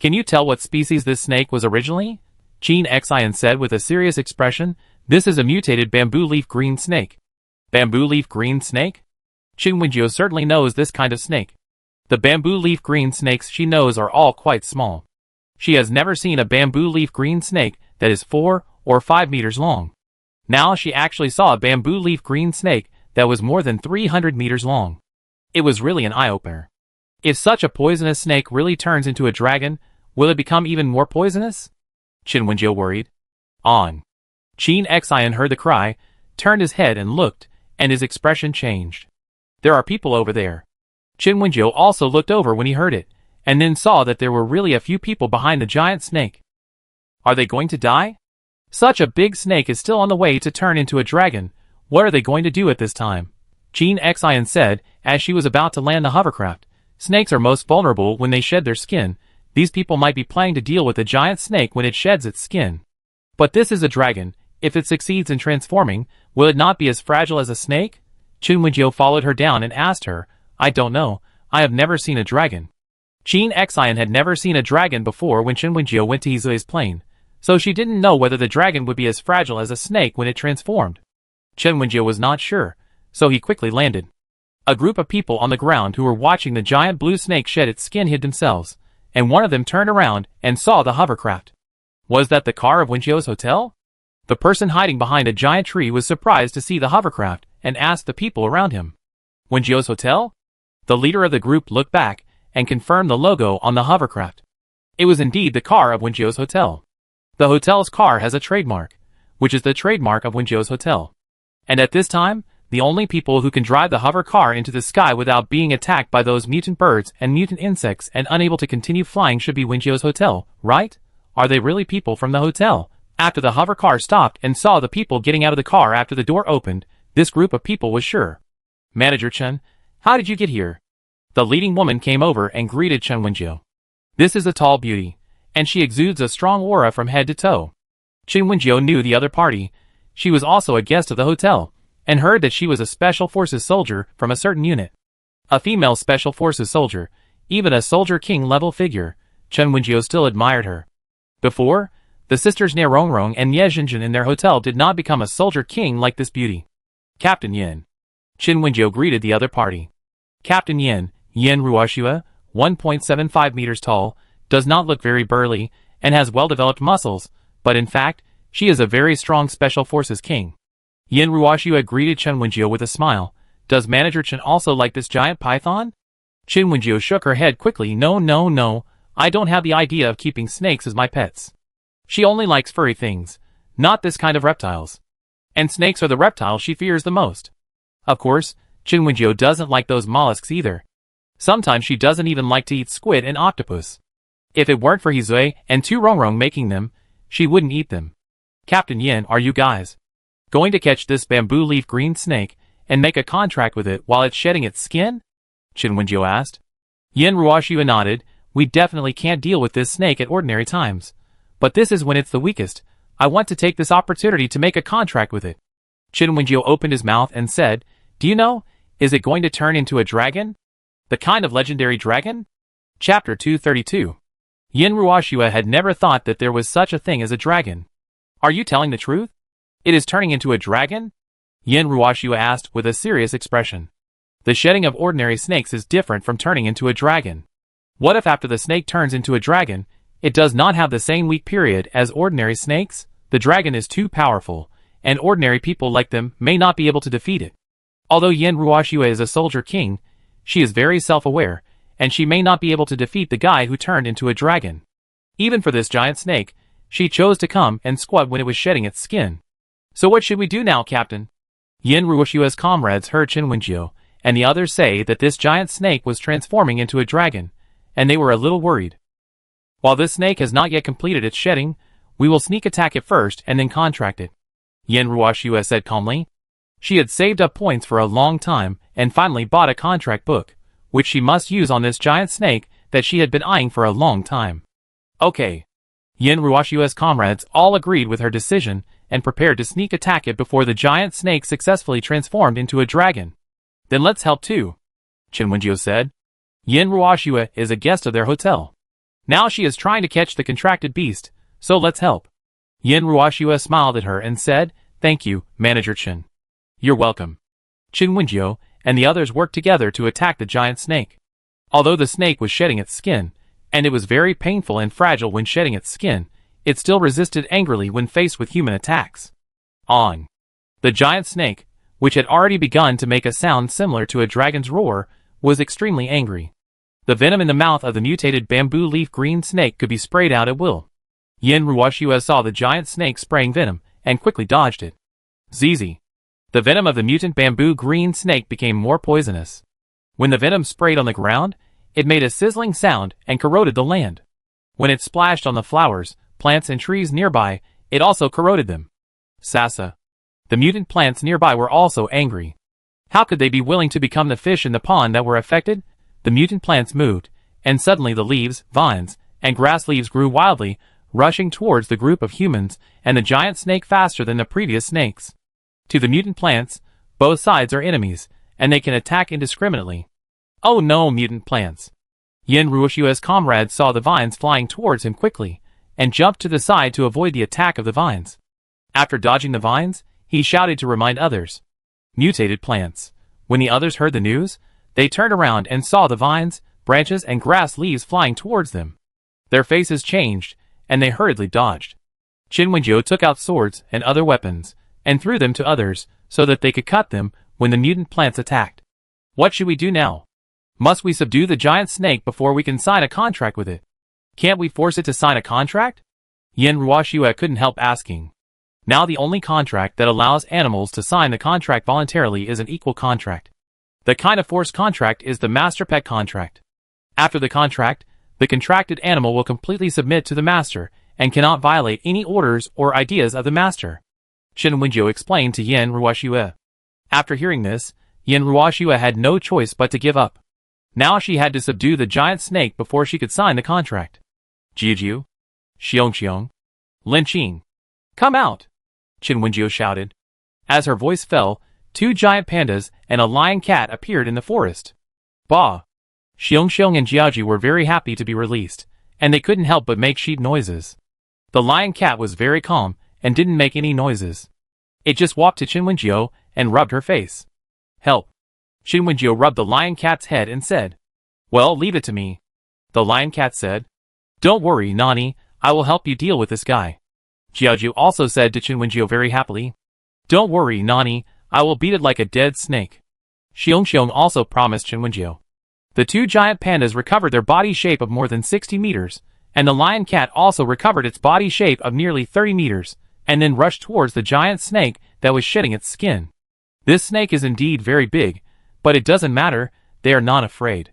Can you tell what species this snake was originally? Qin Xian said with a serious expression, this is a mutated bamboo leaf green snake. Bamboo leaf green snake? Chen Wenjiu certainly knows this kind of snake. The bamboo leaf green snakes she knows are all quite small. She has never seen a bamboo leaf green snake that is 4 or 5 meters long. Now she actually saw a bamboo leaf green snake that was more than 300 meters long. It was really an eye-opener. If such a poisonous snake really turns into a dragon, will it become even more poisonous? Chen Wenjiu worried. On. Qin Xian heard the cry, turned his head and looked, and his expression changed. There are people over there. Chen Wenjiu also looked over when he heard it, and then saw that there were really a few people behind the giant snake. Are they going to die? Such a big snake is still on the way to turn into a dragon. What are they going to do at this time? Qin Xian said, as she was about to land the hovercraft. Snakes are most vulnerable when they shed their skin. These people might be planning to deal with a giant snake when it sheds its skin. But this is a dragon. If it succeeds in transforming, will it not be as fragile as a snake? Chen Wenjiu followed her down and asked her, I don't know. I have never seen a dragon. Qin Xian had never seen a dragon before when Chen Wenjiu went to Yizui's plane, so she didn't know whether the dragon would be as fragile as a snake when it transformed. Chen Wenjiu was not sure, so he quickly landed. A group of people on the ground who were watching the giant blue snake shed its skin hid themselves, and one of them turned around and saw the hovercraft. Was that the car of Wenjiu's hotel? The person hiding behind a giant tree was surprised to see the hovercraft and asked the people around him. Wenjiu's hotel? The leader of the group looked back and confirmed the logo on the hovercraft. It was indeed the car of Wenjiu's hotel. The hotel's car has a trademark, which is the trademark of Wenjiu's hotel. And at this time, the only people who can drive the hover car into the sky without being attacked by those mutant birds and mutant insects and unable to continue flying should be Wenjiu's hotel, right? Are they really people from the hotel? After the hover car stopped and saw the people getting out of the car after the door opened, this group of people was sure. Manager Chen, how did you get here? The leading woman came over and greeted Chen Wenjiu. This is a tall beauty, and she exudes a strong aura from head to toe. Chen Wenjiu knew the other party. She was also a guest of the hotel, and heard that she was a Special Forces soldier from a certain unit. A female Special Forces soldier, even a Soldier King level figure, Chen Wenjiu still admired her. Before, the sisters Nie Rongrong and Nie Jinjin in their hotel did not become a Soldier King like this beauty. Captain Yin. Chen Wenjiu greeted the other party. Captain Yin, Yin Ruoxue, 1.75 meters tall, does not look very burly, and has well-developed muscles, but in fact, she is a very strong Special Forces king. Yin Ruoxue greeted Chen Wenjiu with a smile. Does Manager Chen also like this giant python? Chen Wenjiu shook her head quickly. No, I don't have the idea of keeping snakes as my pets. She only likes furry things, not this kind of reptiles. And snakes are the reptile she fears the most. Of course, Chen Wenjiu doesn't like those mollusks either. Sometimes she doesn't even like to eat squid and octopus. If it weren't for Yizui and Tu Rongrong making them, she wouldn't eat them. Captain Yin, are you guys going to catch this bamboo leaf green snake and make a contract with it while it's shedding its skin? Chen Wenjiu asked. Yin Ruoxue nodded. We definitely can't deal with this snake at ordinary times. But this is when it's the weakest. I want to take this opportunity to make a contract with it. Chen Wenjiu opened his mouth and said, Do you know, is it going to turn into a dragon? The kind of legendary dragon? Chapter 232. Yin Ruoxue had never thought that there was such a thing as a dragon. Are you telling the truth? It is turning into a dragon? Yin Ruoxue asked with a serious expression. The shedding of ordinary snakes is different from turning into a dragon. What if after the snake turns into a dragon, it does not have the same weak period as ordinary snakes? The dragon is too powerful, and ordinary people like them may not be able to defeat it. Although Yin Ruoxue is a soldier king, she is very self-aware, and she may not be able to defeat the guy who turned into a dragon. Even for this giant snake, she chose to come and squat when it was shedding its skin. So what should we do now, Captain? Yin Ruoxue's comrades heard Chen Wenjiu and the others say that this giant snake was transforming into a dragon, and they were a little worried. While this snake has not yet completed its shedding, we will sneak attack it first and then contract it, Yin Ruoxue said calmly. She had saved up points for a long time and finally bought a contract book, which she must use on this giant snake that she had been eyeing for a long time. Okay. Yin Ruoxue's comrades all agreed with her decision and prepared to sneak attack it before the giant snake successfully transformed into a dragon. Then let's help too, Chen Wenjiu said. Yin Ruoxue is a guest of their hotel. Now she is trying to catch the contracted beast, so let's help. Yin Ruoxue smiled at her and said, Thank you, Manager Chen. You're welcome. Chen Wenjiu and the others worked together to attack the giant snake. Although the snake was shedding its skin, and it was very painful and fragile when shedding its skin, it still resisted angrily when faced with human attacks. On. The giant snake, which had already begun to make a sound similar to a dragon's roar, was extremely angry. The venom in the mouth of the mutated bamboo leaf green snake could be sprayed out at will. Yin Ruoxue saw the giant snake spraying venom and quickly dodged it. ZZ. The venom of the mutant bamboo green snake became more poisonous. When the venom sprayed on the ground, it made a sizzling sound and corroded the land. When it splashed on the flowers, plants and trees nearby, it also corroded them. Sasa. The mutant plants nearby were also angry. How could they be willing to become the fish in the pond that were affected? The mutant plants moved, and suddenly the leaves, vines, and grass leaves grew wildly, rushing towards the group of humans and the giant snake faster than the previous snakes. To the mutant plants, both sides are enemies, and they can attack indiscriminately. Oh no, mutant plants! Yin Ruoxue's comrades saw the vines flying towards him quickly, and jumped to the side to avoid the attack of the vines. After dodging the vines, he shouted to remind others. Mutated plants. When the others heard the news, they turned around and saw the vines, branches and grass leaves flying towards them. Their faces changed, and they hurriedly dodged. Chen Wenjiu took out swords and other weapons, and threw them to others, so that they could cut them when the mutant plants attacked. What should we do now? Must we subdue the giant snake before we can sign a contract with it? Can't we force it to sign a contract? Yin Ruoxue couldn't help asking. Now the only contract that allows animals to sign the contract voluntarily is an equal contract. The kind of forced contract is the master pet contract. After the contract, the contracted animal will completely submit to the master and cannot violate any orders or ideas of the master, Chen Wenjiu explained to Yin Ruoxue. After hearing this, Yin Ruoxue had no choice but to give up. Now she had to subdue the giant snake before she could sign the contract. Jiujiu, Xiongxiong, Lin Qing, come out! Chen Wenjiu shouted. As her voice fell, 2 giant pandas and a lion cat appeared in the forest. Bah! Xiongxiong and Jiaoji were very happy to be released, and they couldn't help but make sheep noises. The lion cat was very calm and didn't make any noises. It just walked to Chen Wenjiu and rubbed her face. Help! Chen Wenjiu rubbed the lion cat's head and said. Well, leave it to me. The lion cat said. Don't worry, Nani, I will help you deal with this guy. Jiaoju also said to Chen Wenjiu very happily. Don't worry, Nani, I will beat it like a dead snake. Xiongxiong also promised Chen Wenjiu. The 2 giant pandas recovered their body shape of more than 60 meters, and the lion cat also recovered its body shape of nearly 30 meters, and then rushed towards the giant snake that was shedding its skin. This snake is indeed very big, but it doesn't matter, they are not afraid.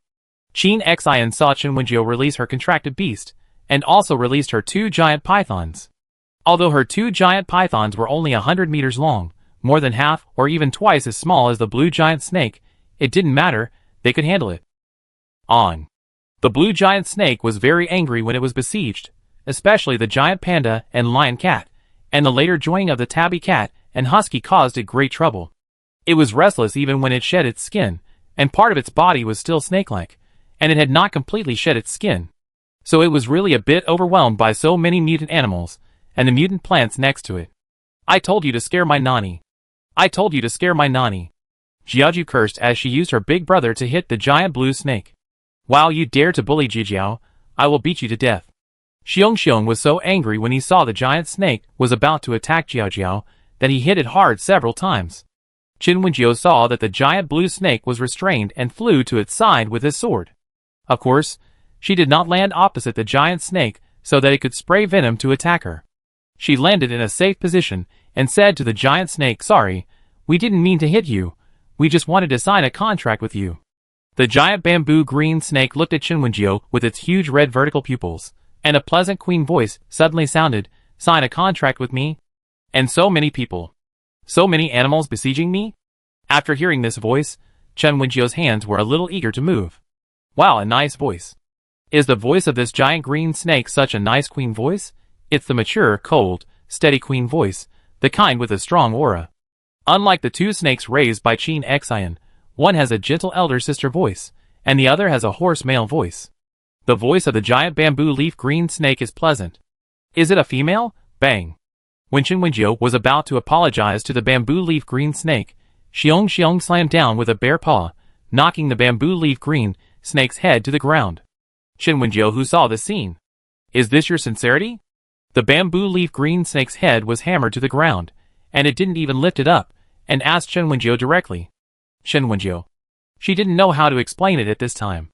Qin Xian saw Chen Wenjiu release her contracted beast, and also released her 2 giant pythons. Although her 2 giant pythons were only 100 meters long, more than half or even twice as small as the blue giant snake, it didn't matter, they could handle it. On. The blue giant snake was very angry when it was besieged, especially the giant panda and lion cat, and the later joining of the tabby cat and husky caused it great trouble. It was restless even when it shed its skin, and part of its body was still snake-like, and it had not completely shed its skin. So it was really a bit overwhelmed by so many mutant animals, and the mutant plants next to it. I told you to scare my Nani. I told you to scare my Nani. Jiaoju cursed as she used her big brother to hit the giant blue snake. Wow, you dare to bully Jijiao, I will beat you to death. Xiongxiong was so angry when he saw the giant snake was about to attack Jiaojiao that he hit it hard several times. Chen Wenjiu saw that the giant blue snake was restrained and flew to its side with his sword. Of course, she did not land opposite the giant snake so that it could spray venom to attack her. She landed in a safe position and said to the giant snake, Sorry, we didn't mean to hit you, we just wanted to sign a contract with you. The giant bamboo green snake looked at Chen Wenjiu with its huge red vertical pupils, and a pleasant queen voice suddenly sounded, "Sign a contract with me?" And so many people. So many animals besieging me? After hearing this voice, Chen Wenjiu's hands were a little eager to move. Wow, a nice voice. Is the voice of this giant green snake such a nice queen voice? It's the mature, cold, steady queen voice, the kind with a strong aura. Unlike the two snakes raised by Qin Xian, one has a gentle elder sister voice, and the other has a hoarse male voice. The voice of the giant bamboo leaf green snake is pleasant. Is it a female? Bang. When Chen Wenjiu was about to apologize to the bamboo leaf green snake, Xiong slammed down with a bare paw, knocking the bamboo leaf green snake's head to the ground. Chen Wenjiu, who saw the scene. Is this your sincerity? The bamboo leaf green snake's head was hammered to the ground, and it didn't even lift it up, and asked Chen Wenjiu directly. Chen Wenjiu. She didn't know how to explain it at this time.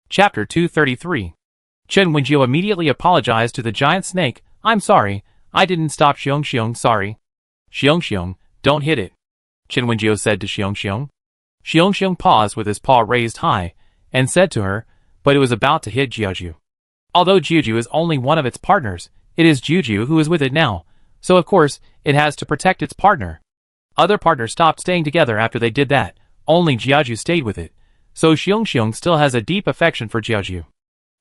Chapter 233. Chen Wenjiu immediately apologized to the giant snake. "I'm sorry, I didn't stop Xiong, sorry." "Xiong, don't hit it," Chen Wenjiu said to Xiong. Xiong paused with his paw raised high, and said to her, "But it was about to hit Jiaju." Although Jiaju is only one of its partners, it is Jiaju who is with it now, so of course, it has to protect its partner. Other partners stopped staying together after they did that, only Jiaju stayed with it, so Xiong still has a deep affection for Jiaju.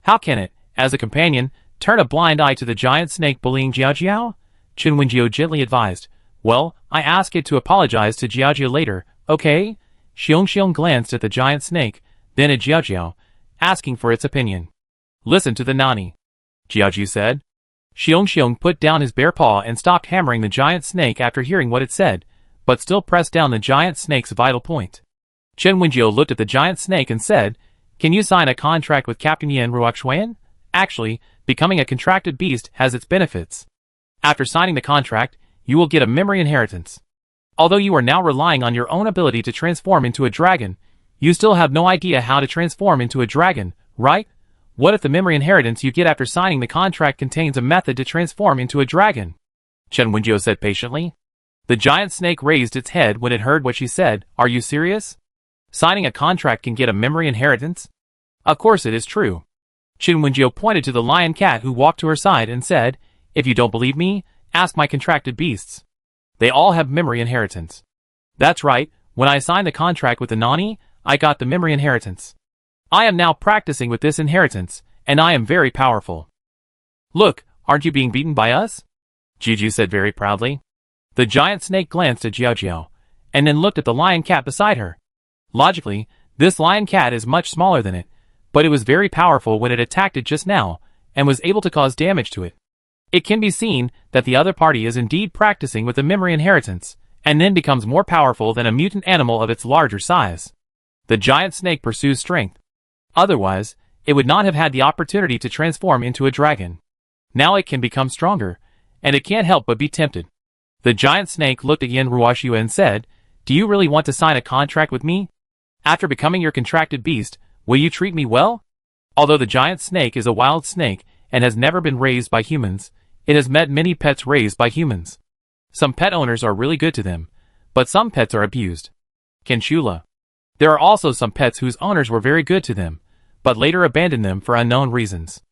How can it, as a companion, turn a blind eye to the giant snake bullying Jiajiao? Chen Wenjiu gently advised. "Well, I ask it to apologize to Jiajiao later, okay?" Xiong glanced at the giant snake, then at Jiajiao, asking for its opinion. "Listen to the Nani," Jiajiao said. Xiong put down his bare paw and stopped hammering the giant snake after hearing what it said, but still pressed down the giant snake's vital point. Chen Wenjiu looked at the giant snake and said, "Can you sign a contract with Captain Yan Ruoxuan? Actually, becoming a contracted beast has its benefits. After signing the contract, you will get a memory inheritance. Although you are now relying on your own ability to transform into a dragon, you still have no idea how to transform into a dragon, right? What if the memory inheritance you get after signing the contract contains a method to transform into a dragon?" Chen Wenjiu said patiently. The giant snake raised its head when it heard what she said. "Are you serious? Signing a contract can get a memory inheritance?" "Of course it is true." Chen Wenjiu pointed to the lion cat who walked to her side and said, "If you don't believe me, ask my contracted beasts. They all have memory inheritance." "That's right, when I signed the contract with the Nani, I got the memory inheritance. I am now practicing with this inheritance, and I am very powerful." "Look, aren't you being beaten by us?" Jiaju said very proudly. The giant snake glanced at Jiajiao, and then looked at the lion cat beside her. Logically, this lion cat is much smaller than it, but it was very powerful when it attacked it just now, and was able to cause damage to it. It can be seen that the other party is indeed practicing with the memory inheritance, and then becomes more powerful than a mutant animal of its larger size. The giant snake pursues strength. Otherwise, it would not have had the opportunity to transform into a dragon. Now it can become stronger, and it can't help but be tempted. The giant snake looked at Yan Ruoxue and said, "Do you really want to sign a contract with me? After becoming your contracted beast, will you treat me well?" Although the giant snake is a wild snake and has never been raised by humans, it has met many pets raised by humans. Some pet owners are really good to them, but some pets are abused. Kenshula. There are also some pets whose owners were very good to them, but later abandoned them for unknown reasons.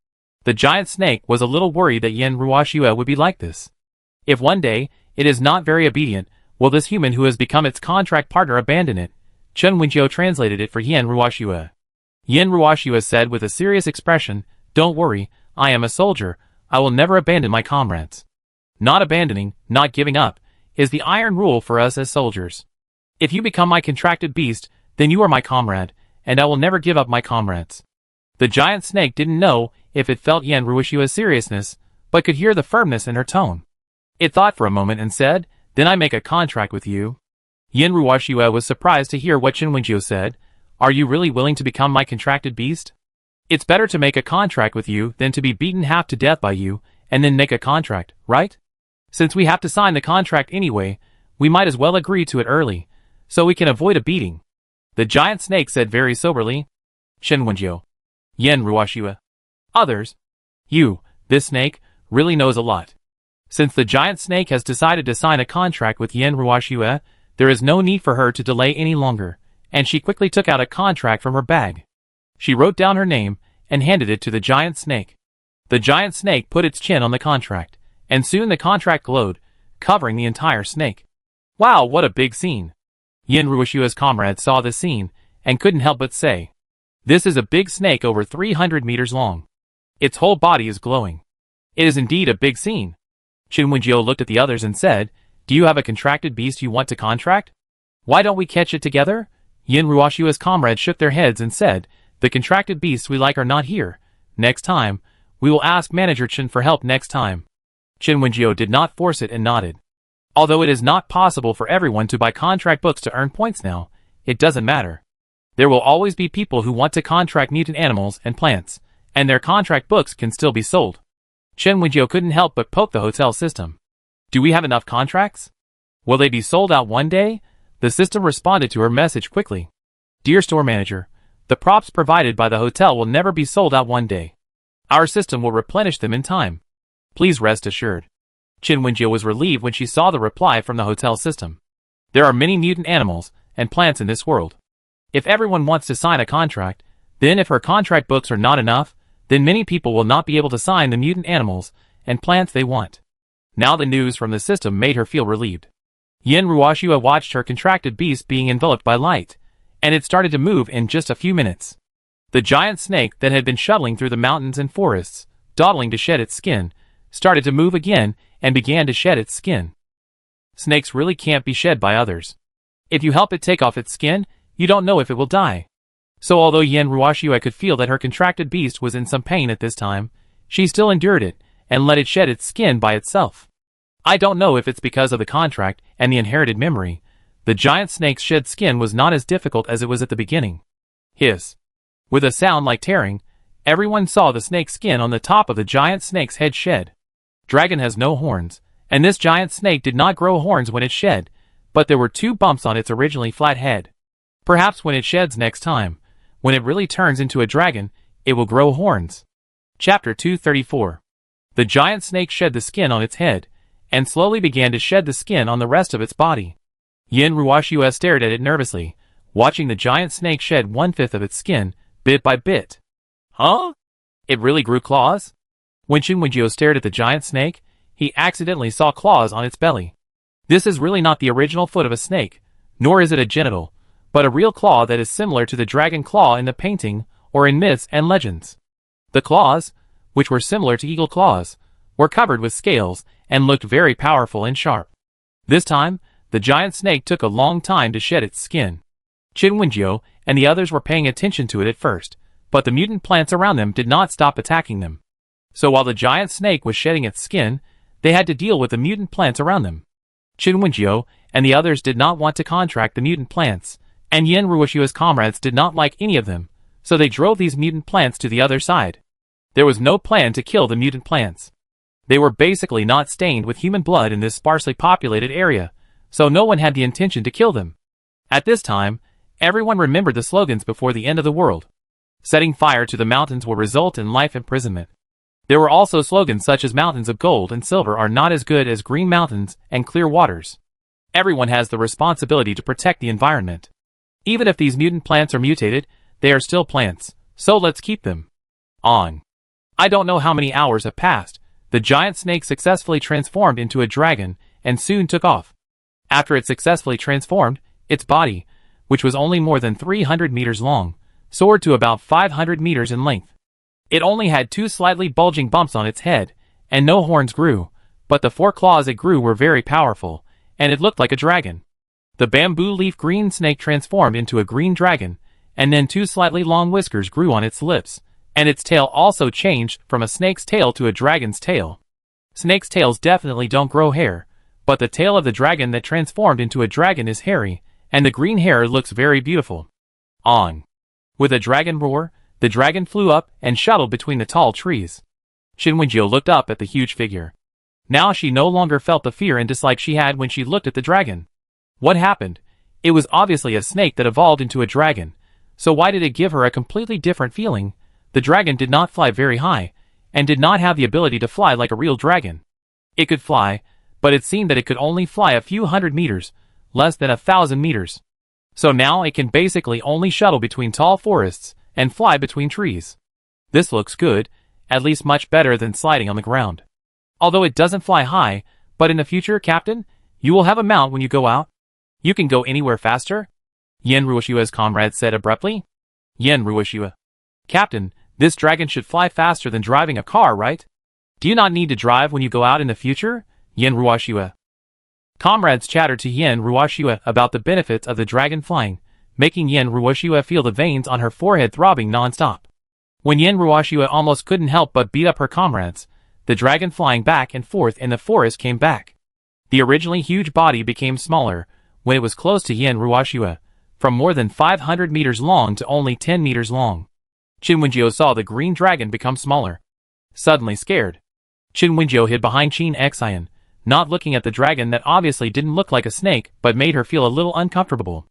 The giant snake was a little worried that Yan Ruoxue would be like this. If one day, it is not very obedient, will this human who has become its contract partner abandon it? Chen Wenjiu translated it for Yan Ruoxue. Yan Ruoxue said with a serious expression, "Don't worry, I am a soldier, I will never abandon my comrades. Not abandoning, not giving up, is the iron rule for us as soldiers. If you become my contracted beast, then you are my comrade, and I will never give up my comrades." The giant snake didn't know if it felt Yan Ruoxue's seriousness, but could hear the firmness in her tone. It thought for a moment and said, "Then I make a contract with you." Yan Ruoxue was surprised to hear what Chen Wenjiu said. "Are you really willing to become my contracted beast? It's better to make a contract with you than to be beaten half to death by you, and then make a contract, right? Since we have to sign the contract anyway, we might as well agree to it early, so we can avoid a beating." The giant snake said very soberly. Chen Wenjiu. Yan Ruoxue. Others. "You, this snake, really knows a lot." Since the giant snake has decided to sign a contract with Yan Ruoxue, there is no need for her to delay any longer, and she quickly took out a contract from her bag. She wrote down her name and handed it to the giant snake. The giant snake put its chin on the contract, and soon the contract glowed, covering the entire snake. Wow, what a big scene! Yin Ruoshua's comrades saw this scene and couldn't help but say, "This is a big snake over 300 meters long. Its whole body is glowing. It is indeed a big scene." Qin Wenjiu looked at the others and said, "Do you have a contracted beast you want to contract? Why don't we catch it together?" Yin Ruoshua's comrades shook their heads and said, "The contracted beasts we like are not here. Next time, we will ask Manager Chen for help next time." Qin Wenjiu did not force it and nodded. Although it is not possible for everyone to buy contract books to earn points now, it doesn't matter. There will always be people who want to contract mutant animals and plants, and their contract books can still be sold. Qin Wenjiu couldn't help but poke the hotel system. "Do we have enough contracts? Will they be sold out one day?" The system responded to her message quickly. "Dear store manager, the props provided by the hotel will never be sold out one day. Our system will replenish them in time. Please rest assured." Qin Wenjiu was relieved when she saw the reply from the hotel system. There are many mutant animals and plants in this world. If everyone wants to sign a contract, then if her contract books are not enough, then many people will not be able to sign the mutant animals and plants they want. Now the news from the system made her feel relieved. Yin Ruoshua watched her contracted beast being enveloped by light, and it started to move in just a few minutes. The giant snake that had been shuttling through the mountains and forests, dawdling to shed its skin, started to move again and began to shed its skin. Snakes really can't be shed by others. If you help it take off its skin, you don't know if it will die. So although Yin Ruoshua could feel that her contracted beast was in some pain at this time, she still endured it and let it shed its skin by itself. I don't know if it's because of the contract and the inherited memory. The giant snake's shed skin was not as difficult as it was at the beginning. Hiss. With a sound like tearing, everyone saw the snake's skin on the top of the giant snake's head shed. Dragon has no horns, and this giant snake did not grow horns when it shed, but there were 2 bumps on its originally flat head. Perhaps when it sheds next time, when it really turns into a dragon, it will grow horns. Chapter 234. The giant snake shed the skin on its head, and slowly began to shed the skin on the rest of its body. Yin Ruoshua stared at it nervously, watching the giant snake shed 1/5 of its skin, bit by bit. Huh? It really grew claws? When Qin Wenjiu stared at the giant snake, he accidentally saw claws on its belly. This is really not the original foot of a snake, nor is it a genital, but a real claw that is similar to the dragon claw in the painting or in myths and legends. The claws, which were similar to eagle claws, were covered with scales and looked very powerful and sharp. This time, the giant snake took a long time to shed its skin. Qin Wenjiu and the others were paying attention to it at first, but the mutant plants around them did not stop attacking them. So while the giant snake was shedding its skin, they had to deal with the mutant plants around them. Qin Wenjiu and the others did not want to contract the mutant plants, and Yin Ruoshua's comrades did not like any of them, so they drove these mutant plants to the other side. There was no plan to kill the mutant plants. They were basically not stained with human blood in this sparsely populated area, so no one had the intention to kill them. At this time, everyone remembered the slogans before the end of the world. Setting fire to the mountains will result in life imprisonment. There were also slogans such as mountains of gold and silver are not as good as green mountains and clear waters. Everyone has the responsibility to protect the environment. Even if these mutant plants are mutated, they are still plants, so let's keep them. On. I don't know how many hours have passed. The giant snake successfully transformed into a dragon and soon took off. After it successfully transformed, its body, which was only more than 300 meters long, soared to about 500 meters in length. It only had 2 slightly bulging bumps on its head, and no horns grew, but the 4 claws it grew were very powerful, and it looked like a dragon. The bamboo leaf green snake transformed into a green dragon, and then 2 slightly long whiskers grew on its lips, and its tail also changed from a snake's tail to a dragon's tail. Snakes' tails definitely don't grow hair, but the tail of the dragon that transformed into a dragon is hairy, and the green hair looks very beautiful. On. With a dragon roar, the dragon flew up and shuttled between the tall trees. Qin Wenjiu looked up at the huge figure. Now she no longer felt the fear and dislike she had when she looked at the dragon. What happened? It was obviously a snake that evolved into a dragon, so why did it give her a completely different feeling? The dragon did not fly very high, and did not have the ability to fly like a real dragon. It could fly, but it seemed that it could only fly a few hundred meters, less than 1,000 meters. So now it can basically only shuttle between tall forests and fly between trees. This looks good, at least much better than sliding on the ground. Although it doesn't fly high, but in the future, Captain, you will have a mount when you go out. You can go anywhere faster? Yen Ruoshiwa's comrade said abruptly. Yen Ruoshiwa. Captain, this dragon should fly faster than driving a car, right? Do you not need to drive when you go out in the future? Yen Ruoshiwa. Comrades chattered to Yen Ruoshiwa about the benefits of the dragon flying, making Yen Ruoshiwa feel the veins on her forehead throbbing non-stop. When Yen Ruoshiwa almost couldn't help but beat up her comrades, the dragon flying back and forth in the forest came back. The originally huge body became smaller when it was close to Yen Ruoshiwa, from more than 500 meters long to only 10 meters long. Qin Wenjiu saw the green dragon become smaller. Suddenly scared, Qin Wenjiu hid behind Qin Xian, not looking at the dragon that obviously didn't look like a snake but made her feel a little uncomfortable.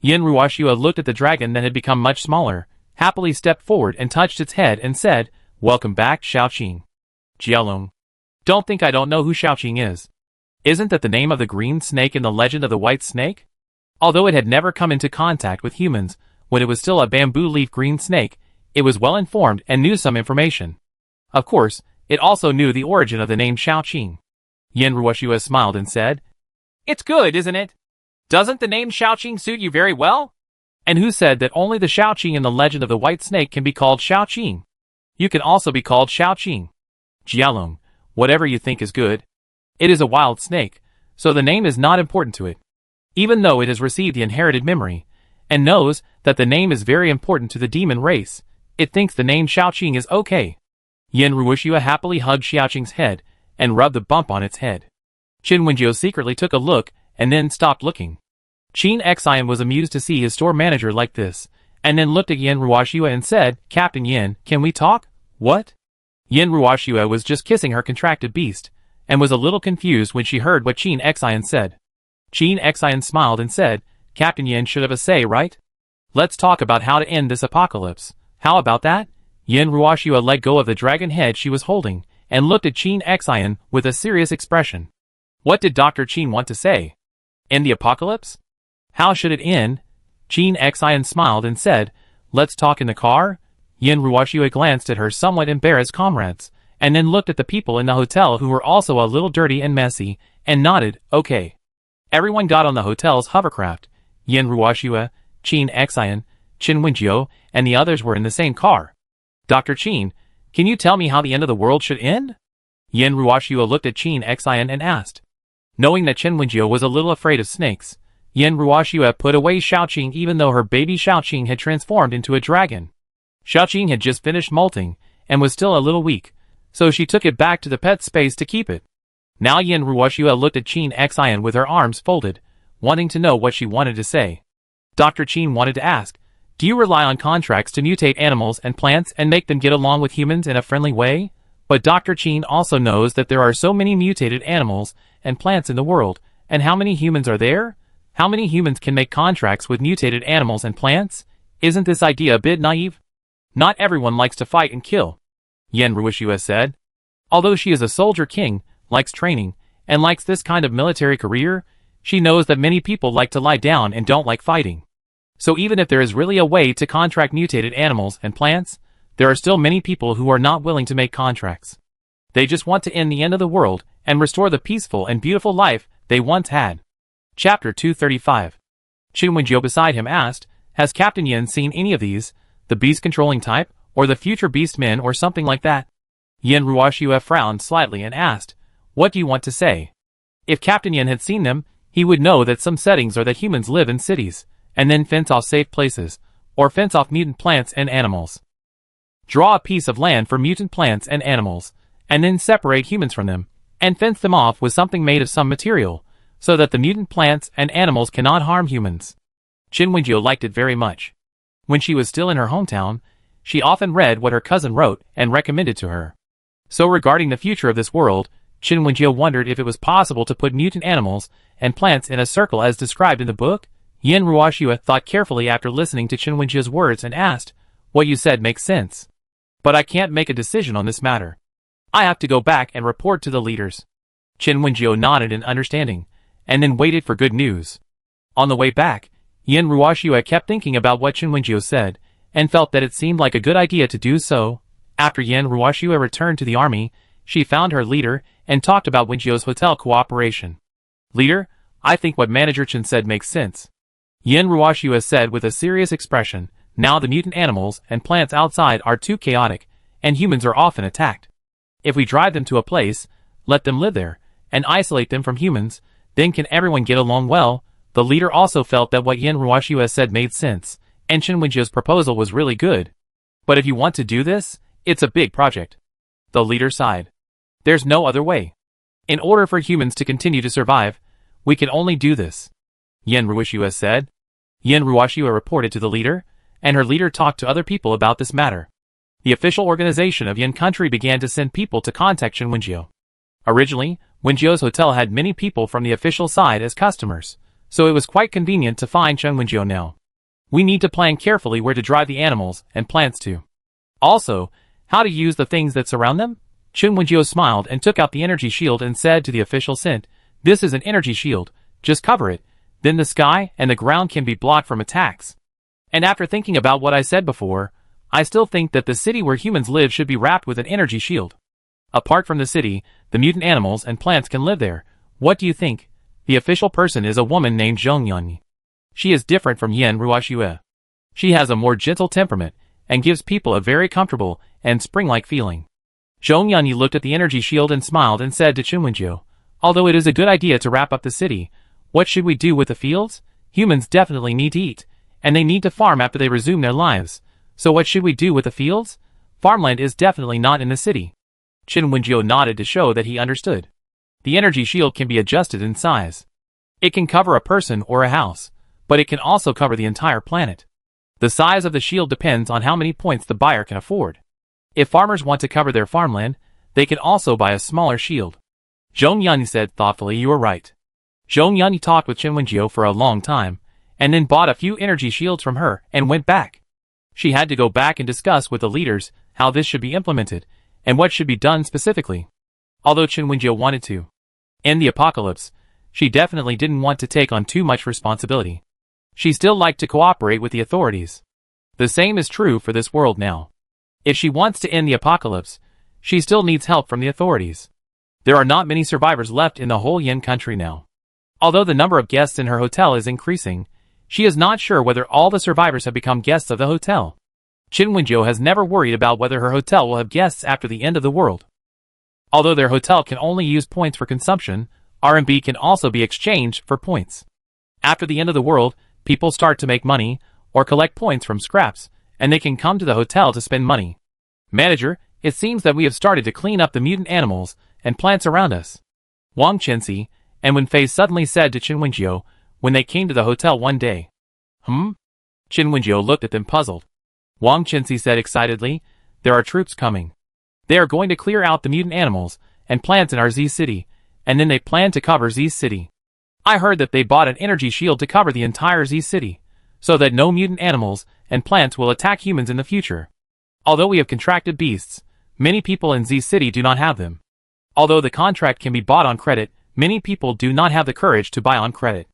Yen Ruoshiwa looked at the dragon that had become much smaller, happily stepped forward and touched its head and said, "Welcome back, Xiaoqing." Jialong. Don't think I don't know who Xiaoqing is. Isn't that the name of the green snake in the legend of the white snake? Although it had never come into contact with humans, when it was still a bamboo leaf green snake, it was well informed and knew some information. Of course, it also knew the origin of the name Xiaoqing. Yen Ruoshiwa smiled and said, "It's good, isn't it? Doesn't the name Xiaoqing suit you very well? And who said that only the Xiaoqing in the legend of the white snake can be called Xiaoqing? You can also be called Xiaoqing." Jialong, whatever you think is good. It is a wild snake, so the name is not important to it. Even though it has received the inherited memory, and knows that the name is very important to the demon race, it thinks the name Xiaoqing is okay. Yen Ruoshiwa happily hugged Xiaoqing's head, and rubbed the bump on its head. Qin Wenjiu secretly took a look, and then stopped looking. Qin Xian was amused to see his store manager like this, and then looked at Yen Ruoshiwa and said, "Captain Yen, can we talk?" "What?" Yen Ruoshiwa was just kissing her contracted beast, and was a little confused when she heard what Qin Xian said. Qin Xian smiled and said, "Captain Yen should have a say, right? Let's talk about how to end this apocalypse. How about that?" Yen Ruoshiwa let go of the dragon head she was holding, and looked at Qin Xian with a serious expression. What did Dr. Qin want to say? End the apocalypse? How should it end? Qin Xian smiled and said, "Let's talk in the car." Yen Ruoshiwa glanced at her somewhat embarrassed comrades, and then looked at the people in the hotel who were also a little dirty and messy, and nodded, "Okay." Everyone got on the hotel's hovercraft. Yen Ruoshiwa, Qin Xian, Qin Wenjiu, and the others were in the same car. "Dr. Qin, can you tell me how the end of the world should end?" Yen Ruoshiwa looked at Qin Xian and asked. Knowing that Qin Wenjiu was a little afraid of snakes, Yen Ruoshiwa put away Xiaoqing even though her baby Xiaoqing had transformed into a dragon. Xiaoqing had just finished molting, and was still a little weak, so she took it back to the pet space to keep it. Now Yen Ruoshiwa looked at Qin Xian with her arms folded, wanting to know what she wanted to say. Dr. Qin wanted to ask, "Do you rely on contracts to mutate animals and plants and make them get along with humans in a friendly way?" But Dr. Qin also knows that there are so many mutated animals and plants in the world, and how many humans are there? How many humans can make contracts with mutated animals and plants? Isn't this idea a bit naive? Not everyone likes to fight and kill, Yen Ruoshiwa said. Although she is a soldier king, likes training, and likes this kind of military career, she knows that many people like to lie down and don't like fighting. So even if there is really a way to contract mutated animals and plants, there are still many people who are not willing to make contracts. They just want to end the end of the world and restore the peaceful and beautiful life they once had. Chapter 235. Qin Wenjiu beside him asked, "Has Captain Yen seen any of these, the beast-controlling type, or the future beast men or something like that?" Yen Ruoshiwa frowned slightly and asked, "What do you want to say?" If Captain Yen had seen them, he would know that some settings are that humans live in cities, and then fence off safe places, or fence off mutant plants and animals. Draw a piece of land for mutant plants and animals, and then separate humans from them, and fence them off with something made of some material, so that the mutant plants and animals cannot harm humans. Qin Wenjiu liked it very much. When she was still in her hometown, she often read what her cousin wrote and recommended to her. So regarding the future of this world, Qin Wenjiu wondered if it was possible to put mutant animals and plants in a circle as described in the book. Yen Ruoshiwa thought carefully after listening to Qin Wenjiu's words and asked, "What you said makes sense. But I can't make a decision on this matter. I have to go back and report to the leaders." Qin Wenjiu nodded in understanding, and then waited for good news. On the way back, Yin Ruoxue kept thinking about what Chen Wenjiu said, and felt that it seemed like a good idea to do so. After Yin Ruoxue returned to the army, she found her leader and talked about Wenjiu's hotel cooperation. "Leader, I think what Manager Chen said makes sense," Yin Ruoxue said with a serious expression. "Now the mutant animals and plants outside are too chaotic, and humans are often attacked. If we drive them to a place, let them live there, and isolate them from humans, then can everyone get along well?" The leader also felt that what Yin Ruoxue said made sense, and Chen Wenjiu's proposal was really good. "But if you want to do this, it's a big project." The leader sighed. "There's no other way. In order for humans to continue to survive, we can only do this," Yin Ruoxue said. Yin Ruoxue reported to the leader, and her leader talked to other people about this matter. The official organization of Yin country began to send people to contact Chen Wenjiu. Originally, Wenjiu's hotel had many people from the official side as customers, so it was quite convenient to find Chen Wenjiu now. "We need to plan carefully where to drive the animals and plants to. Also, how to use the things that surround them?" Chen Wenjiu smiled and took out the energy shield and said to the official sent, "This is an energy shield, just cover it, then the sky and the ground can be blocked from attacks. And after thinking about what I said before, I still think that the city where humans live should be wrapped with an energy shield. Apart from the city, the mutant animals and plants can live there. What do you think?" The official person is a woman named Zhong Yan. She is different from Yin Ruoxue. She has a more gentle temperament, and gives people a very comfortable and spring-like feeling. Zhong Yan looked at the energy shield and smiled and said to Chen Wenjiu, "Although it is a good idea to wrap up the city, what should we do with the fields? Humans definitely need to eat, and they need to farm after they resume their lives. So what should we do with the fields? Farmland is definitely not in the city." Chen Wenjiu nodded to show that he understood. The energy shield can be adjusted in size. It can cover a person or a house, but it can also cover the entire planet. The size of the shield depends on how many points the buyer can afford. If farmers want to cover their farmland, they can also buy a smaller shield. Zhong Yan said thoughtfully, "You are right." Zhong Yan talked with Chen Wenjiu for a long time, and then bought a few energy shields from her and went back. She had to go back and discuss with the leaders how this should be implemented, and what should be done specifically. Although Chen Wenjiu wanted to end the apocalypse, she definitely didn't want to take on too much responsibility. She still liked to cooperate with the authorities. The same is true for this world now. If she wants to end the apocalypse, she still needs help from the authorities. There are not many survivors left in the whole Yin country now. Although the number of guests in her hotel is increasing, she is not sure whether all the survivors have become guests of the hotel. Chen Wenjiu has never worried about whether her hotel will have guests after the end of the world. Although their hotel can only use points for consumption, RMB can also be exchanged for points. After the end of the world, people start to make money, or collect points from scraps, and they can come to the hotel to spend money. "Manager, it seems that we have started to clean up the mutant animals and plants around us," Wang Chenxi and Wenfei suddenly said to Chen Wenjiu when they came to the hotel one day. Chen Wenjiu looked at them puzzled. Wang Chenxi said excitedly, "There are troops coming. They are going to clear out the mutant animals and plants in our Z city, and then they plan to cover Z city. I heard that they bought an energy shield to cover the entire Z city, so that no mutant animals and plants will attack humans in the future. Although we have contracted beasts, many people in Z city do not have them. Although the contract can be bought on credit, many people do not have the courage to buy on credit.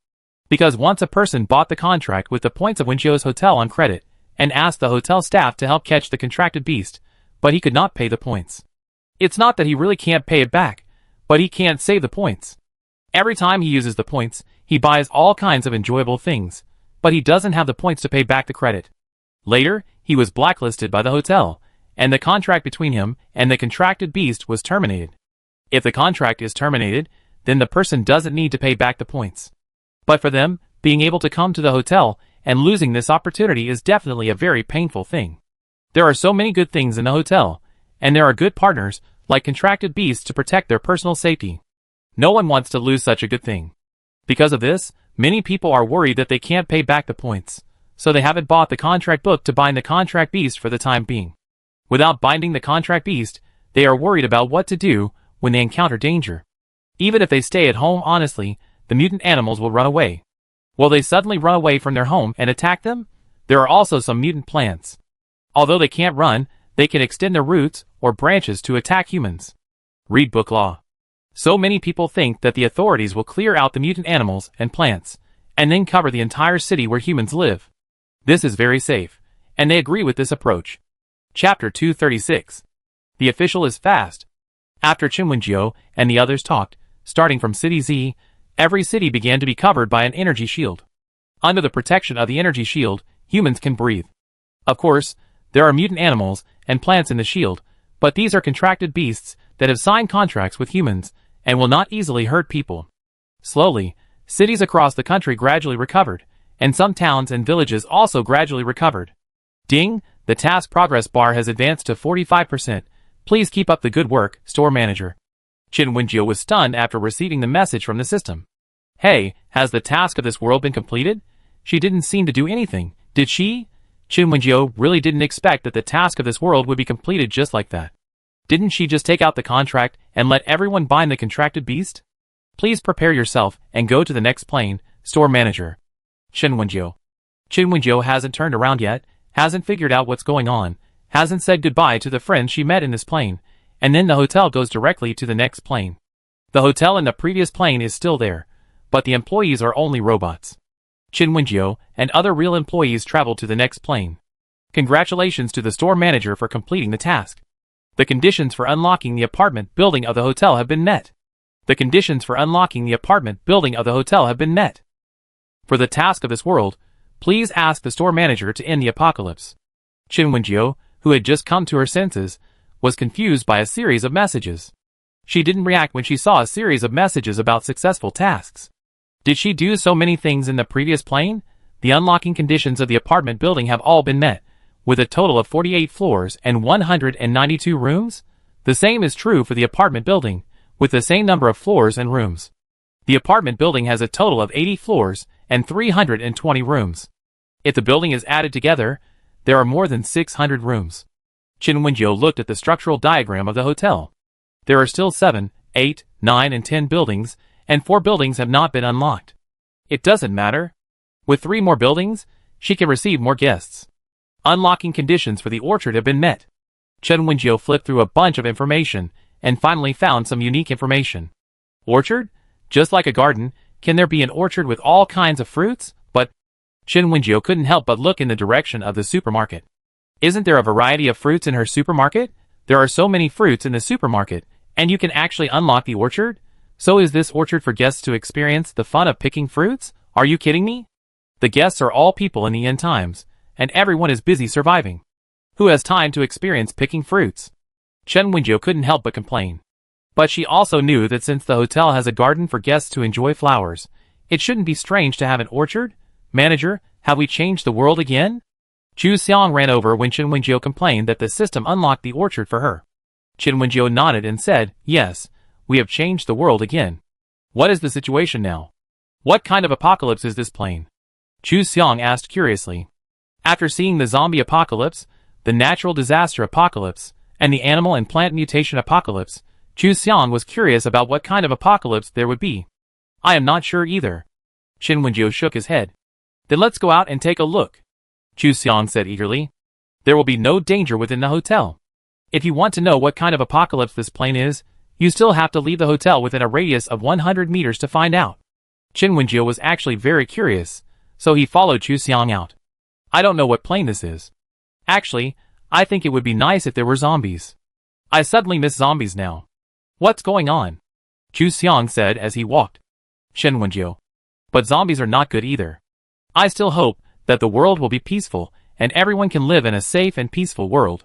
Because once a person bought the contract with the points of Wenjiu's hotel on credit, and asked the hotel staff to help catch the contracted beast, but he could not pay the points. It's not that he really can't pay it back, but he can't save the points. Every time he uses the points, he buys all kinds of enjoyable things, but he doesn't have the points to pay back the credit. Later, he was blacklisted by the hotel, and the contract between him and the contracted beast was terminated. If the contract is terminated, then the person doesn't need to pay back the points. But for them, being able to come to the hotel and losing this opportunity is definitely a very painful thing. There are so many good things in the hotel, and there are good partners, like contracted beasts, to protect their personal safety. No one wants to lose such a good thing. Because of this, many people are worried that they can't pay back the points, so they haven't bought the contract book to bind the contract beast for the time being. Without binding the contract beast, they are worried about what to do when they encounter danger. Even if they stay at home honestly, the mutant animals will run away. Will they suddenly run away from their home and attack them? There are also some mutant plants. Although they can't run, they can extend their roots or branches to attack humans. Read book law. So many people think that the authorities will clear out the mutant animals and plants, and then cover the entire city where humans live. This is very safe, and they agree with this approach. Chapter 236. The official is fast. After Chinwenjiu and the others talked, starting from City Z, every city began to be covered by an energy shield. Under the protection of the energy shield, humans can breathe. Of course, there are mutant animals and plants in the shield, but these are contracted beasts that have signed contracts with humans and will not easily hurt people. Slowly, cities across the country gradually recovered, and some towns and villages also gradually recovered. Ding, the task progress bar has advanced to 45%. Please keep up the good work, store manager. Chinwenjiu was stunned after receiving the message from the system. Hey, has the task of this world been completed? She didn't seem to do anything, did she? Chinwenjiu really didn't expect that the task of this world would be completed just like that. Didn't she just take out the contract and let everyone bind the contracted beast? Please prepare yourself and go to the next plane, store manager. Chinwenjiu. Chinwenjiu hasn't turned around yet, hasn't figured out what's going on, hasn't said goodbye to the friends she met in this plane, and then the hotel goes directly to the next plane. The hotel in the previous plane is still there, but the employees are only robots. Chinwenjiu and other real employees travel to the next plane. Congratulations to the store manager for completing the task. The conditions for unlocking the apartment building of the hotel have been met. The conditions for unlocking the apartment building of the hotel have been met. For the task of this world, please ask the store manager to end the apocalypse. Chinwenjiu, who had just come to her senses, was confused by a series of messages. She didn't react when she saw a series of messages about successful tasks. Did she do so many things in the previous plane? The unlocking conditions of the apartment building have all been met, with a total of 48 floors and 192 rooms? The same is true for the apartment building, with the same number of floors and rooms. The apartment building has a total of 80 floors and 320 rooms. If the building is added together, there are more than 600 rooms. Chinwenjiu looked at the structural diagram of the hotel. There are still 7, 8, 9 and 10 buildings, and 4 buildings have not been unlocked. It doesn't matter. With 3 more buildings, she can receive more guests. Unlocking conditions for the orchard have been met. Chinwenjiu flipped through a bunch of information and finally found some unique information. Orchard? Just like a garden, can there be an orchard with all kinds of fruits? But Chinwenjiu couldn't help but look in the direction of the supermarket. Isn't there a variety of fruits in her supermarket? There are so many fruits in the supermarket, and you can actually unlock the orchard? So is this orchard for guests to experience the fun of picking fruits? Are you kidding me? The guests are all people in the end times, and everyone is busy surviving. Who has time to experience picking fruits? Chinwenjiu couldn't help but complain. But she also knew that since the hotel has a garden for guests to enjoy flowers, it shouldn't be strange to have an orchard. Manager, have we changed the world again? Chu Xiang ran over when Chinwenjiu complained that the system unlocked the orchard for her. Chinwenjiu nodded and said, yes, we have changed the world again. What is the situation now? What kind of apocalypse is this plane? Chu Xiang asked curiously. After seeing the zombie apocalypse, the natural disaster apocalypse, and the animal and plant mutation apocalypse, Chu Xiang was curious about what kind of apocalypse there would be. I am not sure either. Chinwenjiu shook his head. Then let's go out and take a look. Chu Xiang said eagerly. There will be no danger within the hotel. If you want to know what kind of apocalypse this plane is, you still have to leave the hotel within a radius of 100 meters to find out. Chinwenjiu was actually very curious, so he followed Chu Xiang out. I don't know what plane this is. Actually, I think it would be nice if there were zombies. I suddenly miss zombies now. What's going on? Chu Xiang said as he walked. Chinwenjiu. But zombies are not good either. I still hope that the world will be peaceful and everyone can live in a safe and peaceful world.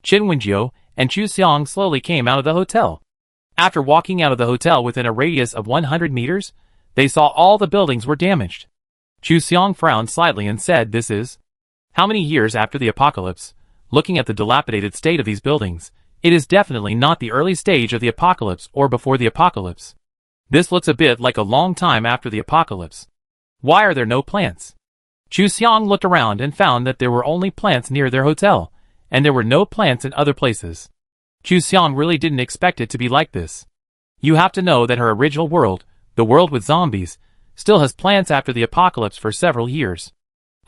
Chinwenjiu and Chu Xiang slowly came out of the hotel. After walking out of the hotel within a radius of 100 meters, they saw all the buildings were damaged. Chu Xiang frowned slightly and said, this is how many years after the apocalypse? Looking at the dilapidated state of these buildings, it is definitely not the early stage of the apocalypse or before the apocalypse. This looks a bit like a long time after the apocalypse. Why are there no plants? Chu Xiang looked around and found that there were only plants near their hotel, and there were no plants in other places. Chu Xiang really didn't expect it to be like this. You have to know that her original world, the world with zombies, still has plants after the apocalypse for several years.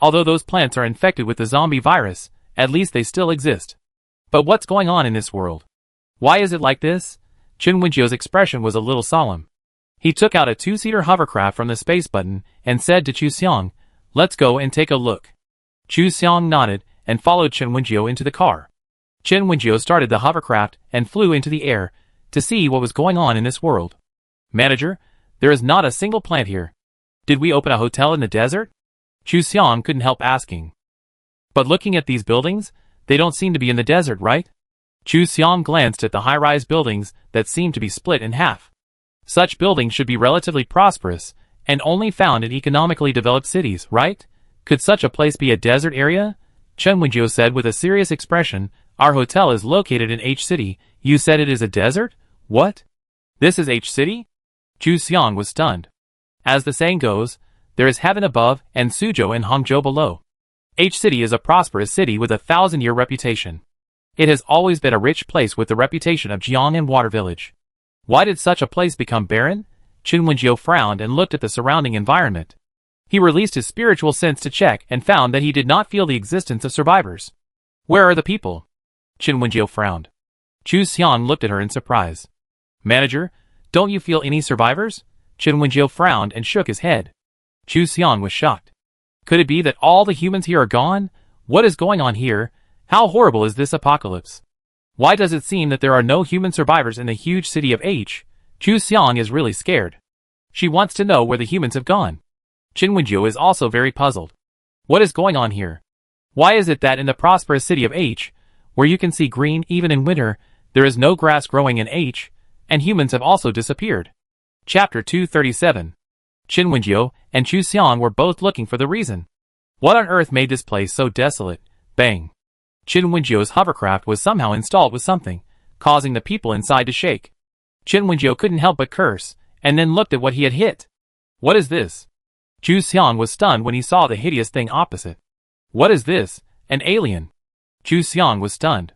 Although those plants are infected with the zombie virus, at least they still exist. But what's going on in this world? Why is it like this? Chinwenjiu's expression was a little solemn. He took out a two-seater hovercraft from the space button and said to Chu Xiang, "Let's go and take a look." Chu Xiang nodded and followed Chen Wenjiu into the car. Chen Wenjiu started the hovercraft and flew into the air to see what was going on in this world. "Manager, there is not a single plant here. Did we open a hotel in the desert?" Chu Xiang couldn't help asking. "But looking at these buildings, they don't seem to be in the desert, right?" Chu Xiang glanced at the high-rise buildings that seemed to be split in half. Such buildings should be relatively prosperous and only found in economically developed cities, right? Could such a place be a desert area? Chen Wenjiu said with a serious expression, "Our hotel is located in H City. You said it is a desert? What? This is H City?" Chu Xiang was stunned. As the saying goes, there is heaven above and Suzhou and Hangzhou below. H City is a prosperous city with a 1,000-year reputation. It has always been a rich place with the reputation of Jiang and Water Village. Why did such a place become barren? Chen Wenjiu frowned and looked at the surrounding environment. He released his spiritual sense to check and found that he did not feel the existence of survivors. "Where are the people?" Chen Wenjiu frowned. Chu Xiang looked at her in surprise. "Manager, don't you feel any survivors?" Chen Wenjiu frowned and shook his head. Chu Xiang was shocked. Could it be that all the humans here are gone? What is going on here? How horrible is this apocalypse? Why does it seem that there are no human survivors in the huge city of H? Chu Xiang is really scared. She wants to know where the humans have gone. Chen Wenjiu is also very puzzled. What is going on here? Why is it that in the prosperous city of H, where you can see green even in winter, there is no grass growing in H, and humans have also disappeared? Chapter 237. Chen Wenjiu and Chu Xiang were both looking for the reason. What on earth made this place so desolate? Bang. Chen Wenjiu's hovercraft was somehow installed with something, causing the people inside to shake. Chen Wenjiu couldn't help but curse, and then looked at what he had hit. What is this? Chu Xiang was stunned when he saw the hideous thing opposite. What is this? An alien? Chu Xiang was stunned.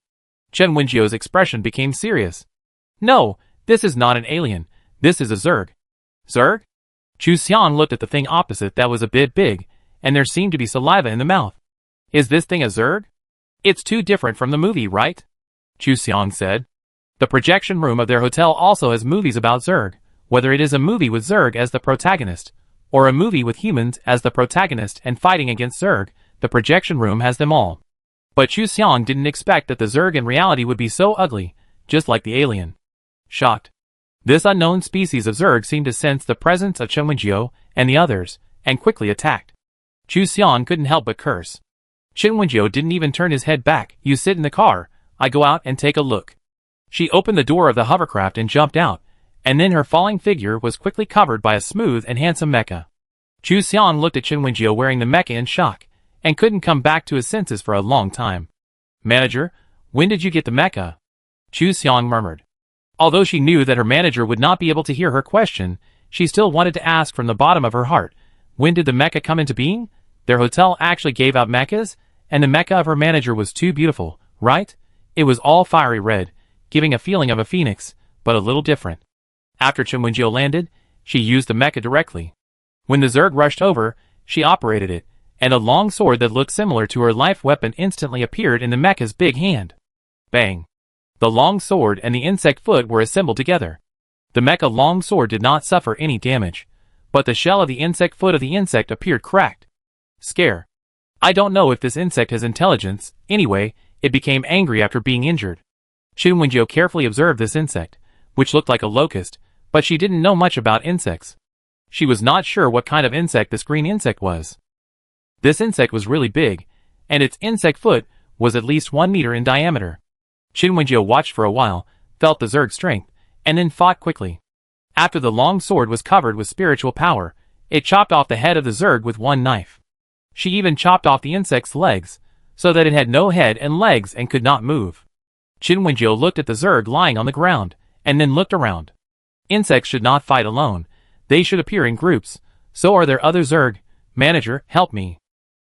Chen Wenjiu's expression became serious. No, this is not an alien. This is a Zerg. Zerg? Chu Xiang looked at the thing opposite that was a bit big, and there seemed to be saliva in the mouth. Is this thing a Zerg? It's too different from the movie, right? Chu Xiang said. The projection room of their hotel also has movies about Zerg, whether it is a movie with Zerg as the protagonist, or a movie with humans as the protagonist and fighting against Zerg, the projection room has them all. But Chu Xiang didn't expect that the Zerg in reality would be so ugly, just like the alien. Shocked. This unknown species of Zerg seemed to sense the presence of Chen Wenjiu and the others, and quickly attacked. Chu Xiang couldn't help but curse. Chen Wenjiu didn't even turn his head back. You sit in the car, I go out and take a look. She opened the door of the hovercraft and jumped out, and then her falling figure was quickly covered by a smooth and handsome mecha. Chu Xiang looked at Chen Wenjiu wearing the mecha in shock, and couldn't come back to his senses for a long time. Manager, when did you get the mecha? Chu Xiang murmured. Although she knew that her manager would not be able to hear her question, she still wanted to ask from the bottom of her heart, when did the mecha come into being? Their hotel actually gave out mechas, and the mecha of her manager was too beautiful, right? It was all fiery red, giving a feeling of a phoenix, but a little different. After Chen Wenjiu landed, she used the mecha directly. When the Zerg rushed over, she operated it, and a long sword that looked similar to her life weapon instantly appeared in the mecha's big hand. Bang. The long sword and the insect foot were assembled together. The mecha long sword did not suffer any damage, but the shell of the insect foot of the insect appeared cracked. Scare. I don't know if this insect has intelligence, anyway, it became angry after being injured. Chen Wenjiu carefully observed this insect, which looked like a locust, but she didn't know much about insects. She was not sure what kind of insect this green insect was. This insect was really big, and its insect foot was at least 1 meter in diameter. Chen Wenjiu watched for a while, felt the Zerg's strength, and then fought quickly. After the long sword was covered with spiritual power, it chopped off the head of the Zerg with one knife. She even chopped off the insect's legs, so that it had no head and legs and could not move. Chen Wenjiu looked at the Zerg lying on the ground, and then looked around. Insects should not fight alone. They should appear in groups. So are there other Zerg? Manager, help me.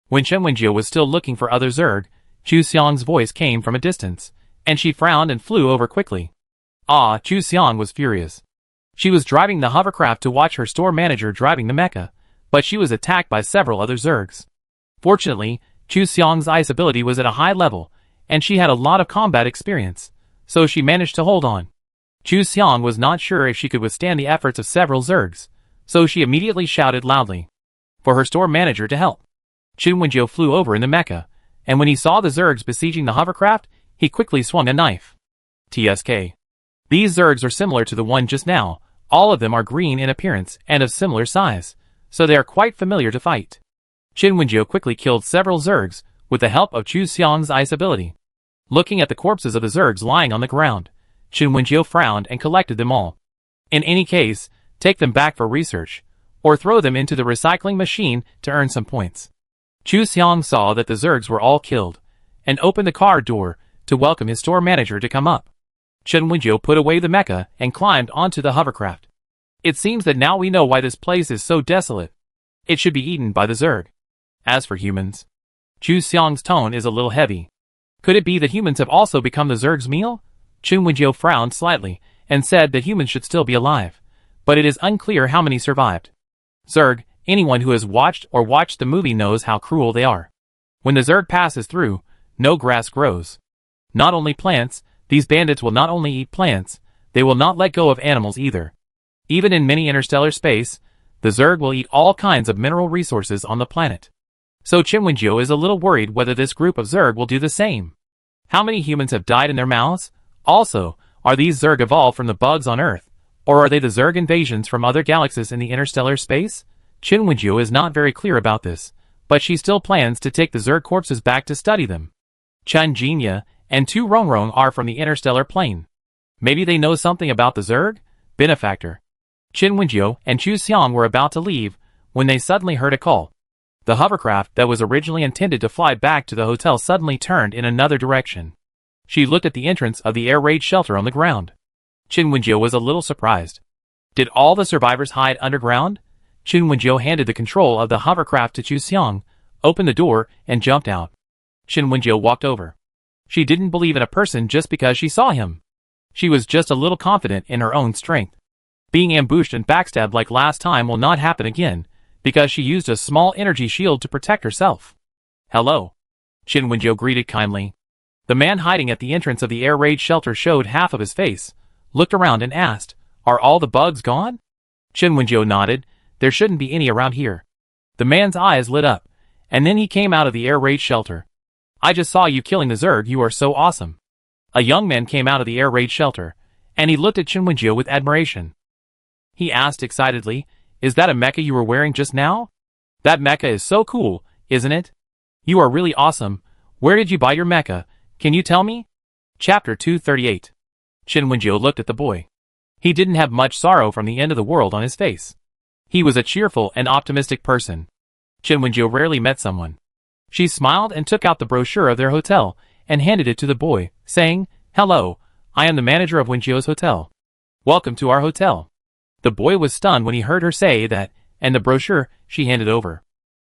When Chen Wenjiu was still looking for other Zerg, Chu Xiang's voice came from a distance, and she frowned and flew over quickly. Chu Xiang was furious. She was driving the hovercraft to watch her store manager driving the mecha, but she was attacked by several other Zergs. Fortunately, Chu Xiang's ice ability was at a high level, and she had a lot of combat experience, so she managed to hold on. Chu Xiang was not sure if she could withstand the efforts of several Zergs, so she immediately shouted loudly for her store manager to help. Qin Wenjiu flew over in the mecha, and when he saw the Zergs besieging the hovercraft, he quickly swung a knife. TSK. These Zergs are similar to the one just now. All of them are green in appearance and of similar size, so they are quite familiar to fight. Qin Wenjiu quickly killed several Zergs with the help of Chu Xiang's ice ability. Looking at the corpses of the Zergs lying on the ground, Qin Wenjiu frowned and collected them all. In any case, take them back for research, or throw them into the recycling machine to earn some points. Chu Xiang saw that the Zergs were all killed, and opened the car door to welcome his store manager to come up. Qin Wenjiu put away the mecha and climbed onto the hovercraft. It seems that now we know why this place is so desolate. It should be eaten by the Zerg. As for humans, Chu Xiang's tone is a little heavy. Could it be that humans have also become the Zerg's meal? Qin Wenjiu frowned slightly and said that humans should still be alive, but it is unclear how many survived. Zerg, anyone who has watched the movie knows how cruel they are. When the Zerg passes through, no grass grows. Not only plants, these bandits will not only eat plants, they will not let go of animals either. Even in many interstellar space, the Zerg will eat all kinds of mineral resources on the planet. So Qin Wenjiu is a little worried whether this group of Zerg will do the same. How many humans have died in their mouths? Also, are these Zerg evolved from the bugs on Earth, or are they the Zerg invasions from other galaxies in the interstellar space? Qin Wenjiu is not very clear about this, but she still plans to take the Zerg corpses back to study them. Chen Jinya and Tu Rongrong are from the interstellar plane. Maybe they know something about the Zerg? Benefactor. Qin Wenjiu and Chu Xiang were about to leave when they suddenly heard a call. The hovercraft that was originally intended to fly back to the hotel suddenly turned in another direction. She looked at the entrance of the air raid shelter on the ground. Qin Wenjiu was a little surprised. Did all the survivors hide underground? Qin Wenjiu handed the control of the hovercraft to Chu Xiang, opened the door, and jumped out. Qin Wenjiu walked over. She didn't believe in a person just because she saw him. She was just a little confident in her own strength. Being ambushed and backstabbed like last time will not happen again, because she used a small energy shield to protect herself. Hello. Qin Wenjiu greeted kindly. The man hiding at the entrance of the air raid shelter showed half of his face, looked around and asked, "Are all the bugs gone?" Qin Wenjiu nodded. There shouldn't be any around here. The man's eyes lit up, and then he came out of the air raid shelter. I just saw you killing the Zerg, you are so awesome. A young man came out of the air raid shelter, and he looked at Qin Wenjiu with admiration. He asked excitedly, "Is that a mecha you were wearing just now? That mecha is so cool, isn't it? You are really awesome. Where did you buy your mecha? Can you tell me?" Chapter 238. Qin Wenjiu looked at the boy. He didn't have much sorrow from the end of the world on his face. He was a cheerful and optimistic person. Qin Wenjiu rarely met someone. She smiled and took out the brochure of their hotel and handed it to the boy, saying, "Hello, I am the manager of Wenjiu's hotel. Welcome to our hotel." The boy was stunned when he heard her say that, and the brochure she handed over.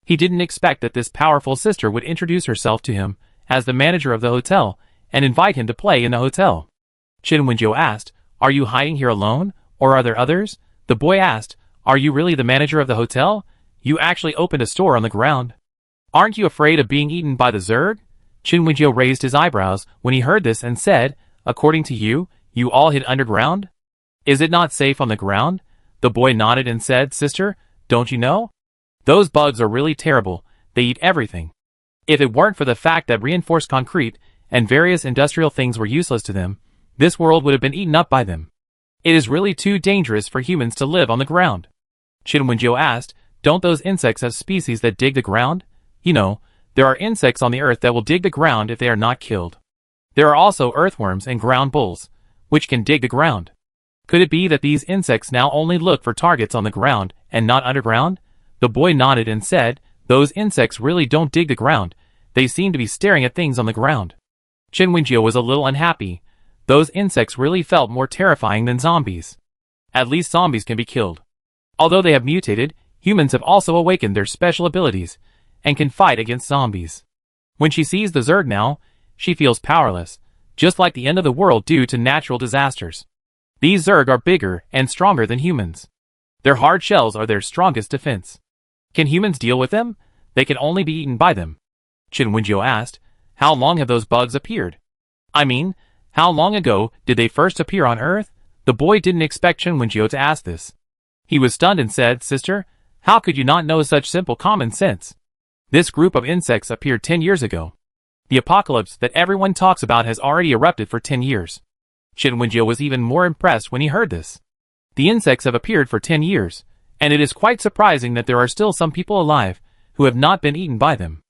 He didn't expect that this powerful sister would introduce herself to him as the manager of the hotel and invite him to play in the hotel. Qin Wenjiu asked, "Are you hiding here alone, or are there others?" The boy asked, "Are you really the manager of the hotel? You actually opened a store on the ground. Aren't you afraid of being eaten by the Zerg?" Qin Wenjiu raised his eyebrows when he heard this and said, "According to you, you all hid underground? Is it not safe on the ground?" The boy nodded and said, "Sister, don't you know? Those bugs are really terrible, they eat everything. If it weren't for the fact that reinforced concrete and various industrial things were useless to them, this world would have been eaten up by them. It is really too dangerous for humans to live on the ground." Qin Wenjiu asked, "Don't those insects have species that dig the ground? You know, there are insects on the earth that will dig the ground if they are not killed. There are also earthworms and ground bulls, which can dig the ground. Could it be that these insects now only look for targets on the ground and not underground?" The boy nodded and said, "Those insects really don't dig the ground, they seem to be staring at things on the ground." Qin Wenjiu was a little unhappy. Those insects really felt more terrifying than zombies. At least zombies can be killed. Although they have mutated, humans have also awakened their special abilities and can fight against zombies. When she sees the Zerg now, she feels powerless, just like the end of the world due to natural disasters. These Zerg are bigger and stronger than humans. Their hard shells are their strongest defense. Can humans deal with them? They can only be eaten by them. Qin Wenjiu asked, "How long have those bugs appeared? I mean, how long ago did they first appear on Earth?" The boy didn't expect Chen Wenjiu to ask this. He was stunned and said, "Sister, how could you not know such simple common sense? This group of insects appeared 10 years ago. The apocalypse that everyone talks about has already erupted for 10 years. Chen Wenjiu was even more impressed when he heard this. The insects have appeared for 10 years, and it is quite surprising that there are still some people alive who have not been eaten by them.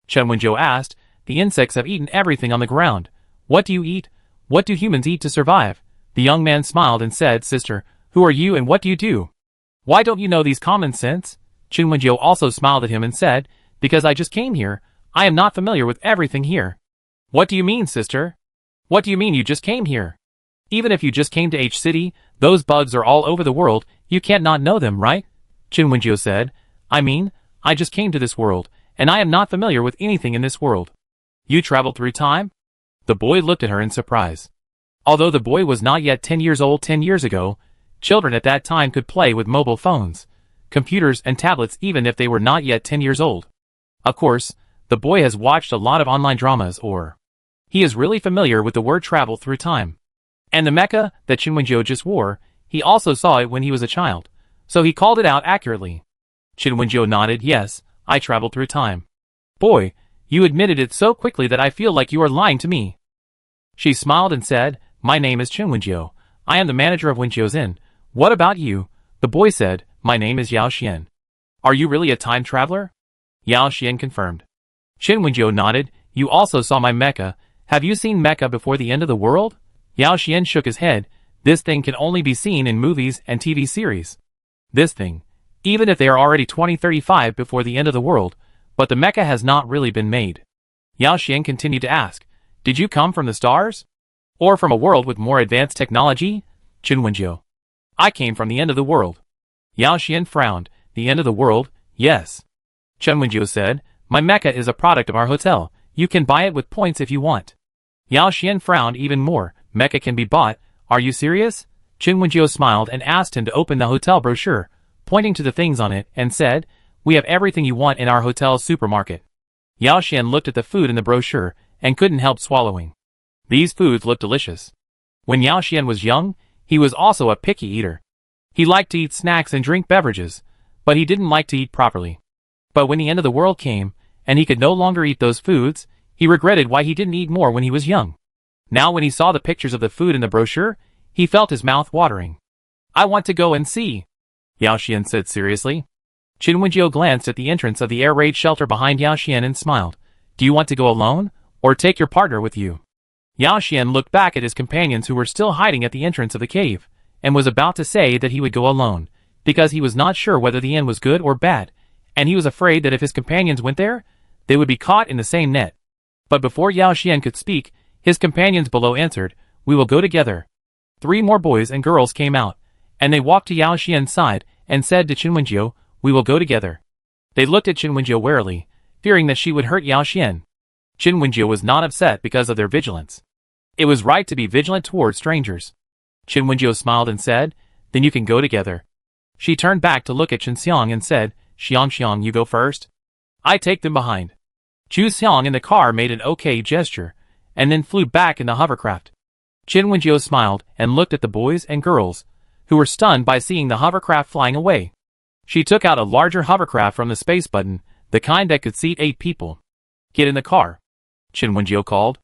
Chen Wenjiu asked, "The insects have eaten everything on the ground. What do you eat? What do humans eat to survive?" The young man smiled and said, "Sister, who are you and what do you do? Why don't you know these common sense?" Chen Wenjiu also smiled at him and said, "Because I just came here. I am not familiar with everything here." "What do you mean, sister? What do you mean you just came here? Even if you just came to H City, those bugs are all over the world, you can't not know them, right?" Chen Wenjiu said, "I mean, I just came to this world, and I am not familiar with anything in this world." "You traveled through time?" The boy looked at her in surprise. Although the boy was not yet 10 years old 10 years ago, children at that time could play with mobile phones, computers and tablets even if they were not yet 10 years old. Of course, the boy has watched a lot of online dramas or he is really familiar with the word travel through time. And the mecha that Chen Wenjiu just wore, he also saw it when he was a child, so he called it out accurately. Chen Wenjiu nodded, "Yes, I traveled through time." "Boy, you admitted it so quickly that I feel like you are lying to me." She smiled and said, "My name is Chen Wenjiu. I am the manager of Wenjiu's Inn. What about you?" The boy said, "My name is Yao Xian." "Are you really a time traveler?" Yao Xian confirmed. Chen Wenjiu nodded, "You also saw my mecha. Have you seen mecha before the end of the world?" Yao Xian shook his head. "This thing can only be seen in movies and TV series. This thing, even if they are already 2035 before the end of the world, but the mecha has not really been made." Yao Xian continued to ask, "Did you come from the stars? Or from a world with more advanced technology?" Chen Wenjiu, "I came from the end of the world." Yao Xian frowned. "The end of the world? Yes." Chen Wenjiu said, "My mecha is a product of our hotel. You can buy it with points if you want." Yao Xian frowned even more. "Mecha can be bought? Are you serious?" Chen Wenjiu smiled and asked him to open the hotel brochure, pointing to the things on it, and said, "We have everything you want in our hotel supermarket." Yao Xian looked at the food in the brochure and couldn't help swallowing. These foods looked delicious. When Yao Xian was young, he was also a picky eater. He liked to eat snacks and drink beverages, but he didn't like to eat properly. But when the end of the world came, and he could no longer eat those foods, he regretted why he didn't eat more when he was young. Now when he saw the pictures of the food in the brochure, he felt his mouth watering. "I want to go and see," Yao Xian said seriously. Chen Wenjiu glanced at the entrance of the air raid shelter behind Yao Xian and smiled. "Do you want to go alone, or take your partner with you?" Yao Xian looked back at his companions who were still hiding at the entrance of the cave, and was about to say that he would go alone, because he was not sure whether the inn was good or bad, and he was afraid that if his companions went there, they would be caught in the same net. But before Yao Xian could speak, his companions below answered, "We will go together." 3 more boys and girls came out, and they walked to Yao Xian's side and said to Chen Wenjiu, "We will go together." They looked at Chen Wenjiu warily, fearing that she would hurt Yao Xian. Chen Wenjiu was not upset because of their vigilance. It was right to be vigilant towards strangers. Chen Wenjiu smiled and said, "Then you can go together." She turned back to look at Chen Xiang and said, Xiang, you go first. I take them behind." Chu Xiang in the car made an okay gesture, and then flew back in the hovercraft. Chen Wenjiu smiled and looked at the boys and girls, who were stunned by seeing the hovercraft flying away. She took out a larger hovercraft from the space button, the kind that could seat 8 people. "Get in the car," Chen Wenjiu called.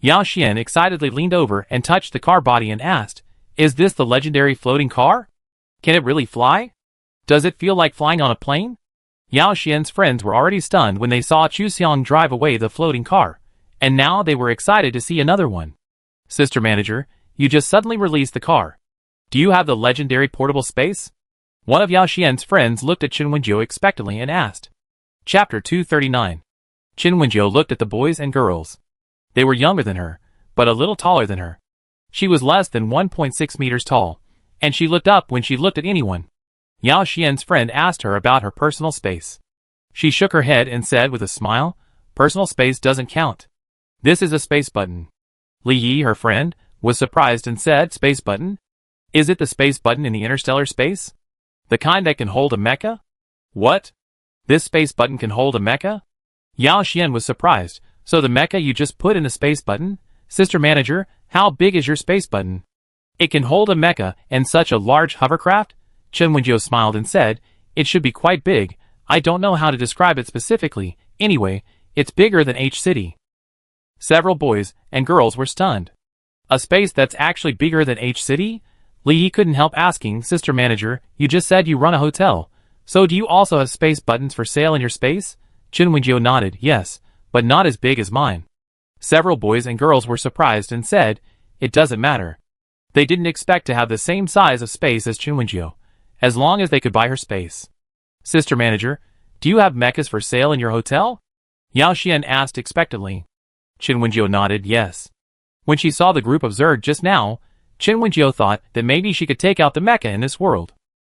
Yao Xian excitedly leaned over and touched the car body and asked, "Is this the legendary floating car? Can it really fly? Does it feel like flying on a plane?" Yao Xian's friends were already stunned when they saw Chu Xiang drive away the floating car, and now they were excited to see another one. "Sister Manager, you just suddenly released the car. Do you have the legendary portable space?" One of Yao Xian's friends looked at Chen Wenjiu expectantly and asked. Chapter 239. Chen Wenjiu looked at the boys and girls. They were younger than her, but a little taller than her. She was less than 1.6 meters tall, and she looked up when she looked at anyone. Yao Xian's friend asked her about her personal space. She shook her head and said with a smile, "Personal space doesn't count. This is a space button." Li Yi, her friend, was surprised and said, "Space button? Is it the space button in the interstellar space? The kind that can hold a mecha?" "What? This space button can hold a mecha?" Yao Xian was surprised. "So the mecha you just put in the space button? Sister Manager, how big is your space button?" It can hold a mecha and such a large hovercraft? Chen Wenjiu smiled and said, it should be quite big. I don't know how to describe it specifically. Anyway, it's bigger than H City. Several boys and girls were stunned. A space that's actually bigger than H City? Li Yi couldn't help asking, Sister Manager, you just said you run a hotel. So do you also have space buttons for sale in your space? Chen Wenjiu nodded, yes, but not as big as mine. Several boys and girls were surprised and said, it doesn't matter. They didn't expect to have the same size of space as Chen Wenjiu, as long as they could buy her space. Sister Manager, do you have mechas for sale in your hotel? Yao Xian asked expectantly. Chen Wenjiu nodded yes. When she saw the group of Zerg just now, Chen Wenjiu thought that maybe she could take out the mecha in this world.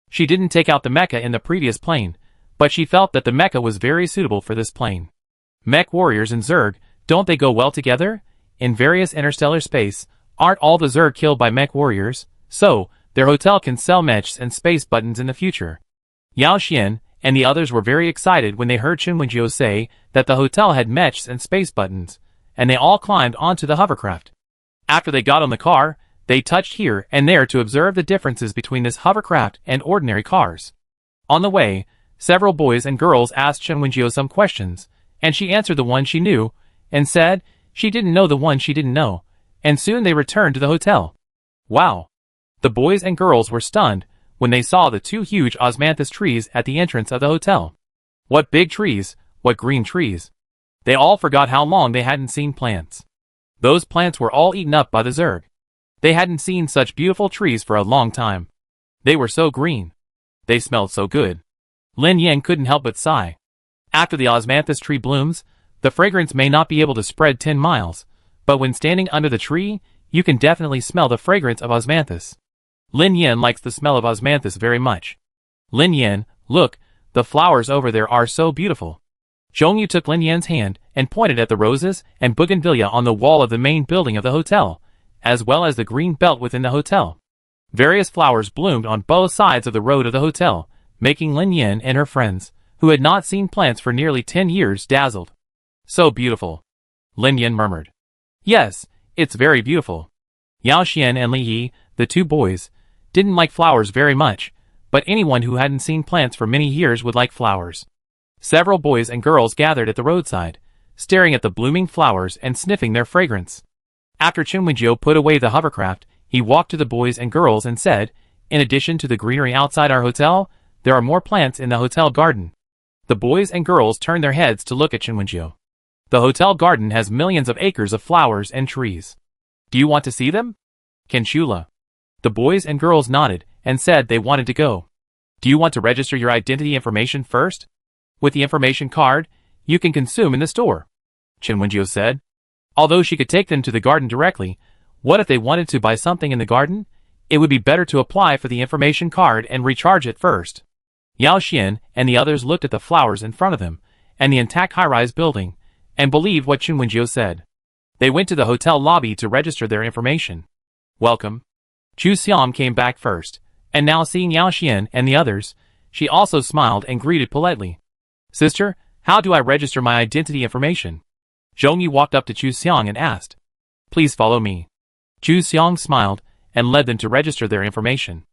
She didn't take out the mecha in the previous plane, but she felt that the mecha was very suitable for this plane. Mech warriors and Zerg, don't they go well together? In various interstellar space, aren't all the Zerg killed by mech warriors? So, their hotel can sell mechs and space buttons in the future. Yao Xian and the others were very excited when they heard Chen Wenjiu say that the hotel had mechs and space buttons, and they all climbed onto the hovercraft. After they got on the car, they touched here and there to observe the differences between this hovercraft and ordinary cars. On the way, several boys and girls asked Chen Wenjiu some questions, and she answered the one she knew, and said she didn't know the one she didn't know, and soon they returned to the hotel. Wow! The boys and girls were stunned when they saw the two huge osmanthus trees at the entrance of the hotel. What big trees, what green trees. They all forgot how long they hadn't seen plants. Those plants were all eaten up by the Zerg. They hadn't seen such beautiful trees for a long time. They were so green. They smelled so good. Lin Yan couldn't help but sigh. After the osmanthus tree blooms, the fragrance may not be able to spread 10 miles, but when standing under the tree, you can definitely smell the fragrance of osmanthus. Lin Yan likes the smell of osmanthus very much. Lin Yan, look, the flowers over there are so beautiful. Zhongyu took Lin Yan's hand and pointed at the roses and bougainvillea on the wall of the main building of the hotel, as well as the green belt within the hotel. Various flowers bloomed on both sides of the road of the hotel, making Lin Yan and her friends, who had not seen plants for nearly 10 years, dazzled. So beautiful. Lin Yan murmured. Yes, it's very beautiful. Yao Xian and Li Yi, the two boys, didn't like flowers very much, but anyone who hadn't seen plants for many years would like flowers. Several boys and girls gathered at the roadside, staring at the blooming flowers and sniffing their fragrance. After Chen Wenjiu put away the hovercraft, he walked to the boys and girls and said, in addition to the greenery outside our hotel, there are more plants in the hotel garden. The boys and girls turned their heads to look at Chen Wenjiu. The hotel garden has millions of acres of flowers and trees. Do you want to see them? Kenshula. The boys and girls nodded and said they wanted to go. Do you want to register your identity information first? With the information card, you can consume in the store, Chen Wenjiu said. Although she could take them to the garden directly, what if they wanted to buy something in the garden? It would be better to apply for the information card and recharge it first. Yao Xian and the others looked at the flowers in front of them, and the intact high-rise building, and believed what Chen Wenjiu said. They went to the hotel lobby to register their information. Welcome. Chu Xiang came back first, and now seeing Yao Xian and the others, she also smiled and greeted politely. Sister, how do I register my identity information? Zhongyu walked up to Chu Xiang and asked. Please follow me. Chu Xiang smiled and led them to register their information.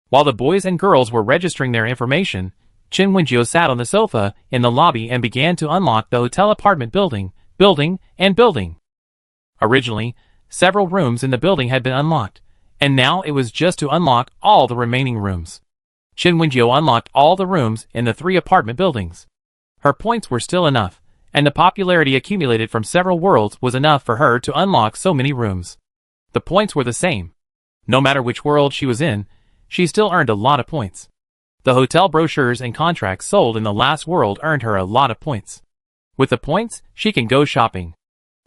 While the boys and girls were registering their information, Chen Wenjiu sat on the sofa in the lobby and began to unlock the hotel apartment building. Originally, several rooms in the building had been unlocked, and now it was just to unlock all the remaining rooms. Chen Wenjiu unlocked all the rooms in the 3 apartment buildings. Her points were still enough, and the popularity accumulated from several worlds was enough for her to unlock so many rooms. The points were the same. No matter which world she was in, she still earned a lot of points. The hotel brochures and contracts sold in the last world earned her a lot of points. With the points, she can go shopping.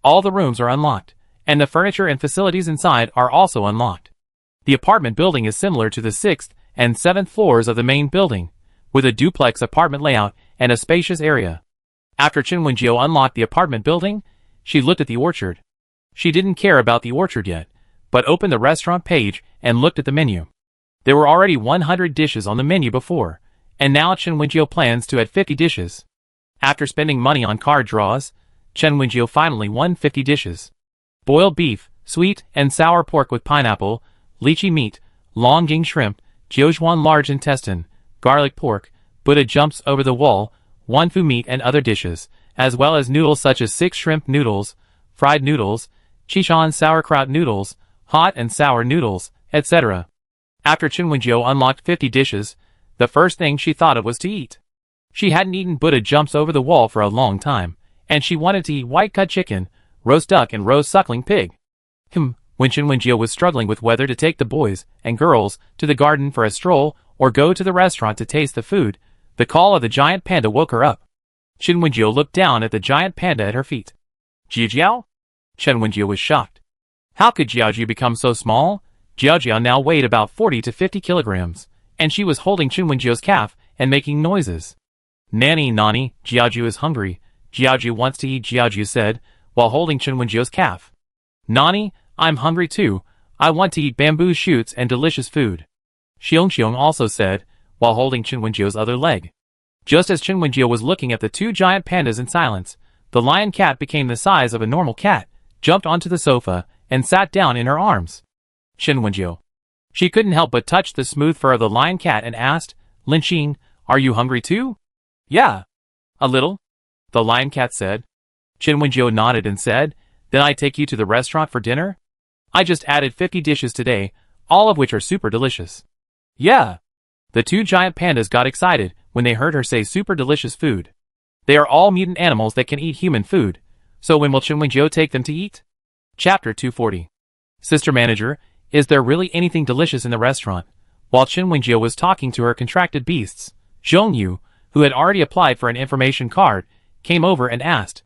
All the rooms are unlocked, and the furniture and facilities inside are also unlocked. The apartment building is similar to the 6th and 7th floors of the main building, with a duplex apartment layout and a spacious area. After Chen Wenjiu unlocked the apartment building, she looked at the orchard. She didn't care about the orchard yet, but opened the restaurant page and looked at the menu. There were already 100 dishes on the menu before, and now Chen Wenjiu plans to add 50 dishes. After spending money on card draws, Chen Wenjiu finally won 50 dishes. Boiled beef, sweet and sour pork with pineapple, lychee meat, longjing shrimp, jiaojuan large intestine, garlic pork. Buddha jumps over the wall, wanfu meat and other dishes, as well as noodles such as 6 shrimp noodles, fried noodles, Chishan sauerkraut noodles, hot and sour noodles, etc. After Chen Wenjiu unlocked 50 dishes, the first thing she thought of was to eat. She hadn't eaten Buddha jumps over the wall for a long time, and she wanted to eat white-cut chicken, roast duck and roast suckling pig. When Chen Wenjiu was struggling with whether to take the boys and girls to the garden for a stroll or go to the restaurant to taste the food, the call of the giant panda woke her up. Chen Wenjiu looked down at the giant panda at her feet. Jiajiao? Chen Wenjiu was shocked. How could Jiajiao become so small? Jiajiao now weighed about 40 to 50 kilograms, and she was holding Chen Wenjiu's calf and making noises. Nanny, Jiajiao is hungry. Jiajiao wants to eat, Jiajiao said, while holding Chen Wenjiu's calf. Nani, I'm hungry too. I want to eat bamboo shoots and delicious food. Xiong also said, while holding Chen Wenjiu's other leg. Just as Chen Wenjiu was looking at the 2 giant pandas in silence, the lion cat became the size of a normal cat, jumped onto the sofa, and sat down in her arms. Chen Wenjiu. She couldn't help but touch the smooth fur of the lion cat and asked, Linxing, are you hungry too? Yeah. A little, the lion cat said. Chen Wenjiu nodded and said, then I take you to the restaurant for dinner? I just added 50 dishes today, all of which are super delicious. Yeah. The 2 giant pandas got excited when they heard her say super delicious food. They are all mutant animals that can eat human food, so when will Chen Wenjiu take them to eat? Chapter 240. Sister Manager, is there really anything delicious in the restaurant? While Chen Wenjiu was talking to her contracted beasts, Zhongyu, who had already applied for an information card, came over and asked.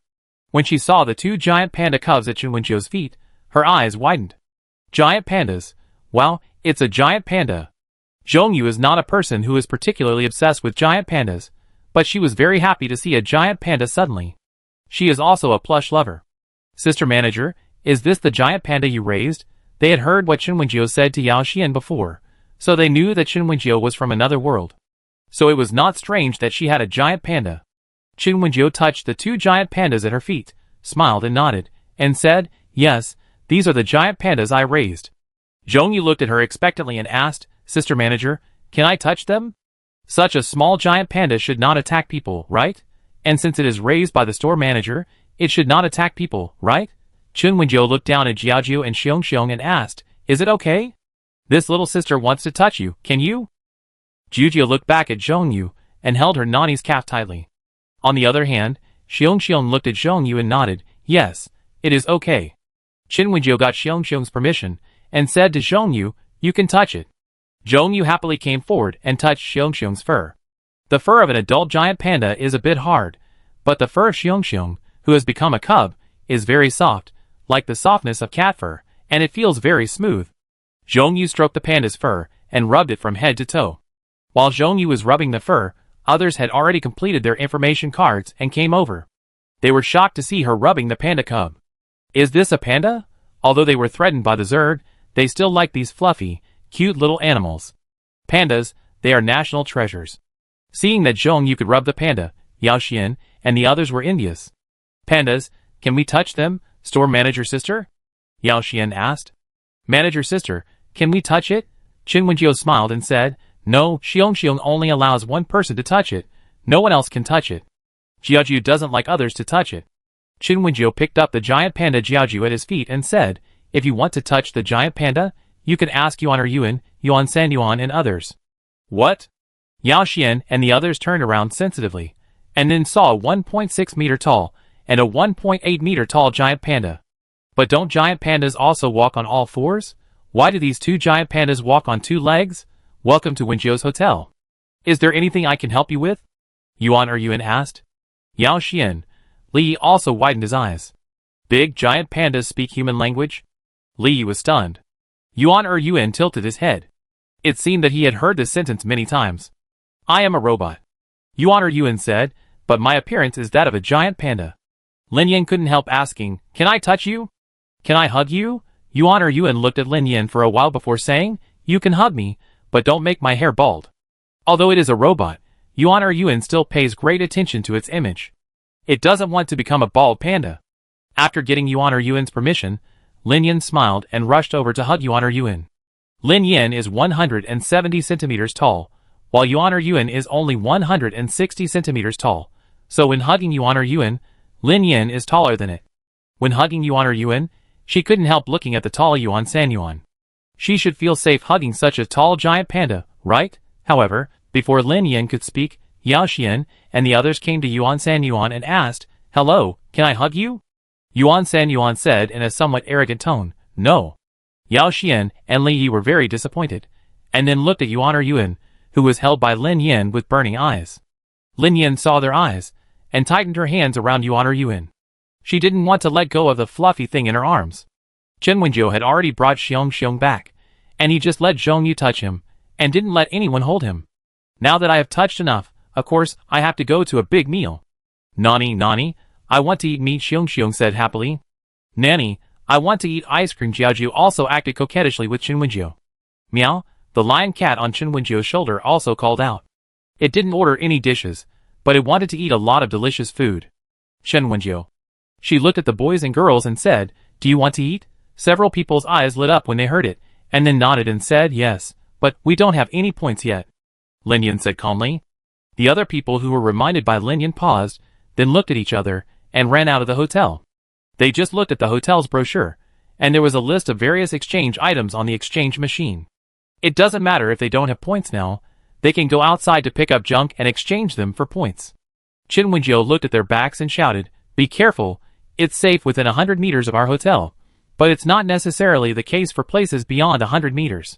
When she saw the 2 giant panda cubs at Chen Wenjiu's feet, her eyes widened. Giant pandas? Wow, it's a giant panda. Zhongyu is not a person who is particularly obsessed with giant pandas, but she was very happy to see a giant panda suddenly. She is also a plush lover. Sister Manager, is this the giant panda you raised? They had heard what Chen Wenjiu said to Yao Xian before, so they knew that Chen Wenjiu was from another world. So it was not strange that she had a giant panda. Chen Wenjiu touched the 2 giant pandas at her feet, smiled and nodded, and said, yes, these are the giant pandas I raised. Zhongyu looked at her expectantly and asked, Sister Manager, can I touch them? Such a small giant panda should not attack people, right? And since it is raised by the store manager, it should not attack people, right? Chen Wenjiu looked down at Jiajiao and Xiong and asked, is it okay? This little sister wants to touch you, can you? Jiajiao looked back at Zhongyu and held her Nani's calf tightly. On the other hand, Xiong looked at Zhongyu and nodded, yes, it is okay. Chen Wenjiu got Xiong's permission and said to Zhongyu, you can touch it. Zhongyu happily came forward and touched Xiong's fur. The fur of an adult giant panda is a bit hard, but the fur of Xiong, who has become a cub, is very soft, like the softness of cat fur, and it feels very smooth. Zhongyu stroked the panda's fur and rubbed it from head to toe. While Zhongyu was rubbing the fur, others had already completed their information cards and came over. They were shocked to see her rubbing the panda cub. Is this a panda? Although they were threatened by the Zerg, they still liked these fluffy, cute little animals. Pandas, they are national treasures. Seeing that Zhongyu could rub the panda, Yao Xian and the others were envious. Pandas, can we touch them, store manager sister? Yao Xian asked. Manager sister, can we touch it? Chen Wenjiu smiled and said, no, Xiong only allows one person to touch it. No one else can touch it. Jiajiao doesn't like others to touch it. Chen Wenjiu picked up the giant panda Jiajiao at his feet and said, if you want to touch the giant panda, you can ask Yuan or Yuan, Yuan Sanyuan and others. What? Yao Xian and the others turned around sensitively, and then saw a 1.6 meter tall and a 1.8 meter tall giant panda. But don't giant pandas also walk on all fours? Why do these 2 giant pandas walk on 2 legs? Welcome to Wenjiu's hotel. Is there anything I can help you with? Yuan or Yuan asked. Yao Xian. Li also widened his eyes. Big giant pandas speak human language? Li was stunned. Yuan or Yuan tilted his head. It seemed that he had heard this sentence many times. I am a robot. Yuan or Yuan said, but my appearance is that of a giant panda. Lin Yan couldn't help asking, can I touch you? Can I hug you? Yuan or Yuan looked at Lin Yan for a while before saying, you can hug me, but don't make my hair bald. Although it is a robot, Yuan or Yuan still pays great attention to its image. It doesn't want to become a bald panda. After getting Yuan or Yuan's permission, Lin Yan smiled and rushed over to hug Yuan or Yuan. Lin Yin is 170 centimeters tall, while Yuan Yuan is only 160 centimeters tall. So when hugging Yuan Yuan, Lin Yin is taller than it. When hugging Yuan Yuan, she couldn't help looking at the tall Yuan Sanyuan. She should feel safe hugging such a tall giant panda, right? However, before Lin Yin could speak, Yao Xian and the others came to Yuan Sanyuan and asked, "Hello, can I hug you?" Yuan Sanyuan said in a somewhat arrogant tone, "No." Yao Xian and Li Yi were very disappointed, and then looked at Yuan Yuan, who was held by Lin Yin with burning eyes. Lin Yin saw their eyes, and tightened her hands around Yuan Yuan. She didn't want to let go of the fluffy thing in her arms. Chen Wenjiu had already brought Xiong back, and he just let Zhong Yu touch him, and didn't let anyone hold him. Now that I have touched enough, of course, I have to go to a big meal. Nani, I want to eat meat, Xiong said happily. Nanny, I want to eat ice cream. Jiaoju also acted coquettishly with Chen Wenjiu. Meow, the lion cat on Chen Wenjiu's shoulder also called out. It didn't order any dishes, but it wanted to eat a lot of delicious food. Chen Wenjiu. She looked at the boys and girls and said, "Do you want to eat?" Several people's eyes lit up when they heard it, and then nodded and said yes, but we don't have any points yet. Lin Yin said calmly. The other people who were reminded by Lin Yin paused, then looked at each other, and ran out of the hotel. They just looked at the hotel's brochure, and there was a list of various exchange items on the exchange machine. It doesn't matter if they don't have points now, they can go outside to pick up junk and exchange them for points. Chen Wenjiu looked at their backs and shouted, "Be careful, it's safe within 100 meters of our hotel, but it's not necessarily the case for places beyond 100 meters.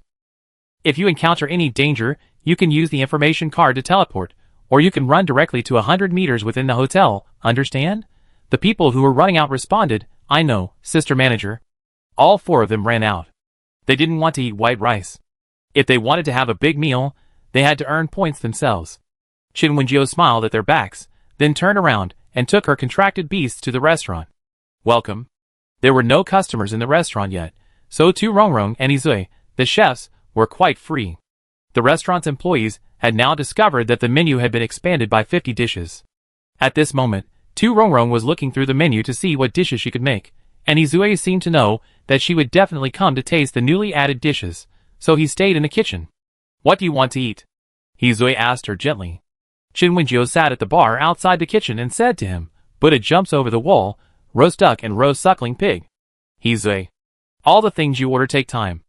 If you encounter any danger, you can use the information card to teleport, or you can run directly to 100 meters within the hotel, understand?" The people who were running out responded, "I know, Sister Manager." All four of them ran out. They didn't want to eat white rice. If they wanted to have a big meal, they had to earn points themselves. Chen Wenjiu smiled at their backs, then turned around and took her contracted beasts to the restaurant. Welcome. There were no customers in the restaurant yet, so Tu Rongrong and Izui, the chefs, were quite free. The restaurant's employees had now discovered that the menu had been expanded by 50 dishes. At this moment, Tu Rongrong was looking through the menu to see what dishes she could make, and Izui seemed to know that she would definitely come to taste the newly added dishes, so he stayed in the kitchen. "What do you want to eat?" Izui asked her gently. Chen Wenjiu sat at the bar outside the kitchen and said to him, "Buddha jumps over the wall, roast duck and roast suckling pig." Izui. "All the things you order take time."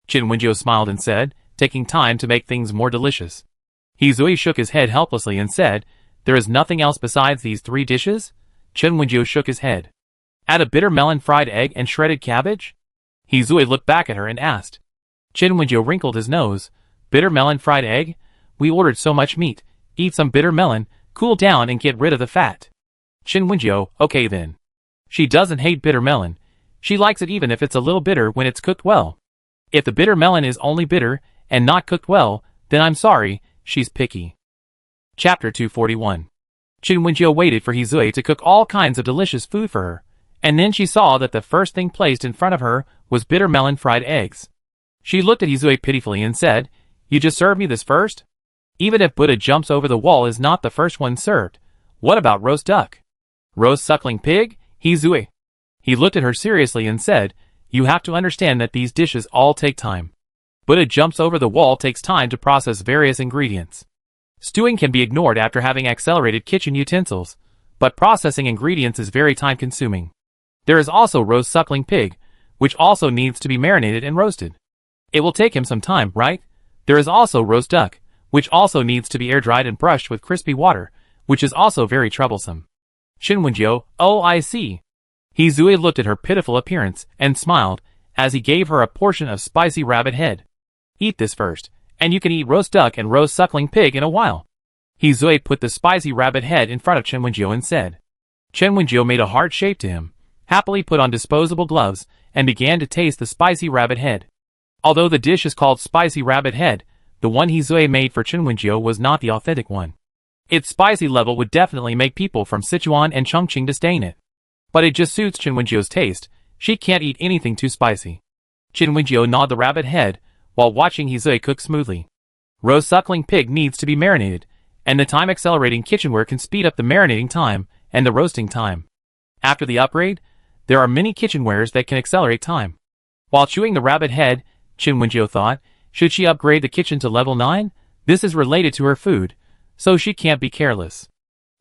Chen Wenjiu smiled and said, "Taking time to make things more delicious." Izui shook his head helplessly and said, "There is nothing else besides these 3 dishes?" Chen Wenjiu shook his head. "Add a bitter melon fried egg and shredded cabbage?" Izui looked back at her and asked. Chen Wenjiu wrinkled his nose. "Bitter melon fried egg? We ordered so much meat. Eat some bitter melon, cool down and get rid of the fat." Chen Wenjiu, "Okay then." She doesn't hate bitter melon. She likes it even if it's a little bitter when it's cooked well. If the bitter melon is only bitter and not cooked well, then I'm sorry, she's picky. Chapter 241. Chen Wenjiu waited for Izui to cook all kinds of delicious food for her, and then she saw that the first thing placed in front of her was bitter melon fried eggs. She looked at Izui pitifully and said, "You just served me this first? Even if Buddha jumps over the wall is not the first one served, what about roast duck? Roast suckling pig? Izui." He looked at her seriously and said, "You have to understand that these dishes all take time. Buddha jumps over the wall takes time to process various ingredients. Stewing can be ignored after having accelerated kitchen utensils, but processing ingredients is very time-consuming. There is also roast suckling pig, which also needs to be marinated and roasted. It will take him some time, right? There is also roast duck, which also needs to be air-dried and brushed with crispy water, which is also very troublesome." Chen Wenjiu, "Oh, I see." Izui looked at her pitiful appearance and smiled as he gave her a portion of spicy rabbit head. "Eat this first, and you can eat roast duck and roast suckling pig in a while." Izui put the spicy rabbit head in front of Chen Wenjiu and said. Chen Wenjiu made a heart shape to him, happily put on disposable gloves, and began to taste the spicy rabbit head. Although the dish is called spicy rabbit head, the one Izui made for Chen Wenjiu was not the authentic one. Its spicy level would definitely make people from Sichuan and Chongqing disdain it. But it just suits Chen Wenjiu's taste. She can't eat anything too spicy. Chen Wenjiu gnawed the rabbit head while watching Izui cook smoothly. Roast suckling pig needs to be marinated, and the time-accelerating kitchenware can speed up the marinating time and the roasting time. After the upgrade, there are many kitchenwares that can accelerate time. While chewing the rabbit head, Chen Wenjiu thought. Should she upgrade the kitchen to level 9? This is related to her food, so she can't be careless.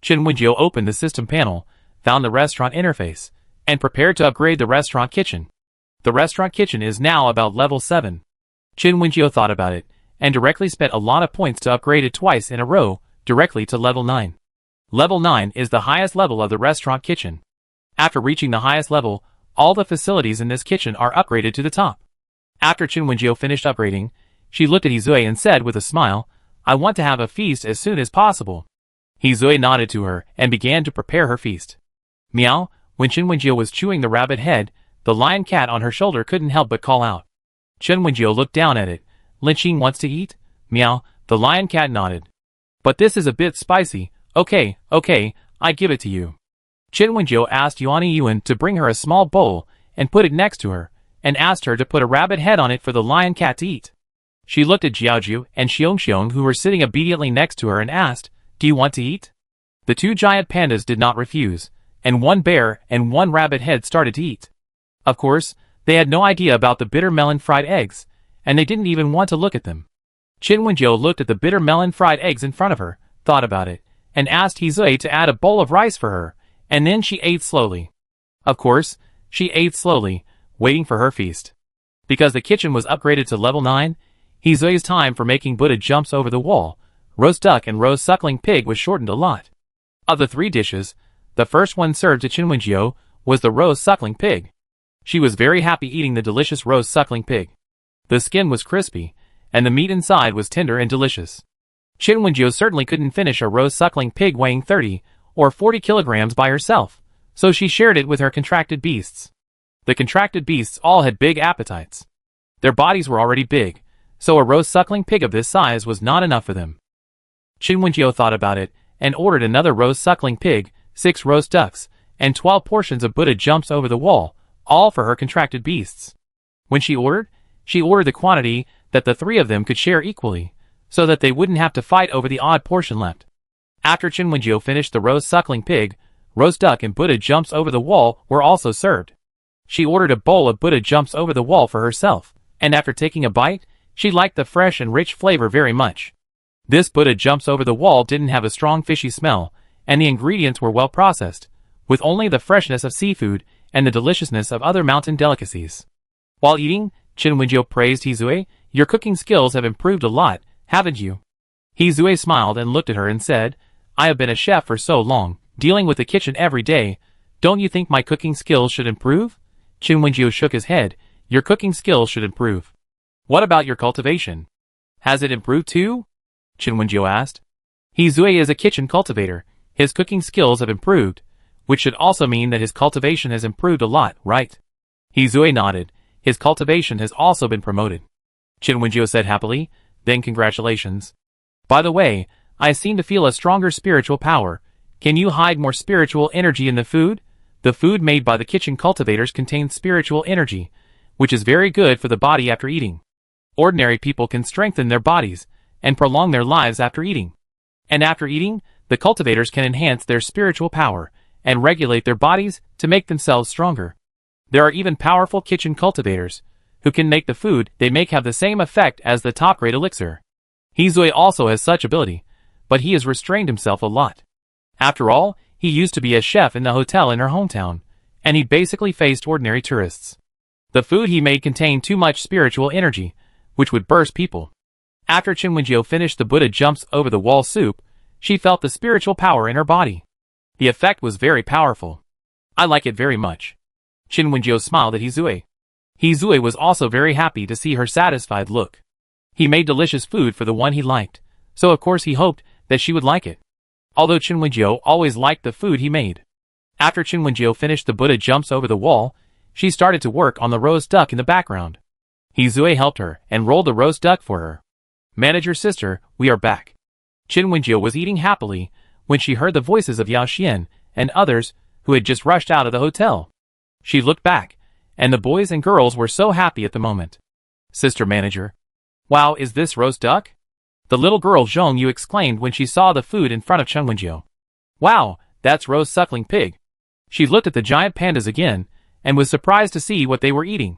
Chen Wenjiu opened the system panel, found the restaurant interface, and prepared to upgrade the restaurant kitchen. The restaurant kitchen is now about level 7. Chen Wenjiu thought about it, and directly spent a lot of points to upgrade it twice in a row, directly to level 9. Level 9 is the highest level of the restaurant kitchen. After reaching the highest level, all the facilities in this kitchen are upgraded to the top. After Chen Wenjiu finished upgrading, she looked at Hizue and said with a smile, I want to have a feast as soon as possible. Hizue nodded to her and began to prepare her feast. Meow, when Chen Wenjiu was chewing the rabbit head, the lion cat on her shoulder couldn't help but call out. Chen Wenjiu looked down at it. Lin Qing wants to eat? Meow, the lion cat nodded. But this is a bit spicy. Okay, I give it to you. Chen Wenjiu asked Yuan Yuan to bring her a small bowl and put it next to her, and asked her to put a rabbit head on it for the lion cat to eat. She looked at Jiaoju and Xiong who were sitting obediently next to her and asked, Do you want to eat? The two giant pandas did not refuse, and one bear and one rabbit head started to eat. Of course, they had no idea about the bitter melon fried eggs, and they didn't even want to look at them. Chen Wenjiu looked at the bitter melon fried eggs in front of her, thought about it, and asked Hizue to add a bowl of rice for her, and then she ate slowly. Of course, she ate slowly, waiting for her feast. Because the kitchen was upgraded to level 9, Hizue's time for making Buddha jumps over the wall, roast duck and roast suckling pig was shortened a lot. Of the 3 dishes, the first one served to Chen Wenjiu was the roast suckling pig. She was very happy eating the delicious roast suckling pig. The skin was crispy, and the meat inside was tender and delicious. Chen Wenjiu certainly couldn't finish a roast suckling pig weighing 30 or 40 kilograms by herself, so she shared it with her contracted beasts. The contracted beasts all had big appetites. Their bodies were already big, so a roast suckling pig of this size was not enough for them. Chen Wenjiu thought about it, and ordered another roast suckling pig, 6 roast ducks, and 12 portions of Buddha jumps over the wall, all for her contracted beasts. When she ordered the quantity that the 3 of them could share equally, so that they wouldn't have to fight over the odd portion left. After Chen Wenjiu finished the roast suckling pig, roast duck and Buddha jumps over the wall were also served. She ordered a bowl of Buddha jumps over the wall for herself, and after taking a bite, she liked the fresh and rich flavor very much. This Buddha jumps over the wall didn't have a strong fishy smell, and the ingredients were well processed, with only the freshness of seafood and the deliciousness of other mountain delicacies. While eating, Chen Wenjiu praised Hizue, Your cooking skills have improved a lot, haven't you? Hizue smiled and looked at her and said, I have been a chef for so long, dealing with the kitchen every day. Don't you think my cooking skills should improve? Chen Wenjiu shook his head. Your cooking skills should improve. What about your cultivation? Has it improved too? Chen Wenjiu asked. Hizue is a kitchen cultivator. His cooking skills have improved, which should also mean that his cultivation has improved a lot, right? Hizue nodded. His cultivation has also been promoted. Chen Wenjiu said happily, then congratulations. By the way, I seem to feel a stronger spiritual power. Can you hide more spiritual energy in the food? The food made by the kitchen cultivators contains spiritual energy, which is very good for the body after eating. Ordinary people can strengthen their bodies and prolong their lives after eating. And after eating, the cultivators can enhance their spiritual power and regulate their bodies to make themselves stronger. There are even powerful kitchen cultivators who can make the food they make have the same effect as the top-grade elixir. Hizue also has such ability, but he has restrained himself a lot. After all, he used to be a chef in the hotel in her hometown, and he basically faced ordinary tourists. The food he made contained too much spiritual energy, which would burst people. After Chen Wenjiu finished the Buddha jumps over the wall soup, she felt the spiritual power in her body. The effect was very powerful. I like it very much. Chen Wenjiu smiled at Hizue. Hizue was also very happy to see her satisfied look. He made delicious food for the one he liked, so of course he hoped that she would like it. Although Chen Wenjiu always liked the food he made. After Chen Wenjiu finished the Buddha jumps over the wall, she started to work on the roast duck in the background. Hizue helped her and rolled the roast duck for her. Manager sister, we are back. Chen Wenjiu was eating happily when she heard the voices of Yao Xian and others who had just rushed out of the hotel. She looked back, and the boys and girls were so happy at the moment. Sister manager. Wow, is this roast duck? The little girl Zhong Yu exclaimed when she saw the food in front of Chen Wenjiu. Wow, that's roast suckling pig. She looked at the giant pandas again, and was surprised to see what they were eating.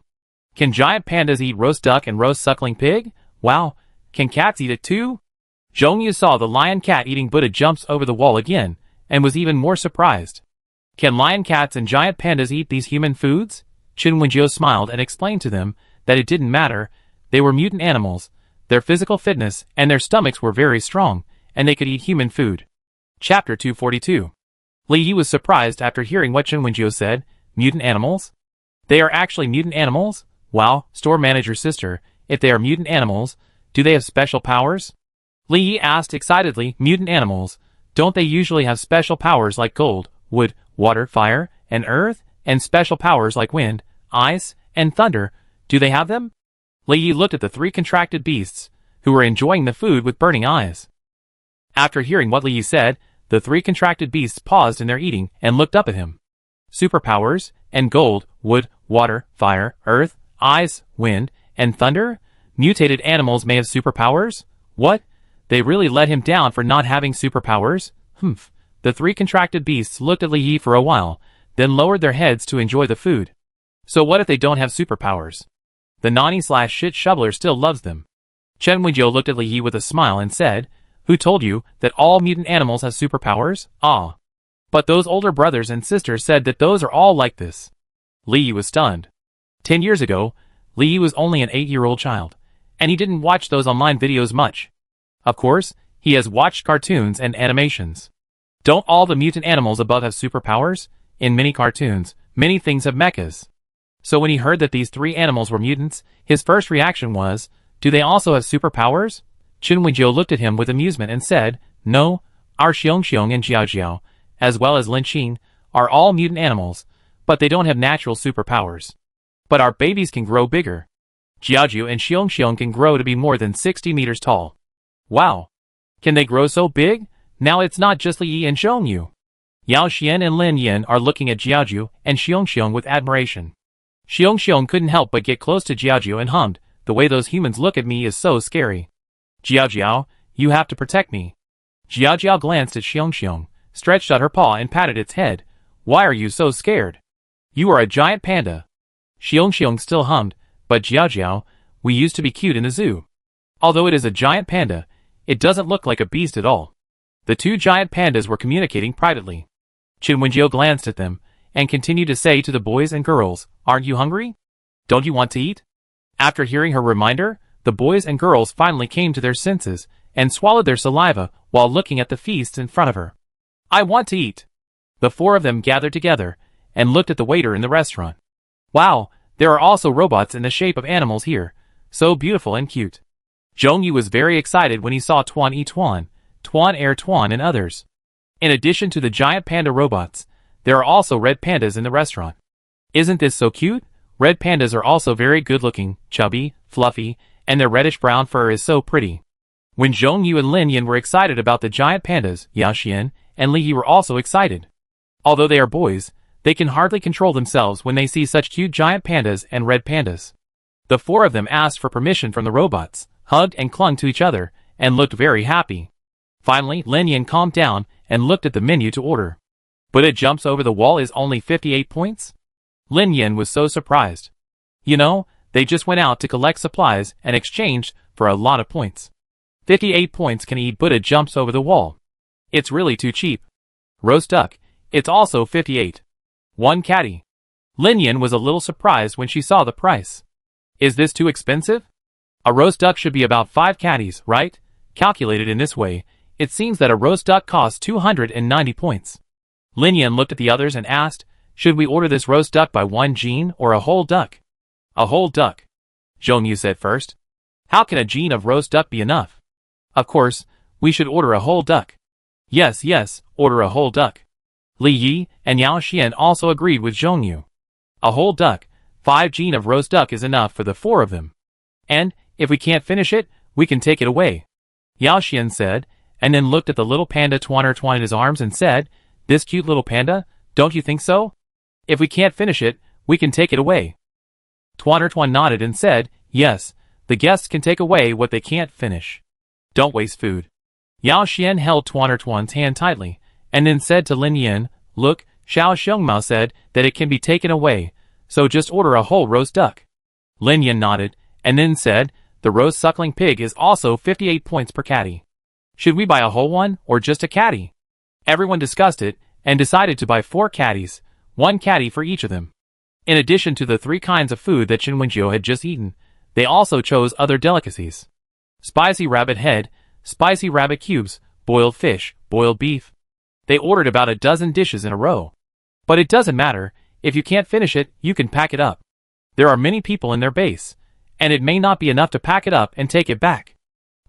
Can giant pandas eat roast duck and roast suckling pig? Wow, can cats eat it too? Zhongyu saw the lion cat eating Buddha jumps over the wall again, and was even more surprised. Can lion cats and giant pandas eat these human foods? Chen Wenjiu smiled and explained to them that it didn't matter, they were mutant animals, their physical fitness and their stomachs were very strong, and they could eat human food. Chapter 242. Li Yi was surprised after hearing what Chen Wenjiu said. Mutant animals? They are actually mutant animals? Wow, store manager's sister, if they are mutant animals, do they have special powers? Li Yi asked excitedly. Mutant animals, don't they usually have special powers like gold, wood, water, fire, and earth, and special powers like wind, ice, and thunder? Do they have them? Li Yi looked at the three contracted beasts, who were enjoying the food with burning eyes. After hearing what Li Yi said, the three contracted beasts paused in their eating and looked up at him. Superpowers, and gold, wood, water, fire, earth, ice, wind, and thunder? Mutated animals may have superpowers? What? They really let him down for not having superpowers? Humph. The three contracted beasts looked at Li Yi for a while, then lowered their heads to enjoy the food. So what if they don't have superpowers? The naughty/shit shoveler still loves them. Chen Wenjiu looked at Li Yi with a smile and said, who told you that all mutant animals have superpowers? Ah. But those older brothers and sisters said that those are all like this. Li Yi was stunned. 10 years ago, Li Yi was only an 8-year-old child, and he didn't watch those online videos much. Of course, he has watched cartoons and animations. Don't all the mutant animals above have superpowers? In many cartoons, many things have mechas. So when he heard that these three animals were mutants, his first reaction was, do they also have superpowers? Chen Wenjiu looked at him with amusement and said, no, our Xiongxiong and Jiaojiao, as well as Lin Qing, are all mutant animals, but they don't have natural superpowers. But our babies can grow bigger. Jiaojiao and Xiongxiong can grow to be more than 60 meters tall. Wow! Can they grow so big? Now it's not just Li Yi and Zhongyu. Yao Xian and Lin Yin are looking at Jiaojiao and Xiongxiong with admiration. Xiongxiong couldn't help but get close to Jiaojiao and hummed, the way those humans look at me is so scary. Jiaojiao, you have to protect me. Jiaojiao glanced at Xiongxiong, stretched out her paw and patted its head. Why are you so scared? You are a giant panda. Xiongxiong still hummed, but Jiaojiao, we used to be cute in the zoo. Although it is a giant panda, it doesn't look like a beast at all. The two giant pandas were communicating privately. Chen Wenjiu glanced at them, and continued to say to the boys and girls, aren't you hungry? Don't you want to eat? After hearing her reminder, the boys and girls finally came to their senses, and swallowed their saliva while looking at the feast in front of her. I want to eat. The four of them gathered together, and looked at the waiter in the restaurant. Wow, there are also robots in the shape of animals here, so beautiful and cute. Zhongyu was very excited when he saw Tuan E Tuan, Tuan Air Tuan and others. In addition to the giant panda robots, there are also red pandas in the restaurant. Isn't this so cute? Red pandas are also very good looking, chubby, fluffy, and their reddish-brown fur is so pretty. When Zhongyu and Lin Yin were excited about the giant pandas, Yao Xian and Li Yi were also excited. Although they are boys, they can hardly control themselves when they see such cute giant pandas and red pandas. The four of them asked for permission from the robots, hugged and clung to each other, and looked very happy. Finally, Lin Yin calmed down and looked at the menu to order. But it jumps over the wall is only 58 points? Lin Yin was so surprised. You know, they just went out to collect supplies and exchanged for a lot of points. 58 points can eat Buddha jumps over the wall. It's really too cheap. Roast duck, it's also 58. One caddy. Lin Yin was a little surprised when she saw the price. Is this too expensive? A roast duck should be about 5 caddies, right? Calculated in this way, it seems that a roast duck costs 290 points. Lin Yin looked at the others and asked, should we order this roast duck by one gene or a whole duck? A whole duck. Zhongyu said first. How can a gene of roast duck be enough? Of course, we should order a whole duck. Yes, yes, order a whole duck. Li Yi and Yao Xian also agreed with Zhongyu. A whole duck, 5 gene of roast duck is enough for the 4 of them. And, if we can't finish it, we can take it away. Yao Xian said, and then looked at the little panda Tuan in his arms and said, this cute little panda, don't you think so? If we can't finish it, we can take it away. Tuan nodded and said, yes, the guests can take away what they can't finish. Don't waste food. Yao Xian held Tuan's hand tightly, and then said to Lin Yin, look, Xiao Xiongmao said that it can be taken away, so just order a whole roast duck. Lin Yan nodded, and then said, the roast suckling pig is also 58 points per caddy. Should we buy a whole one, or just a caddy? Everyone discussed it, and decided to buy 4 caddies, 1 caddy for each of them. In addition to the 3 kinds of food that Chen Wenjiu had just eaten, they also chose other delicacies. Spicy rabbit head, spicy rabbit cubes, boiled fish, boiled beef. They ordered about a dozen dishes in a row. But it doesn't matter, if you can't finish it, you can pack it up. There are many people in their base, and it may not be enough to pack it up and take it back.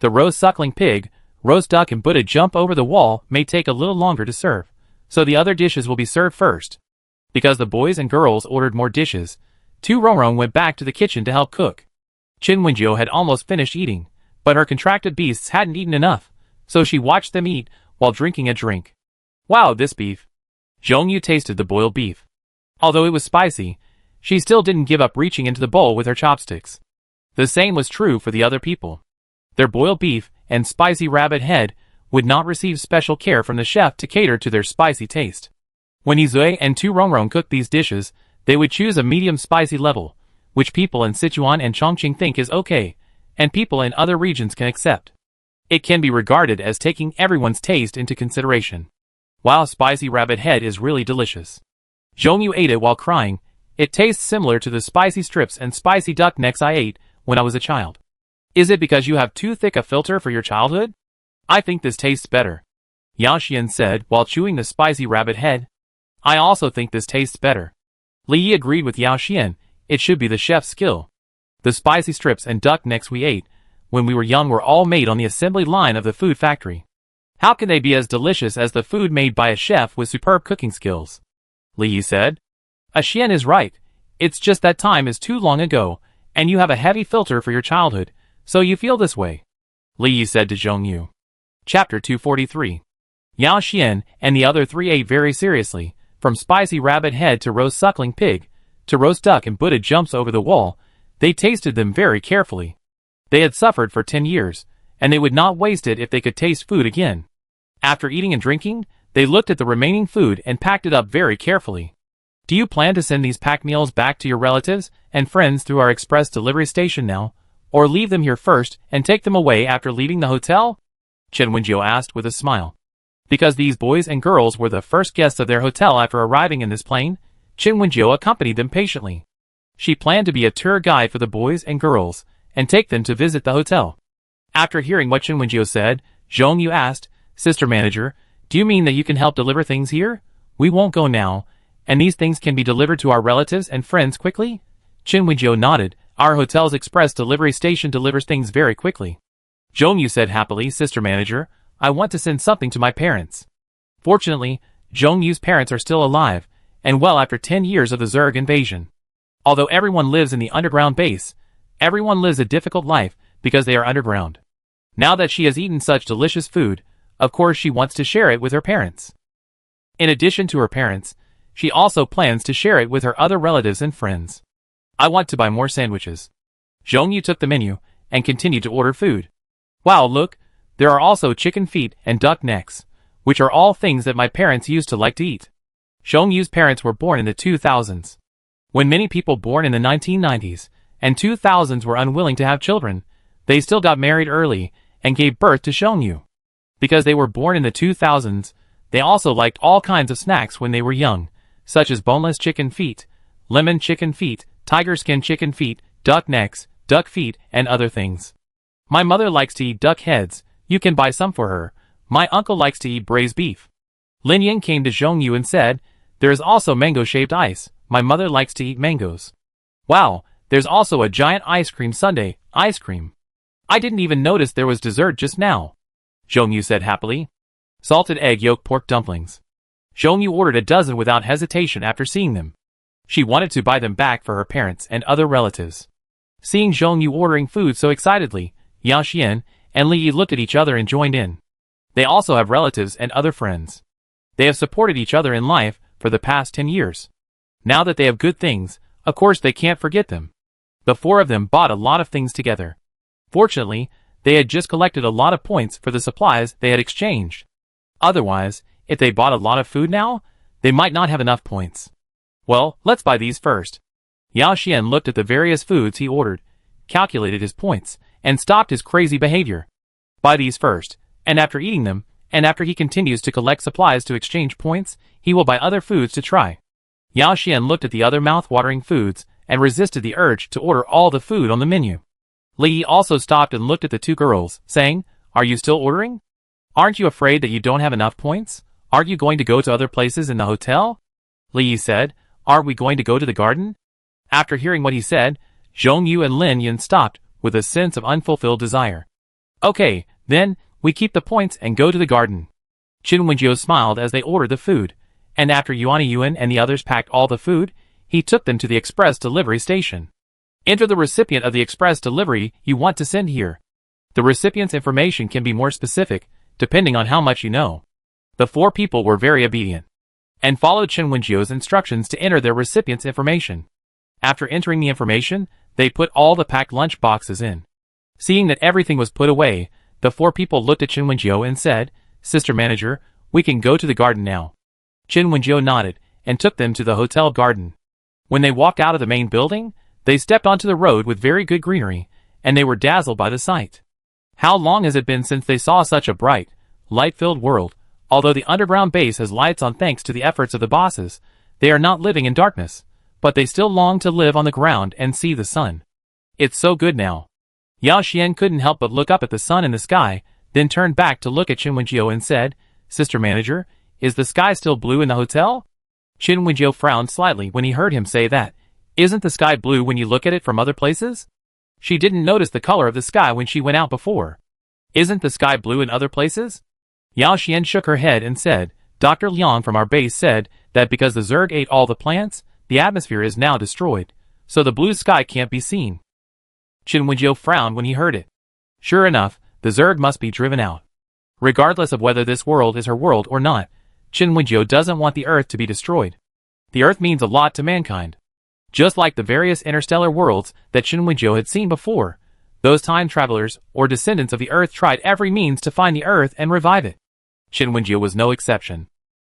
The roast suckling pig, roast duck and Buddha jump over the wall may take a little longer to serve, so the other dishes will be served first. Because the boys and girls ordered more dishes, Tu Rongrong went back to the kitchen to help cook. Chen Wenjiu had almost finished eating, but her contracted beasts hadn't eaten enough, so she watched them eat while drinking a drink. Wow, this beef. Zhongyu tasted the boiled beef. Although it was spicy, she still didn't give up reaching into the bowl with her chopsticks. The same was true for the other people. Their boiled beef and spicy rabbit head would not receive special care from the chef to cater to their spicy taste. When Izui and Tu Rongrong cooked these dishes, they would choose a medium spicy level, which people in Sichuan and Chongqing think is okay, and people in other regions can accept. It can be regarded as taking everyone's taste into consideration. Wow, spicy rabbit head is really delicious. Zhongyu ate it while crying. It tastes similar to the spicy strips and spicy duck necks I ate when I was a child. Is it because you have too thick a filter for your childhood? I think this tastes better. Yao Xian said while chewing the spicy rabbit head. I also think this tastes better. Li Yi agreed with Yao Xian, it should be the chef's skill. The spicy strips and duck necks we ate when we were young were all made on the assembly line of the food factory. How can they be as delicious as the food made by a chef with superb cooking skills? Li Yi said. Xian is right, it's just that time is too long ago, and you have a heavy filter for your childhood, so you feel this way. Li Yi said to Zhongyu. Chapter 243. Yao Xian and the other 3 ate very seriously, from spicy rabbit head to roast suckling pig, to roast duck and Buddha jumps over the wall. They tasted them very carefully. They had suffered for 10 years, and they would not waste it if they could taste food again. After eating and drinking, they looked at the remaining food and packed it up very carefully. Do you plan to send these packed meals back to your relatives and friends through our express delivery station now, or leave them here first and take them away after leaving the hotel? Chen Wenjiu asked with a smile. Because these boys and girls were the first guests of their hotel after arriving in this plane, Chen Wenjiu accompanied them patiently. She planned to be a tour guide for the boys and girls and take them to visit the hotel. After hearing what Chen Wenjiu said, Zhongyu asked, Sister Manager, do you mean that you can help deliver things here? We won't go now, and these things can be delivered to our relatives and friends quickly? Chen Wenjiu nodded. Our hotel's express delivery station delivers things very quickly. Zhongyu said happily, Sister Manager, I want to send something to my parents. Fortunately, Zhongyu's parents are still alive, and well after 10 years of the Zerg invasion. Although everyone lives in the underground base, everyone lives a difficult life because they are underground. Now that she has eaten such delicious food, of course she wants to share it with her parents. In addition to her parents, she also plans to share it with her other relatives and friends. I want to buy more sandwiches. Zhongyu took the menu and continued to order food. Wow, look, there are also chicken feet and duck necks, which are all things that my parents used to like to eat. Zhongyu's parents were born in the 2000s. When many people born in the 1990s and 2000s were unwilling to have children, they still got married early and gave birth to Zhongyu. Because they were born in the 2000s, they also liked all kinds of snacks when they were young, such as boneless chicken feet, lemon chicken feet, tiger skin chicken feet, duck necks, duck feet, and other things. My mother likes to eat duck heads. You can buy some for her. My uncle likes to eat braised beef. Lin Ying came to Zhongyu and said, there is also mango-shaped ice. My mother likes to eat mangoes. Wow, there's also a giant ice cream sundae, ice cream. I didn't even notice there was dessert just now. Zhongyu said happily. Salted egg yolk pork dumplings. Zhongyu ordered a dozen without hesitation after seeing them. She wanted to buy them back for her parents and other relatives. Seeing Zhongyu ordering food so excitedly, Yao Xian and Li Yi looked at each other and joined in. They also have relatives and other friends. They have supported each other in life for the past 10 years. Now that they have good things, of course they can't forget them. The 4 of them bought a lot of things together. Fortunately, they had just collected a lot of points for the supplies they had exchanged. Otherwise, if they bought a lot of food now, they might not have enough points. Well, let's buy these first. Yao Xian looked at the various foods he ordered, calculated his points, and stopped his crazy behavior. Buy these first, and after eating them, and after he continues to collect supplies to exchange points, he will buy other foods to try. Yao Xian looked at the other mouth-watering foods and resisted the urge to order all the food on the menu. Li Yi also stopped and looked at the two girls, saying, "Are you still ordering? Aren't you afraid that you don't have enough points? Aren't you going to go to other places in the hotel?" Li Yi said, "Aren't we going to go to the garden?" After hearing what he said, Zhong Yu and Lin Yin stopped with a sense of unfulfilled desire. "Okay, then, we keep the points and go to the garden." Qin Wenjiu smiled as they ordered the food, and after Yuan Yuan and the others packed all the food, he took them to the express delivery station. Enter the recipient of the express delivery you want to send here. The recipient's information can be more specific, depending on how much you know. The four people were very obedient, and followed Qin Wenjiu's instructions to enter their recipient's information. After entering the information, they put all the packed lunch boxes in. Seeing that everything was put away, the four people looked at Qin Wenjiu and said, "Sister Manager, we can go to the garden now." Qin Wenjiu nodded, and took them to the hotel garden. When they walked out of the main building, they stepped onto the road with very good greenery, and they were dazzled by the sight. How long has it been since they saw such a bright, light-filled world? Although the underground base has lights on thanks to the efforts of the bosses, they are not living in darkness, but they still long to live on the ground and see the sun. It's so good now. Yao Xian couldn't help but look up at the sun in the sky, then turned back to look at Qin Wenjiu and said, "Sister Manager, is the sky still blue in the hotel?" Qin Wenjiu frowned slightly when he heard him say that. Isn't the sky blue when you look at it from other places? She didn't notice the color of the sky when she went out before. Isn't the sky blue in other places? Yao Xian shook her head and said, "Dr. Liang from our base said that because the Zerg ate all the plants, the atmosphere is now destroyed, so the blue sky can't be seen." Qin Wenjiu frowned when he heard it. Sure enough, the Zerg must be driven out. Regardless of whether this world is her world or not, Qin Wenjiu doesn't want the Earth to be destroyed. The Earth means a lot to mankind. Just like the various interstellar worlds that Qin Wenjiu had seen before, those time travelers or descendants of the Earth tried every means to find the Earth and revive it. Qin Wenjiu was no exception.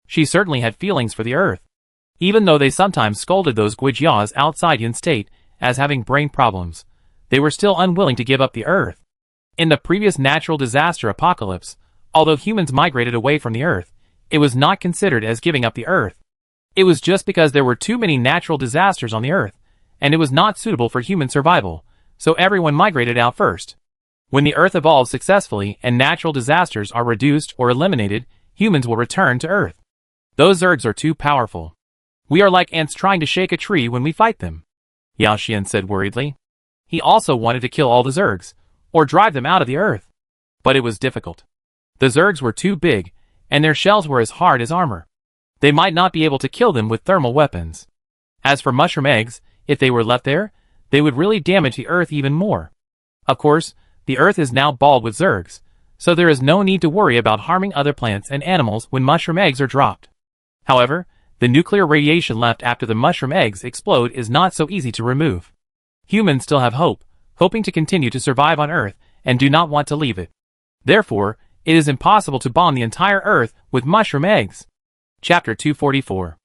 She certainly had feelings for the Earth. Even though they sometimes scolded those Guijias outside Yin State as having brain problems, they were still unwilling to give up the Earth. In the previous natural disaster apocalypse, although humans migrated away from the Earth, it was not considered as giving up the Earth. It was just because there were too many natural disasters on the Earth, and it was not suitable for human survival, so everyone migrated out first. When the Earth evolves successfully and natural disasters are reduced or eliminated, humans will return to Earth. Those Zergs are too powerful. We are like ants trying to shake a tree when we fight them, Yao Xian said worriedly. He also wanted to kill all the Zergs, or drive them out of the Earth. But it was difficult. The Zergs were too big, and their shells were as hard as armor. They might not be able to kill them with thermal weapons. As for mushroom eggs, if they were left there, they would really damage the Earth even more. Of course, the Earth is now bald with Zergs, so there is no need to worry about harming other plants and animals when mushroom eggs are dropped. However, the nuclear radiation left after the mushroom eggs explode is not so easy to remove. Humans still have hope, hoping to continue to survive on Earth, and do not want to leave it. Therefore, it is impossible to bomb the entire Earth with mushroom eggs. Chapter 244.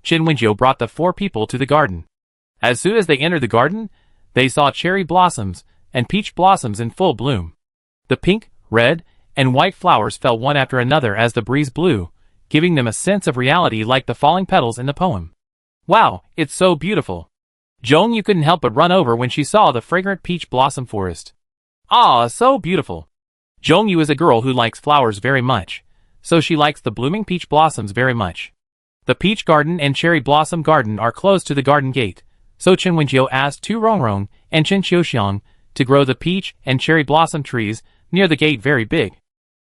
Qin Wenjiu brought the four people to the garden. As soon as they entered the garden, they saw cherry blossoms and peach blossoms in full bloom. The pink, red, and white flowers fell one after another as the breeze blew, giving them a sense of reality like the falling petals in the poem. Wow, it's so beautiful. Zhong Yu couldn't help but run over when she saw the fragrant peach blossom forest. Ah, so beautiful. Zhong Yu is a girl who likes flowers very much, so she likes the blooming peach blossoms very much. The peach garden and cherry blossom garden are close to the garden gate, so Qin Wenjiu asked Tu Rongrong and Qin Qiuxiang to grow the peach and cherry blossom trees near the gate very big.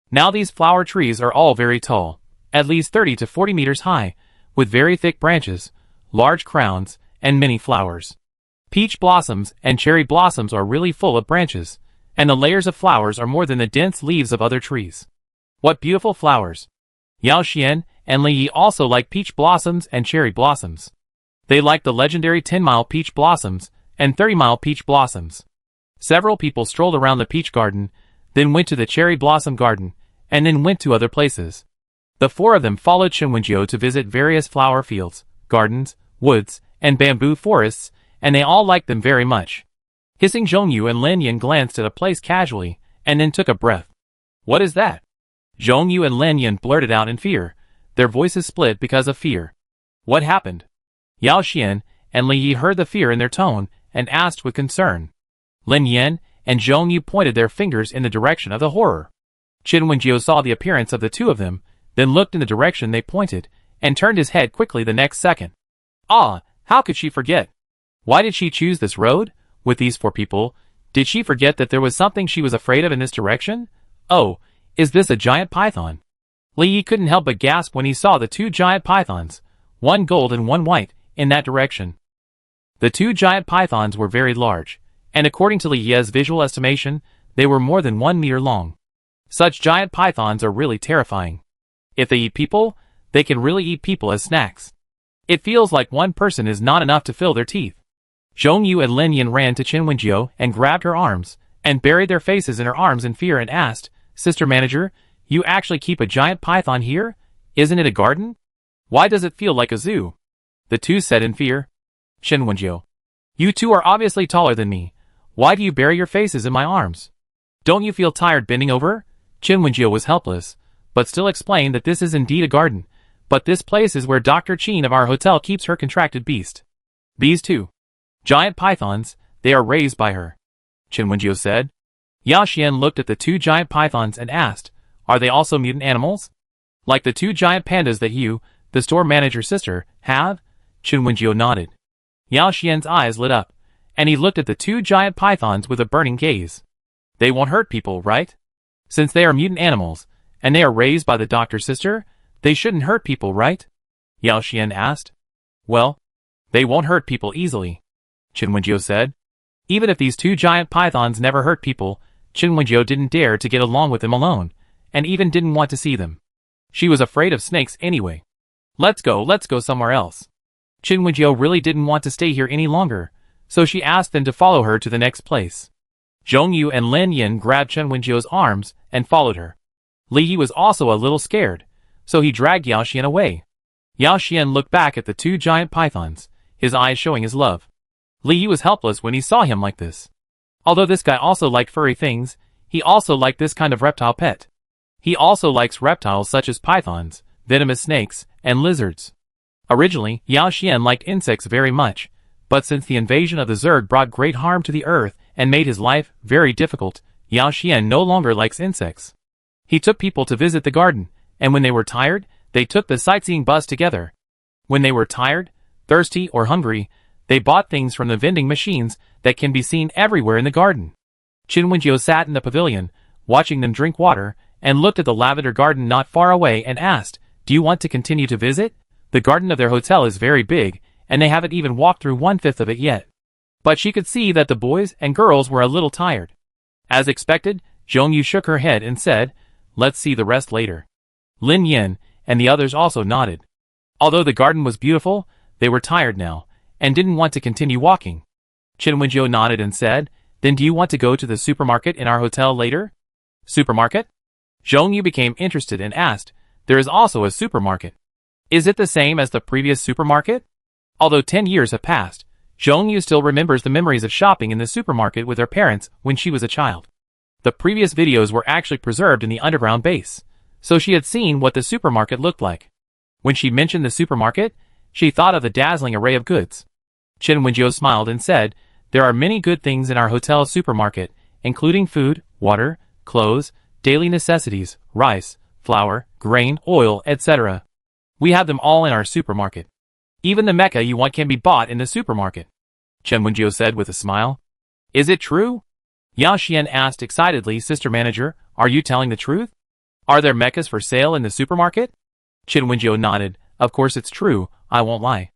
Now these flower trees are all very tall, at least 30 to 40 meters high, with very thick branches, large crowns, and many flowers. Peach blossoms and cherry blossoms are really full of branches, and the layers of flowers are more than the dense leaves of other trees. What beautiful flowers! Yao Xian and Li Yi also like peach blossoms and cherry blossoms. They like the legendary 10-mile peach blossoms and 30-mile peach blossoms. Several people strolled around the peach garden, then went to the cherry blossom garden, and then went to other places. The four of them followed Qin Wenjiu to visit various flower fields, gardens, woods, and bamboo forests, and they all liked them very much. Hissing, Zhongyu and Lin Yan glanced at a place casually, and then took a breath. What is that? Zhongyu and Lin Yan blurted out in fear. Their voices split because of fear. What happened? Yao Xian and Li Yi heard the fear in their tone and asked with concern. Lin Yan and Zhongyu pointed their fingers in the direction of the horror. Qin Wenjiu saw the appearance of the two of them, then looked in the direction they pointed, and turned his head quickly the next second. Ah, how could she forget? Why did she choose this road? With these four people, did she forget that there was something she was afraid of in this direction? Oh, is this a giant python? Li Yi couldn't help but gasp when he saw the two giant pythons, one gold and one white, in that direction. The two giant pythons were very large, and according to Li Yi's visual estimation, they were more than 1 meter long. Such giant pythons are really terrifying. If they eat people, they can really eat people as snacks. It feels like one person is not enough to fill their teeth. Zhongyu and Lin Yan ran to Qin Wenjiu and grabbed her arms, and buried their faces in her arms in fear and asked, Sister Manager, you actually keep a giant python here? Isn't it a garden? Why does it feel like a zoo? The two said in fear. Qin Wenjiu, you two are obviously taller than me. Why do you bury your faces in my arms? Don't you feel tired bending over? Qin Wenjiu was helpless, but still explained that this is indeed a garden, but this place is where Dr. Qin of our hotel keeps her contracted beast. These two giant pythons, they are raised by her, Qin Wenjiu said. Yao Xian looked at the two giant pythons and asked, are they also mutant animals? Like the two giant pandas that you, the store manager's sister, have? Qin Wenjiu nodded. Yao Xian's eyes lit up, and he looked at the two giant pythons with a burning gaze. They won't hurt people, right? Since they are mutant animals, and they are raised by the doctor's sister, they shouldn't hurt people, right? Yao Xian asked. Well, they won't hurt people easily, Qin Wenjiu said. Even if these two giant pythons never hurt people, Qin Wenjiu didn't dare to get along with them alone, and even didn't want to see them. She was afraid of snakes anyway. Let's go somewhere else. Qin Wenjiu really didn't want to stay here any longer, so she asked them to follow her to the next place. Zhongyu and Lin Yan grabbed Qin Wenjiu's arms and followed her. Li Yi was also a little scared, so he dragged Yao Xian away. Yao Xian looked back at the two giant pythons, his eyes showing his love. Li Yi was helpless when he saw him like this. Although this guy also liked furry things, he also liked this kind of reptile pet. He also likes reptiles such as pythons, venomous snakes, and lizards. Originally, Yao Xian liked insects very much, but since the invasion of the Zerg brought great harm to the earth and made his life very difficult, Yao Xian no longer likes insects. He took people to visit the garden, and when they were tired, they took the sightseeing bus together. When they were tired, thirsty, or hungry, they bought things from the vending machines that can be seen everywhere in the garden. Qin Wenjiu sat in the pavilion, watching them drink water, and looked at the lavender garden not far away and asked, do you want to continue to visit? The garden of their hotel is very big, and they haven't even walked through 1/5 of it yet. But she could see that the boys and girls were a little tired. As expected, Zhongyu shook her head and said, let's see the rest later. Lin Yan and the others also nodded. Although the garden was beautiful, they were tired now, and didn't want to continue walking. Qin Wenjiu nodded and said, then do you want to go to the supermarket in our hotel later? Supermarket? Zhongyu became interested and asked, there is also a supermarket. Is it the same as the previous supermarket? Although 10 years have passed, Zhongyu still remembers the memories of shopping in the supermarket with her parents when she was a child. The previous videos were actually preserved in the underground base, so she had seen what the supermarket looked like. When she mentioned the supermarket, she thought of the dazzling array of goods. Qin Wenjiu smiled and said, there are many good things in our hotel supermarket, including food, water, clothes, daily necessities, rice, flour, grain, oil, etc. We have them all in our supermarket. Even the mecha you want can be bought in the supermarket, Qin Wenjiu said with a smile. Is it true? Yao Xian asked excitedly, Sister Manager, are you telling the truth? Are there mechas for sale in the supermarket? Qin Wenjiu nodded. Of course it's true, I won't lie.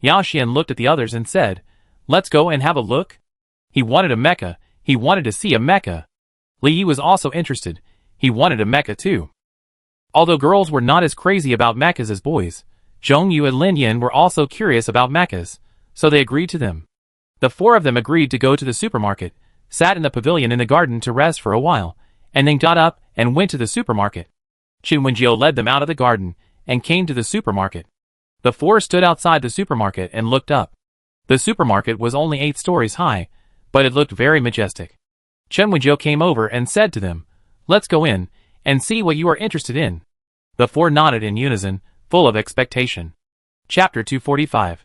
Yao Xian looked at the others and said, let's go and have a look. He wanted a mecha, he wanted to see a mecha. Li Yi was also interested, he wanted a mecha too. Although girls were not as crazy about mechas as boys, Zhongyu and Lin Yan were also curious about mechas, so they agreed to them. The four of them agreed to go to the supermarket, sat in the pavilion in the garden to rest for a while, and then got up and went to the supermarket. Qin Wenjiu led them out of the garden and came to the supermarket. The four stood outside the supermarket and looked up. The supermarket was only 8 stories high, but it looked very majestic. Chen Wenjiu came over and said to them, "Let's go in and see what you are interested in." The 4 nodded in unison, full of expectation. Chapter 245.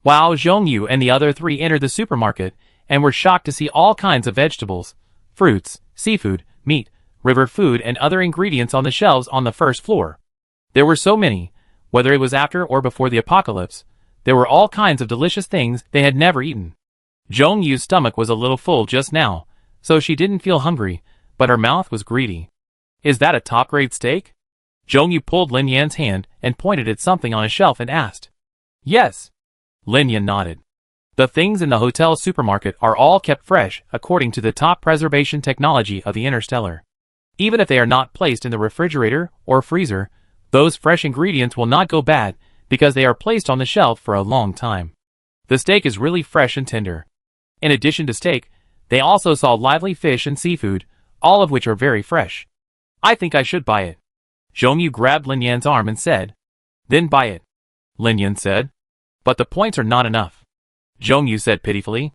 Wow Zhongyu and the other 3 entered the supermarket and were shocked to see all kinds of vegetables, fruits, seafood, meat, river food and other ingredients on the shelves on the first floor. There were so many, whether it was after or before the apocalypse, there were all kinds of delicious things they had never eaten. Zhongyu's stomach was a little full just now, so she didn't feel hungry, but her mouth was greedy. "Is that a top-grade steak?" Zhongyu pulled Lin Yan's hand and pointed at something on a shelf and asked. "Yes." Lin Yan nodded. The things in the hotel supermarket are all kept fresh according to the top preservation technology of the Interstellar. Even if they are not placed in the refrigerator or freezer, those fresh ingredients will not go bad because they are placed on the shelf for a long time. The steak is really fresh and tender. In addition to steak, they also saw lively fish and seafood, all of which are very fresh. "I think I should buy it." Zhongyu grabbed Lin Yan's arm and said. "Then buy it," Lin Yan said. "But the points are not enough," Zhongyu said pitifully.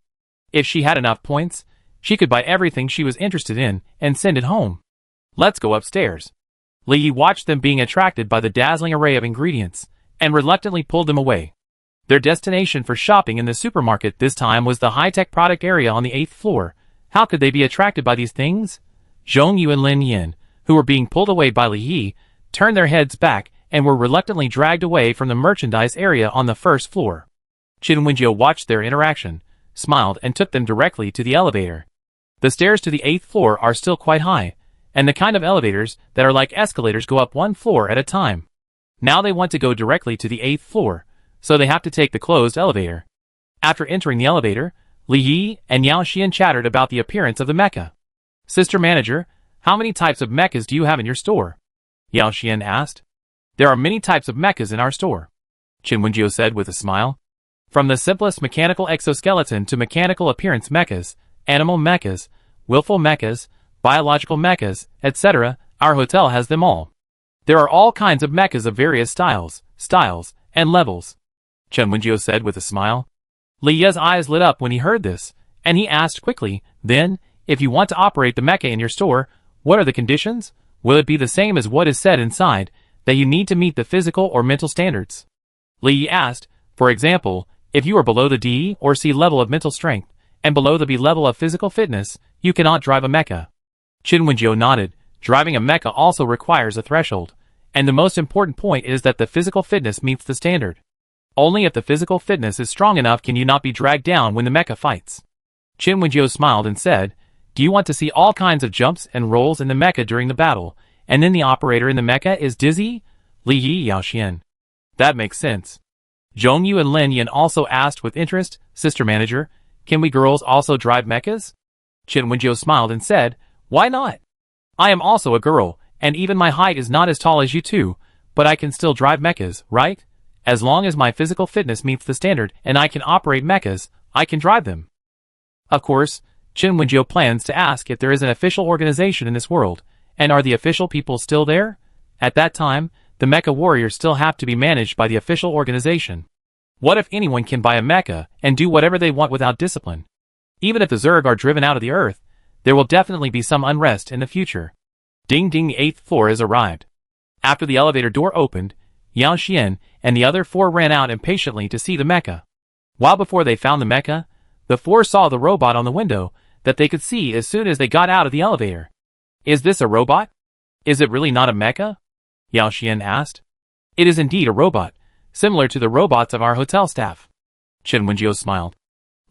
If she had enough points, she could buy everything she was interested in and send it home. "Let's go upstairs." Li Yi watched them being attracted by the dazzling array of ingredients, and reluctantly pulled them away. Their destination for shopping in the supermarket this time was the high-tech product area on the 8th floor. How could they be attracted by these things? Zhongyu and Lin Yan, who were being pulled away by Li Yi, turned their heads back and were reluctantly dragged away from the merchandise area on the first floor. Chen Wenjiu watched their interaction, smiled and took them directly to the elevator. The stairs to the 8th floor are still quite high, and the kind of elevators that are like escalators go up 1 floor at a time. Now they want to go directly to the 8th floor, so they have to take the closed elevator. After entering the elevator, Li Yi and Yao Xian chattered about the appearance of the mecha. "Sister Manager, how many types of mechas do you have in your store?" Yao Xian asked. "There are many types of mechas in our store," Chen Wenjiu said with a smile. "From the simplest mechanical exoskeleton to mechanical appearance mechas, animal mechas, willful mechas, biological mechas, etc., our hotel has them all. There are all kinds of mechas of various styles, and levels," Chen Wenjiu said with a smile. Li Yi's eyes lit up when he heard this, and he asked quickly, "Then, if you want to operate the mecha in your store, what are the conditions? Will it be the same as what is said inside, that you need to meet the physical or mental standards?" Li Yi asked, "For example, if you are below the D or C level of mental strength, and below the B level of physical fitness, you cannot drive a mecha." Chen Wenjiu nodded. Driving a mecha also requires a threshold, and the most important point is that the physical fitness meets the standard. Only if the physical fitness is strong enough can you not be dragged down when the mecha fights. Chen Wenjiu smiled and said, "Do you want to see all kinds of jumps and rolls in the mecha during the battle, and then the operator in the mecha is dizzy?" Li Yi Yao Xian. "That makes sense." Zhongyu and Lin Yan also asked with interest, "Sister Manager, can we girls also drive mechas?" Chen Wenjiu smiled and said, "Why not? I am also a girl, and even my height is not as tall as you two, but I can still drive mechas, right? As long as my physical fitness meets the standard and I can operate mechas, I can drive them." Of course, Chen Wenjiu plans to ask if there is an official organization in this world, and are the official people still there? At that time, the mecha warriors still have to be managed by the official organization. What if anyone can buy a mecha and do whatever they want without discipline? Even if the Zerg are driven out of the earth, there will definitely be some unrest in the future. Ding ding, the 8th floor has arrived. After the elevator door opened, Yao Xian and the other 4 ran out impatiently to see the mecha. While before they found the mecha, the 4 saw the robot on the window that they could see as soon as they got out of the elevator. "Is this a robot? Is it really not a mecha?" Yao Xian asked. "It is indeed a robot, similar to the robots of our hotel staff." Chen Wenjiu smiled.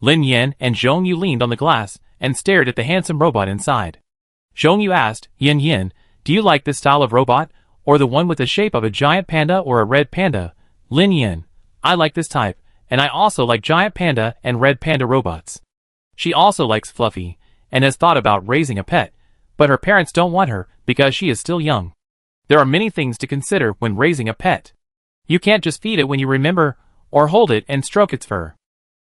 Lin Yan and Zhongyu leaned on the glass and stared at the handsome robot inside. Zhongyu asked, "Yin Yin, do you like this style of robot, or the one with the shape of a giant panda or a red panda?" Lin Yan, "I like this type, and I also like giant panda and red panda robots." She also likes Fluffy, and has thought about raising a pet, but her parents don't want her because she is still young. There are many things to consider when raising a pet. You can't just feed it when you remember, or hold it and stroke its fur.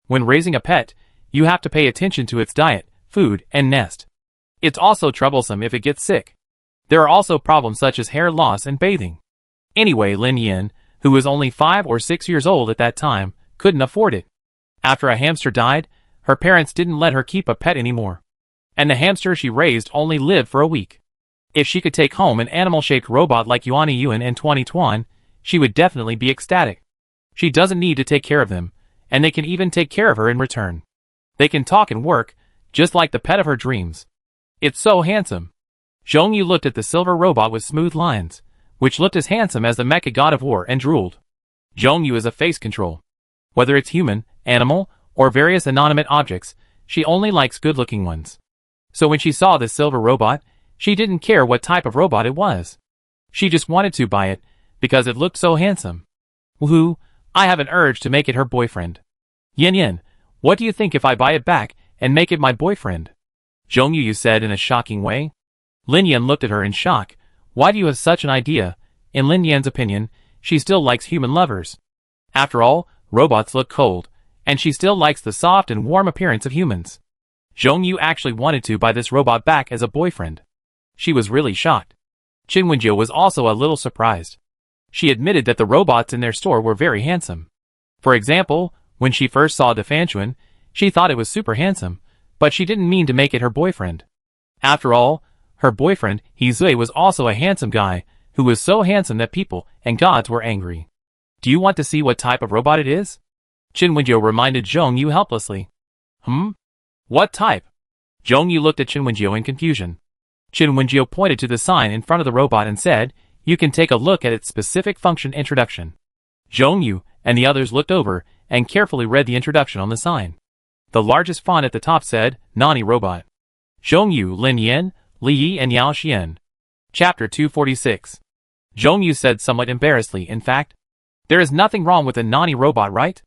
When raising a pet, you have to pay attention to its diet, food, and nest. It's also troublesome if it gets sick. There are also problems such as hair loss and bathing. Anyway, Lin Yan, who was only 5 or 6 years old at that time, couldn't afford it. After a hamster died, her parents didn't let her keep a pet anymore. And the hamster she raised only lived for a week. If she could take home an animal-shaped robot like Yuan Yuan and 2021, she would definitely be ecstatic. She doesn't need to take care of them, and they can even take care of her in return. They can talk and work, just like the pet of her dreams. It's so handsome. Zhongyu looked at the silver robot with smooth lines, which looked as handsome as the mecha god of war, and drooled. Zhongyu is a face control. Whether it's human, animal, or various inanimate objects, she only likes good-looking ones. So when she saw this silver robot, she didn't care what type of robot it was. She just wanted to buy it, because it looked so handsome. Woohoo, I have an urge to make it her boyfriend. Yin Yin, what do you think if I buy it back and make it my boyfriend? Zhongyu said in a shocking way. Lin Yan looked at her in shock. Why do you have such an idea? In Lin Yan's opinion, she still likes human lovers. After all, robots look cold, and she still likes the soft and warm appearance of humans. Zhongyu actually wanted to buy this robot back as a boyfriend. She was really shocked. Qin Wenjiu was also a little surprised. She admitted that the robots in their store were very handsome. For example, when she first saw De Fanchuan, she thought it was super handsome, but she didn't mean to make it her boyfriend. After all, her boyfriend, He Zui, was also a handsome guy, who was so handsome that people and gods were angry. Do you want to see what type of robot it is? Qin Wenjiu reminded Zhongyu helplessly. What type? Zhongyu looked at Qin Wenjiu in confusion. Qin Wenjiu pointed to the sign in front of the robot and said, you can take a look at its specific function introduction. Zhongyu and the others looked over and carefully read the introduction on the sign. The largest font at the top said, Nani Robot. Zhongyu, Lin Yan, Li Yi and Yao Xian. Chapter 246. Zhongyu said somewhat embarrassedly, in fact, there is nothing wrong with a Nani robot, right?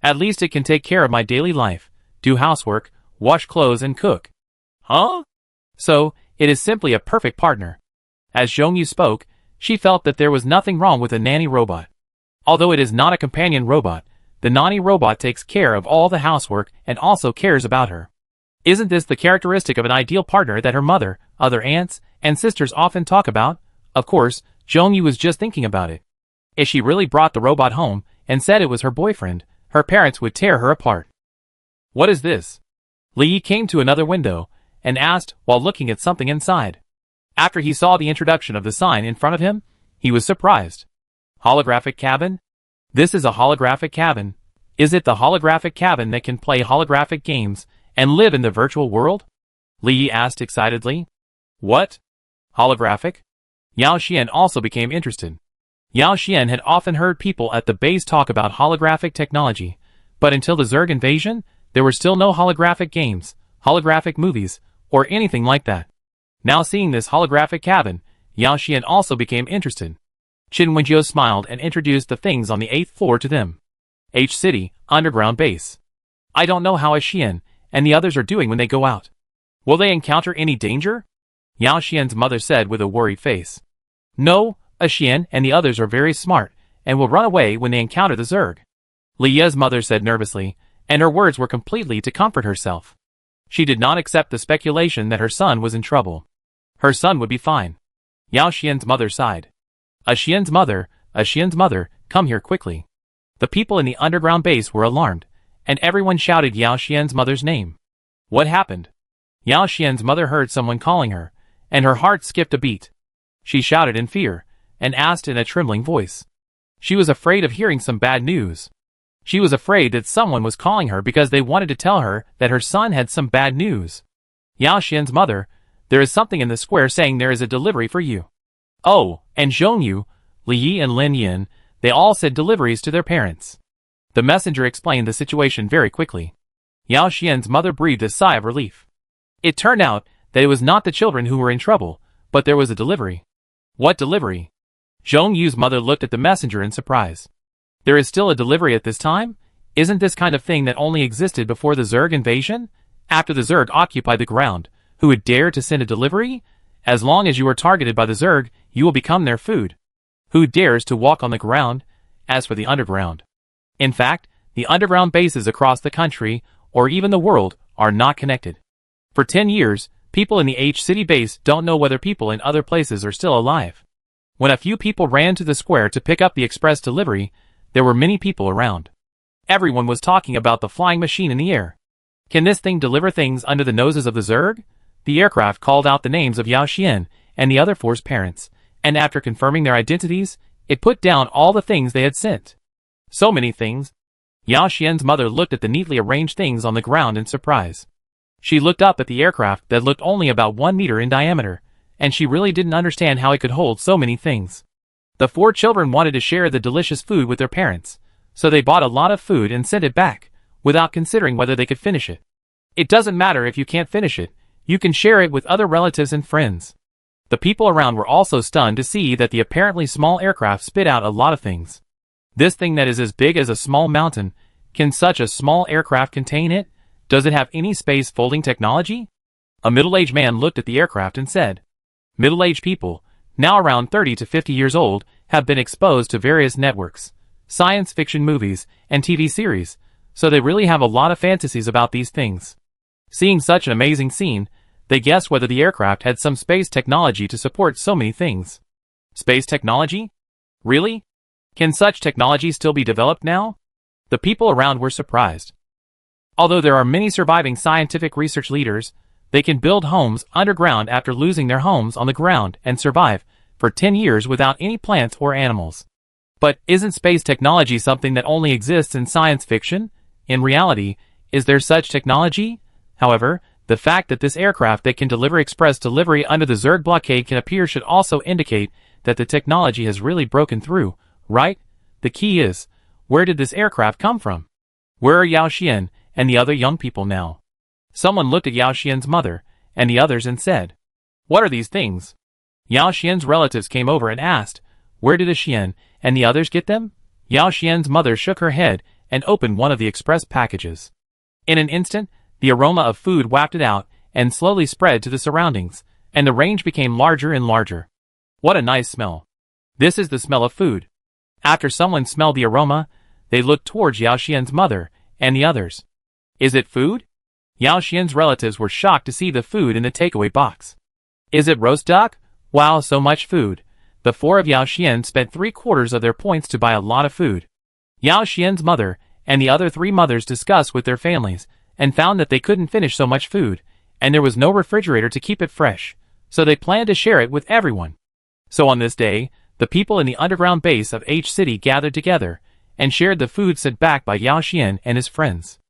At least it can take care of my daily life, do housework, wash clothes and cook. Huh? So, it is simply a perfect partner. As Zhongyu spoke, she felt that there was nothing wrong with a Nani robot. Although it is not a companion robot, the Nani robot takes care of all the housework and also cares about her. Isn't this the characteristic of an ideal partner that her mother, other aunts, and sisters often talk about? Of course, Zhongyu was just thinking about it. If she really brought the robot home and said it was her boyfriend, her parents would tear her apart. What is this? Li Yi came to another window and asked while looking at something inside. After he saw the introduction of the sign in front of him, he was surprised. Holographic cabin? This is a holographic cabin. Is it the holographic cabin that can play holographic games and live in the virtual world? Li Yi asked excitedly. What? Holographic? Yao Xian also became interested. Yao Xian had often heard people at the base talk about holographic technology, but until the Zerg invasion, there were still no holographic games, holographic movies, or anything like that. Now seeing this holographic cabin, Yao Xian also became interested. Qin Wenjiu smiled and introduced the things on the 8th floor to them. H-City, underground base. I don't know how Xian and the others are doing when they go out. Will they encounter any danger? Yao Xian's mother said with a worried face. No, Xian and the others are very smart and will run away when they encounter the Zerg. Li Ye's mother said nervously, and her words were completely to comfort herself. She did not accept the speculation that her son was in trouble. Her son would be fine. Yao Xian's mother sighed. Xian's mother, come here quickly. The people in the underground base were alarmed, and everyone shouted Yao Xian's mother's name. What happened? Yao Xian's mother heard someone calling her, and her heart skipped a beat. She shouted in fear, and asked in a trembling voice. She was afraid of hearing some bad news. She was afraid that someone was calling her because they wanted to tell her that her son had some bad news. Yao Xian's mother, there is something in the square saying there is a delivery for you. Oh, and Zhongyu, Li Yi and Lin Yin, they all said deliveries to their parents. The messenger explained the situation very quickly. Yao Xian's mother breathed a sigh of relief. It turned out that it was not the children who were in trouble, but there was a delivery. What delivery? Zhongyu's mother looked at the messenger in surprise. There is still a delivery at this time? Isn't this kind of thing that only existed before the Zerg invasion? After the Zerg occupied the ground, who would dare to send a delivery? As long as you are targeted by the Zerg, you will become their food. Who dares to walk on the ground? As for the underground. In fact, the underground bases across the country, or even the world, are not connected. For 10 years, people in the H-City base don't know whether people in other places are still alive. When a few people ran to the square to pick up the express delivery, there were many people around. Everyone was talking about the flying machine in the air. Can this thing deliver things under the noses of the Zerg? The aircraft called out the names of Yao Xian and the other four's parents, and after confirming their identities, it put down all the things they had sent. So many things. Yao Xian's mother looked at the neatly arranged things on the ground in surprise. She looked up at the aircraft that looked only about 1 meter in diameter, and she really didn't understand how it could hold so many things. The 4 children wanted to share the delicious food with their parents, so they bought a lot of food and sent it back, without considering whether they could finish it. It doesn't matter if you can't finish it, you can share it with other relatives and friends. The people around were also stunned to see that the apparently small aircraft spit out a lot of things. This thing that is as big as a small mountain, can such a small aircraft contain it? Does it have any space folding technology? A middle-aged man looked at the aircraft and said, "Middle-aged people, now around 30 to 50 years old, have been exposed to various networks, science fiction movies, and TV series, so they really have a lot of fantasies about these things. Seeing such an amazing scene, they guessed whether the aircraft had some space technology to support so many things." Space technology? Really? Can such technology still be developed now? The people around were surprised. Although there are many surviving scientific research leaders, they can build homes underground after losing their homes on the ground and survive for 10 years without any plants or animals. But isn't space technology something that only exists in science fiction? In reality, is there such technology? However, the fact that this aircraft that can deliver express delivery under the Zerg blockade can appear should also indicate that the technology has really broken through, right? The key is, where did this aircraft come from? Where are Yao Xian and the other young people now? Someone looked at Yao Xian's mother and the others and said, "What are these things?" Yao Xian's relatives came over and asked, "Where did Xian and the others get them?" Yao Xian's mother shook her head and opened one of the express packages. In an instant, the aroma of food wafted out and slowly spread to the surroundings, and the range became larger and larger. What a nice smell. This is the smell of food. After someone smelled the aroma, they looked towards Yao Xian's mother and the others. Is it food? Yao Xian's relatives were shocked to see the food in the takeaway box. Is it roast duck? Wow, so much food. The 4 of Yao Xian spent 3/4 of their points to buy a lot of food. Yao Xian's mother and the other 3 mothers discussed with their families and found that they couldn't finish so much food, and there was no refrigerator to keep it fresh, so they planned to share it with everyone. So on this day, the people in the underground base of H City gathered together and shared the food sent back by Yao Xian and his friends.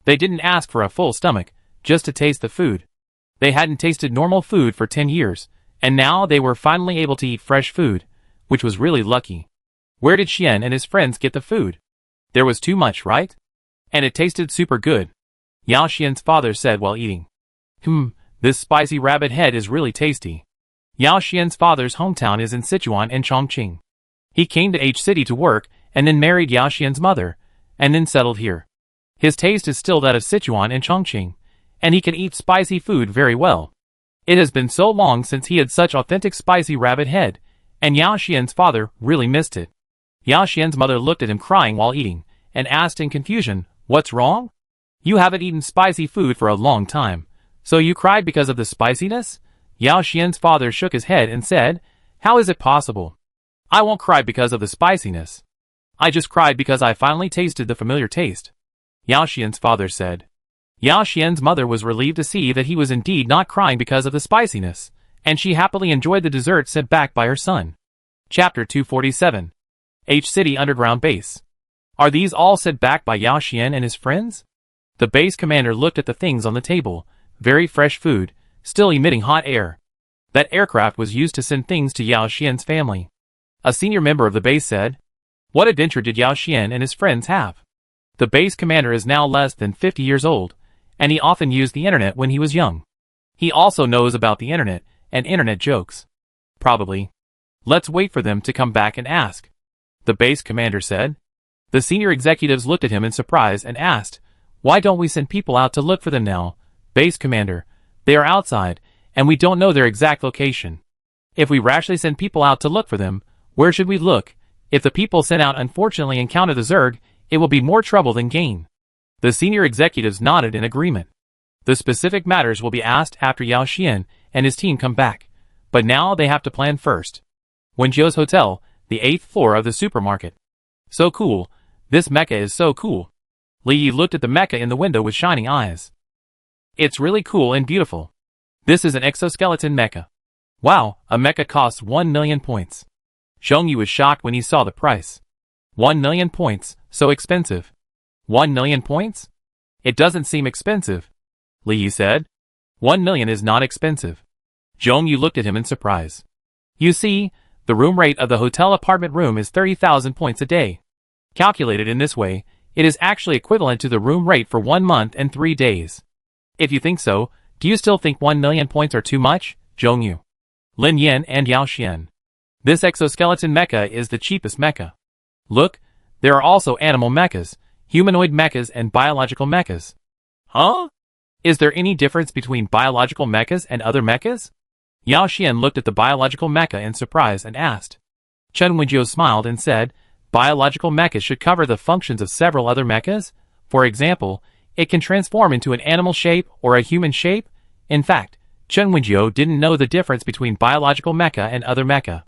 They didn't ask for a full stomach, just to taste the food. They hadn't tasted normal food for 10 years, and now they were finally able to eat fresh food, which was really lucky. Where did Xian and his friends get the food? There was too much, right? And it tasted super good. Yao Xian's father said while eating. This spicy rabbit head is really tasty. Yao Xian's father's hometown is in Sichuan and Chongqing. He came to H City to work and then married Yao Xian's mother, and then settled here. His taste is still that of Sichuan and Chongqing, and he can eat spicy food very well. It has been so long since he had such authentic spicy rabbit head, and Yao Xian's father really missed it. Yao Xian's mother looked at him crying while eating, and asked in confusion, "What's wrong? You haven't eaten spicy food for a long time, so you cried because of the spiciness?" Yao Xian's father shook his head and said, "How is it possible? I won't cry because of the spiciness. I just cried because I finally tasted the familiar taste," Yao Xian's father said. Yao Xian's mother was relieved to see that he was indeed not crying because of the spiciness, and she happily enjoyed the dessert sent back by her son. Chapter 247. H City Underground Base. Are these all sent back by Yao Xian and his friends? The base commander looked at the things on the table, very fresh food, still emitting hot air. That aircraft was used to send things to Yao Xian's family. A senior member of the base said, "What adventure did Yao Xian and his friends have?" The base commander is now less than 50 years old, and he often used the internet when he was young. He also knows about the internet and internet jokes. Probably. Let's wait for them to come back and ask, the base commander said. The senior executives looked at him in surprise and asked, "Why don't we send people out to look for them now, base commander? They are outside, and we don't know their exact location. If we rashly send people out to look for them, where should we look? If the people sent out unfortunately encounter the Zerg, it will be more trouble than gain." The senior executives nodded in agreement. The specific matters will be asked after Yao Xian and his team come back, but now they have to plan first. Wenjiu's hotel, the 8th floor of the supermarket. So cool, this mecha is so cool. Li Yi looked at the mecha in the window with shining eyes. It's really cool and beautiful. This is an exoskeleton mecha. Wow, a mecha costs 1 million points. Zhongyu was shocked when he saw the price. 1 million points, so expensive. 1 million points? It doesn't seem expensive, Li Yi said. 1 million is not expensive. Zhongyu looked at him in surprise. You see, the room rate of the hotel apartment room is 30,000 points a day. Calculated in this way, it is actually equivalent to the room rate for 1 month and 3 days. If you think so, do you still think 1 million points are too much, Zhongyu? Lin Yan and Yao Xian. This exoskeleton mecha is the cheapest mecha. Look, there are also animal mechas, humanoid mechas and biological mechas. Huh? Is there any difference between biological mechas and other mechas? Yao Xian looked at the biological mecha in surprise and asked. Chen Wenjiu smiled and said, biological mechas should cover the functions of several other mechas. For example, it can transform into an animal shape or a human shape. In fact, Chen Wenjiu didn't know the difference between biological mecha and other mecha.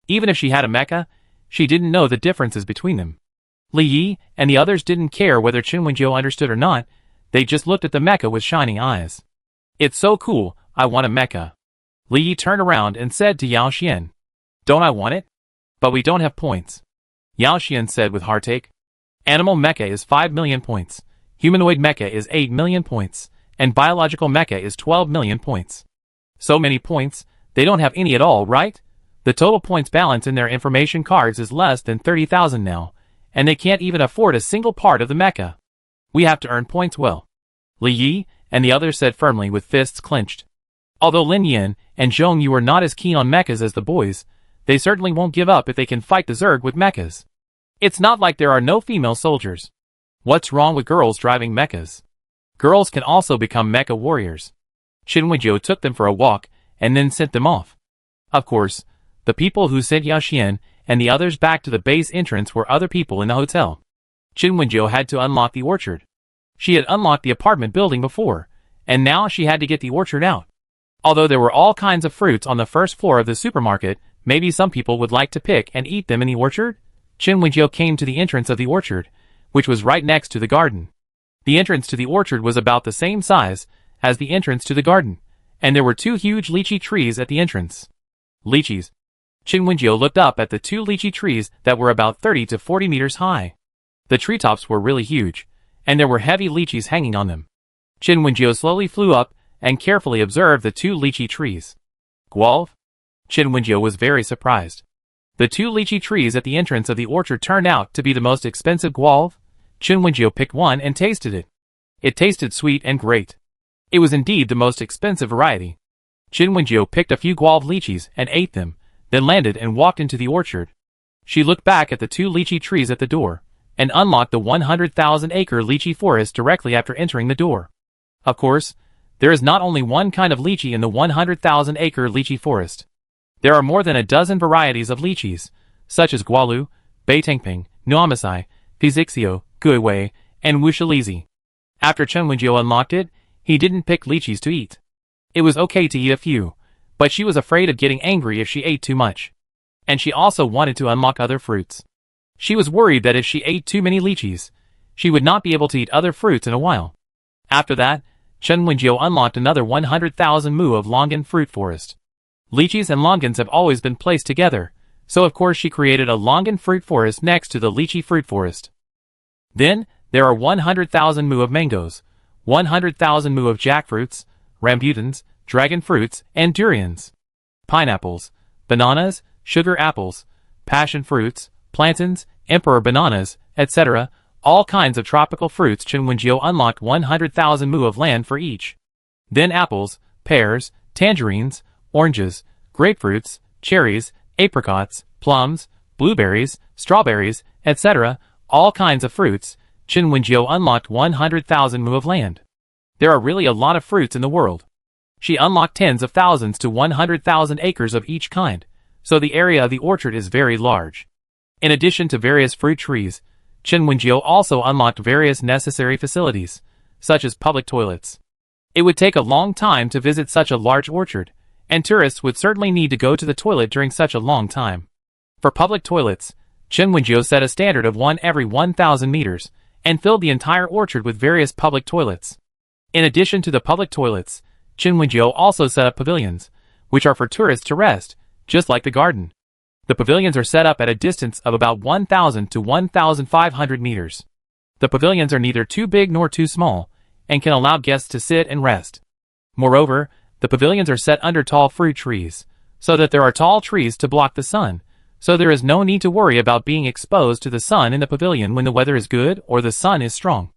Even if she had a mecha, she didn't know the differences between them. Li Yi and the others didn't care whether Chen Wenjiu understood or not, they just looked at the mecha with shining eyes. It's so cool, I want a mecha. Li Yi turned around and said to Yao Xian. Don't I want it? But we don't have points. Yao Xian said with heartache. Animal mecha is 5 million points, humanoid mecha is 8 million points, and biological mecha is 12 million points. So many points, they don't have any at all, right? The total points balance in their information cards is less than 30,000 now, and they can't even afford a single part of the mecha. We have to earn points well. Li Yi and the others said firmly with fists clenched. Although Lin Yan and Zhongyu were not as keen on mechas as the boys, they certainly won't give up if they can fight the Zerg with mechas. It's not like there are no female soldiers. What's wrong with girls driving mechas? Girls can also become mecha warriors. Chen Wenjiu took them for a walk and then sent them off. Of course, the people who sent Yao Xian and the others back to the base entrance were other people in the hotel. Chen Wenjiu had to unlock the orchard. She had unlocked the apartment building before, and now she had to get the orchard out. Although there were all kinds of fruits on the first floor of the supermarket, maybe some people would like to pick and eat them in the orchard? Chen Wenjiu came to the entrance of the orchard, which was right next to the garden. The entrance to the orchard was about the same size as the entrance to the garden, and there were 2 huge lychee trees at the entrance. Lychees. Chen Wenjiu looked up at the 2 lychee trees that were about 30 to 40 meters high. The treetops were really huge, and there were heavy lychees hanging on them. Chen Wenjiu slowly flew up and carefully observed the 2 lychee trees. Guelph? Chen Wenjiu was very surprised. The 2 lychee trees at the entrance of the orchard turned out to be the most expensive guelph. Chen Wenjiu picked one and tasted it. It tasted sweet and great. It was indeed the most expensive variety. Chen Wenjiu picked a few guelph lychees and ate them, then landed and walked into the orchard. She looked back at the 2 lychee trees at the door, and unlocked the 100,000-acre lychee forest directly after entering the door. Of course, there is not only one kind of lychee in the 100,000-acre lychee forest. There are more than a dozen varieties of lychees, such as Gualu, Beitangping, Nuamasai, Fizixio, Guiwei, and Wushilizi. After Chen Wenjiu unlocked it, he didn't pick lychees to eat. It was okay to eat a few, but she was afraid of getting angry if she ate too much. And she also wanted to unlock other fruits. She was worried that if she ate too many lychees, she would not be able to eat other fruits in a while. After that, Chen Wenjiu unlocked another 100,000 mu of longan fruit forest. Lychees and longans have always been placed together, so of course she created a longan fruit forest next to the lychee fruit forest. Then, there are 100,000 mu of mangoes, 100,000 mu of jackfruits, rambutans, dragon fruits, and durians. Pineapples, bananas, sugar apples, passion fruits, plantains, emperor bananas, etc., all kinds of tropical fruits. Chen Wenjiu unlocked 100,000 mu of land for each. Then apples, pears, tangerines, oranges, grapefruits, cherries, apricots, plums, blueberries, strawberries, etc., all kinds of fruits. Chen Wenjiu unlocked 100,000 mu of land. There are really a lot of fruits in the world. She unlocked tens of thousands to 100,000 acres of each kind, so the area of the orchard is very large. In addition to various fruit trees, Chen Wenjiu also unlocked various necessary facilities, such as public toilets. It would take a long time to visit such a large orchard, and tourists would certainly need to go to the toilet during such a long time. For public toilets, Chen Wenjiu set a standard of 1 every 1,000 meters, and filled the entire orchard with various public toilets. In addition to the public toilets, Chinwinjiu also set up pavilions, which are for tourists to rest, just like the garden. The pavilions are set up at a distance of about 1,000 to 1,500 meters. The pavilions are neither too big nor too small, and can allow guests to sit and rest. Moreover, the pavilions are set under tall fruit trees, so that there are tall trees to block the sun, so there is no need to worry about being exposed to the sun in the pavilion when the weather is good or the sun is strong.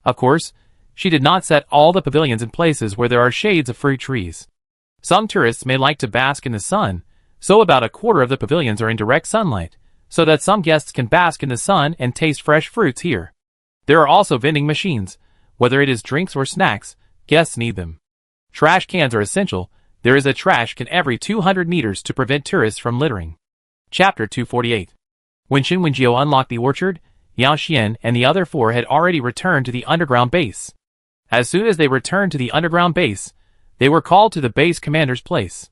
Of course, she did not set all the pavilions in places where there are shades of fruit trees. Some tourists may like to bask in the sun, so about a quarter of the pavilions are in direct sunlight, so that some guests can bask in the sun and taste fresh fruits here. There are also vending machines. Whether it is drinks or snacks, guests need them. Trash cans are essential. There is a trash can every 200 meters to prevent tourists from littering. Chapter 248. When Chinwinjiu unlocked the orchard, Yao Xian and the other four had already returned to the underground base. As soon as they returned to the underground base, they were called to the base commander's place.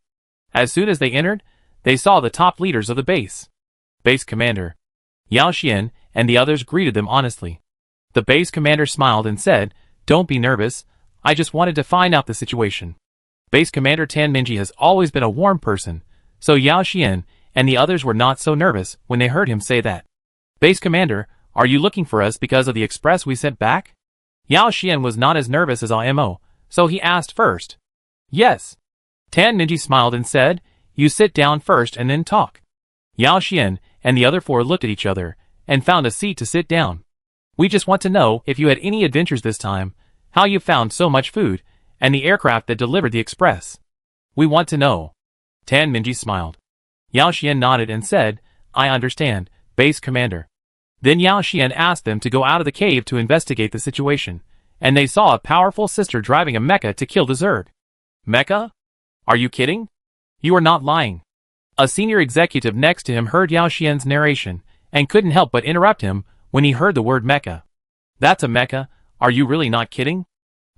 As soon as they entered, they saw the top leaders of the base. Base commander. Yao Xian and the others greeted them honestly. The base commander smiled and said, "Don't be nervous, I just wanted to find out the situation." Base commander Tan Minji has always been a warm person, so Yao Xian and the others were not so nervous when they heard him say that. "Base commander, are you looking for us because of the express we sent back?" Yao Xian was not as nervous as IMO, so he asked first. "Yes." Tan Minji smiled and said, "You sit down first and then talk." Yao Xian and the other four looked at each other and found a seat to sit down. "We just want to know if you had any adventures this time, how you found so much food, and the aircraft that delivered the express. We want to know." Tan Minji smiled. Yao Xian nodded and said, "I understand, base commander." Then Yao Xian asked them to go out of the cave to investigate the situation, and they saw a powerful sister driving a mecha to kill the Zerg. "Mecha? Are you kidding? You are not lying." A senior executive next to him heard Yao Xian's narration, and couldn't help but interrupt him when he heard the word mecha. "That's a mecha, are you really not kidding?"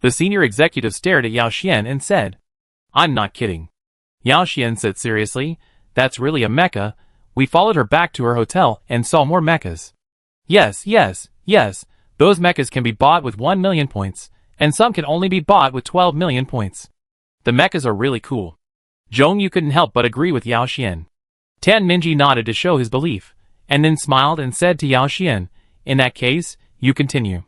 The senior executive stared at Yao Xian and said, "I'm not kidding." Yao Xian said seriously, "That's really a mecha. We followed her back to her hotel and saw more mechas." Yes, those mechas can be bought with 1 million points, and some can only be bought with 12 million points. The mechas are really cool." Zhong Yu couldn't help but agree with Yao Xian. Tan Minji nodded to show his belief, and then smiled and said to Yao Xian, "In that case, you continue."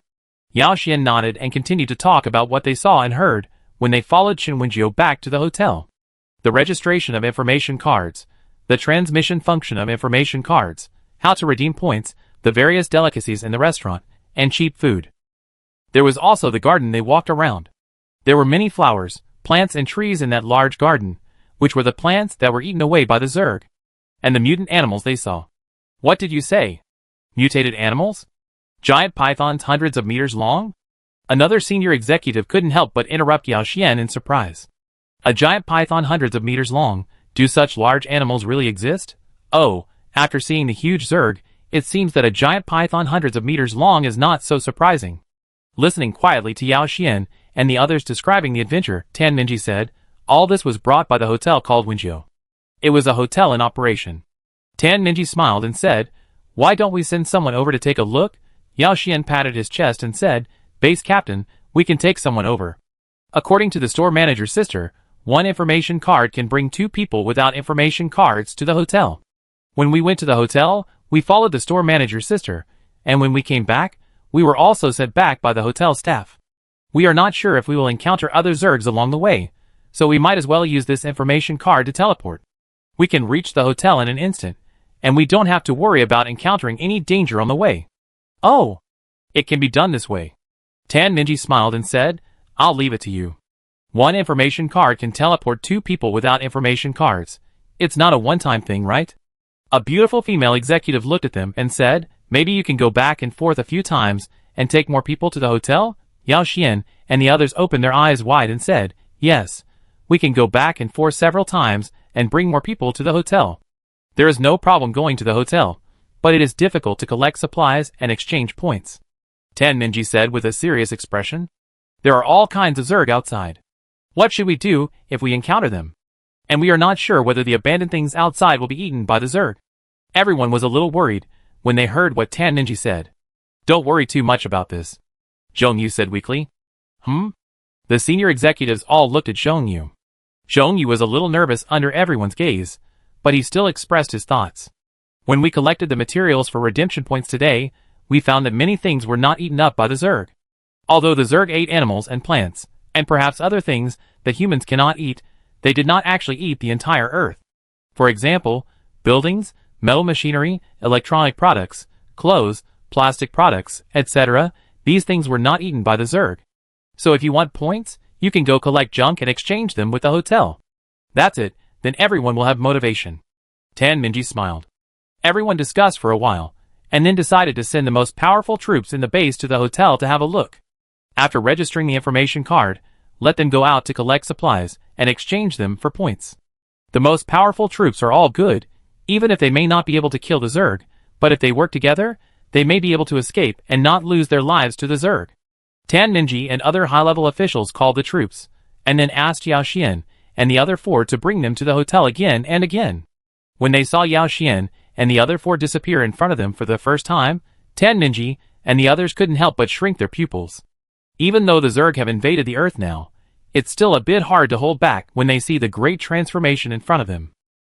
Yao Xian nodded and continued to talk about what they saw and heard when they followed Chinwinjiu back to the hotel. The registration of information cards, the transmission function of information cards, how to redeem points, the various delicacies in the restaurant, and cheap food. There was also the garden they walked around. There were many flowers, plants and trees in that large garden, which were the plants that were eaten away by the Zerg. And the mutant animals they saw. What did you say? Mutated animals? Giant pythons hundreds of meters long? Another senior executive couldn't help but interrupt Yao Xian in surprise. A giant python hundreds of meters long, do such large animals really exist? Oh, after seeing the huge Zerg, it seems that a giant python hundreds of meters long is not so surprising. Listening quietly to Yao Xian and the others describing the adventure, Tan Minji said, "All this was brought by the hotel called Winjiu. It was a hotel in operation." Tan Minji smiled and said, "Why don't we send someone over to take a look?" Yao Xian patted his chest and said, "Base captain, we can take someone over." According to the store manager's sister, one information card can bring 2 people without information cards to the hotel. When we went to the hotel, we followed the store manager's sister, and when we came back, we were also sent back by the hotel staff. We are not sure if we will encounter other Zergs along the way, so we might as well use this information card to teleport. We can reach the hotel in an instant, and we don't have to worry about encountering any danger on the way. Oh, it can be done this way. Tan Minji smiled and said, "I'll leave it to you. One information card can teleport 2 people without information cards. It's not a one-time thing, right?" A beautiful female executive looked at them and said, "Maybe you can go back and forth a few times and take more people to the hotel?" Yao Xian and the others opened their eyes wide and said, "Yes, we can go back and forth several times and bring more people to the hotel. There is no problem going to the hotel, but it is difficult to collect supplies and exchange points." Tan Minji said with a serious expression. "There are all kinds of Zerg outside. What should we do if we encounter them? And we are not sure whether the abandoned things outside will be eaten by the Zerg." Everyone was a little worried when they heard what Tan Minji said. Don't worry too much about this, Zhongyu said weakly. The senior executives all looked at Zhongyu. Zhongyu was a little nervous under everyone's gaze, but he still expressed his thoughts. When we collected the materials for redemption points today, we found that many things were not eaten up by the Zerg. Although the Zerg ate animals and plants, and perhaps other things that humans cannot eat, they did not actually eat the entire Earth. For example, buildings, metal machinery, electronic products, clothes, plastic products, etc., these things were not eaten by the Zerg. So if you want points, you can go collect junk and exchange them with the hotel. That's it, then everyone will have motivation. Tan Minji smiled. Everyone discussed for a while, and then decided to send the most powerful troops in the base to the hotel to have a look. After registering the information card, let them go out to collect supplies and exchange them for points. The most powerful troops are all good, even if they may not be able to kill the Zerg, but if they work together, they may be able to escape and not lose their lives to the Zerg. Tan Minji and other high-level officials called the troops, and then asked Yao Xian and the other four to bring them to the hotel again and again. When they saw Yao Xian and the other four disappear in front of them for the first time, Tan Minji and the others couldn't help but shrink their pupils. Even though the Zerg have invaded the Earth now, it's still a bit hard to hold back when they see the great transformation in front of them.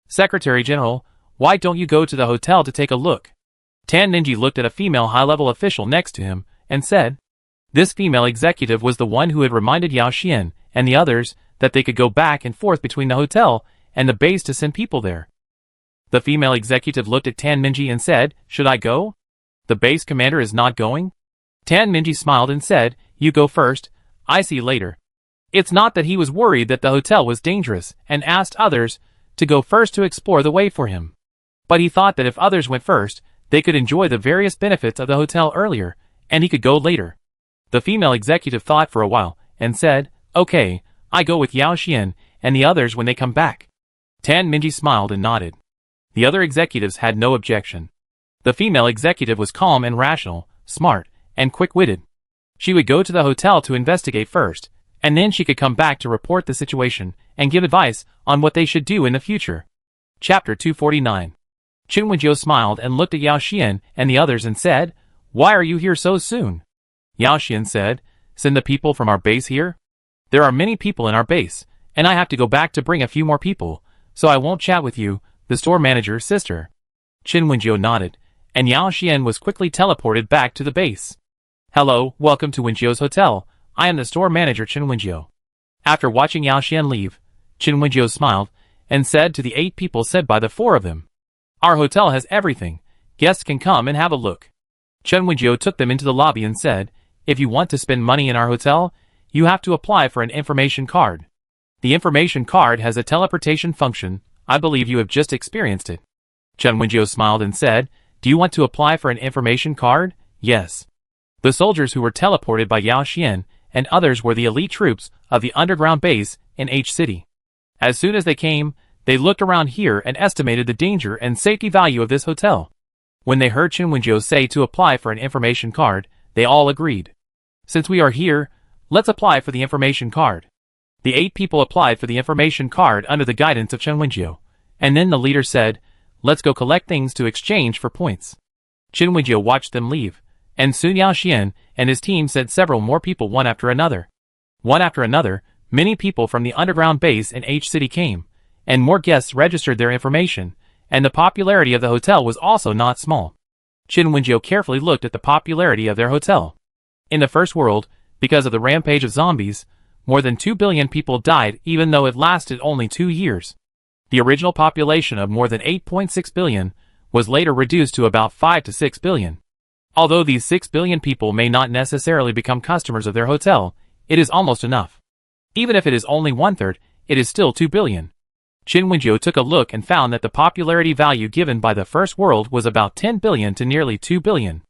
Secretary General, why don't you go to the hotel to take a look? Tan Minji looked at a female high-level official next to him and said. This female executive was the one who had reminded Yao Xian and the others that they could go back and forth between the hotel and the base to send people there. The female executive looked at Tan Minji and said, should I go? The base commander is not going? Tan Minji smiled and said, you go first, I see you later. It's not that he was worried that the hotel was dangerous and asked others to go first to explore the way for him. But he thought that if others went first, they could enjoy the various benefits of the hotel earlier, and he could go later. The female executive thought for a while and said, okay, I go with Yao Xian and the others when they come back. Tan Minji smiled and nodded. The other executives had no objection. The female executive was calm and rational, smart, and quick-witted. She would go to the hotel to investigate first, and then she could come back to report the situation and give advice on what they should do in the future. Chapter 249. Qin Wenjiu smiled and looked at Yao Xian and the others and said, why are you here so soon? Yao Xian said, send the people from our base here? There are many people in our base, and I have to go back to bring a few more people, so I won't chat with you, the store manager's sister. Qin Wenjiu nodded, and Yao Xian was quickly teleported back to the base. Hello, welcome to Wenjiu's hotel. I am the store manager Qin Wenjiu. After watching Yao Xian leave, Qin Wenjiu smiled and said to the 8 people said by the 4 of them, our hotel has everything. Guests can come and have a look. Qin Wenjiu took them into the lobby and said, if you want to spend money in our hotel, you have to apply for an information card. The information card has a teleportation function. I believe you have just experienced it. Qin Wenjiu smiled and said, do you want to apply for an information card? Yes. The soldiers who were teleported by Yao Xian and others were the elite troops of the underground base in H City. As soon as they came, they looked around here and estimated the danger and safety value of this hotel. When they heard Qin Wenjiu say to apply for an information card, they all agreed. Since we are here, let's apply for the information card. The 8 people applied for the information card under the guidance of Qin Wenjiu, and then the leader said, let's go collect things to exchange for points. Qin Wenjiu watched them leave, and soon Yao Xian and his team sent several more people one after another. One after another, many people from the underground base in H City came, and more guests registered their information, and the popularity of the hotel was also not small. Qin Wenjiu carefully looked at the popularity of their hotel. In the first world, because of the rampage of zombies, more than 2 billion people died even though it lasted only 2 years. The original population of more than 8.6 billion was later reduced to about 5 to 6 billion. Although these 6 billion people may not necessarily become customers of their hotel, it is almost enough. Even if it is only 1/3, it is still 2 billion. Qin Wenjiu took a look and found that the popularity value given by the first world was about 10 billion to nearly 2 billion.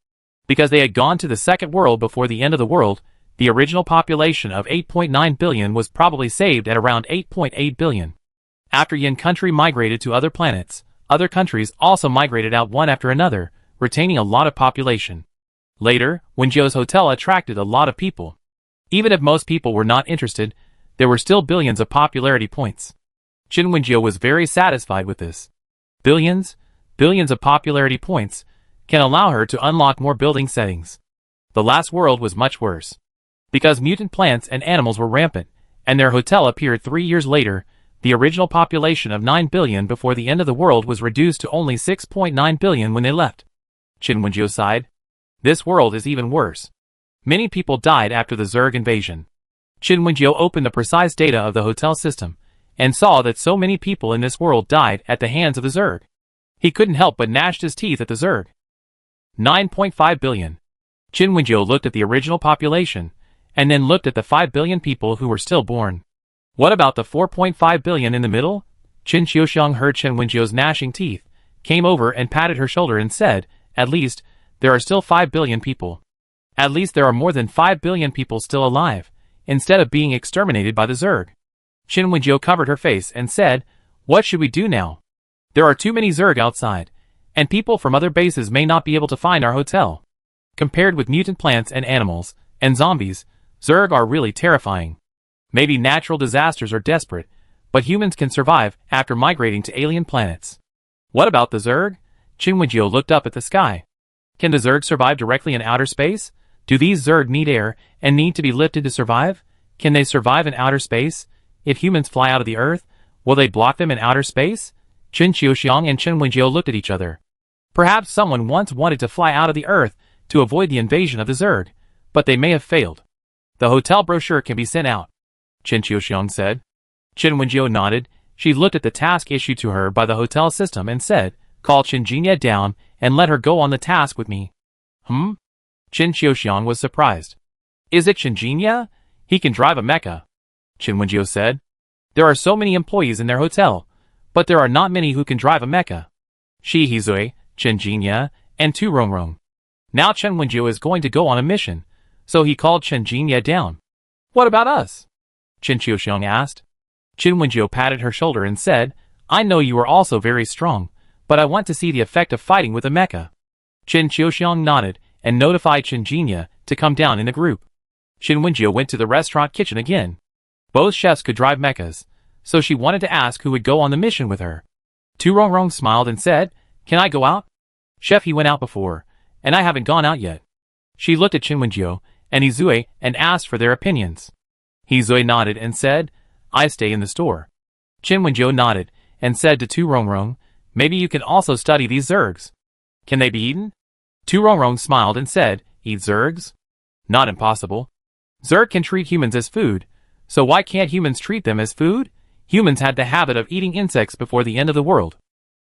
Because they had gone to the second world before the end of the world, the original population of 8.9 billion was probably saved at around 8.8 billion. After Yin country migrated to other planets, other countries also migrated out one after another, retaining a lot of population. Later, Wenjiu's hotel attracted a lot of people. Even if most people were not interested, there were still billions of popularity points. Qin Wenjiu was very satisfied with this. Billions of popularity points can allow her to unlock more building settings. The last world was much worse. Because mutant plants and animals were rampant, and their hotel appeared 3 years later, the original population of 9 billion before the end of the world was reduced to only 6.9 billion when they left. Qin Wenjiu sighed. This world is even worse. Many people died after the Zerg invasion. Qin Wenjiu opened the precise data of the hotel system, and saw that so many people in this world died at the hands of the Zerg. He couldn't help but gnashed his teeth at the Zerg. 9.5 billion. Qin Wenjiu looked at the original population, and then looked at the 5 billion people who were still born. What about the 4.5 billion in the middle? Qin Xiuxiang heard Qin Wenjiu's gnashing teeth, came over and patted her shoulder and said, at least, there are still 5 billion people. At least there are more than 5 billion people still alive, instead of being exterminated by the Zerg. Qin Wenjiu covered her face and said, what should we do now? There are too many Zerg outside, and people from other bases may not be able to find our hotel. Compared with mutant plants and animals, and zombies, Zerg are really terrifying. Maybe natural disasters are desperate, but humans can survive after migrating to alien planets. What about the Zerg? Qin Wenjiu looked up at the sky. Can the Zerg survive directly in outer space? Do these Zerg need air and need to be lifted to survive? Can they survive in outer space? If humans fly out of the Earth, will they block them in outer space? Qin Xiuxiang and Qin Wenjiu looked at each other. Perhaps someone once wanted to fly out of the Earth to avoid the invasion of the Zerg, but they may have failed. The hotel brochure can be sent out, Qin Xiuxiang said. Qin Wenjiu nodded. She looked at the task issued to her by the hotel system and said, call Qin Jinya down and let her go on the task with me. Qin Xiuxiang was surprised. Is it Qin Jinya? He can drive a mecha, Qin Wenjiu said. There are so many employees in their hotel, but there are not many who can drive a mecha. Shi Hizui, Qin Jinya, and Tu Rongrong. Now Qin Wenjiu is going to go on a mission, so he called Qin Jinya down. What about us? Qin Xiuxiang asked. Qin Wenjiu patted her shoulder and said, I know you are also very strong, but I want to see the effect of fighting with a mecha. Qin Xiuxiang nodded and notified Qin Jinya to come down in the group. Qin Wenjiu went to the restaurant kitchen again. Both chefs could drive mechas, so she wanted to ask who would go on the mission with her. Tu Rongrong smiled and said, can I go out? Chef, he went out before, and I haven't gone out yet. She looked at Qin Wenjiu and Hizui and asked for their opinions. Hizui nodded and said, I stay in the store. Qin Wenjiu nodded and said to Tu Rongrong, maybe you can also study these Zergs. Can they be eaten? Tu Rongrong smiled and said, eat Zergs? Not impossible. Zerg can treat humans as food, so why can't humans treat them as food? Humans had the habit of eating insects before the end of the world.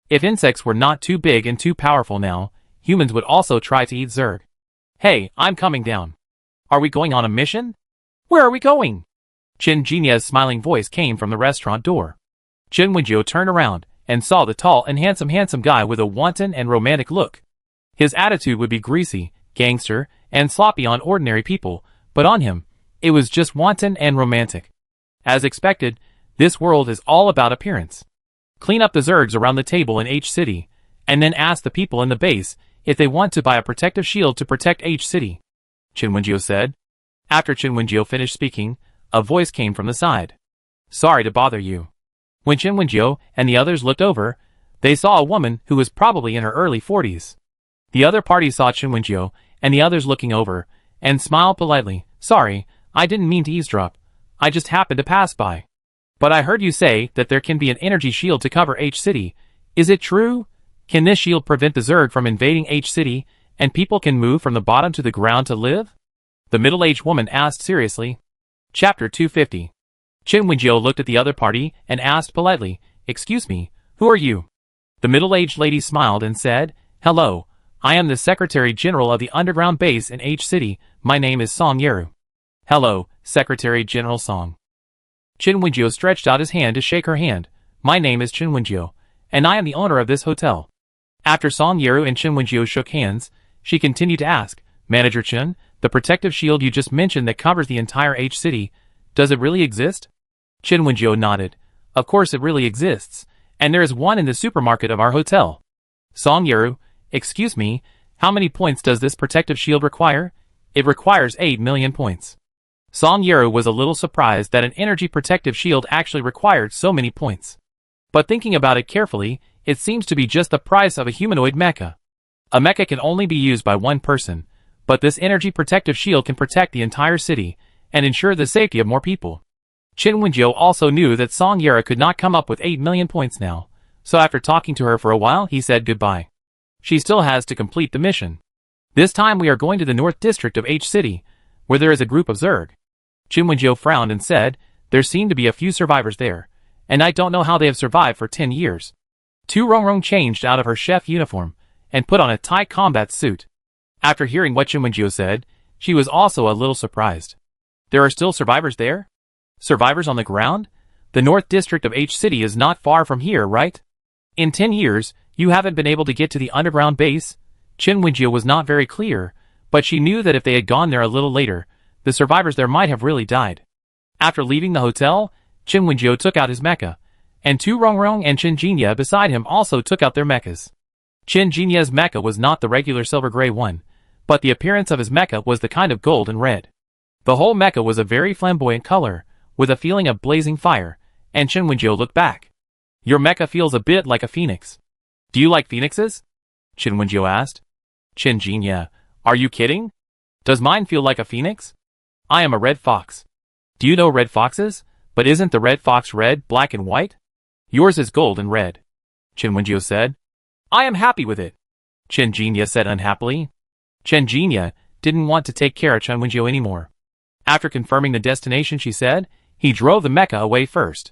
If insects were not too big and too powerful now, humans would also try to eat Zerg. Hey, I'm coming down. Are we going on a mission? Where are we going? Qin Jinya's smiling voice came from the restaurant door. Qin Wenjiu turned around and saw the tall and handsome guy with a wanton and romantic look. His attitude would be greasy, gangster, and sloppy on ordinary people, but on him, it was just wanton and romantic. As expected, this world is all about appearance. Clean up the Zergs around the table in H City, and then ask the people in the base if they want to buy a protective shield to protect H City, Qin Wenjiu said. After Qin Wenjiu finished speaking, a voice came from the side. Sorry to bother you. When Qin Wenjiu and the others looked over, they saw a woman who was probably in her early 40s. The other party saw Qin Wenjiu and the others looking over, and smiled politely. Sorry, I didn't mean to eavesdrop. I just happened to pass by. But I heard you say that there can be an energy shield to cover H City. Is it true? Can this shield prevent the Zerg from invading H City, and people can move from the bottom to the ground to live? The middle-aged woman asked seriously. Chapter 250. Qin Wenjiu looked at the other party and asked politely, Excuse me, who are you? The middle-aged lady smiled and said, Hello, I am the Secretary General of the underground base in H City. My name is Song Yeru. Hello, Secretary General Song. Qin Wenjiu stretched out his hand to shake her hand. My name is Qin Wenjiu, and I am the owner of this hotel. After Song Yeru and Qin Wenjiu shook hands, she continued to ask, Manager Qin, the protective shield you just mentioned that covers the entire H City, does it really exist? Qin Wenjiu nodded. Of course it really exists, and there is one in the supermarket of our hotel. Song Yeru, excuse me, how many points does this protective shield require? It requires 8 million points. Song Yeru was a little surprised that an energy protective shield actually required so many points. But thinking about it carefully, it seems to be just the price of a humanoid mecha. A mecha can only be used by one person, but this energy protective shield can protect the entire city and ensure the safety of more people. Qin Wenjiu also knew that Song Yara could not come up with 8 million points now, so after talking to her for a while he said goodbye. She still has to complete the mission. This time we are going to the North District of H City, where there is a group of Zerg. Qin Wenjiu frowned and said, there seem to be a few survivors there, and I don't know how they have survived for 10 years. Tu Rongrong changed out of her chef uniform and put on a tight combat suit. After hearing what Qin Wenjiu said, she was also a little surprised. There are still survivors there? Survivors on the ground? The North District of H City is not far from here, right? In 10 years, you haven't been able to get to the underground base? Qin Wenjiu was not very clear, but she knew that if they had gone there a little later, the survivors there might have really died. After leaving the hotel, Qin Wenjiu took out his mecha, and Tu Rongrong and Qin Jinya beside him also took out their mechas. Qin Jinya's mecha was not the regular silver-gray one, but the appearance of his mecha was the kind of gold and red. The whole mecha was a very flamboyant color, with a feeling of blazing fire, and Qin Wenjiu looked back. Your mecha feels a bit like a phoenix. Do you like phoenixes? Qin Wenjiu asked. Qin Jinya, are you kidding? Does mine feel like a phoenix? I am a red fox. Do you know red foxes? But isn't the red fox red, black and white? Yours is gold and red. Qin Wenjiu said. I am happy with it. Qin Jinya said unhappily. Qin Jinya didn't want to take care of Qin Wenjiu anymore. After confirming the destination, she said, he drove the mecha away first.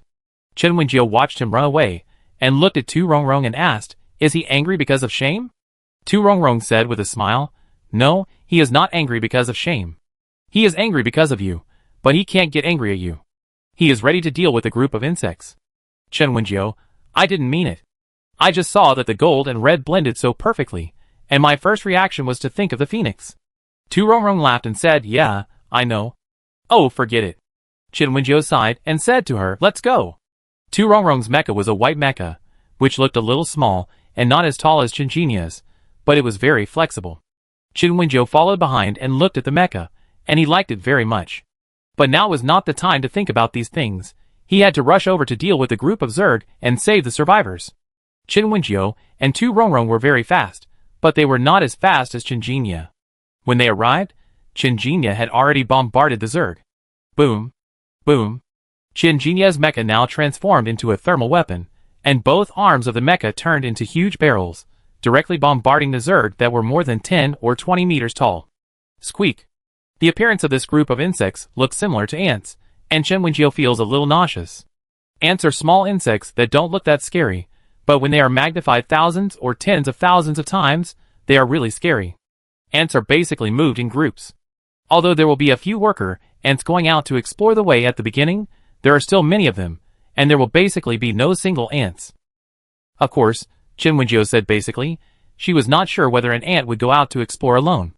Qin Wenjiu watched him run away, and looked at Tu Rongrong and asked, is he angry because of shame? Tu Rongrong said with a smile, no, he is not angry because of shame. He is angry because of you, but he can't get angry at you. He is ready to deal with a group of insects. Qin Wenjiu, I didn't mean it. I just saw that the gold and red blended so perfectly, and my first reaction was to think of the phoenix. Tu Rongrong laughed and said, yeah, I know. Oh, forget it. Qin Wenjiu sighed and said to her, let's go. Tu Rongrong's mecha was a white mecha, which looked a little small and not as tall as Qin Jinya's, but it was very flexible. Qin Wenjiu followed behind and looked at the mecha, and he liked it very much. But now was not the time to think about these things. He had to rush over to deal with the group of Zerg and save the survivors. Qin Wenjiu and Tu Rongrong were very fast, but they were not as fast as Qin Jinya. When they arrived, Qin Jinya had already bombarded the Zerg. Boom. Boom. Qin Jinya's mecha now transformed into a thermal weapon, and both arms of the mecha turned into huge barrels, directly bombarding the Zerg that were more than 10 or 20 meters tall. Squeak. The appearance of this group of insects looks similar to ants, and Qin Wenjiu feels a little nauseous. Ants are small insects that don't look that scary, but when they are magnified thousands or tens of thousands of times, they are really scary. Ants are basically moved in groups. Although there will be a few worker ants going out to explore the way at the beginning, there are still many of them, and there will basically be no single ants. Of course, Qin Wenjiu said basically, she was not sure whether an ant would go out to explore alone.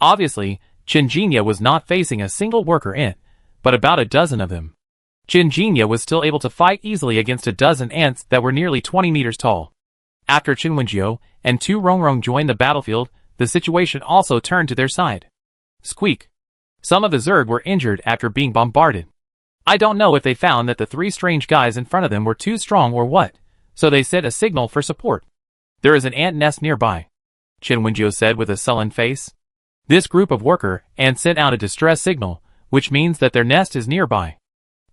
Obviously, Qin Jinya was not facing a single worker ant, but about a dozen of them. Qin Jinya was still able to fight easily against a dozen ants that were nearly 20 meters tall. After Qin Wenjiu and Tu Rongrong joined the battlefield, the situation also turned to their side. Squeak. Some of the Zerg were injured after being bombarded. I don't know if they found that the three strange guys in front of them were too strong or what, so they sent a signal for support. There is an ant nest nearby, Qin Wenjiu said with a sullen face. This group of worker ants sent out a distress signal, which means that their nest is nearby.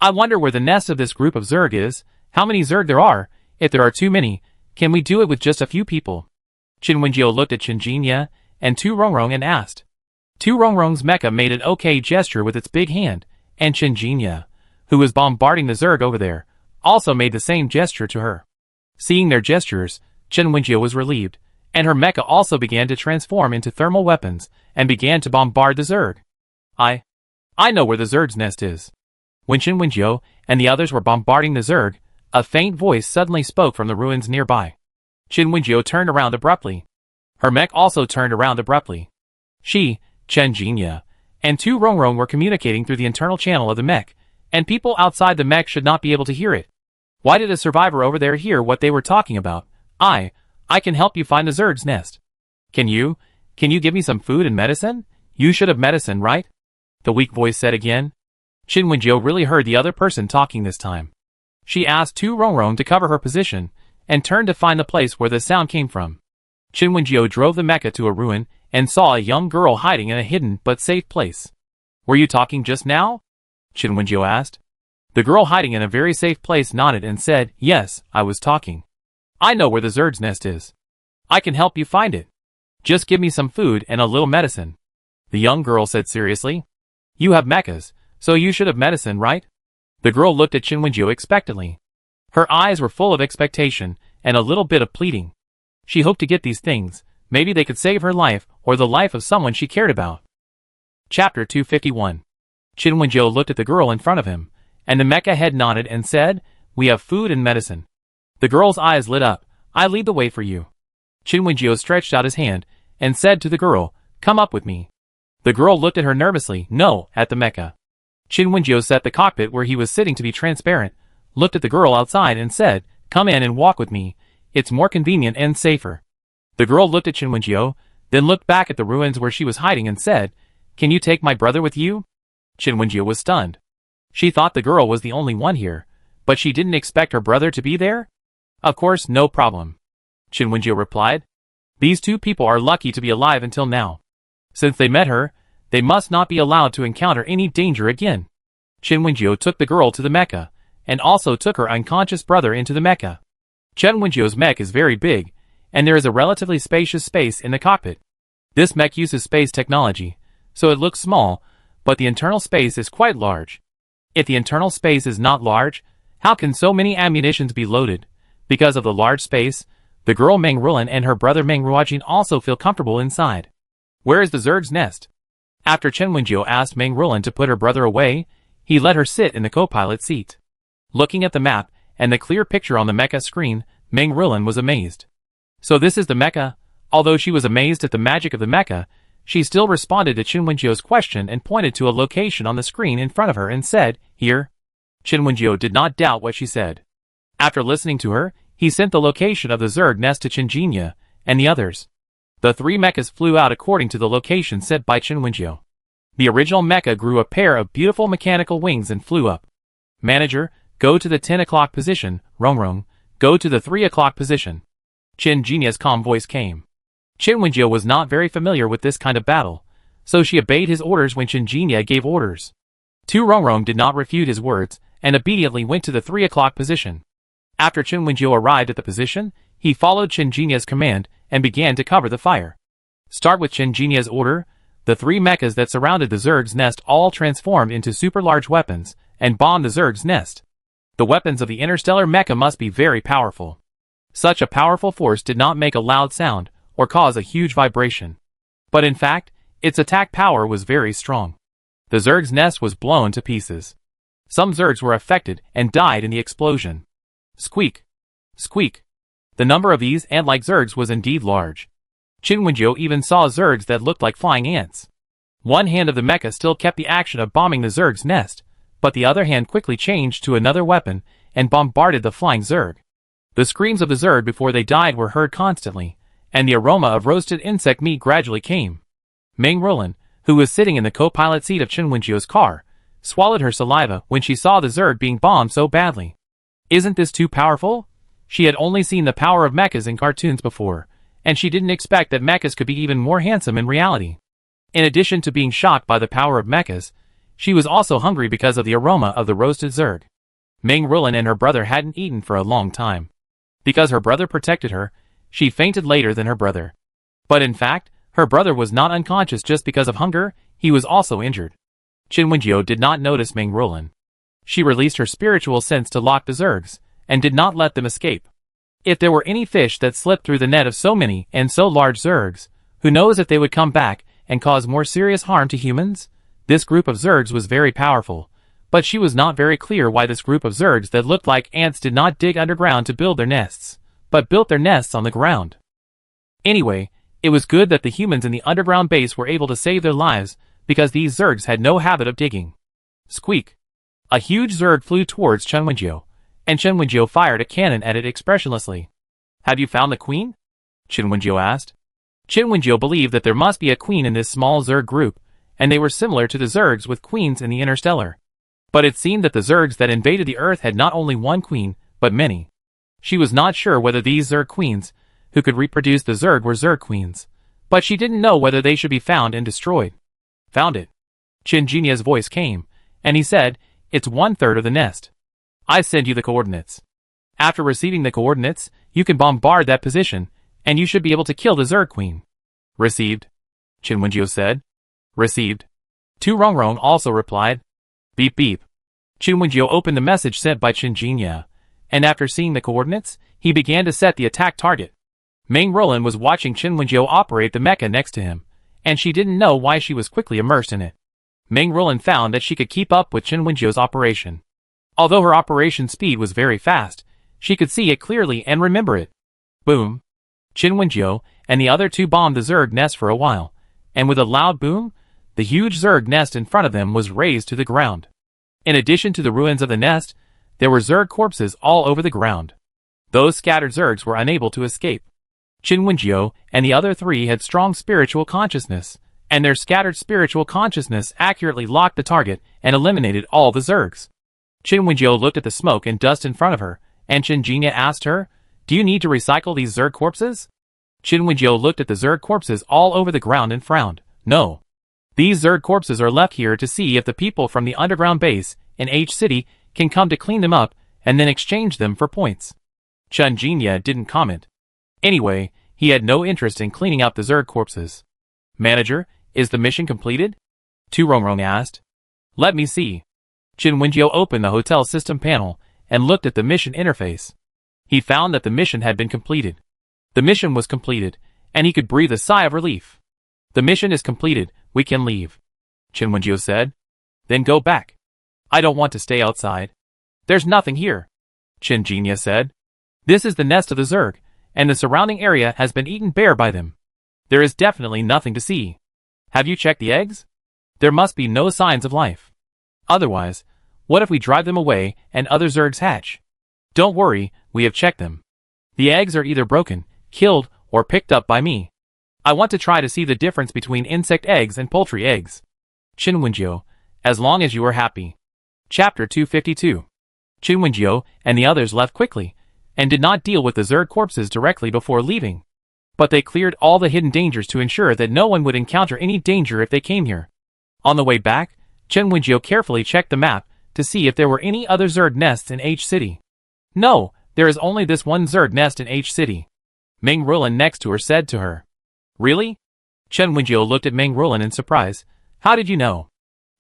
I wonder where the nest of this group of Zerg is, how many Zerg there are. If there are too many, can we do it with just a few people? Qin Wenjiu looked at Qin Jinya and Tu Rongrong and asked. Tu Rongrong's mecha made an okay gesture with its big hand, and Qin Jinya, who was bombarding the Zerg over there, also made the same gesture to her. Seeing their gestures, Qin Wenjiu was relieved, and her mecha also began to transform into thermal weapons and began to bombard the Zerg. I know where the Zerg's nest is. When Qin Wenjiu and the others were bombarding the Zerg, a faint voice suddenly spoke from the ruins nearby. Qin Wenjiu turned around abruptly. Her mech also turned around abruptly. She, Qin Jinya, and Tu Rongrong were communicating through the internal channel of the mech, and people outside the mech should not be able to hear it. Why did a survivor over there hear what they were talking about? I can help you find the Zerg's nest. Can you give me some food and medicine? You should have medicine, right? The weak voice said again. Qin Wenjiu really heard the other person talking this time. She asked Tu Rongrong to cover her position, and turned to find the place where the sound came from. Qin Wenjiu drove the mecha to a ruin, and saw a young girl hiding in a hidden but safe place. "Were you talking just now?" Qin Wenjiu asked. The girl hiding in a very safe place nodded and said, "Yes, I was talking. I know where the Zerg's nest is. I can help you find it. Just give me some food and a little medicine." The young girl said seriously. "You have mechas, so you should have medicine, right?" The girl looked at Qin Wenjiu expectantly. Her eyes were full of expectation and a little bit of pleading. She hoped to get these things. Maybe they could save her life or the life of someone she cared about. Chapter 251. Qin Wenjiu looked at the girl in front of him, and the mecha head nodded and said, "We have food and medicine." The girl's eyes lit up. "I lead the way for you." Qin Wenjiu stretched out his hand and said to the girl, "Come up with me." The girl looked at her nervously, no, at the mecha. Qin Wenjiu set the cockpit where he was sitting to be transparent, looked at the girl outside and said, "Come in and walk with me. It's more convenient and safer." The girl looked at Qin Wenjiu, then looked back at the ruins where she was hiding and said, "Can you take my brother with you?" Qin Wenjiu was stunned. She thought the girl was the only one here, but she didn't expect her brother to be there? "Of course, no problem," Qin Wenjiu replied. "These two people are lucky to be alive until now. Since they met her, they must not be allowed to encounter any danger again." Qin Wenjiu took the girl to the mecha, and also took her unconscious brother into the mecha. Qin Wenjiu's mech is very big, and there is a relatively spacious space in the cockpit. This mech uses space technology, so it looks small, but the internal space is quite large. If the internal space is not large, how can so many ammunitions be loaded? Because of the large space, the girl Meng Rulan and her brother Meng Ruojin also feel comfortable inside. "Where is the Zerg's nest?" After Qin Wenjiu asked Meng Rulan to put her brother away, he let her sit in the co-pilot seat. Looking at the map and the clear picture on the mecha screen, Meng Rulan was amazed. So this is the mecha? Although she was amazed at the magic of the mecha, she still responded to Qin Wenjiu's question and pointed to a location on the screen in front of her and said, "Here." Qin Wenjiu did not doubt what she said. After listening to her, he sent the location of the Zerg nest to Qin Jinya and the others. The three mechas flew out according to the location set by Qin Wenjiu. The original mecha grew a pair of beautiful mechanical wings and flew up. "Manager, go to the 10 o'clock position. Rongrong, go to the 3 o'clock position." Qin Jinya's calm voice came. Qin Wenjiu was not very familiar with this kind of battle, so she obeyed his orders when Qin Jinya gave orders. Tu Rongrong did not refute his words, and obediently went to the 3 o'clock position. After Qin Wenjiu arrived at the position, he followed Qin Jinya's command and began to cover the fire. Start with Qin Jinya's order. The three mechas that surrounded the Zerg's nest all transformed into super large weapons and bombed the Zerg's nest. The weapons of the interstellar mecha must be very powerful. Such a powerful force did not make a loud sound or cause a huge vibration. But in fact, its attack power was very strong. The Zerg's nest was blown to pieces. Some Zergs were affected and died in the explosion. Squeak! Squeak! The number of these ant-like Zergs was indeed large. Qin Wenjiu even saw Zergs that looked like flying ants. One hand of the mecha still kept the action of bombing the Zerg's nest, but the other hand quickly changed to another weapon and bombarded the flying Zerg. The screams of the Zerg before they died were heard constantly, and the aroma of roasted insect meat gradually came. Meng Rulan, who was sitting in the co-pilot seat of Qin Wenjiu's car, swallowed her saliva when she saw the Zerg being bombed so badly. Isn't this too powerful? She had only seen the power of mechas in cartoons before, and she didn't expect that mechas could be even more handsome in reality. In addition to being shocked by the power of mechas, she was also hungry because of the aroma of the roasted Zerg. Meng Rulan and her brother hadn't eaten for a long time. Because her brother protected her, she fainted later than her brother. But in fact, her brother was not unconscious just because of hunger, he was also injured. Qin Wenjiu did not notice Meng Rulan. She released her spiritual sense to lock the Zergs, and did not let them escape. If there were any fish that slipped through the net of so many and so large Zergs, who knows if they would come back and cause more serious harm to humans? This group of Zergs was very powerful, but she was not very clear why this group of Zergs that looked like ants did not dig underground to build their nests, but built their nests on the ground. Anyway, it was good that the humans in the underground base were able to save their lives, because these Zergs had no habit of digging. Squeak! A huge Zerg flew towards Qin Wenjiu, and Qin Wenjiu fired a cannon at it expressionlessly. "Have you found the queen?" Qin Wenjiu asked. Qin Wenjiu believed that there must be a queen in this small Zerg group, and they were similar to the Zergs with queens in the interstellar. But it seemed that the Zergs that invaded the Earth had not only one queen, but many. She was not sure whether these Zerg queens, who could reproduce the Zerg, were Zerg queens, but she didn't know whether they should be found and destroyed. Found it. Qin Jinya's voice came, and he said, "It's 1/3 of the nest. I send you the coordinates. After receiving the coordinates, you can bombard that position, and you should be able to kill the Zerg Queen." Received, Qin Wenjiu said. Received. Tu Rongrong also replied. Beep beep. Qin Wenjiu opened the message sent by Qin Jinya, and after seeing the coordinates, he began to set the attack target. Meng Roland was watching Qin Wenjiu operate the mecha next to him, and she didn't know why she was quickly immersed in it. Meng Roland found that she could keep up with Qin Wenjiu's operation. Although her operation speed was very fast, she could see it clearly and remember it. Boom. Qin Wenjiu and the other two bombed the Zerg nest for a while, and with a loud boom, the huge Zerg nest in front of them was razed to the ground. In addition to the ruins of the nest, there were Zerg corpses all over the ground. Those scattered Zergs were unable to escape. Qin Wenjiu and the other three had strong spiritual consciousness, and their scattered spiritual consciousness accurately locked the target and eliminated all the Zergs. Qin Wenjiu looked at the smoke and dust in front of her, and Qin Jinya asked her, "Do you need to recycle these Zerg corpses?" Qin Wenjiu looked at the Zerg corpses all over the ground and frowned. "No. These Zerg corpses are left here to see if the people from the underground base in H City can come to clean them up and then exchange them for points." Qin Jinya didn't comment. Anyway, he had no interest in cleaning up the Zerg corpses. "Manager, is the mission completed?" Tu Rongrong asked. "Let me see." Qin Wenjiu opened the hotel system panel and looked at the mission interface. He found that the mission had been completed. The mission was completed, and he could breathe a sigh of relief. "The mission is completed, we can leave," Qin Wenjiu said. "Then go back. I don't want to stay outside. There's nothing here," Qin Jinya said. "This is the nest of the Zerg, and the surrounding area has been eaten bare by them. There is definitely nothing to see. Have you checked the eggs? There must be no signs of life. Otherwise, what if we drive them away and other Zergs hatch? Don't worry, we have checked them. The eggs are either broken, killed, or picked up by me. I want to try to see the difference between insect eggs and poultry eggs." Qin Wenjiu, as long as you are happy. Chapter 252. Qin Wenjiu and the others left quickly, and did not deal with the Zerg corpses directly before leaving. But they cleared all the hidden dangers to ensure that no one would encounter any danger if they came here. On the way back, Qin Wenjiu carefully checked the map to see if there were any other Zerg nests in H City. No, there is only this one Zerg nest in H City. Meng Roland next to her said to her. "Really?" Qin Wenjiu looked at Meng Roland in surprise. "How did you know?"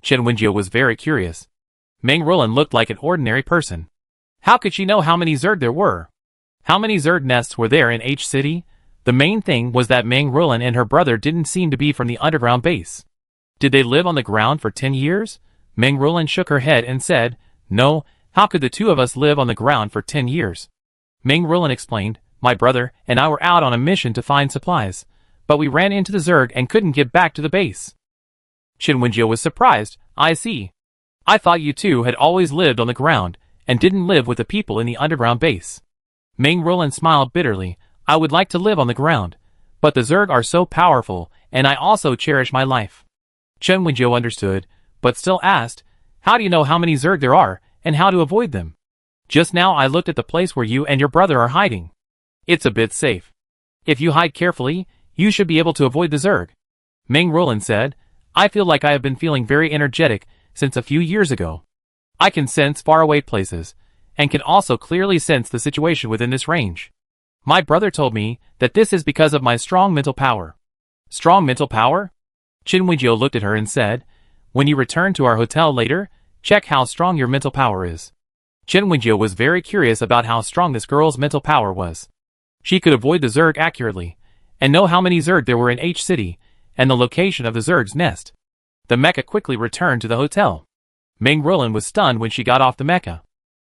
Qin Wenjiu was very curious. Meng Roland looked like an ordinary person. How could she know how many Zerg there were? How many Zerg nests were there in H City? The main thing was that Meng Roland and her brother didn't seem to be from the underground base. Did they live on the ground for 10 years? Meng Roland shook her head and said, "No, how could the two of us live on the ground for 10 years? Meng Roland explained, "My brother and I were out on a mission to find supplies, but we ran into the Zerg and couldn't get back to the base." Qin Wenjiu was surprised. "I see. I thought you two had always lived on the ground and didn't live with the people in the underground base." Meng Roland smiled bitterly. "I would like to live on the ground, but the Zerg are so powerful, and I also cherish my life." Qin Wenjiu understood, but still asked, "How do you know how many Zerg there are, and how to avoid them?" "Just now I looked at the place where you and your brother are hiding. It's a bit safe. If you hide carefully, you should be able to avoid the Zerg." Meng Roland said, "I feel like I have been feeling very energetic since a few years ago. I can sense faraway places, and can also clearly sense the situation within this range. My brother told me that this is because of my strong mental power." "Strong mental power?" Qin Wenjiu looked at her and said, "When you return to our hotel later, check how strong your mental power is." Qin Wenjiu was very curious about how strong this girl's mental power was. She could avoid the Zerg accurately, and know how many Zerg there were in H City, and the location of the Zerg's nest. The mecha quickly returned to the hotel. Meng Roland was stunned when she got off the mecha.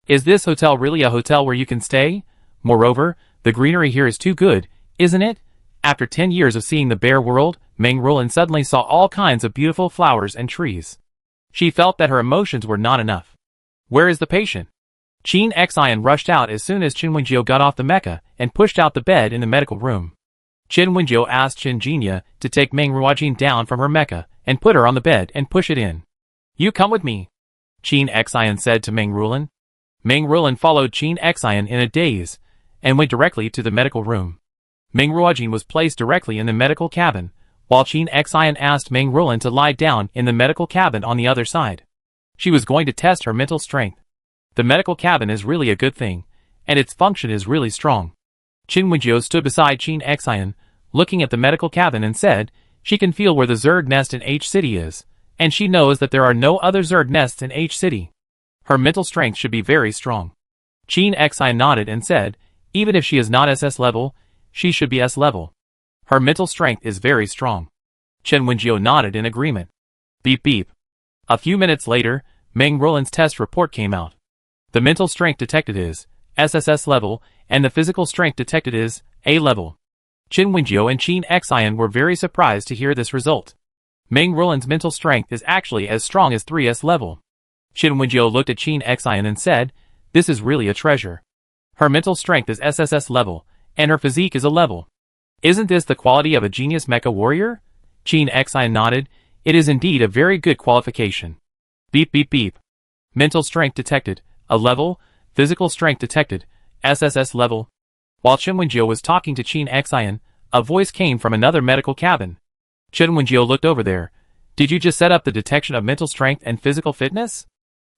"Is this hotel really a hotel where you can stay? Moreover, the greenery here is too good, isn't it?" After 10 years of seeing the bare world, Meng Roland suddenly saw all kinds of beautiful flowers and trees. She felt that her emotions were not enough. "Where is the patient?" Qin Xian rushed out as soon as Qin Wenjiu got off the mecha and pushed out the bed in the medical room. Qin Wenjiu asked Qin Jinya to take Meng Ruojin down from her mecha and put her on the bed and push it in. "You come with me," Qin Xian said to Meng Roland. Meng Roland followed Qin Xian in a daze and went directly to the medical room. Meng Ruojin was placed directly in the medical cabin, while Qin Xian asked Meng Ruolin to lie down in the medical cabin on the other side. She was going to test her mental strength. The medical cabin is really a good thing, and its function is really strong. Qin Wenjiu stood beside Qin Xian, looking at the medical cabin and said, she can feel where the Zerg nest in H City is, and she knows that there are no other Zerg nests in H City. Her mental strength should be very strong. Qin Xian nodded and said, even if she is not SS level, she should be S level. Her mental strength is very strong. Chen Wenjiu nodded in agreement. Beep beep. A few minutes later, Meng Ruolin's test report came out. The mental strength detected is SSS level, and the physical strength detected is A level. Qin Wenjiu and Qin Xian were very surprised to hear this result. Meng Ruolin's mental strength is actually as strong as 3S level. Qin Wenjiu looked at Qin Xian and said, this is really a treasure. Her mental strength is SSS level, and her physique is a level. Isn't this the quality of a genius mecha warrior? Qin Xian nodded, it is indeed a very good qualification. Beep beep beep. Mental strength detected, a level, physical strength detected, SSS level. While Chen Wenjiu was talking to Qin Xian, a voice came from another medical cabin. Chen Wenjiu looked over there. Did you just set up the detection of mental strength and physical fitness?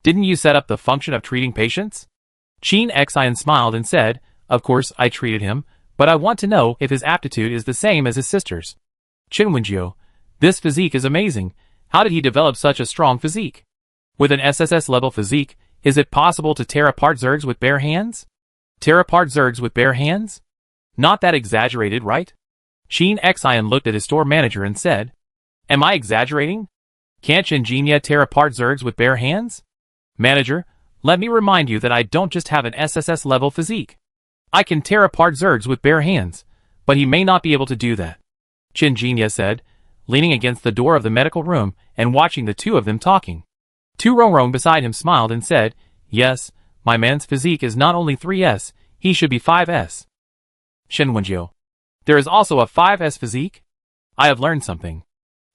Didn't you set up the function of treating patients? Qin Xian smiled and said, of course I treated him, but I want to know if his aptitude is the same as his sister's. Chen Wenjiu, this physique is amazing. How did he develop such a strong physique? With an SSS level physique, is it possible to tear apart Zergs with bare hands? Tear apart Zergs with bare hands? Not that exaggerated, right? Qin Xian looked at his store manager and said, am I exaggerating? Can't Shinjinya tear apart Zergs with bare hands? Manager, let me remind you that I don't just have an SSS level physique. I can tear apart Zergs with bare hands, but he may not be able to do that. Shinjinya said, leaning against the door of the medical room and watching the two of them talking. Tu Rongrong beside him smiled and said, yes, my man's physique is not only 3S, he should be 5S. Shen Wenjiu. There is also a 5S physique? I have learned something.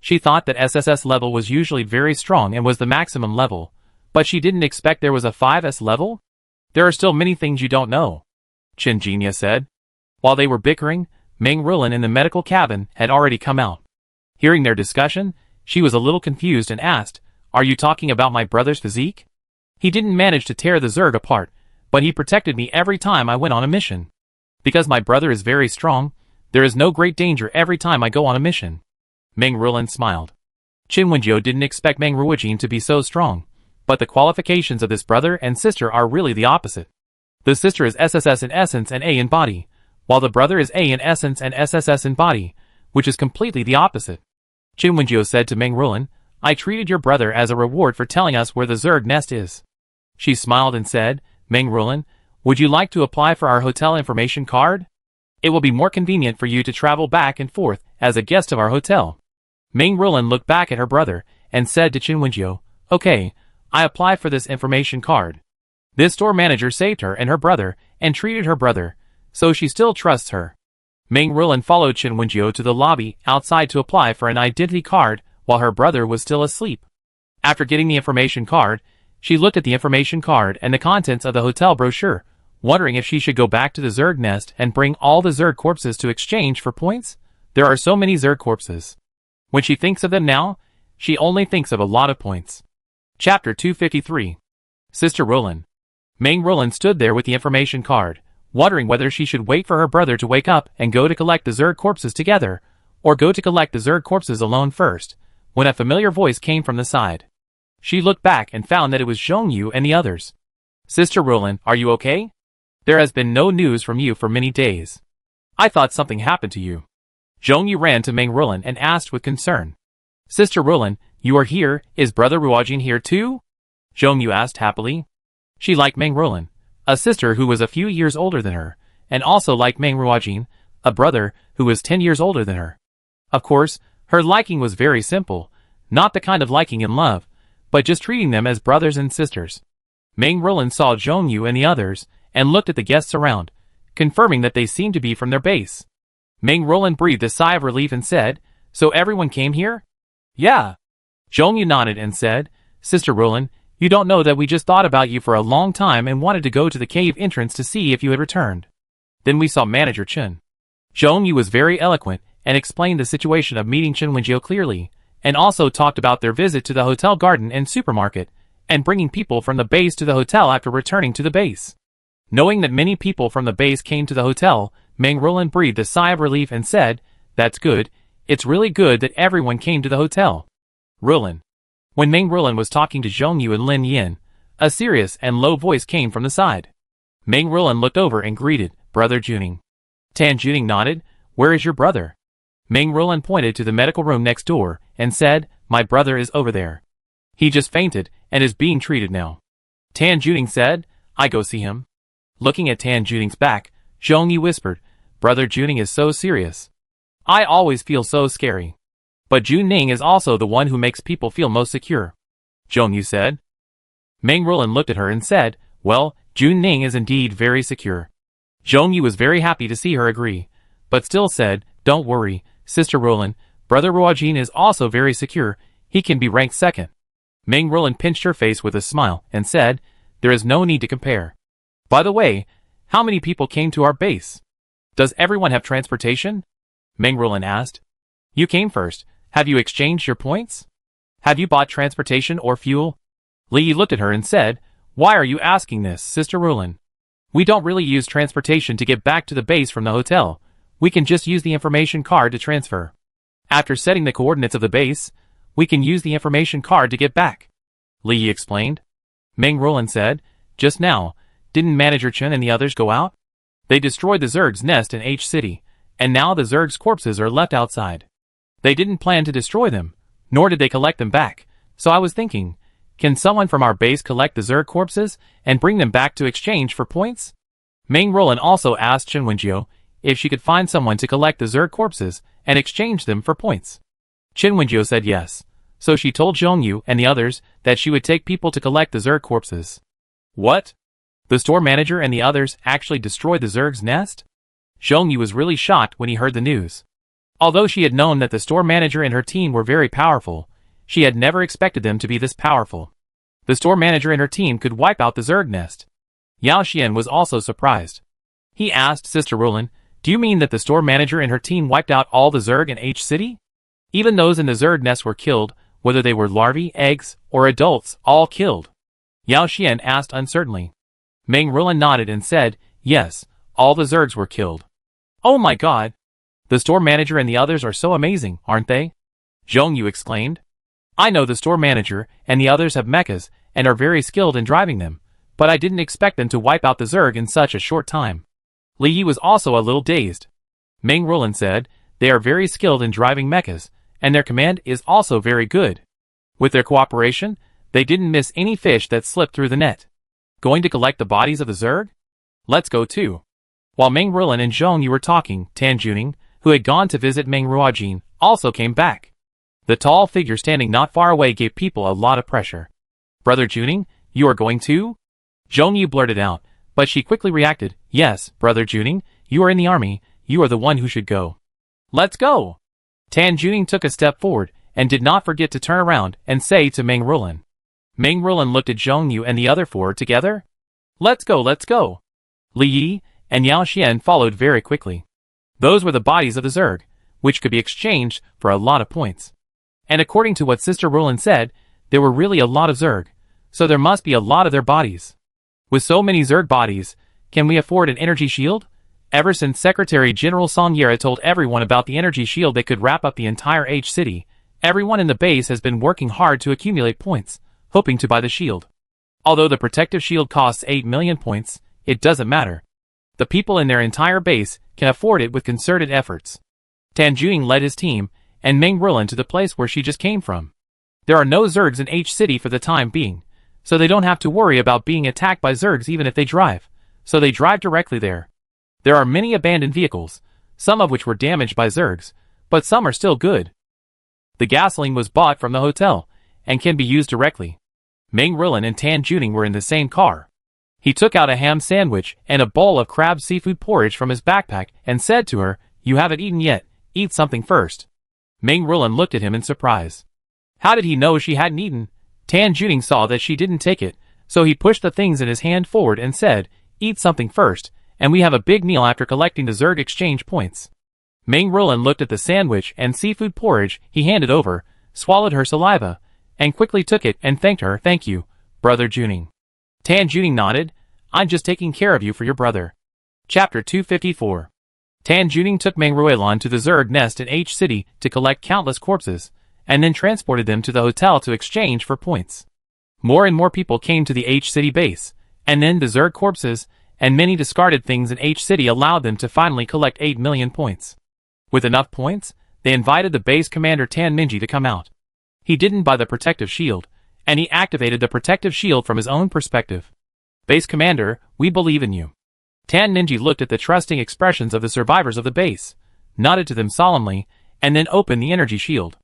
She thought that SSS level was usually very strong and was the maximum level, but she didn't expect there was a 5S level? There are still many things you don't know. Shinjinya said. While they were bickering, Meng Ruolin in the medical cabin had already come out. Hearing their discussion, she was a little confused and asked, are you talking about my brother's physique? He didn't manage to tear the Zerg apart, but he protected me every time I went on a mission. Because my brother is very strong, there is no great danger every time I go on a mission. Meng Ruolin smiled. Qin Wenjiu didn't expect Meng Ruojin to be so strong, but the qualifications of this brother and sister are really the opposite. The sister is SSS in essence and A in body, while the brother is A in essence and SSS in body, which is completely the opposite. Qin Wenjiu said to Meng Ruolin, I treated your brother as a reward for telling us where the Zerg nest is. She smiled and said, Meng Ruolin, would you like to apply for our hotel information card? It will be more convenient for you to travel back and forth as a guest of our hotel. Meng Ruolin looked back at her brother and said to Qin Wenjiu, okay, I apply for this information card. This store manager saved her and her brother and treated her brother, so she still trusts her. Meng Ruolin followed Qin Wenjiu to the lobby outside to apply for an identity card while her brother was still asleep. After getting the information card, she looked at the information card and the contents of the hotel brochure, wondering if she should go back to the Zerg nest and bring all the Zerg corpses to exchange for points. There are so many Zerg corpses. When she thinks of them now, she only thinks of a lot of points. Chapter 253. Sister Ruolin. Meng Ruolin stood there with the information card, wondering whether she should wait for her brother to wake up and go to collect the Zerg corpses together, or go to collect the Zerg corpses alone first, when a familiar voice came from the side. She looked back and found that it was Zhongyu and the others. Sister Ruolin, are you okay? There has been no news from you for many days. I thought something happened to you. Zhongyu ran to Meng Ruolin and asked with concern. Sister Ruolin, you are here, is Brother Ruojin here too? Zhongyu asked happily. She liked Meng Ruolin, a sister who was a few years older than her, and also liked Meng Ruojin, a brother who was 10 years older than her. Of course, her liking was very simple, not the kind of liking in love, but just treating them as brothers and sisters. Meng Ruolin saw Zhongyu and the others, and looked at the guests around, confirming that they seemed to be from their base. Meng Ruolin breathed a sigh of relief and said, so everyone came here? Yeah. Zhongyu nodded and said, Sister Ruolin, you don't know that we just thought about you for a long time and wanted to go to the cave entrance to see if you had returned. Then we saw Manager Chen. Zhong Yu was very eloquent and explained the situation of meeting Chen Wenjiu clearly, and also talked about their visit to the hotel garden and supermarket, and bringing people from the base to the hotel after returning to the base. Knowing that many people from the base came to the hotel, Meng Ruolin breathed a sigh of relief and said, "That's good. It's really good that everyone came to the hotel." Ruolin. When Meng Ruolin was talking to Zhong Yu and Lin Yin, a serious and low voice came from the side. Meng Ruolin looked over and greeted, "Brother Juning." Tan Juning nodded, "Where is your brother?" Meng Ruolin pointed to the medical room next door and said, "My brother is over there. He just fainted and is being treated now." Tan Juning said, "I go see him." Looking at Tan Juning's back, Zhong Yu whispered, "Brother Juning is so serious. I always feel so scary. But Jun Ning is also the one who makes people feel most secure," Zhong Yu said. Meng Ruolin looked at her and said, "Well, Jun Ning is indeed very secure." Zhong Yu was very happy to see her agree, but still said, "Don't worry, Sister Ruolin, Brother Ruojin is also very secure, he can be ranked second." Meng Ruolin pinched her face with a smile and said, "There is no need to compare. By the way, how many people came to our base? Does everyone have transportation?" Meng Ruolin asked. "You came first. Have you exchanged your points? Have you bought transportation or fuel?" Li Yi looked at her and said, "Why are you asking this, Sister Ruolin? We don't really use transportation to get back to the base from the hotel. We can just use the information card to transfer. After setting the coordinates of the base, we can use the information card to get back," Li Yi explained. Meng Ruolin said, "Just now, didn't Manager Chen and the others go out? They destroyed the Zerg's nest in H City, and now the Zerg's corpses are left outside. They didn't plan to destroy them, nor did they collect them back, so I was thinking, can someone from our base collect the Zerg corpses and bring them back to exchange for points?" Meng Ruolin also asked Chen Wenjiu if she could find someone to collect the Zerg corpses and exchange them for points. Chen Wenjiu said yes, so she told Zhong Yu and the others that she would take people to collect the Zerg corpses. What? The store manager and the others actually destroyed the Zerg's nest? Zhong Yu was really shocked when he heard the news. Although she had known that the store manager and her team were very powerful, she had never expected them to be this powerful. The store manager and her team could wipe out the Zerg nest. Yao Xian was also surprised. He asked Sister Ruolin, "Do you mean that the store manager and her team wiped out all the Zerg in H City? Even those in the Zerg nest were killed, whether they were larvae, eggs, or adults, all killed?" Yao Xian asked uncertainly. Meng Ruolin nodded and said, "Yes, all the Zergs were killed." "Oh my god! The store manager and the others are so amazing, aren't they?" Zhong Yu exclaimed. "I know the store manager and the others have mechas and are very skilled in driving them, but I didn't expect them to wipe out the Zerg in such a short time." Li Yi was also a little dazed. Meng Ruolin said, "They are very skilled in driving mechas, and their command is also very good. With their cooperation, they didn't miss any fish that slipped through the net. Going to collect the bodies of the Zerg? Let's go too." While Meng Ruolin and Zhong Yu were talking, Tan Juning, who had gone to visit Meng Ruojin, also came back. The tall figure standing not far away gave people a lot of pressure. "Brother Juning, you are going too?" Zhong Yu blurted out, but she quickly reacted, "Yes, Brother Juning, you are in the army, you are the one who should go." "Let's go!" Tan Juning took a step forward, and did not forget to turn around and say to Meng Ruolin. Meng Ruolin looked at Zhong Yu and the other four together. "Let's go, let's go!" Li Yi and Yao Xian followed very quickly. Those were the bodies of the Zerg, which could be exchanged for a lot of points. And according to what Sister Ruolin said, there were really a lot of Zerg, so there must be a lot of their bodies. With so many Zerg bodies, can we afford an energy shield? Ever since Secretary General Song Yera told everyone about the energy shield that could wrap up the entire H City, everyone in the base has been working hard to accumulate points, hoping to buy the shield. Although the protective shield costs 8 million points, it doesn't matter. The people in their entire base can afford it with concerted efforts. Tan Juning led his team, and Meng Ruolin to the place where she just came from. There are no Zergs in H City for the time being, so they don't have to worry about being attacked by Zergs even if they drive, so they drive directly there. There are many abandoned vehicles, some of which were damaged by Zergs, but some are still good. The gasoline was bought from the hotel, and can be used directly. Meng Ruolin and Tan Juning were in the same car. He took out a ham sandwich and a bowl of crab seafood porridge from his backpack and said to her, "You haven't eaten yet, eat something first." Meng Ruolin looked at him in surprise. How did he know she hadn't eaten? Tan Juning saw that she didn't take it, so he pushed the things in his hand forward and said, "Eat something first, and we have a big meal after collecting the Zerg exchange points." Meng Ruolin looked at the sandwich and seafood porridge he handed over, swallowed her saliva, and quickly took it and thanked her. Thank you, Brother Juning. Tan Juning nodded. I'm just taking care of you for your brother. Chapter 254. Tan Juning took Meng Ruolin to the Zerg nest in H City to collect countless corpses, and then transported them to the hotel to exchange for points. More and more people came to the H City base, and then the Zerg corpses, and many discarded things in H City allowed them to finally collect 8 million points. With enough points, they invited the base commander Tan Minji to come out. He didn't buy the protective shield, and he activated the protective shield from his own perspective. Base commander, we believe in you. Tan Minji looked at the trusting expressions of the survivors of the base, nodded to them solemnly, and then opened the energy shield.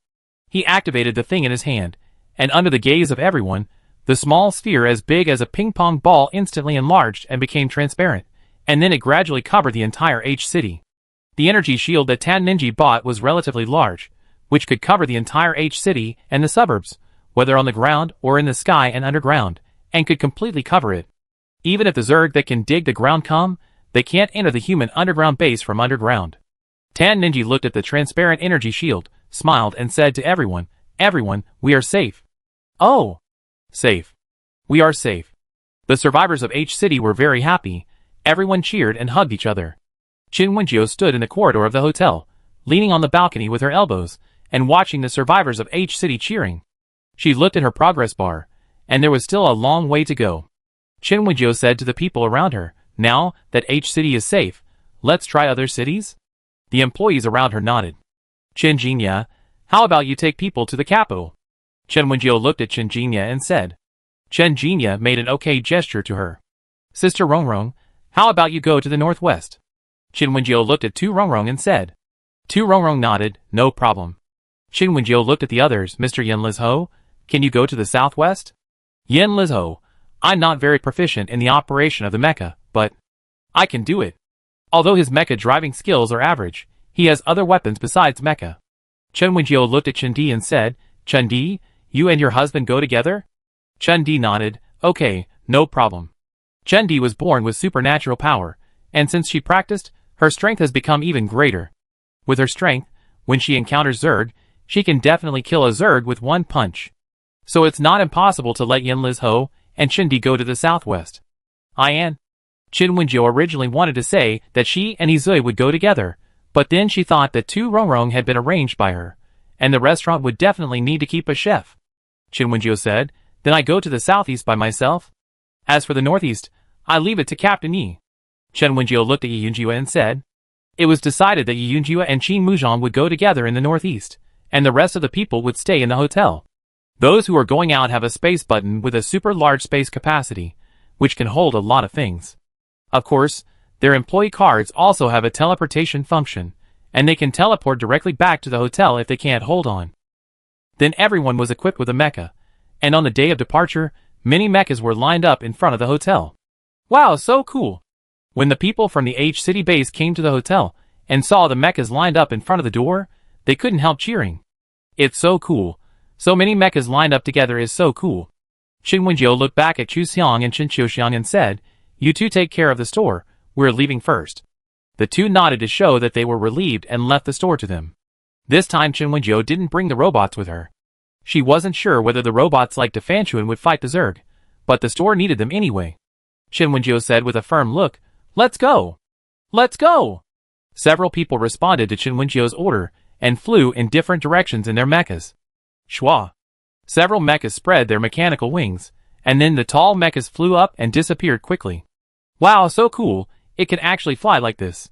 He activated the thing in his hand, and under the gaze of everyone, the small sphere as big as a ping-pong ball instantly enlarged and became transparent, and then it gradually covered the entire H City. The energy shield that Tan Minji bought was relatively large, which could cover the entire H City and the suburbs, whether on the ground or in the sky and underground, and could completely cover it. Even if the Zerg that can dig the ground come, they can't enter the human underground base from underground. Tan Minji looked at the transparent energy shield, smiled and said to everyone, everyone, we are safe. Oh! Safe. We are safe. The survivors of H City were very happy. Everyone cheered and hugged each other. Qin Wenjiu stood in the corridor of the hotel, leaning on the balcony with her elbows, and watching the survivors of H City cheering. She looked at her progress bar, and there was still a long way to go. Qin Wenjiu said to the people around her, now that H City is safe, let's try other cities? The employees around her nodded. Qin Jinya, how about you take people to the capital? Chen Wenjiu looked at Chen Jinya and said. Chen Jinya made an okay gesture to her. Sister Rongrong, how about you go to the northwest? Chen Wenjiu looked at Tu Rongrong and said. Tu Rongrong nodded, no problem. Chen Wenjiu looked at the others. Mr. Yin Lizho, can you go to the southwest? Yin Lizho, I'm not very proficient in the operation of the mecha, but I can do it. Although his mecha driving skills are average, he has other weapons besides mecha. Chen Wenjiu looked at Chen Di and said, Chen Di, you and your husband go together? Chen Di nodded, okay, no problem. Chen Di was born with supernatural power, and since she practiced, her strength has become even greater. With her strength, when she encounters Zerg, she can definitely kill a Zerg with one punch. So it's not impossible to let Yin Lizho and Chen Di go to the southwest. Qin Wenjiu originally wanted to say that she and Izui would go together, but then she thought that Tu Rongrong had been arranged by her, and the restaurant would definitely need to keep a chef. Qin Wenjiu said, then I go to the southeast by myself. As for the northeast, I leave it to Captain Yi. Chen Wenjiu looked at Yi Yunjia and said, it was decided that Yi Yunjia and Qin Muzhan would go together in the northeast, and the rest of the people would stay in the hotel. Those who are going out have a space button with a super large space capacity, which can hold a lot of things. Of course, their employee cards also have a teleportation function, and they can teleport directly back to the hotel if they can't hold on. Then everyone was equipped with a mecha, and on the day of departure, many mechas were lined up in front of the hotel. Wow, so cool! When the people from the H City base came to the hotel and saw the mechas lined up in front of the door, they couldn't help cheering. It's so cool. So many mechas lined up together is so cool. Qin Wenjiu looked back at Chu Xiang and Chen Qiuxiang and said, you two take care of the store, we're leaving first. The two nodded to show that they were relieved and left the store to them. This time Qin Wenjiu didn't bring the robots with her. She wasn't sure whether the robots like Defanchuan would fight the Zerg, but the store needed them anyway. Qin Wenjiu said with a firm look, let's go! Let's go! Several people responded to Qin Wenjiu's order and flew in different directions in their mechas. Shwa! Several mechas spread their mechanical wings, and then the tall mechas flew up and disappeared quickly. Wow, so cool, it can actually fly like this.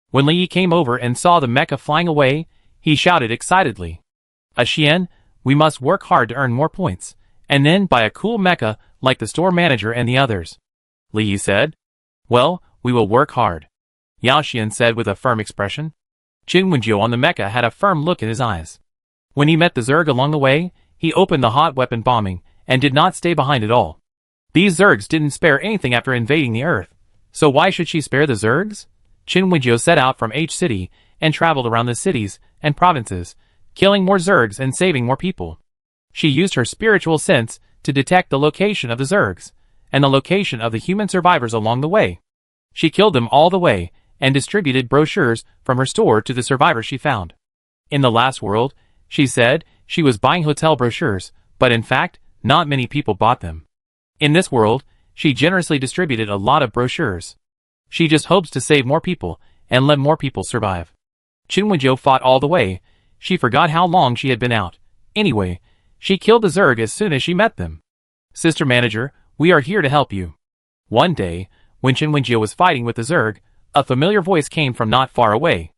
When Li Yi came over and saw the mecha flying away, he shouted excitedly. Xian, we must work hard to earn more points, and then buy a cool mecha like the store manager and the others. Li Yi said. Well, we will work hard. Yao Xian said with a firm expression. Qin Wenjiu on the mecha had a firm look in his eyes. When he met the Zerg along the way, he opened the hot weapon bombing, and did not stay behind at all. These Zergs didn't spare anything after invading the Earth, so why should she spare the Zergs? Qin Wenjiu set out from H City, and traveled around the cities and provinces, killing more Zergs and saving more people. She used her spiritual sense to detect the location of the Zergs, and the location of the human survivors along the way. She killed them all the way, and distributed brochures from her store to the survivors she found. In the last world, she said she was buying hotel brochures, but in fact, not many people bought them. In this world, she generously distributed a lot of brochures. She just hopes to save more people and let more people survive. Chunwoo fought all the way. She forgot how long she had been out. Anyway, she killed the Zerg as soon as she met them. Sister Manager, we are here to help you. One day, when Chunwoo was fighting with the Zerg, a familiar voice came from not far away.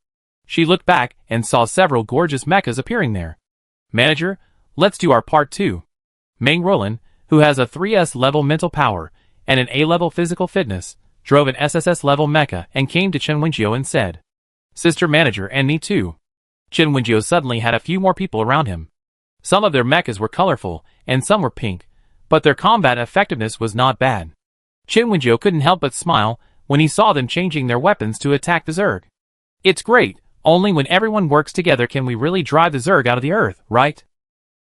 She looked back and saw several gorgeous mechas appearing there. Manager, let's do our part 2. Meng Roland, who has a 3S level mental power and an A level physical fitness, drove an SSS level mecha and came to Chunwoo and said, Sister Manager and me too. Chunwoo suddenly had a few more people around him. Some of their mechas were colorful and some were pink, but their combat effectiveness was not bad. Chunwoo couldn't help but smile when he saw them changing their weapons to attack the Zerg. It's great, only when everyone works together can we really drive the Zerg out of the earth, right?